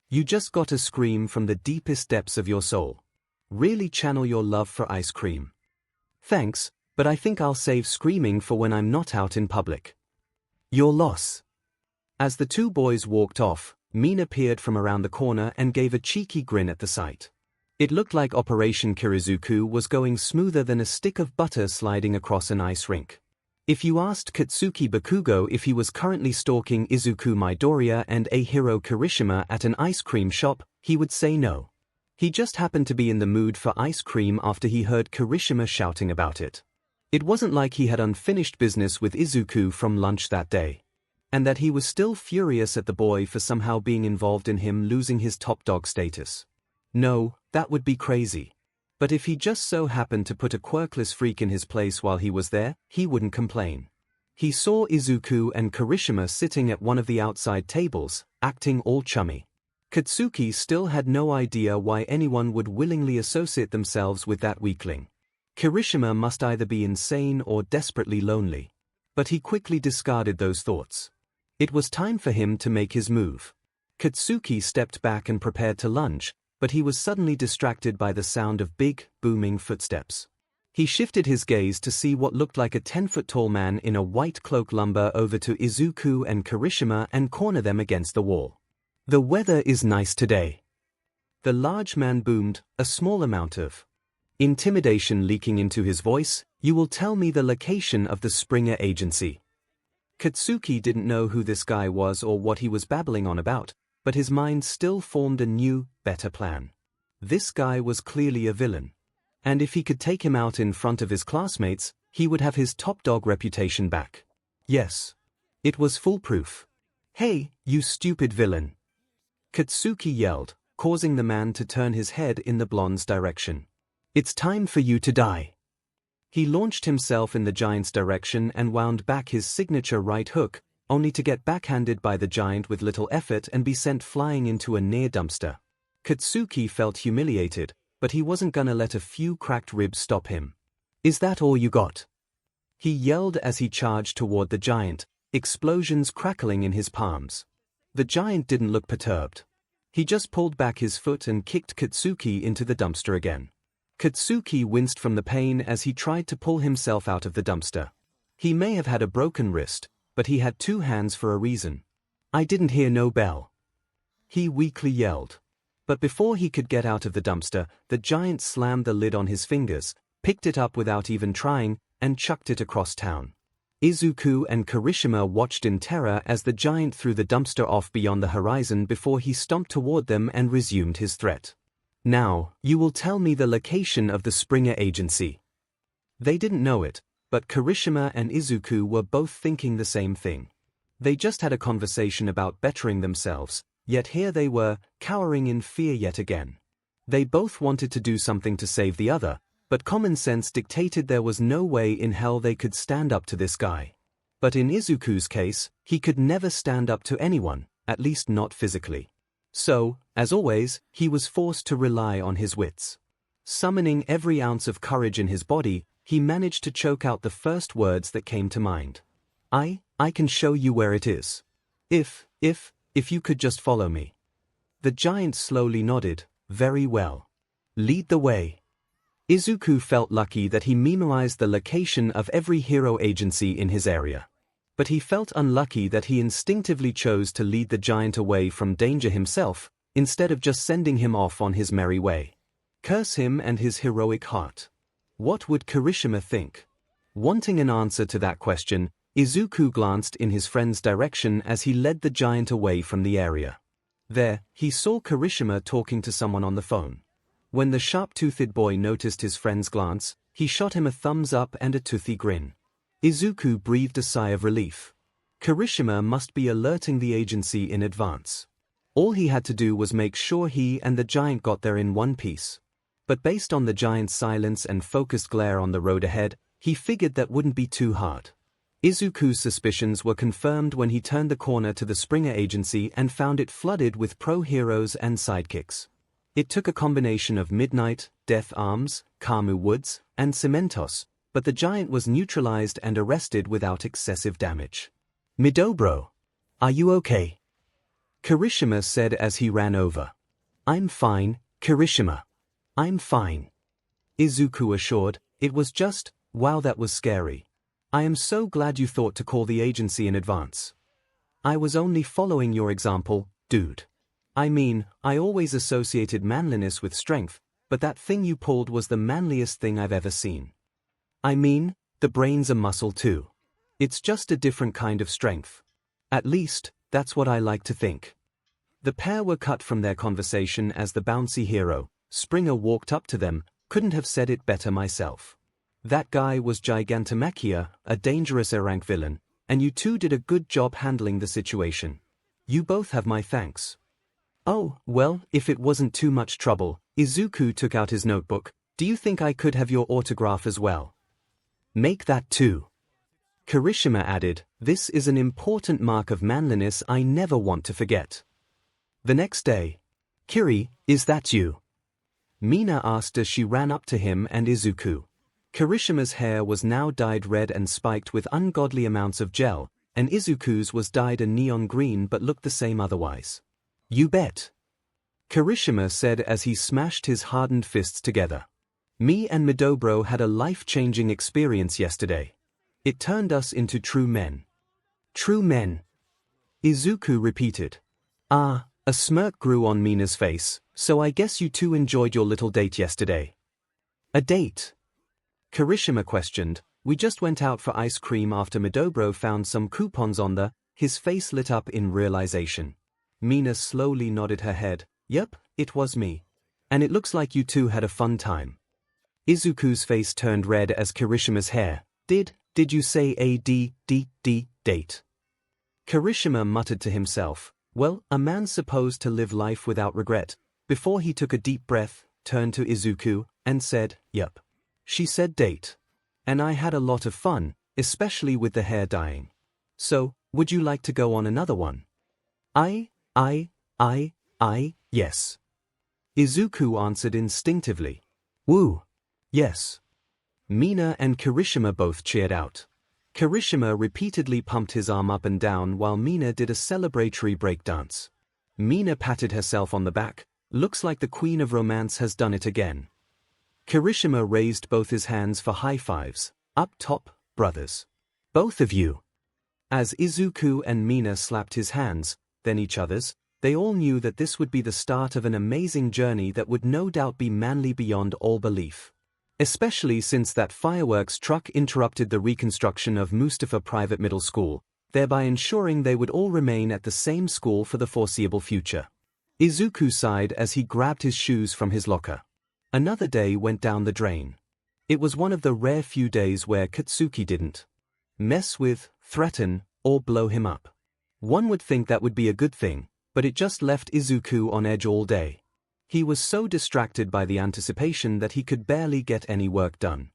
You just gotta scream from the deepest depths of your soul. Really channel your love for ice cream." "Thanks, But I think I'll save screaming for when I'm not out in public. Your loss. As the two boys walked off, Min appeared from around the corner and gave a cheeky grin at the sight. It looked like Operation Kirizuku was going smoother than a stick of butter sliding across an ice rink. If you asked Katsuki Bakugo if he was currently stalking Izuku Midoriya and Aihiro Kirishima at an ice cream shop, he would say no. He just happened to be in the mood for ice cream after he heard Kirishima shouting about it. It wasn't like he had unfinished business with Izuku from lunch that day, and that he was still furious at the boy for somehow being involved in him losing his top dog status. No, that would be crazy. But if he just so happened to put a quirkless freak in his place while he was there, he wouldn't complain. He saw Izuku and Kirishima sitting at one of the outside tables, acting all chummy. Katsuki still had no idea why anyone would willingly associate themselves with that weakling. Kirishima must either be insane or desperately lonely. But he quickly discarded those thoughts. It was time for him to make his move. Katsuki stepped back and prepared to lunge, but he was suddenly distracted by the sound of big, booming footsteps. He shifted his gaze to see what looked like a 10-foot-tall man in a white cloak lumber over to Izuku and Kirishima and corner them against the wall. The weather is nice today. The large man boomed, a small amount of intimidation leaking into his voice. You will tell me the location of the Springer Agency. Katsuki didn't know who this guy was or what he was babbling on about, but his mind still formed a new, better plan. This guy was clearly a villain. And if he could take him out in front of his classmates, he would have his top dog reputation back. Yes. It was foolproof. Hey, you stupid villain! Katsuki yelled, causing the man to turn his head in the blonde's direction. It's time for you to die. He launched himself in the giant's direction and wound back his signature right hook, only to get backhanded by the giant with little effort and be sent flying into a near dumpster. Katsuki felt humiliated, but he wasn't gonna let a few cracked ribs stop him. Is that all you got? He yelled as he charged toward the giant, explosions crackling in his palms. The giant didn't look perturbed. He just pulled back his foot and kicked Katsuki into the dumpster again. Katsuki winced from the pain as he tried to pull himself out of the dumpster. He may have had a broken wrist, but he had two hands for a reason. I didn't hear no bell. He weakly yelled. But before he could get out of the dumpster, the giant slammed the lid on his fingers, picked it up without even trying, and chucked it across town. Izuku and Kirishima watched in terror as the giant threw the dumpster off beyond the horizon before he stomped toward them and resumed his threat. Now, you will tell me the location of the Springer Agency. They didn't know it, but Kirishima and Izuku were both thinking the same thing. They just had a conversation about bettering themselves, yet here they were, cowering in fear yet again. They both wanted to do something to save the other, but common sense dictated there was no way in hell they could stand up to this guy. But in Izuku's case, he could never stand up to anyone, at least not physically. So, as always, he was forced to rely on his wits. Summoning every ounce of courage in his body, he managed to choke out the first words that came to mind. I can show you where it is. If you could just follow me. The giant slowly nodded. Very well. Lead the way. Izuku felt lucky that he memorized the location of every hero agency in his area. But he felt unlucky that he instinctively chose to lead the giant away from danger himself, instead of just sending him off on his merry way. Curse him and his heroic heart. What would Kirishima think? Wanting an answer to that question, Izuku glanced in his friend's direction as he led the giant away from the area. There, he saw Kirishima talking to someone on the phone. When the sharp-toothed boy noticed his friend's glance, he shot him a thumbs up and a toothy grin. Izuku breathed a sigh of relief. Kirishima must be alerting the agency in advance. All he had to do was make sure he and the giant got there in one piece. But based on the giant's silence and focused glare on the road ahead, he figured that wouldn't be too hard. Izuku's suspicions were confirmed when he turned the corner to the Springer Agency and found it flooded with pro-heroes and sidekicks. It took a combination of Midnight, Death Arms, Kamu Woods, and Cementos, but the giant was neutralized and arrested without excessive damage. Midobro, are you okay? Kirishima said as he ran over. I'm fine, Kirishima. I'm fine. Izuku assured. It was just, Wow, that was scary. I am so glad you thought to call the agency in advance. I was only following your example, dude. I mean, I always associated manliness with strength, but that thing you pulled was the manliest thing I've ever seen. I mean, the brain's a muscle too. It's just a different kind of strength. At least, that's what I like to think. The pair were cut from their conversation as the bouncy hero, Springer, walked up to them. Couldn't have said it better myself. That guy was Gigantomachia, a dangerous A-rank villain, and you two did a good job handling the situation. You both have my thanks. Oh, well, if it wasn't too much trouble, Izuku took out his notebook. Do you think I could have your autograph as well? Make that too. Kirishima added, this is an important mark of manliness I never want to forget. The next day. Kiri, is that you? Mina asked as she ran up to him and Izuku. Kirishima's hair was now dyed red and spiked with ungodly amounts of gel, and Izuku's was dyed a neon green but looked the same otherwise. You bet. Kirishima said as he smashed his hardened fists together. Me and Midobro had a life-changing experience yesterday. It turned us into true men. True men. Izuku repeated. Ah, a smirk grew on Mina's face, so I guess you two enjoyed your little date yesterday. A date? Kirishima questioned. We just went out for ice cream after Midobro found some coupons on the. His face lit up in realization. Mina slowly nodded her head. Yep, it was me. And it looks like you two had a fun time. Izuku's face turned red as Kirishima's hair. Did you say a date? Kirishima muttered to himself. Well, a man's supposed to live life without regret. Before he took a deep breath, turned to Izuku, and said, Yup. She said date. And I had a lot of fun, especially with the hair dyeing. So, would you like to go on another one? Yes. Izuku answered instinctively. Woo. Yes. Mina and Kirishima both cheered out. Kirishima repeatedly pumped his arm up and down while Mina did a celebratory breakdance. Mina patted herself on the back. Looks like the queen of romance has done it again. Kirishima raised both his hands for high fives. Up top, brothers. Both of you. As Izuku and Mina slapped his hands, then each other's, they all knew that this would be the start of an amazing journey that would no doubt be manly beyond all belief. Especially since that fireworks truck interrupted the reconstruction of Mustafa Private Middle School, thereby ensuring they would all remain at the same school for the foreseeable future. Izuku sighed as he grabbed his shoes from his locker. Another day went down the drain. It was one of the rare few days where Katsuki didn't mess with, threaten, or blow him up. One would think that would be a good thing, but it just left Izuku on edge all day. He was so distracted by the anticipation that he could barely get any work done.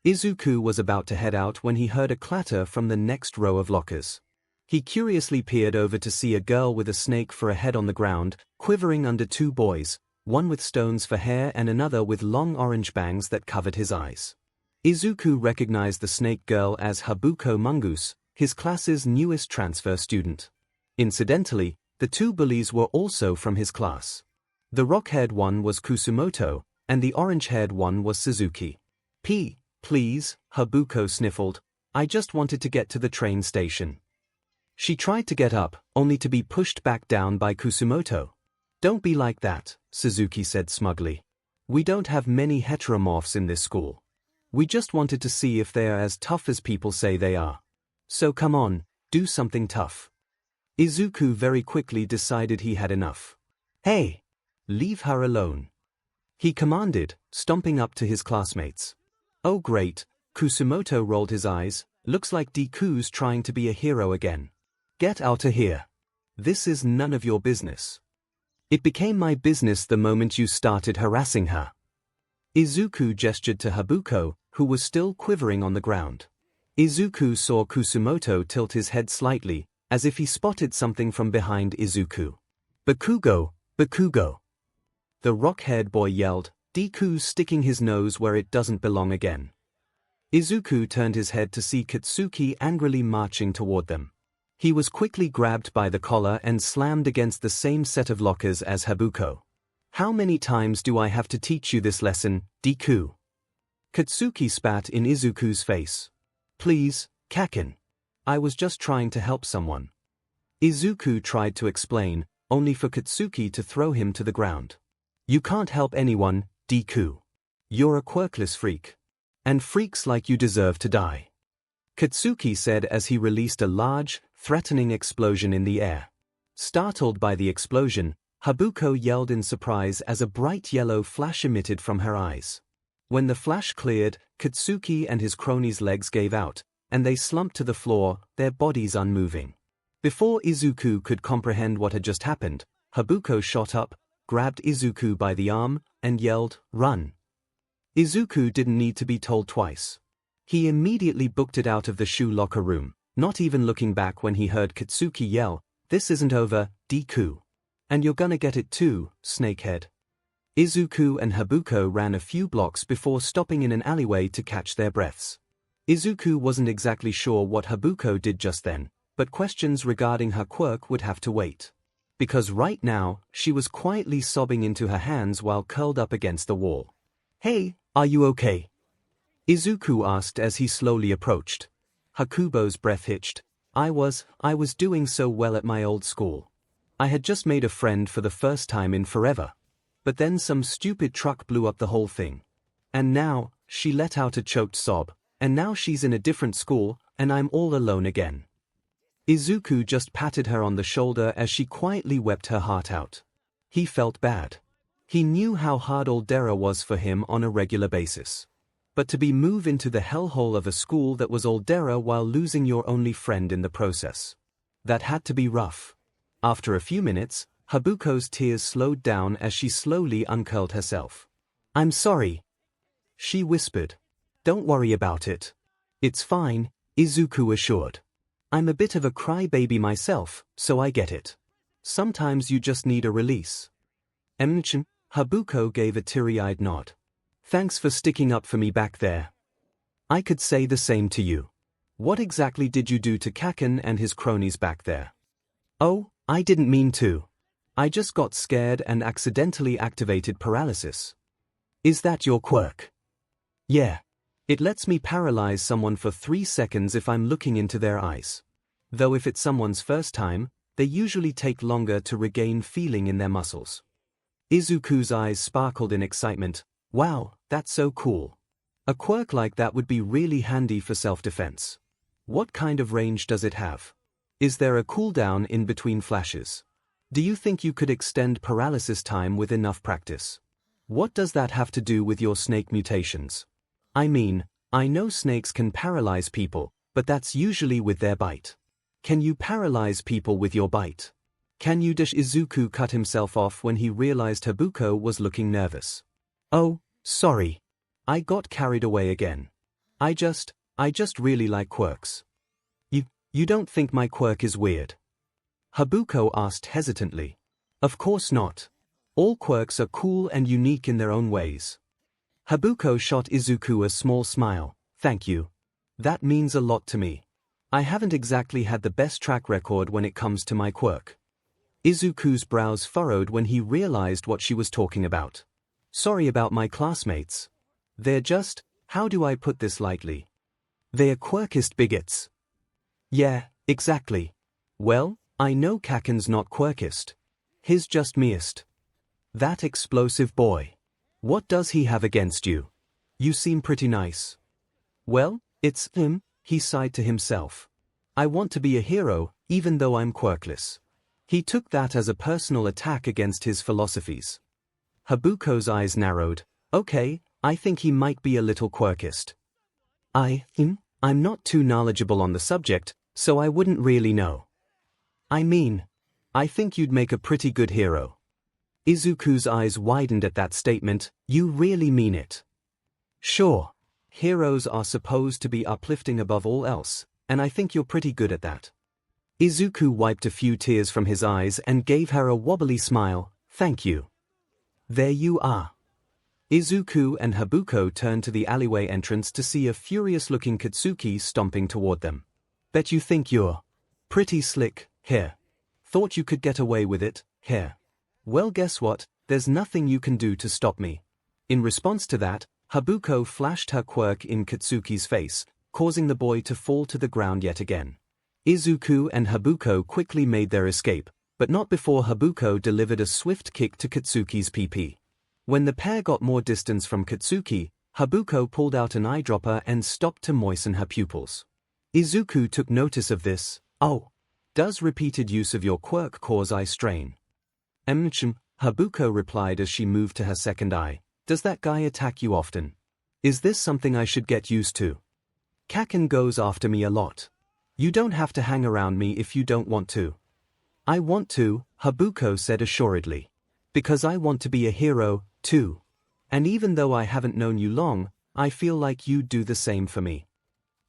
Izuku was about to head out when he heard a clatter from the next row of lockers. He curiously peered over to see a girl with a snake for a head on the ground, quivering under two boys, one with stones for hair and another with long orange bangs that covered his eyes. Izuku recognized the snake girl as Habuko Mongoose, his class's newest transfer student. Incidentally, the two bullies were also from his class. The rock-haired one was Kusumoto, and the orange-haired one was Suzuki. Please, Habuko sniffled. I just wanted to get to the train station. She tried to get up, only to be pushed back down by Kusumoto. Don't be like that, Suzuki said smugly. We don't have many heteromorphs in this school. We just wanted to see if they are as tough as people say they are. So come on, do something tough. Izuku very quickly decided he had enough. Hey! Leave her alone. He commanded, stomping up to his classmates. Oh great, Kusumoto rolled his eyes. Looks like Deku's trying to be a hero again. Get out of here. This is none of your business. It became my business the moment you started harassing her. Izuku gestured to Habuko, who was still quivering on the ground. Izuku saw Kusumoto tilt his head slightly, as if he spotted something from behind Izuku. Bakugo! The rock-haired boy yelled, Deku's sticking his nose where it doesn't belong again. Izuku turned his head to see Katsuki angrily marching toward them. He was quickly grabbed by the collar and slammed against the same set of lockers as Habuko. How many times do I have to teach you this lesson, Deku? Katsuki spat in Izuku's face. Please, Kaken. I was just trying to help someone. Izuku tried to explain, only for Katsuki to throw him to the ground. You can't help anyone, Deku. You're a quirkless freak. And freaks like you deserve to die. Katsuki said as he released a large, threatening explosion in the air. Startled by the explosion, Habuko yelled in surprise as a bright yellow flash emitted from her eyes. When the flash cleared, Katsuki and his cronies' legs gave out, and they slumped to the floor, their bodies unmoving. Before Izuku could comprehend what had just happened, Habuko shot up, grabbed Izuku by the arm, and yelled, "Run!" Izuku didn't need to be told twice. He immediately booked it out of the shoe locker room, not even looking back when he heard Katsuki yell, "This isn't over, Deku. And you're gonna get it too, snakehead." Izuku and Habuko ran a few blocks before stopping in an alleyway to catch their breaths. Izuku wasn't exactly sure what Habuko did just then, but questions regarding her quirk would have to wait. Because right now, she was quietly sobbing into her hands while curled up against the wall. "Hey, are you okay?" Izuku asked as he slowly approached. Hakubo's breath hitched. I was doing so well at my old school. I had just made a friend for the first time in forever. But then some stupid truck blew up the whole thing. And now," she let out a choked sob, "and now she's in a different school, and I'm all alone again." Izuku just patted her on the shoulder as she quietly wept her heart out. He felt bad. He knew how hard Aldera was for him on a regular basis. But to be moved into the hellhole of a school that was Aldera while losing your only friend in the process. That had to be rough. After a few minutes, Habuko's tears slowed down as she slowly uncurled herself. "I'm sorry," she whispered. "Don't worry about it. It's fine," Izuku assured. "I'm a bit of a crybaby myself, so I get it. Sometimes you just need a release." "Ch-" Habuko gave a teary-eyed nod. "Thanks for sticking up for me back there. I could say the same to you. What exactly did you do to Kaken and his cronies back there?" "Oh, I didn't mean to. I just got scared and accidentally activated paralysis." "Is that your quirk?" "Yeah. It lets me paralyze someone for 3 seconds if I'm looking into their eyes. Though if it's someone's first time, they usually take longer to regain feeling in their muscles." Izuku's eyes sparkled in excitement. "Wow, that's so cool. A quirk like that would be really handy for self-defense. What kind of range does it have? Is there a cooldown in between flashes? Do you think you could extend paralysis time with enough practice? What does that have to do with your snake mutations? I mean, I know snakes can paralyze people, but that's usually with their bite. Can you paralyze people with your bite? Can you dash?" Izuku cut himself off when he realized Habuko was looking nervous. "Oh, sorry. I got carried away again. I just really like quirks." You don't think my quirk is weird?" Habuko asked hesitantly. "Of course not. All quirks are cool and unique in their own ways." Habuko shot Izuku a small smile. "Thank you. That means a lot to me. I haven't exactly had the best track record when it comes to my quirk." Izuku's brows furrowed when he realized what she was talking about. "Sorry about my classmates. They're just, how do I put this lightly? They're quirkist bigots." "Yeah, exactly. Well, I know Kaken's not quirkist. He's just meist. That explosive boy. What does he have against you? You seem pretty nice." "Well, it's him," he sighed to himself. "I want to be a hero, even though I'm quirkless." He took that as a personal attack against his philosophies. Habuko's eyes narrowed. "Okay, I think he might be a little quirkist. I'm not too knowledgeable on the subject, so I wouldn't really know. I mean, I think you'd make a pretty good hero." Izuku's eyes widened at that statement. "You really mean it?" "Sure. Heroes are supposed to be uplifting above all else, and I think you're pretty good at that." Izuku wiped a few tears from his eyes and gave her a wobbly smile. "Thank you." "There you are." Izuku and Habuko turned to the alleyway entrance to see a furious-looking Katsuki stomping toward them. "Bet you think you're pretty slick, here. Thought you could get away with it, here. Well, guess what? There's nothing you can do to stop me." In response to that, Habuko flashed her quirk in Katsuki's face, causing the boy to fall to the ground yet again. Izuku and Habuko quickly made their escape, but not before Habuko delivered a swift kick to Katsuki's PP. When the pair got more distance from Katsuki, Habuko pulled out an eyedropper and stopped to moisten her pupils. Izuku took notice of this. "Oh. Does repeated use of your quirk cause eye strain?" Habuko replied as she moved to her second eye. "Does that guy attack you often? Is this something I should get used to? Kaken goes after me a lot. You don't have to hang around me if you don't want to." "I want to," Habuko said assuredly. "Because I want to be a hero, too. And even though I haven't known you long, I feel like you'd do the same for me."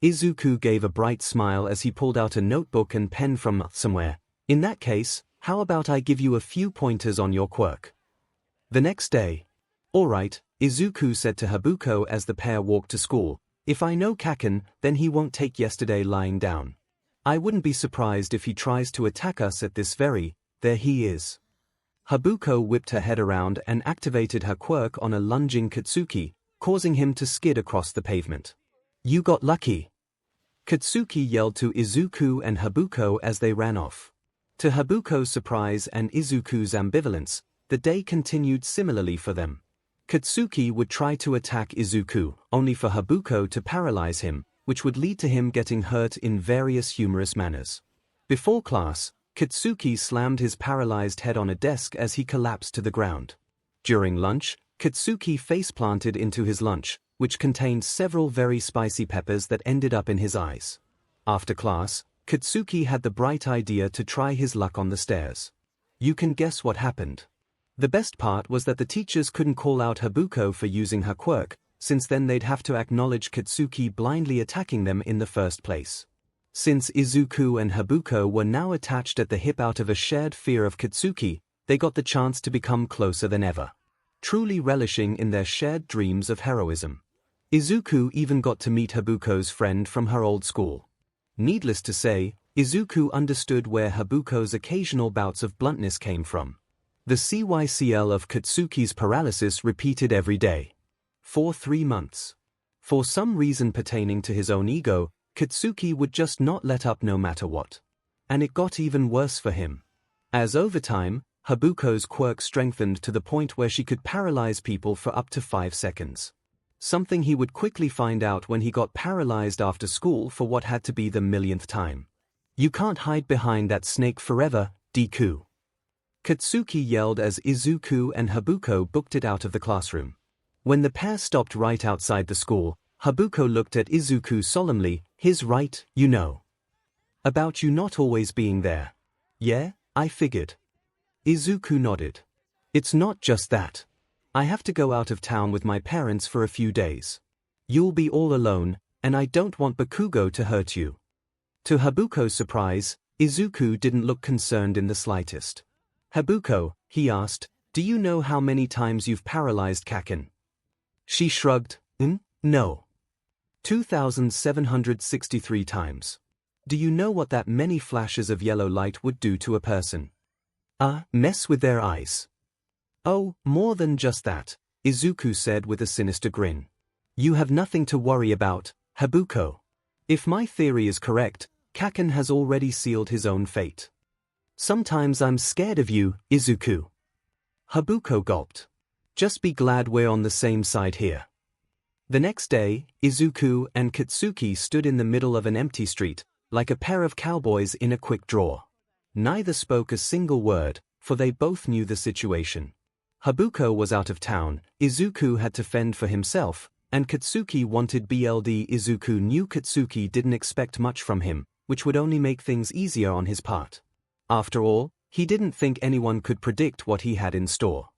Izuku gave a bright smile as he pulled out a notebook and pen from somewhere. "In that case, how about I give you a few pointers on your quirk?" The next day. "All right," Izuku said to Habuko as the pair walked to school. "If I know Kaken, then he won't take yesterday lying down. I wouldn't be surprised if he tries to attack us at this very, there he is." Habuko whipped her head around and activated her quirk on a lunging Katsuki, causing him to skid across the pavement. "You got lucky," Katsuki yelled to Izuku and Habuko as they ran off. To Habuko's surprise and Izuku's ambivalence, the day continued similarly for them. Katsuki would try to attack Izuku, only for Habuko to paralyze him, which would lead to him getting hurt in various humorous manners. Before class, Katsuki slammed his paralyzed head on a desk as he collapsed to the ground. During lunch, Katsuki face-planted into his lunch, which contained several very spicy peppers that ended up in his eyes. After class, Katsuki had the bright idea to try his luck on the stairs. You can guess what happened. The best part was that the teachers couldn't call out Habuko for using her quirk, since then they'd have to acknowledge Katsuki blindly attacking them in the first place. Since Izuku and Habuko were now attached at the hip out of a shared fear of Katsuki, they got the chance to become closer than ever, truly relishing in their shared dreams of heroism. Izuku even got to meet Habuko's friend from her old school. Needless to say, Izuku understood where Habuko's occasional bouts of bluntness came from. The cycle of Katsuki's paralysis repeated every day. For 3 months. For some reason pertaining to his own ego, Katsuki would just not let up no matter what. And it got even worse for him. As over time, Habuko's quirk strengthened to the point where she could paralyze people for up to 5 seconds. Something he would quickly find out when he got paralyzed after school for what had to be the millionth time. "You can't hide behind that snake forever, Deku," Katsuki yelled as Izuku and Habuko booked it out of the classroom. When the pair stopped right outside the school, Habuko looked at Izuku solemnly. "He's right, you know. About you not always being there." "Yeah, I figured." Izuku nodded. "It's not just that. I have to go out of town with my parents for a few days. You'll be all alone, and I don't want Bakugo to hurt you." To Habuko's surprise, Izuku didn't look concerned in the slightest. "Habuko," he asked, "do you know how many times you've paralyzed Kaken?" She shrugged. No. 2,763 times. Do you know what that many flashes of yellow light would do to a person? Mess with their eyes." "Oh, more than just that," Izuku said with a sinister grin. "You have nothing to worry about, Habuko. If my theory is correct, Kaken has already sealed his own fate. Sometimes I'm scared of you, Izuku." Habuko gulped. "Just be glad we're on the same side here." The next day, Izuku and Katsuki stood in the middle of an empty street, like a pair of cowboys in a quick draw. Neither spoke a single word, for they both knew the situation. Habuko was out of town, Izuku had to fend for himself, and Katsuki wanted BLD. Izuku knew Katsuki didn't expect much from him, which would only make things easier on his part. After all, he didn't think anyone could predict what he had in store.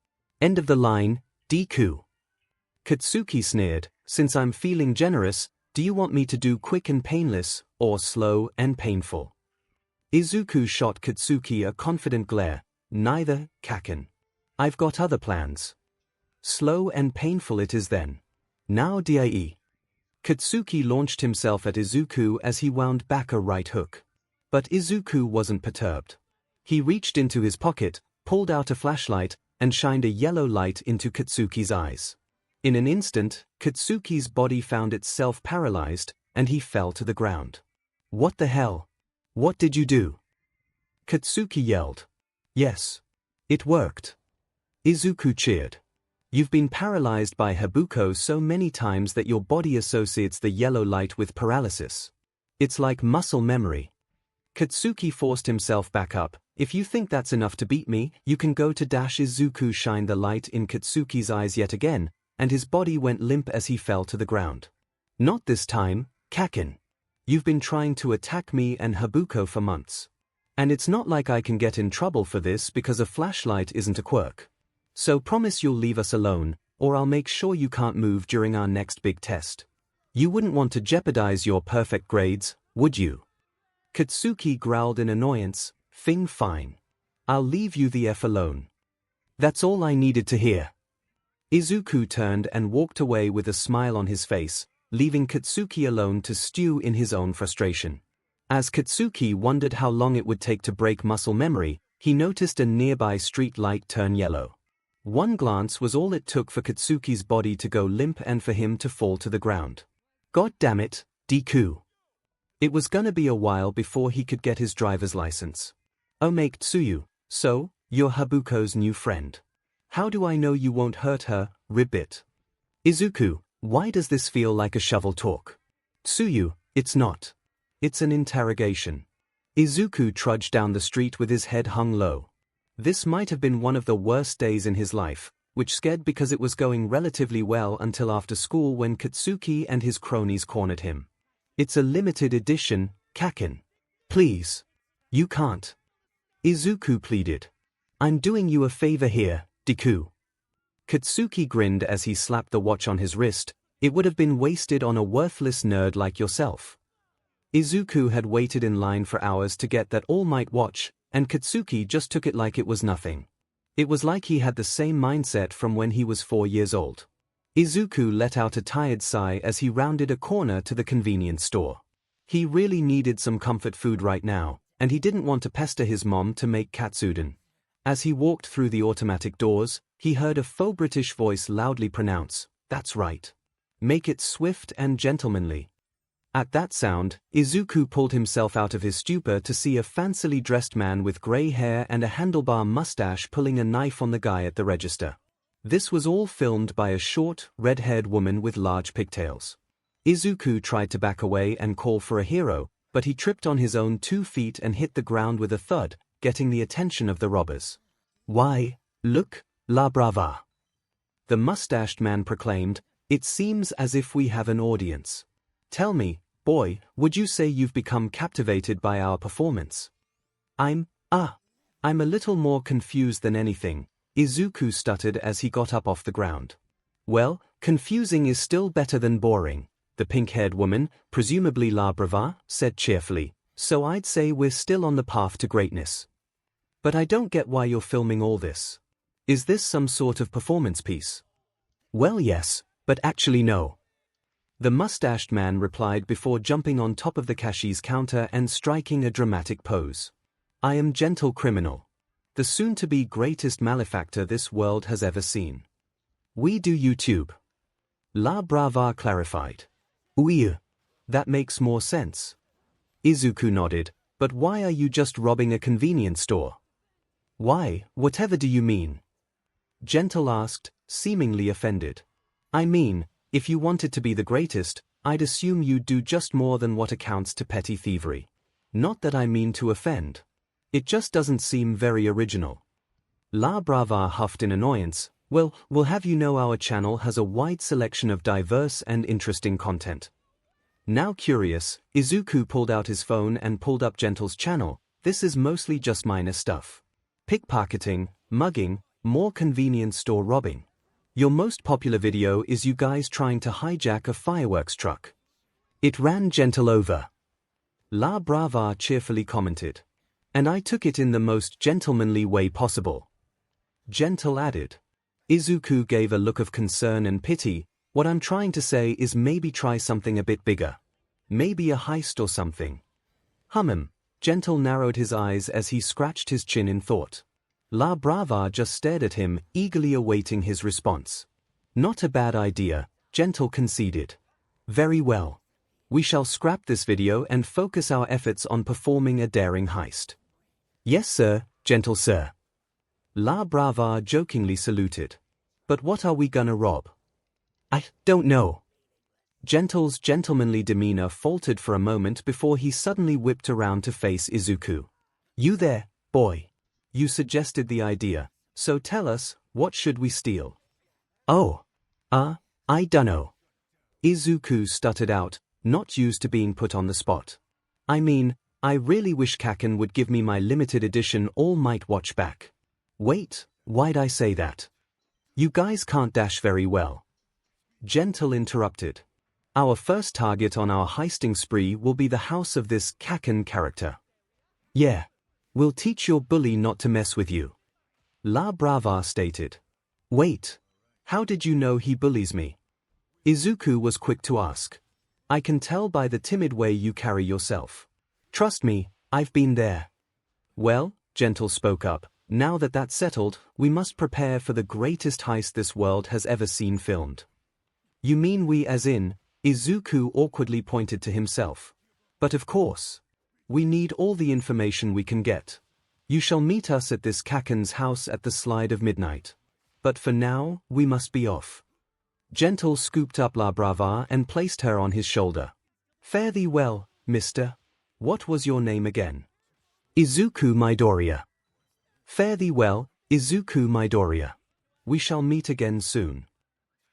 "End of the line, Deku." Katsuki sneered. "Since I'm feeling generous, do you want me to do quick and painless, or slow and painful?" Izuku shot Katsuki a confident glare. "Neither, Kaken. I've got other plans." "Slow and painful it is then. Now die." Katsuki launched himself at Izuku as he wound back a right hook. But Izuku wasn't perturbed. He reached into his pocket, pulled out a flashlight, and shined a yellow light into Katsuki's eyes. In an instant, Katsuki's body found itself paralyzed, and he fell to the ground. What the hell? What did you do? Katsuki yelled. Yes. It worked. Izuku cheered. You've been paralyzed by Habuko so many times that your body associates the yellow light with paralysis. It's like muscle memory. Katsuki forced himself back up. If you think that's enough to beat me, you can go to Izuku shined the light in Katsuki's eyes yet again, and his body went limp as he fell to the ground. Not this time, Kakin. You've been trying to attack me and Habuko for months. And it's not like I can get in trouble for this because a flashlight isn't a quirk. So promise you'll leave us alone, or I'll make sure you can't move during our next big test. You wouldn't want to jeopardize your perfect grades, would you? Katsuki growled in annoyance. Fine. I'll leave you the F alone. That's all I needed to hear. Izuku turned and walked away with a smile on his face, leaving Katsuki alone to stew in his own frustration. As Katsuki wondered how long it would take to break muscle memory, he noticed a nearby street light turn yellow. One glance was all it took for Katsuki's body to go limp and for him to fall to the ground. God damn it, Deku. It was gonna be a while before he could get his driver's license. 𝐒𝐽𝐽, so, you're Habuko's new friend. How do I know you won't hurt her, ribbit? Izuku, why does this feel like a shovel talk? Tsuyu, it's not. It's an interrogation. Izuku trudged down the street with his head hung low. This might have been one of the worst days in his life, which scared because it was going relatively well until after school when Katsuki and his cronies cornered him. It's a limited edition, Kakin. Please. You can't. Izuku pleaded. I'm doing you a favor here, Deku. Katsuki grinned as he slapped the watch on his wrist. It would have been wasted on a worthless nerd like yourself. Izuku had waited in line for hours to get that all-night watch, and Katsuki just took it like it was nothing. It was like he had the same mindset from when he was 4 years old. Izuku let out a tired sigh as he rounded a corner to the convenience store. He really needed some comfort food right now, and he didn't want to pester his mom to make katsudon. As he walked through the automatic doors, he heard a faux British voice loudly pronounce, "That's right. Make it swift and gentlemanly." At that sound, Izuku pulled himself out of his stupor to see a fancily dressed man with grey hair and a handlebar mustache pulling a knife on the guy at the register. This was all filmed by a short, red-haired woman with large pigtails. Izuku tried to back away and call for a hero, but he tripped on his own 2 feet and hit the ground with a thud, getting the attention of the robbers. "Why, look, la brava!" the mustached man proclaimed. "It seems as if we have an audience. Tell me, boy, would you say you've become captivated by our performance?" I'm a little more confused than anything," Izuku stuttered as he got up off the ground. "Well, confusing is still better than boring," the pink-haired woman, presumably La Brava, said cheerfully, "so I'd say we're still on the path to greatness. But I don't get why you're filming all this. Is this some sort of performance piece?" "Well, yes, but actually no," the mustached man replied before jumping on top of the cashier's counter and striking a dramatic pose. "I am gentle criminal. The soon-to-be greatest malefactor this world has ever seen. We do YouTube." La Brava clarified. "Oui, that makes more sense." Izuku nodded. "But why are you just robbing a convenience store?" "Why, whatever do you mean?" Gentle asked, seemingly offended. "I mean, if you wanted to be the greatest, I'd assume you'd do just more than what accounts to petty thievery. Not that I mean to offend. It just doesn't seem very original." La Brava huffed in annoyance. "Well, we'll have you know our channel has a wide selection of diverse and interesting content." Now curious, Izuku pulled out his phone and pulled up Gentle's channel. This is mostly just minor stuff. Pickpocketing, mugging, more convenience store robbing. Your most popular video is you guys trying to hijack a fireworks truck. It ran Gentle over. La Brava cheerfully commented. "And I took it in the most gentlemanly way possible." Gentle added. Izuku gave a look of concern and pity. "What I'm trying to say is maybe try something a bit bigger. Maybe a heist or something." Gentle narrowed his eyes as he scratched his chin in thought. La Brava just stared at him, eagerly awaiting his response. Not a bad idea, 𝐺𝐸𝐿 conceded. Very well. We shall scrap this video and focus our efforts on performing a daring heist. Yes sir, gentle sir. 𝐼𝐵 jokingly saluted. But what are we gonna rob? I don't know. 𝐺𝐸𝐿's gentlemanly demeanor faltered for a moment before he suddenly whipped around to face Izuku. You there, boy. You suggested the idea, so tell us, what should we steal? Oh. I dunno. Izuku stuttered out, not used to being put on the spot. I mean, I really wish Kaken would give me my limited edition All Might watch back. Wait, why'd I say that? You guys can't dash very well. 𝐺𝐸𝐿 interrupted. Our first target on our heisting spree will be the house of this Kaken character. Yeah. We'll teach your bully not to mess with you. 𝐼𝐵 stated. Wait. How did you know he bullies me? Izuku was quick to ask. I can tell by the timid way you carry yourself. Trust me, I've been there. Well, 𝐺𝐸𝐿 spoke up, now that that's settled, we must prepare for the greatest heist this world has ever seen filmed. You mean we as in? Izuku awkwardly pointed to himself. But of course. We need all the information we can get. You shall meet us at this Kaken's house at the slide of midnight. But for now, we must be off. 𝐺𝐸𝐿 scooped up 𝐼𝐵 and placed her on his shoulder. Fare thee well, mister. What was your name again? Izuku Midoriya. Fare thee well, Izuku Midoriya. We shall meet again soon.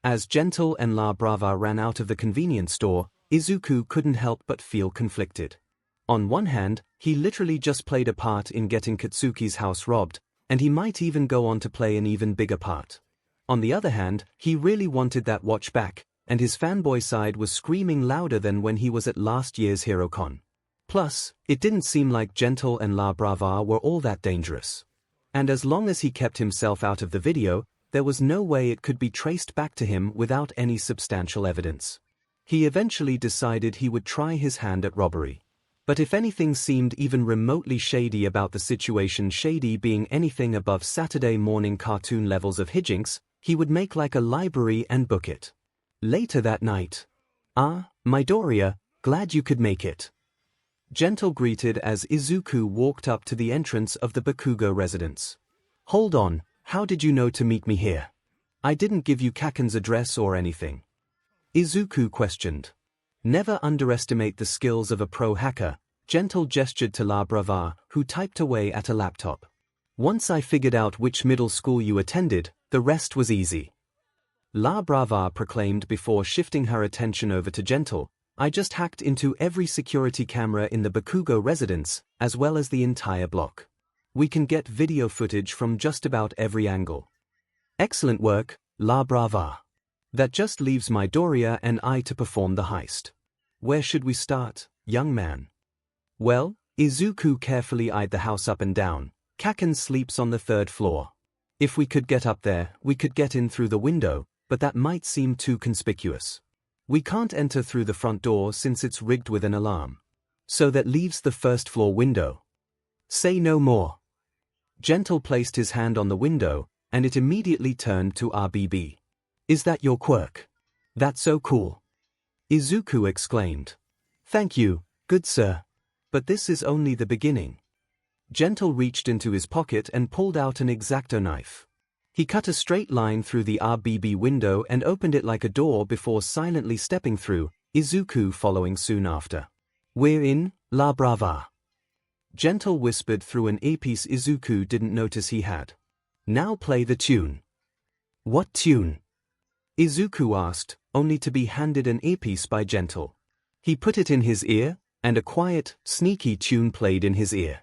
As 𝐺𝐸𝐿 and 𝐼𝐵 ran out of the convenience store, Izuku couldn't help but feel conflicted. On one hand, he literally just played a part in getting Katsuki's house robbed, and he might even go on to play an even bigger part. On the other hand, he really wanted that watch back, and his fanboy side was screaming louder than when he was at last year's HeroCon. Plus, it didn't seem like 𝐺𝐸𝐿 and 𝐼𝐵 were all that dangerous. And as long as he kept himself out of the video, there was no way it could be traced back to him without any substantial evidence. He eventually decided he would try his hand at robbery. But if anything seemed even remotely shady about the situation, shady being anything above Saturday morning cartoon levels of hijinks, he would make like a library and book it. Later that night. Midoriya, glad you could make it. 𝐺𝐸𝐿 greeted as Izuku walked up to the entrance of the Bakugo residence. Hold on, how did you know to meet me here? I didn't give you Kaken's address or anything. Izuku questioned. Never underestimate the skills of a pro hacker, 𝐺𝐸𝐿 gestured to 𝐼𝐵, who typed away at a laptop. Once I figured out which middle school you attended, the rest was easy. 𝐼𝐵 proclaimed before shifting her attention over to 𝐺𝐸𝐿, I just hacked into every security camera in the Bakugo residence, as well as the entire block. We can get video footage from just about every angle. Excellent work, 𝐼𝐵. That just leaves Midoriya and I to perform the heist. Where should we start, young man? Well, Izuku carefully eyed the house up and down. Kaken sleeps on the 3rd floor. If we could get up there, we could get in through the window, but that might seem too conspicuous. We can't enter through the front door since it's rigged with an alarm. So that leaves the 1st floor window. Say no more. 𝐺𝐸𝐿 placed his hand on the window, and it immediately turned to RBB. Is that your quirk? That's so cool. Izuku exclaimed. Thank you, good sir. But this is only the beginning. 𝐺𝐸𝐿 reached into his pocket and pulled out an X-Acto knife. He cut a straight line through the RBB window and opened it like a door before silently stepping through, Izuku following soon after. We're in, 𝐼𝐵. 𝐺𝐸𝐿 whispered through an earpiece Izuku didn't notice he had. Now play the tune. What tune? Izuku asked, only to be handed an earpiece by 𝐺𝐸𝐿. He put it in his ear, and a quiet, sneaky tune played in his ear.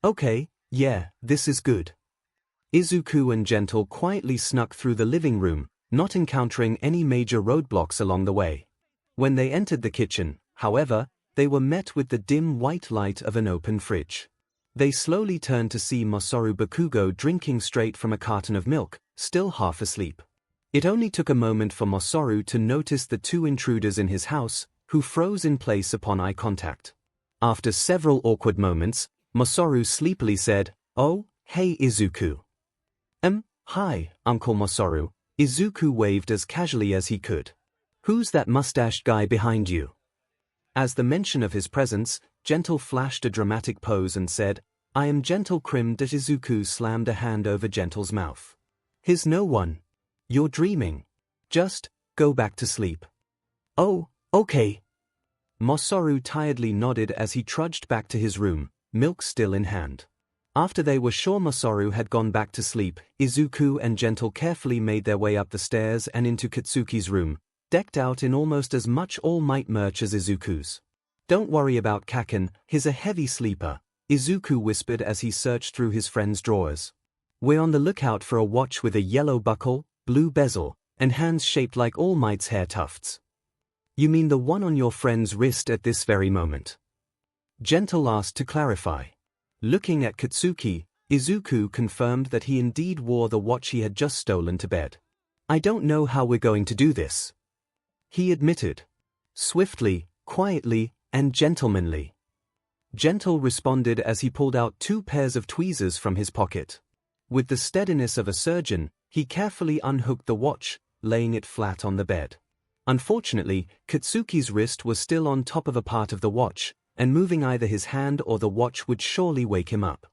Okay, yeah, this is good. Izuku and 𝐺𝐸𝐿 quietly snuck through the living room, not encountering any major roadblocks along the way. When they entered the kitchen, however, they were met with the dim white light of an open fridge. They slowly turned to see Masaru Bakugo drinking straight from a carton of milk, still half asleep. It only took a moment for Masaru to notice the 2 intruders in his house, who froze in place upon eye contact. After several awkward moments, Masaru sleepily said, Oh, hey Izuku. Hi, Uncle Masaru, Izuku waved as casually as he could. Who's that mustached guy behind you? As the mention of his presence, Gentle flashed a dramatic pose and said, I am Gentle Crim. Izuku slammed a hand over Gentle's mouth. He's no one. You're dreaming. Just go back to sleep. Oh, okay. Masaru tiredly nodded as he trudged back to his room, milk still in hand. After they were sure Masaru had gone back to sleep, Izuku and Gentle carefully made their way up the stairs and into Katsuki's room, decked out in almost as much All Might merch as Izuku's. Don't worry about Kaken, he's a heavy sleeper, Izuku whispered as he searched through his friend's drawers. We're on the lookout for a watch with a yellow buckle, blue bezel, and hands shaped like All Might's hair tufts. You mean the one on your friend's wrist at this very moment? Gentle asked to clarify. Looking at Katsuki, Izuku confirmed that he indeed wore the watch he had just stolen to bed. I don't know how we're going to do this, he admitted. Swiftly, quietly, and gentlemanly. Gentle responded as he pulled out 2 pairs of tweezers from his pocket. With the steadiness of a surgeon, he carefully unhooked the watch, laying it flat on the bed. Unfortunately, Katsuki's wrist was still on top of a part of the watch, and moving either his hand or the watch would surely wake him up.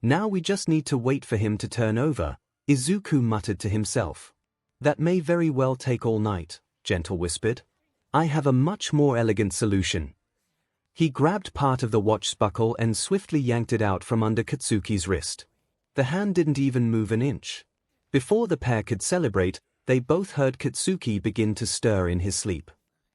Now we just need to wait for him to turn over, Izuku muttered to himself. That may very well take all night, Gentle whispered. I have a much more elegant solution. He grabbed part of the watch's buckle and swiftly yanked it out from under Katsuki's wrist. The hand didn't even move an inch. Before the pair could celebrate, they both heard Katsuki begin to stir in his sleep.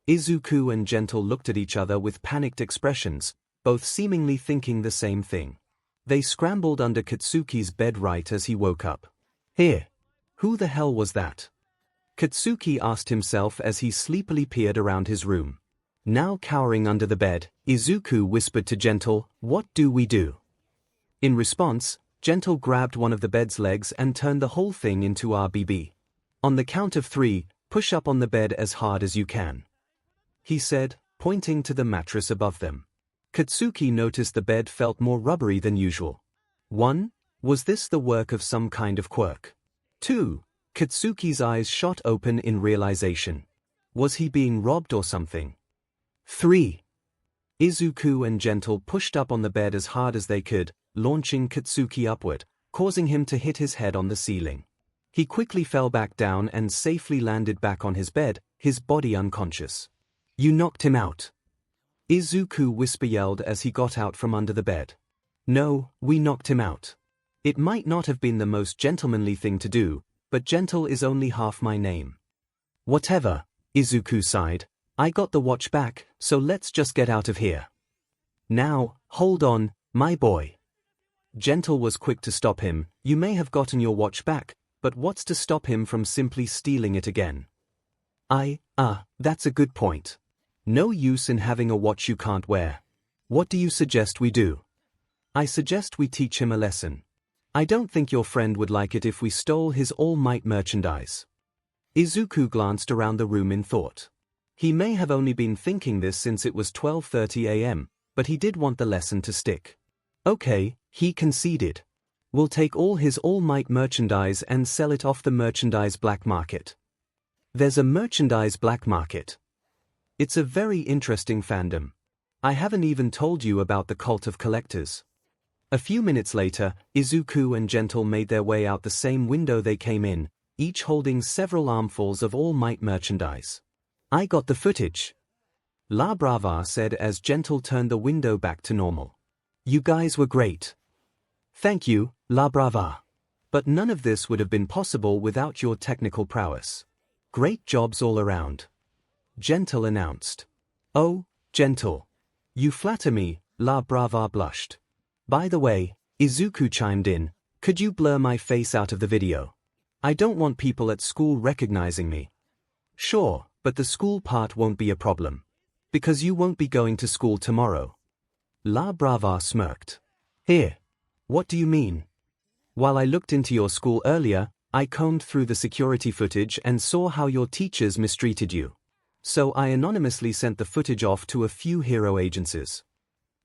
Izuku and Gentle looked at each other with panicked expressions, both seemingly thinking the same thing. They scrambled under Katsuki's bed right as he woke up. Here. Who the hell was that? Katsuki asked himself as he sleepily peered around his room. Now cowering under the bed, Izuku whispered to Gentle, What do we do? In response, Gentle grabbed one of the bed's legs and turned the whole thing into RBB. On the count of 3, push up on the bed as hard as you can, he said, pointing to the mattress above them. Katsuki noticed the bed felt more rubbery than usual. 1. Was this the work of some kind of quirk? 2. Katsuki's eyes shot open in realization. Was he being robbed or something? 3. Izuku and Gentle pushed up on the bed as hard as they could, launching Katsuki upward, causing him to hit his head on the ceiling. He quickly fell back down and safely landed back on his bed, his body unconscious. You knocked him out, Izuku whisper-yelled as he got out from under the bed. No, we knocked him out. It might not have been the most gentlemanly thing to do, but Gentle is only half my name. Whatever, Izuku sighed. I got the watch back, so let's just get out of here. Now, hold on, my boy. Gentle was quick to stop him. You may have gotten your watch back, but what's to stop him from simply stealing it again? That's a good point. No use in having a watch you can't wear. What do you suggest we do? I suggest we teach him a lesson. I don't think your friend would like it if we stole his All Might merchandise. Izuku glanced around the room in thought. He may have only been thinking this since it was 12:30 a.m., but he did want the lesson to stick. Okay, he conceded. We'll take all his All Might merchandise and sell it off the merchandise black market. There's a merchandise black market. It's a very interesting fandom. I haven't even told you about the cult of collectors. A few minutes later, Izuku and Gentle made their way out the same window they came in, each holding several armfuls of All Might merchandise. I got the footage, La Brava said as Gentle turned the window back to normal. You guys were great. Thank you, La Brava. But none of this would have been possible without your technical prowess. Great jobs all around, Gentle announced. Oh, Gentle. You flatter me, La Brava blushed. By the way, Izuku chimed in, could you blur my face out of the video? I don't want people at school recognizing me. Sure, but the school part won't be a problem. Because you won't be going to school tomorrow. La Brava smirked. Here. What do you mean? While I looked into your school earlier, I combed through the security footage and saw how your teachers mistreated you. So I anonymously sent the footage off to a few hero agencies.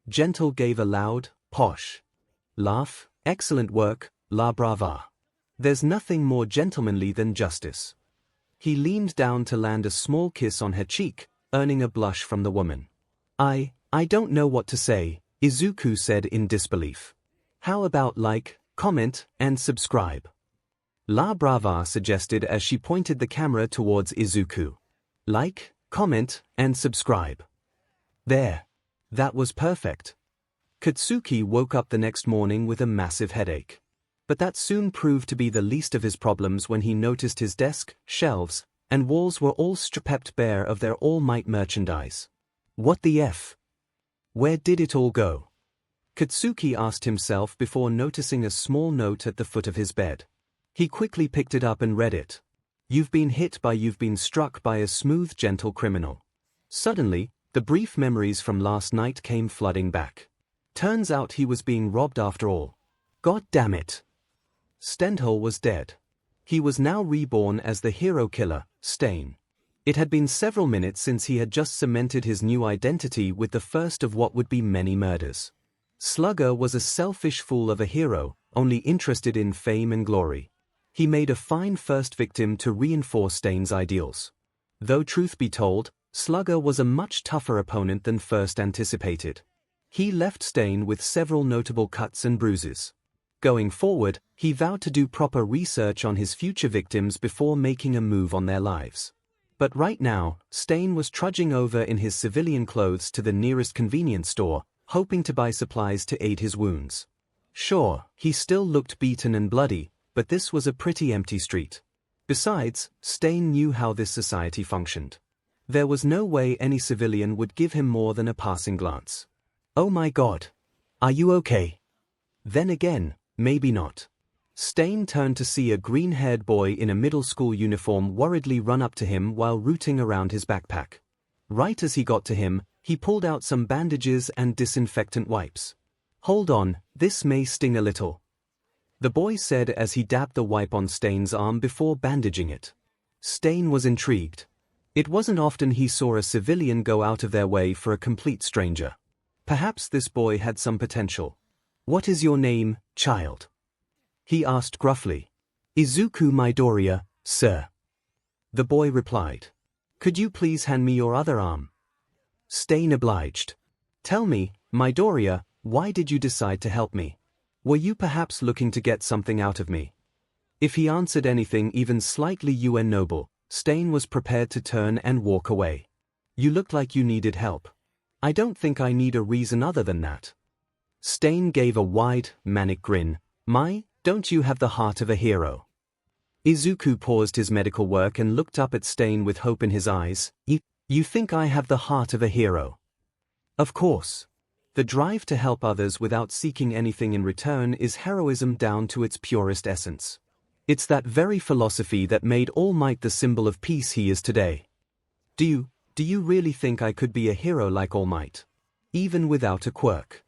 Gentle gave a loud, posh laugh. Excellent work, La Brava. There's nothing more gentlemanly than justice. He leaned down to land a small kiss on her cheek, earning a blush from the woman. I don't know what to say, Izuku said in disbelief. How about like, comment, and subscribe? La Brava suggested as she pointed the camera towards Izuku. Like, comment, and subscribe. There. That was perfect. Katsuki woke up the next morning with a massive headache. But that soon proved to be the least of his problems when he noticed his desk, shelves, and walls were all stripped bare of their All Might merchandise. What the F? Where did it all go? Katsuki asked himself before noticing a small note at the foot of his bed. He quickly picked it up and read it. You've been struck by a smooth, gentle criminal. Suddenly, the brief memories from last night came flooding back. Turns out he was being robbed after all. God damn it. Stendhal was dead. He was now reborn as the hero killer, Stain. It had been several minutes since he had just cemented his new identity with the first of what would be many murders. Slugger was a selfish fool of a hero, only interested in fame and glory. He made a fine first victim to reinforce Stain's ideals. Though truth be told, Slugger was a much tougher opponent than first anticipated. He left Stain with several notable cuts and bruises. Going forward, he vowed to do proper research on his future victims before making a move on their lives. But right now, Stain was trudging over in his civilian clothes to the nearest convenience store, hoping to buy supplies to aid his wounds. Sure, he still looked beaten and bloody, but this was a pretty empty street. Besides, Stain knew how this society functioned. There was no way any civilian would give him more than a passing glance. Oh my God. Are you okay? Then again, maybe not. Stain turned to see a green-haired boy in a middle school uniform worriedly run up to him while rooting around his backpack. Right as he got to him, he pulled out some bandages and disinfectant wipes. Hold on, this may sting a little, the boy said as he dabbed the wipe on Stain's arm before bandaging it. Stain was intrigued. It wasn't often he saw a civilian go out of their way for a complete stranger. Perhaps this boy had some potential. What is your name, child? He asked gruffly. Izuku Midoriya, sir. The boy replied. Could you please hand me your other arm? Stain obliged. Tell me, Midoriya, why did you decide to help me? Were you perhaps looking to get something out of me? If he answered anything even slightly noble, Stain was prepared to turn and walk away. You looked like you needed help. I don't think I need a reason other than that. Stain gave a wide, manic grin. Don't you have the heart of a hero? Izuku paused his medical work and looked up at Stain with hope in his eyes. You think I have the heart of a hero? Of course. The drive to help others without seeking anything in return is heroism down to its purest essence. It's that very philosophy that made All Might the symbol of peace he is today. Do you really think I could be a hero like All Might? Even without a quirk?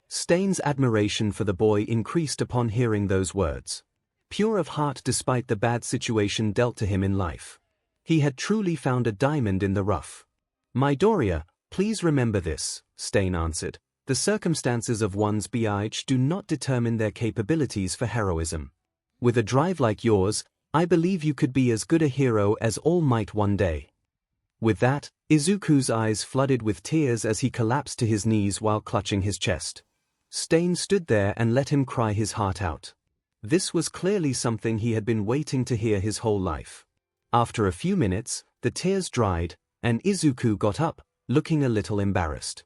Stain's admiration for the boy increased upon hearing those words. Pure of heart despite the bad situation dealt to him in life. He had truly found a diamond in the rough. Midoriya, please remember this, Stain answered. The circumstances of one's age do not determine their capabilities for heroism. With a drive like yours, I believe you could be as good a hero as All Might one day. With that, Izuku's eyes flooded with tears as he collapsed to his knees while clutching his chest. Stain stood there and let him cry his heart out. This was clearly something he had been waiting to hear his whole life. After a few minutes, the tears dried, and Izuku got up, looking a little embarrassed.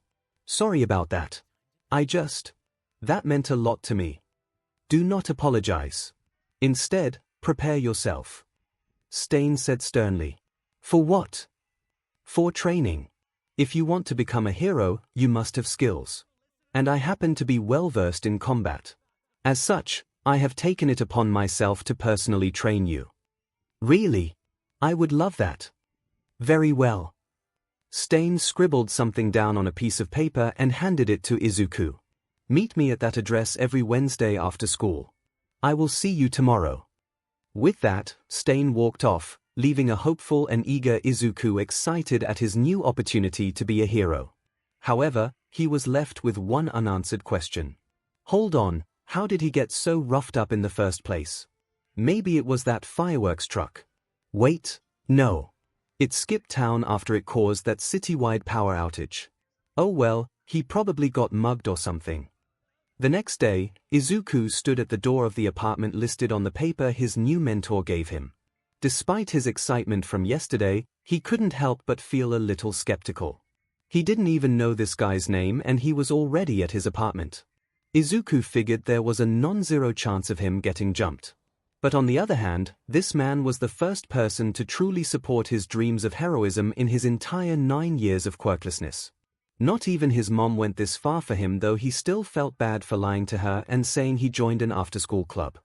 Sorry about that. That meant a lot to me. Do not apologize. Instead, prepare yourself. Stain said sternly. For what? For training. If you want to become a hero, you must have skills. And I happen to be well versed in combat. As such, I have taken it upon myself to personally train you. Really? I would love that. Very well. Stain scribbled something down on a piece of paper and handed it to Izuku. Meet me at that address every Wednesday after school. I will see you tomorrow. With that, Stain walked off, leaving a hopeful and eager Izuku excited at his new opportunity to be a hero. However, he was left with one unanswered question. Hold on, how did he get so roughed up in the first place? Maybe it was that fireworks truck. Wait, No. It skipped town after it caused that citywide power outage. Oh well, he probably got mugged or something. The next day, Izuku stood at the door of the apartment listed on the paper his new mentor gave him. Despite his excitement from yesterday, he couldn't help but feel a little skeptical. He didn't even know this guy's name and he was already at his apartment. Izuku figured there was a non-zero chance of him getting jumped. But on the other hand, this man was the first person to truly support his dreams of heroism in his entire 9 years of quirklessness. Not even his mom went this far for him, though he still felt bad for lying to her and saying he joined an after-school club.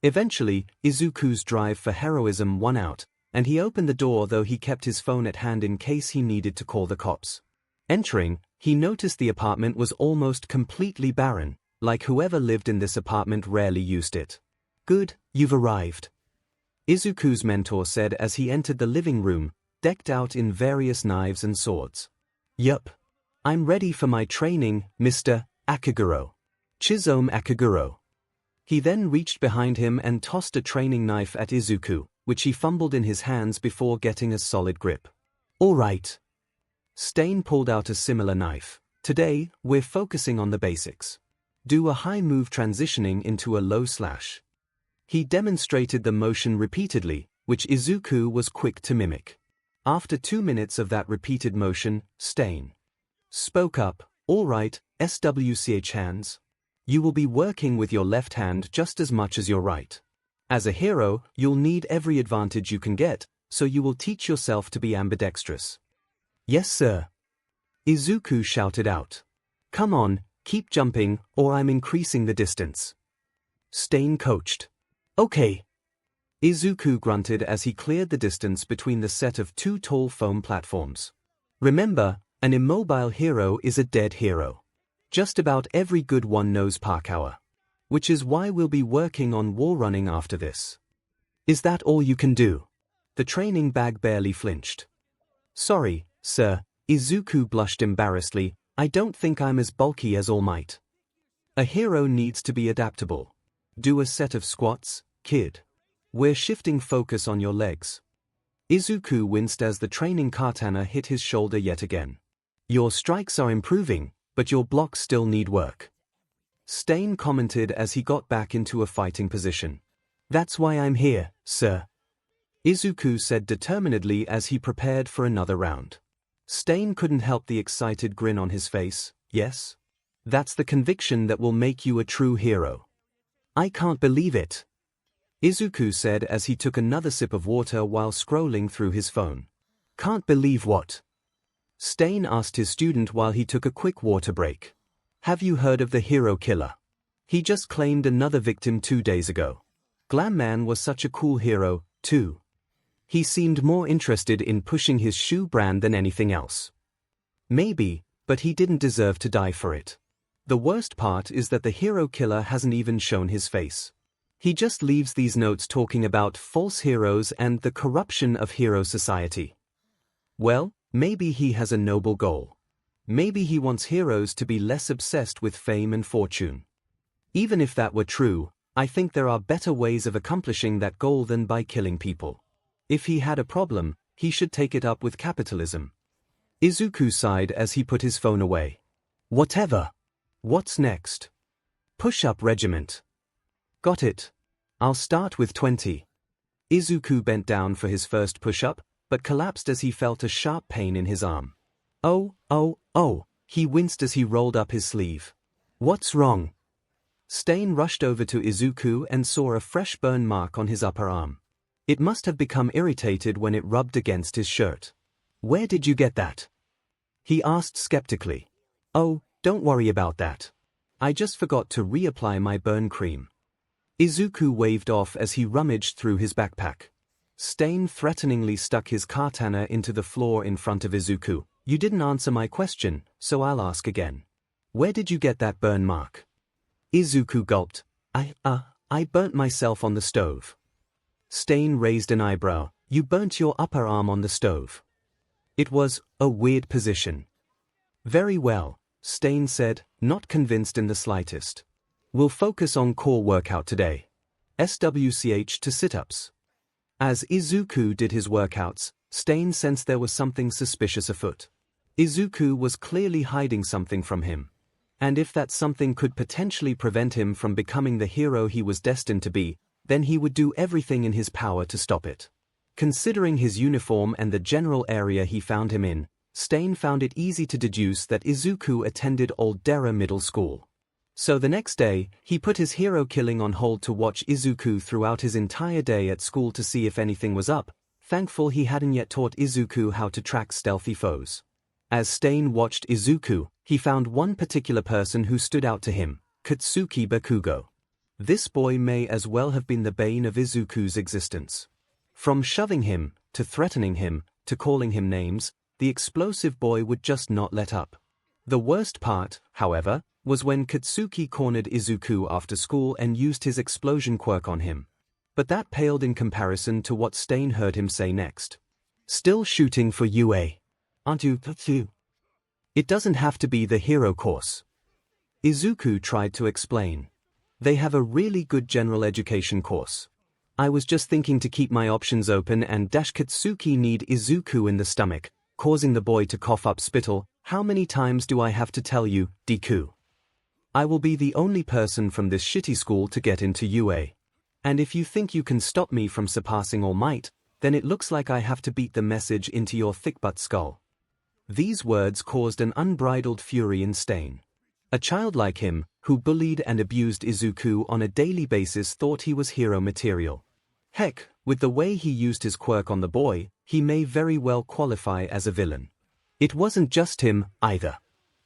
Eventually, Izuku's drive for heroism won out, and he opened the door, though he kept his phone at hand in case he needed to call the cops. Entering, he noticed the apartment was almost completely barren, like whoever lived in this apartment rarely used it. "Good, you've arrived," Izuku's mentor said as he entered the living room, decked out in various knives and swords. "Yup. I'm ready for my training, Mr. Akaguro. 𝐒𝐻𝐽 Akaguro." He then reached behind him and tossed a training knife at Izuku, which he fumbled in his hands before getting a solid grip. "All right." Stain pulled out a similar knife. "Today, we're focusing on the basics. Do a high move transitioning into a low slash." He demonstrated the motion repeatedly, which Izuku was quick to mimic. After 2 minutes of that repeated motion, Stain spoke up. "All right, SWCH hands. You will be working with your left hand just as much as your right. As a hero, you'll need every advantage you can get, so you will teach yourself to be ambidextrous." "Yes, sir," Izuku shouted out. "Come on, keep jumping, or I'm increasing the distance," Stain coached. "Okay." Izuku grunted as he cleared the distance between the set of 2 tall foam platforms. Remember, an immobile hero is a dead hero. Just about every good one knows parkour. Which is why we'll be working on wall running after this. "Is that all you can do?" The training bag barely flinched. "Sorry, sir," Izuku blushed embarrassedly, "I don't think I'm as bulky as All Might." "A hero needs to be adaptable. Do a set of squats, kid. We're shifting focus on your legs." Izuku winced as the training katana hit his shoulder yet again. "Your strikes are improving, but your blocks still need work," Stain commented as he got back into a fighting position. "That's why I'm here, sir," Izuku said determinedly as he prepared for another round. Stain couldn't help the excited grin on his face. "Yes? That's the conviction that will make you a true hero." "I can't believe it," Izuku said as he took another sip of water while scrolling through his phone. "Can't believe what?" Stain asked his student while he took a quick water break. "Have you heard of the hero killer? He just claimed another victim 2 days ago. Glam Man was such a cool hero, too. He seemed more interested in pushing his shoe brand than anything else. Maybe, but he didn't deserve to die for it. The worst part is that the hero killer hasn't even shown his face. He just leaves these notes talking about false heroes and the corruption of hero society. Well, maybe he has a noble goal. Maybe he wants heroes to be less obsessed with fame and fortune. Even if that were true, I think there are better ways of accomplishing that goal than by killing people. If he had a problem, he should take it up with capitalism." Izuku sighed as he put his phone away. "Whatever. What's next?" "Push-up regiment." "Got it. I'll start with 20. Izuku bent down for his first push-up, but collapsed as he felt a sharp pain in his arm. Oh, he winced as he rolled up his sleeve. "What's wrong?" Stain rushed over to Izuku and saw a fresh burn mark on his upper arm. It must have become irritated when it rubbed against his shirt. "Where did you get that?" he asked skeptically. "Oh, don't worry about that. I just forgot to reapply my burn cream." Izuku waved off as he rummaged through his backpack. Stain threateningly stuck his katana into the floor in front of Izuku. "You didn't answer my question, so I'll ask again. Where did you get that burn mark?" Izuku gulped. I burnt myself on the stove." Stain raised an eyebrow. "You burnt your upper arm on the stove." It was a weird position. "Very well," Stain said, not convinced in the slightest. "We'll focus on core workout today. SWCH to sit-ups." As Izuku did his workouts, Stain sensed there was something suspicious afoot. Izuku was clearly hiding something from him. And if that something could potentially prevent him from becoming the hero he was destined to be, then he would do everything in his power to stop it. Considering his uniform and the general area he found him in, Stain found it easy to deduce that Izuku attended Aldera Middle School. So the next day, he put his hero killing on hold to watch Izuku throughout his entire day at school to see if anything was up, thankful he hadn't yet taught Izuku how to track stealthy foes. As Stain watched Izuku, he found one particular person who stood out to him, Katsuki Bakugo. This boy may as well have been the bane of Izuku's existence. From shoving him, to threatening him, to calling him names, the explosive boy would just not let up. The worst part, however, was when Katsuki cornered Izuku after school and used his explosion quirk on him. But that paled in comparison to what Stain heard him say next. Still shooting for UA. Aren't you? It doesn't have to be the hero course. Izuku tried to explain. They have a really good general education course. I was just thinking to keep my options open and dash Katsuki kneed Izuku in the stomach, causing the boy to cough up spittle. How many times do I have to tell you, Deku? I will be the only person from this shitty school to get into UA. And if you think you can stop me from surpassing All Might, then it looks like I have to beat the message into your thick-butt skull. These words caused an unbridled fury in Stain. A child like him, who bullied and abused Izuku on a daily basis, thought he was hero material. Heck, with the way he used his quirk on the boy, he may very well qualify as a villain. It wasn't just him, either.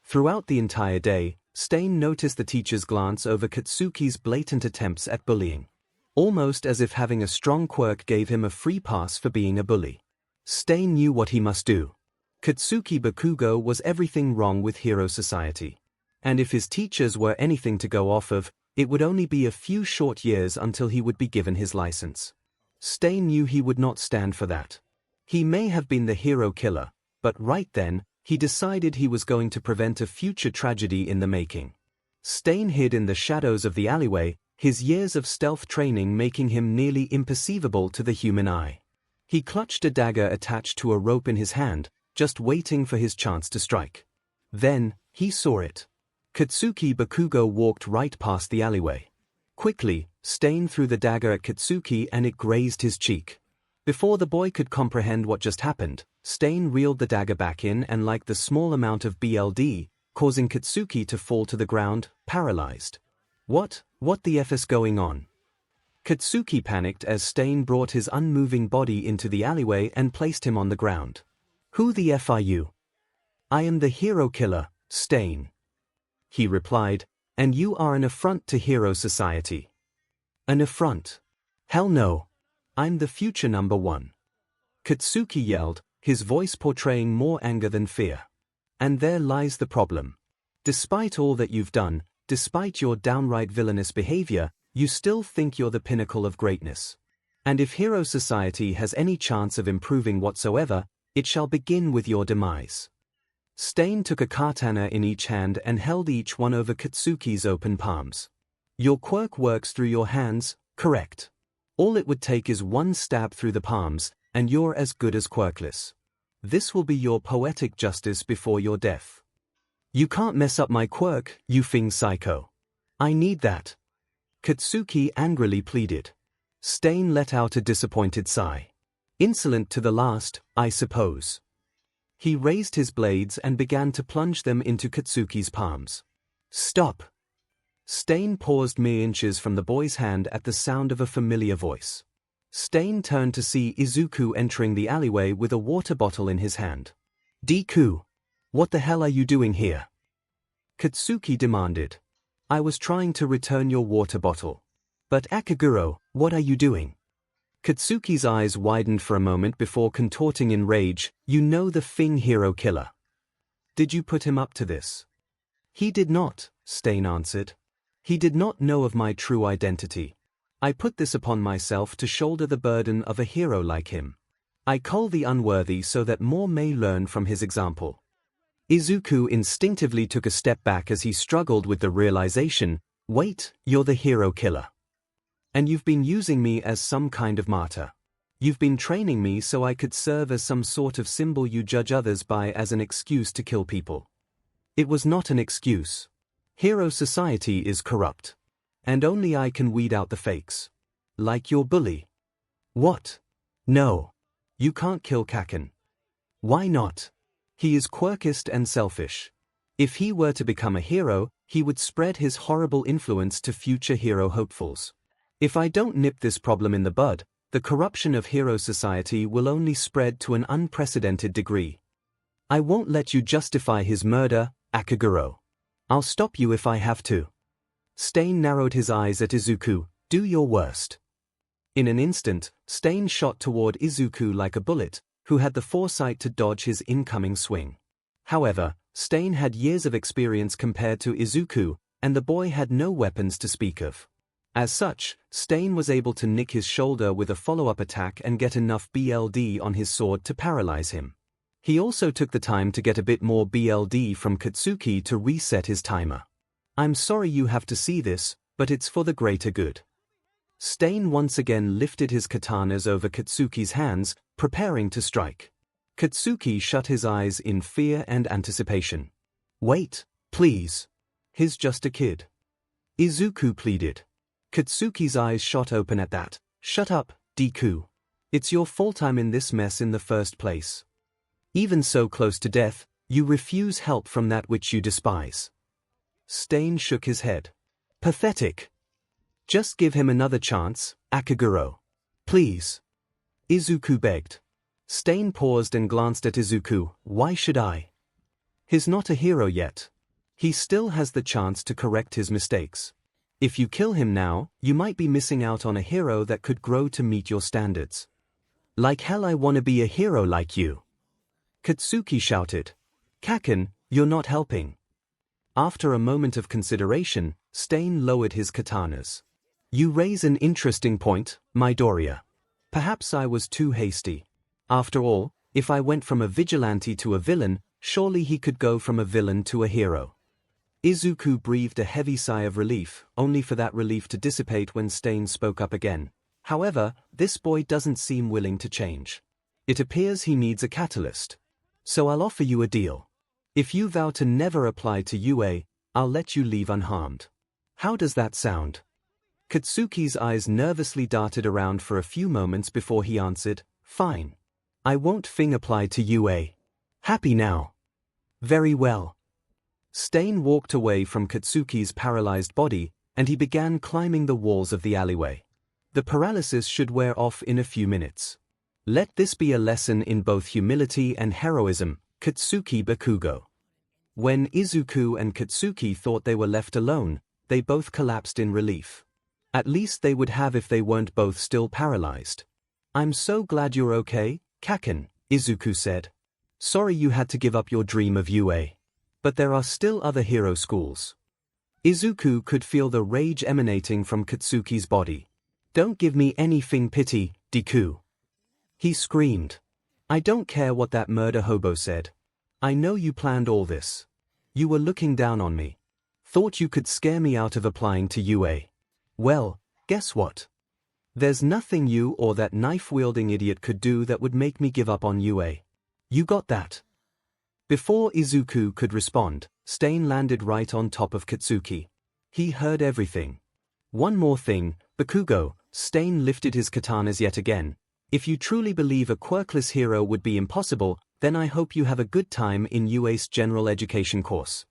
Throughout the entire day, Stain noticed the teacher's glance over Katsuki's blatant attempts at bullying. Almost as if having a strong quirk gave him a free pass for being a bully. Stain knew what he must do. Katsuki Bakugo was everything wrong with Hero Society. And if his teachers were anything to go off of, it would only be a few short years until he would be given his license. Stain knew he would not stand for that. He may have been the hero killer, but right then, he decided he was going to prevent a future tragedy in the making. Stain hid in the shadows of the alleyway, his years of stealth training making him nearly imperceivable to the human eye. He clutched a dagger attached to a rope in his hand, just waiting for his chance to strike. Then, he saw it. Katsuki Bakugo walked right past the alleyway. Quickly, Stain threw the dagger at Katsuki and it grazed his cheek. Before the boy could comprehend what just happened, Stain reeled the dagger back in and like the small amount of BLD, causing Katsuki to fall to the ground, paralyzed. What the F is going on? Katsuki panicked as Stain brought his unmoving body into the alleyway and placed him on the ground. Who the F are you? I am the hero killer, Stain. He replied, and you are an affront to Hero Society. An affront? Hell no. I'm the future #1. Katsuki yelled, his voice portraying more anger than fear. And there lies the problem. Despite all that you've done, despite your downright villainous behavior, you still think you're the pinnacle of greatness. And if Hero Society has any chance of improving whatsoever, it shall begin with your demise. Stain took a katana in each hand and held each one over Katsuki's open palms. Your quirk works through your hands, correct? All it would take is one stab through the palms, and you're as good as quirkless. This will be your poetic justice before your death. You can't mess up my quirk, you Fing psycho. I need that. Katsuki angrily pleaded. Stain let out a disappointed sigh. Insolent to the last, I suppose. He raised his blades and began to plunge them into Katsuki's palms. Stop. Stain paused mere inches from the boy's hand at the sound of a familiar voice. Stain turned to see Izuku entering the alleyway with a water bottle in his hand. Deku, what the hell are you doing here? Katsuki demanded. I was trying to return your water bottle. But Akaguro, what are you doing? Katsuki's eyes widened for a moment before contorting in rage. You know the Fing hero killer. Did you put him up to this? He did not, Stain answered. He did not know of my true identity. I put this upon myself to shoulder the burden of a hero like him. I cull the unworthy so that more may learn from his example. Izuku instinctively took a step back as he struggled with the realization, wait, you're the hero killer. And you've been using me as some kind of martyr. You've been training me so I could serve as some sort of symbol you judge others by as an excuse to kill people. It was not an excuse. Hero society is corrupt. And only I can weed out the fakes. Like your bully. What? No. You can't kill 𝐿𝐿𝐵. Why not? He is quirkist and selfish. If he were to become a hero, he would spread his horrible influence to future hero hopefuls. If I don't nip this problem in the bud, the corruption of hero society will only spread to an unprecedented degree. I won't let you justify his murder, 𝐭𝐻𝐵. I'll stop you if I have to. Stain narrowed his eyes at Izuku. Do your worst. In an instant, Stain shot toward Izuku like a bullet, who had the foresight to dodge his incoming swing. However, Stain had years of experience compared to Izuku, and the boy had no weapons to speak of. As such, Stain was able to nick his shoulder with a follow-up attack and get enough BLD on his sword to paralyze him. He also took the time to get a bit more BLD from Katsuki to reset his timer. I'm sorry you have to see this, but it's for the greater good. Stain once again lifted his katanas over Katsuki's hands, preparing to strike. Katsuki shut his eyes in fear and anticipation. Wait, please. He's just a kid. Izuku pleaded. Katsuki's eyes shot open at that. Shut up, Deku. It's your fault I'm in this mess in the first place. Even so close to death, you refuse help from that which you despise. Stain shook his head. Pathetic. Just give him another chance, 𝐭𝐻𝐵. Please. Izuku begged. Stain paused and glanced at Izuku. Why should I? He's not a hero yet. He still has the chance to correct his mistakes. If you kill him now, you might be missing out on a hero that could grow to meet your standards. Like hell I wanna be a hero like you. Katsuki shouted. Kaken, you're not helping. After a moment of consideration, Stain lowered his katanas. You raise an interesting point, Midoriya. Perhaps I was too hasty. After all, if I went from a vigilante to a villain, surely he could go from a villain to a hero. Izuku breathed a heavy sigh of relief, only for that relief to dissipate when Stain spoke up again. However, this boy doesn't seem willing to change. It appears he needs a catalyst. So I'll offer you a deal. If you vow to never apply to UA, I'll let you leave unharmed. How does that sound? Katsuki's eyes nervously darted around for a few moments before he answered, Fine. I won't apply to UA. Happy now? Very well. Stain walked away from Katsuki's paralyzed body, and he began climbing the walls of the alleyway. The paralysis should wear off in a few minutes. Let this be a lesson in both humility and heroism, Katsuki Bakugo. When Izuku and Katsuki thought they were left alone, they both collapsed in relief. At least they would have if they weren't both still paralyzed. I'm so glad you're okay, Kaken, Izuku said. Sorry you had to give up your dream of UA. But there are still other hero schools. Izuku could feel the rage emanating from Katsuki's body. Don't give me anything pity, Deku. He screamed. I don't care what that murder hobo said. I know you planned all this. You were looking down on me. Thought you could scare me out of applying to UA. Well, guess what? There's nothing you or that knife-wielding idiot could do that would make me give up on UA. You got that? Before Izuku could respond, Stain landed right on top of Katsuki. He heard everything. One more thing, Bakugo, Stain lifted his katanas yet again. If you truly believe a quirkless hero would be impossible, then I hope you have a good time in UA's general education course.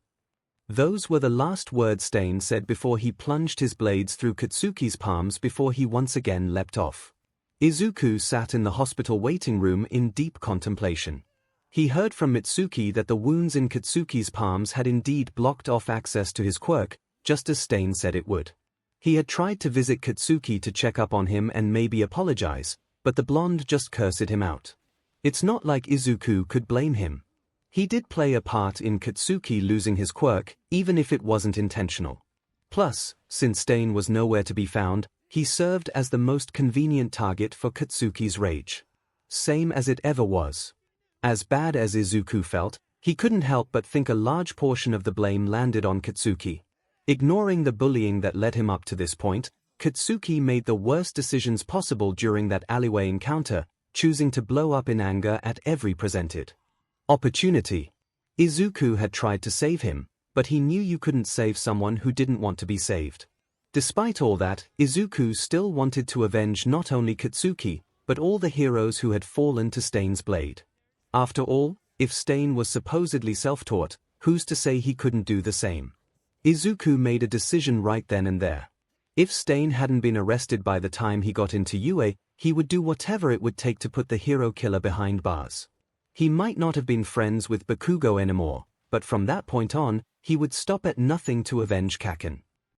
Those were the last words Stain said before he plunged his blades through Katsuki's palms before he once again leapt off. Izuku sat in the hospital waiting room in deep contemplation. He heard from Mitsuki that the wounds in Katsuki's palms had indeed blocked off access to his quirk, just as Stain said it would. He had tried to visit Katsuki to check up on him and maybe apologize, but the blonde just cursed him out. It's not like Izuku could blame him. He did play a part in Katsuki losing his quirk, even if it wasn't intentional. Plus, since Stain was nowhere to be found, he served as the most convenient target for Katsuki's rage. Same as it ever was. As bad as Izuku felt, he couldn't help but think a large portion of the blame landed on Katsuki. Ignoring the bullying that led him up to this point, Katsuki made the worst decisions possible during that alleyway encounter, choosing to blow up in anger at every presented opportunity. Izuku had tried to save him, but he knew you couldn't save someone who didn't want to be saved. Despite all that, Izuku still wanted to avenge not only Katsuki, but all the heroes who had fallen to Stain's blade. After all, if Stain was supposedly self-taught, who's to say he couldn't do the same? Izuku made a decision right then and there. If Stain hadn't been arrested by the time he got into UA, he would do whatever it would take to put the hero killer behind bars. He might not have been friends with Bakugo anymore, but from that point on, he would stop at nothing to avenge Kaken.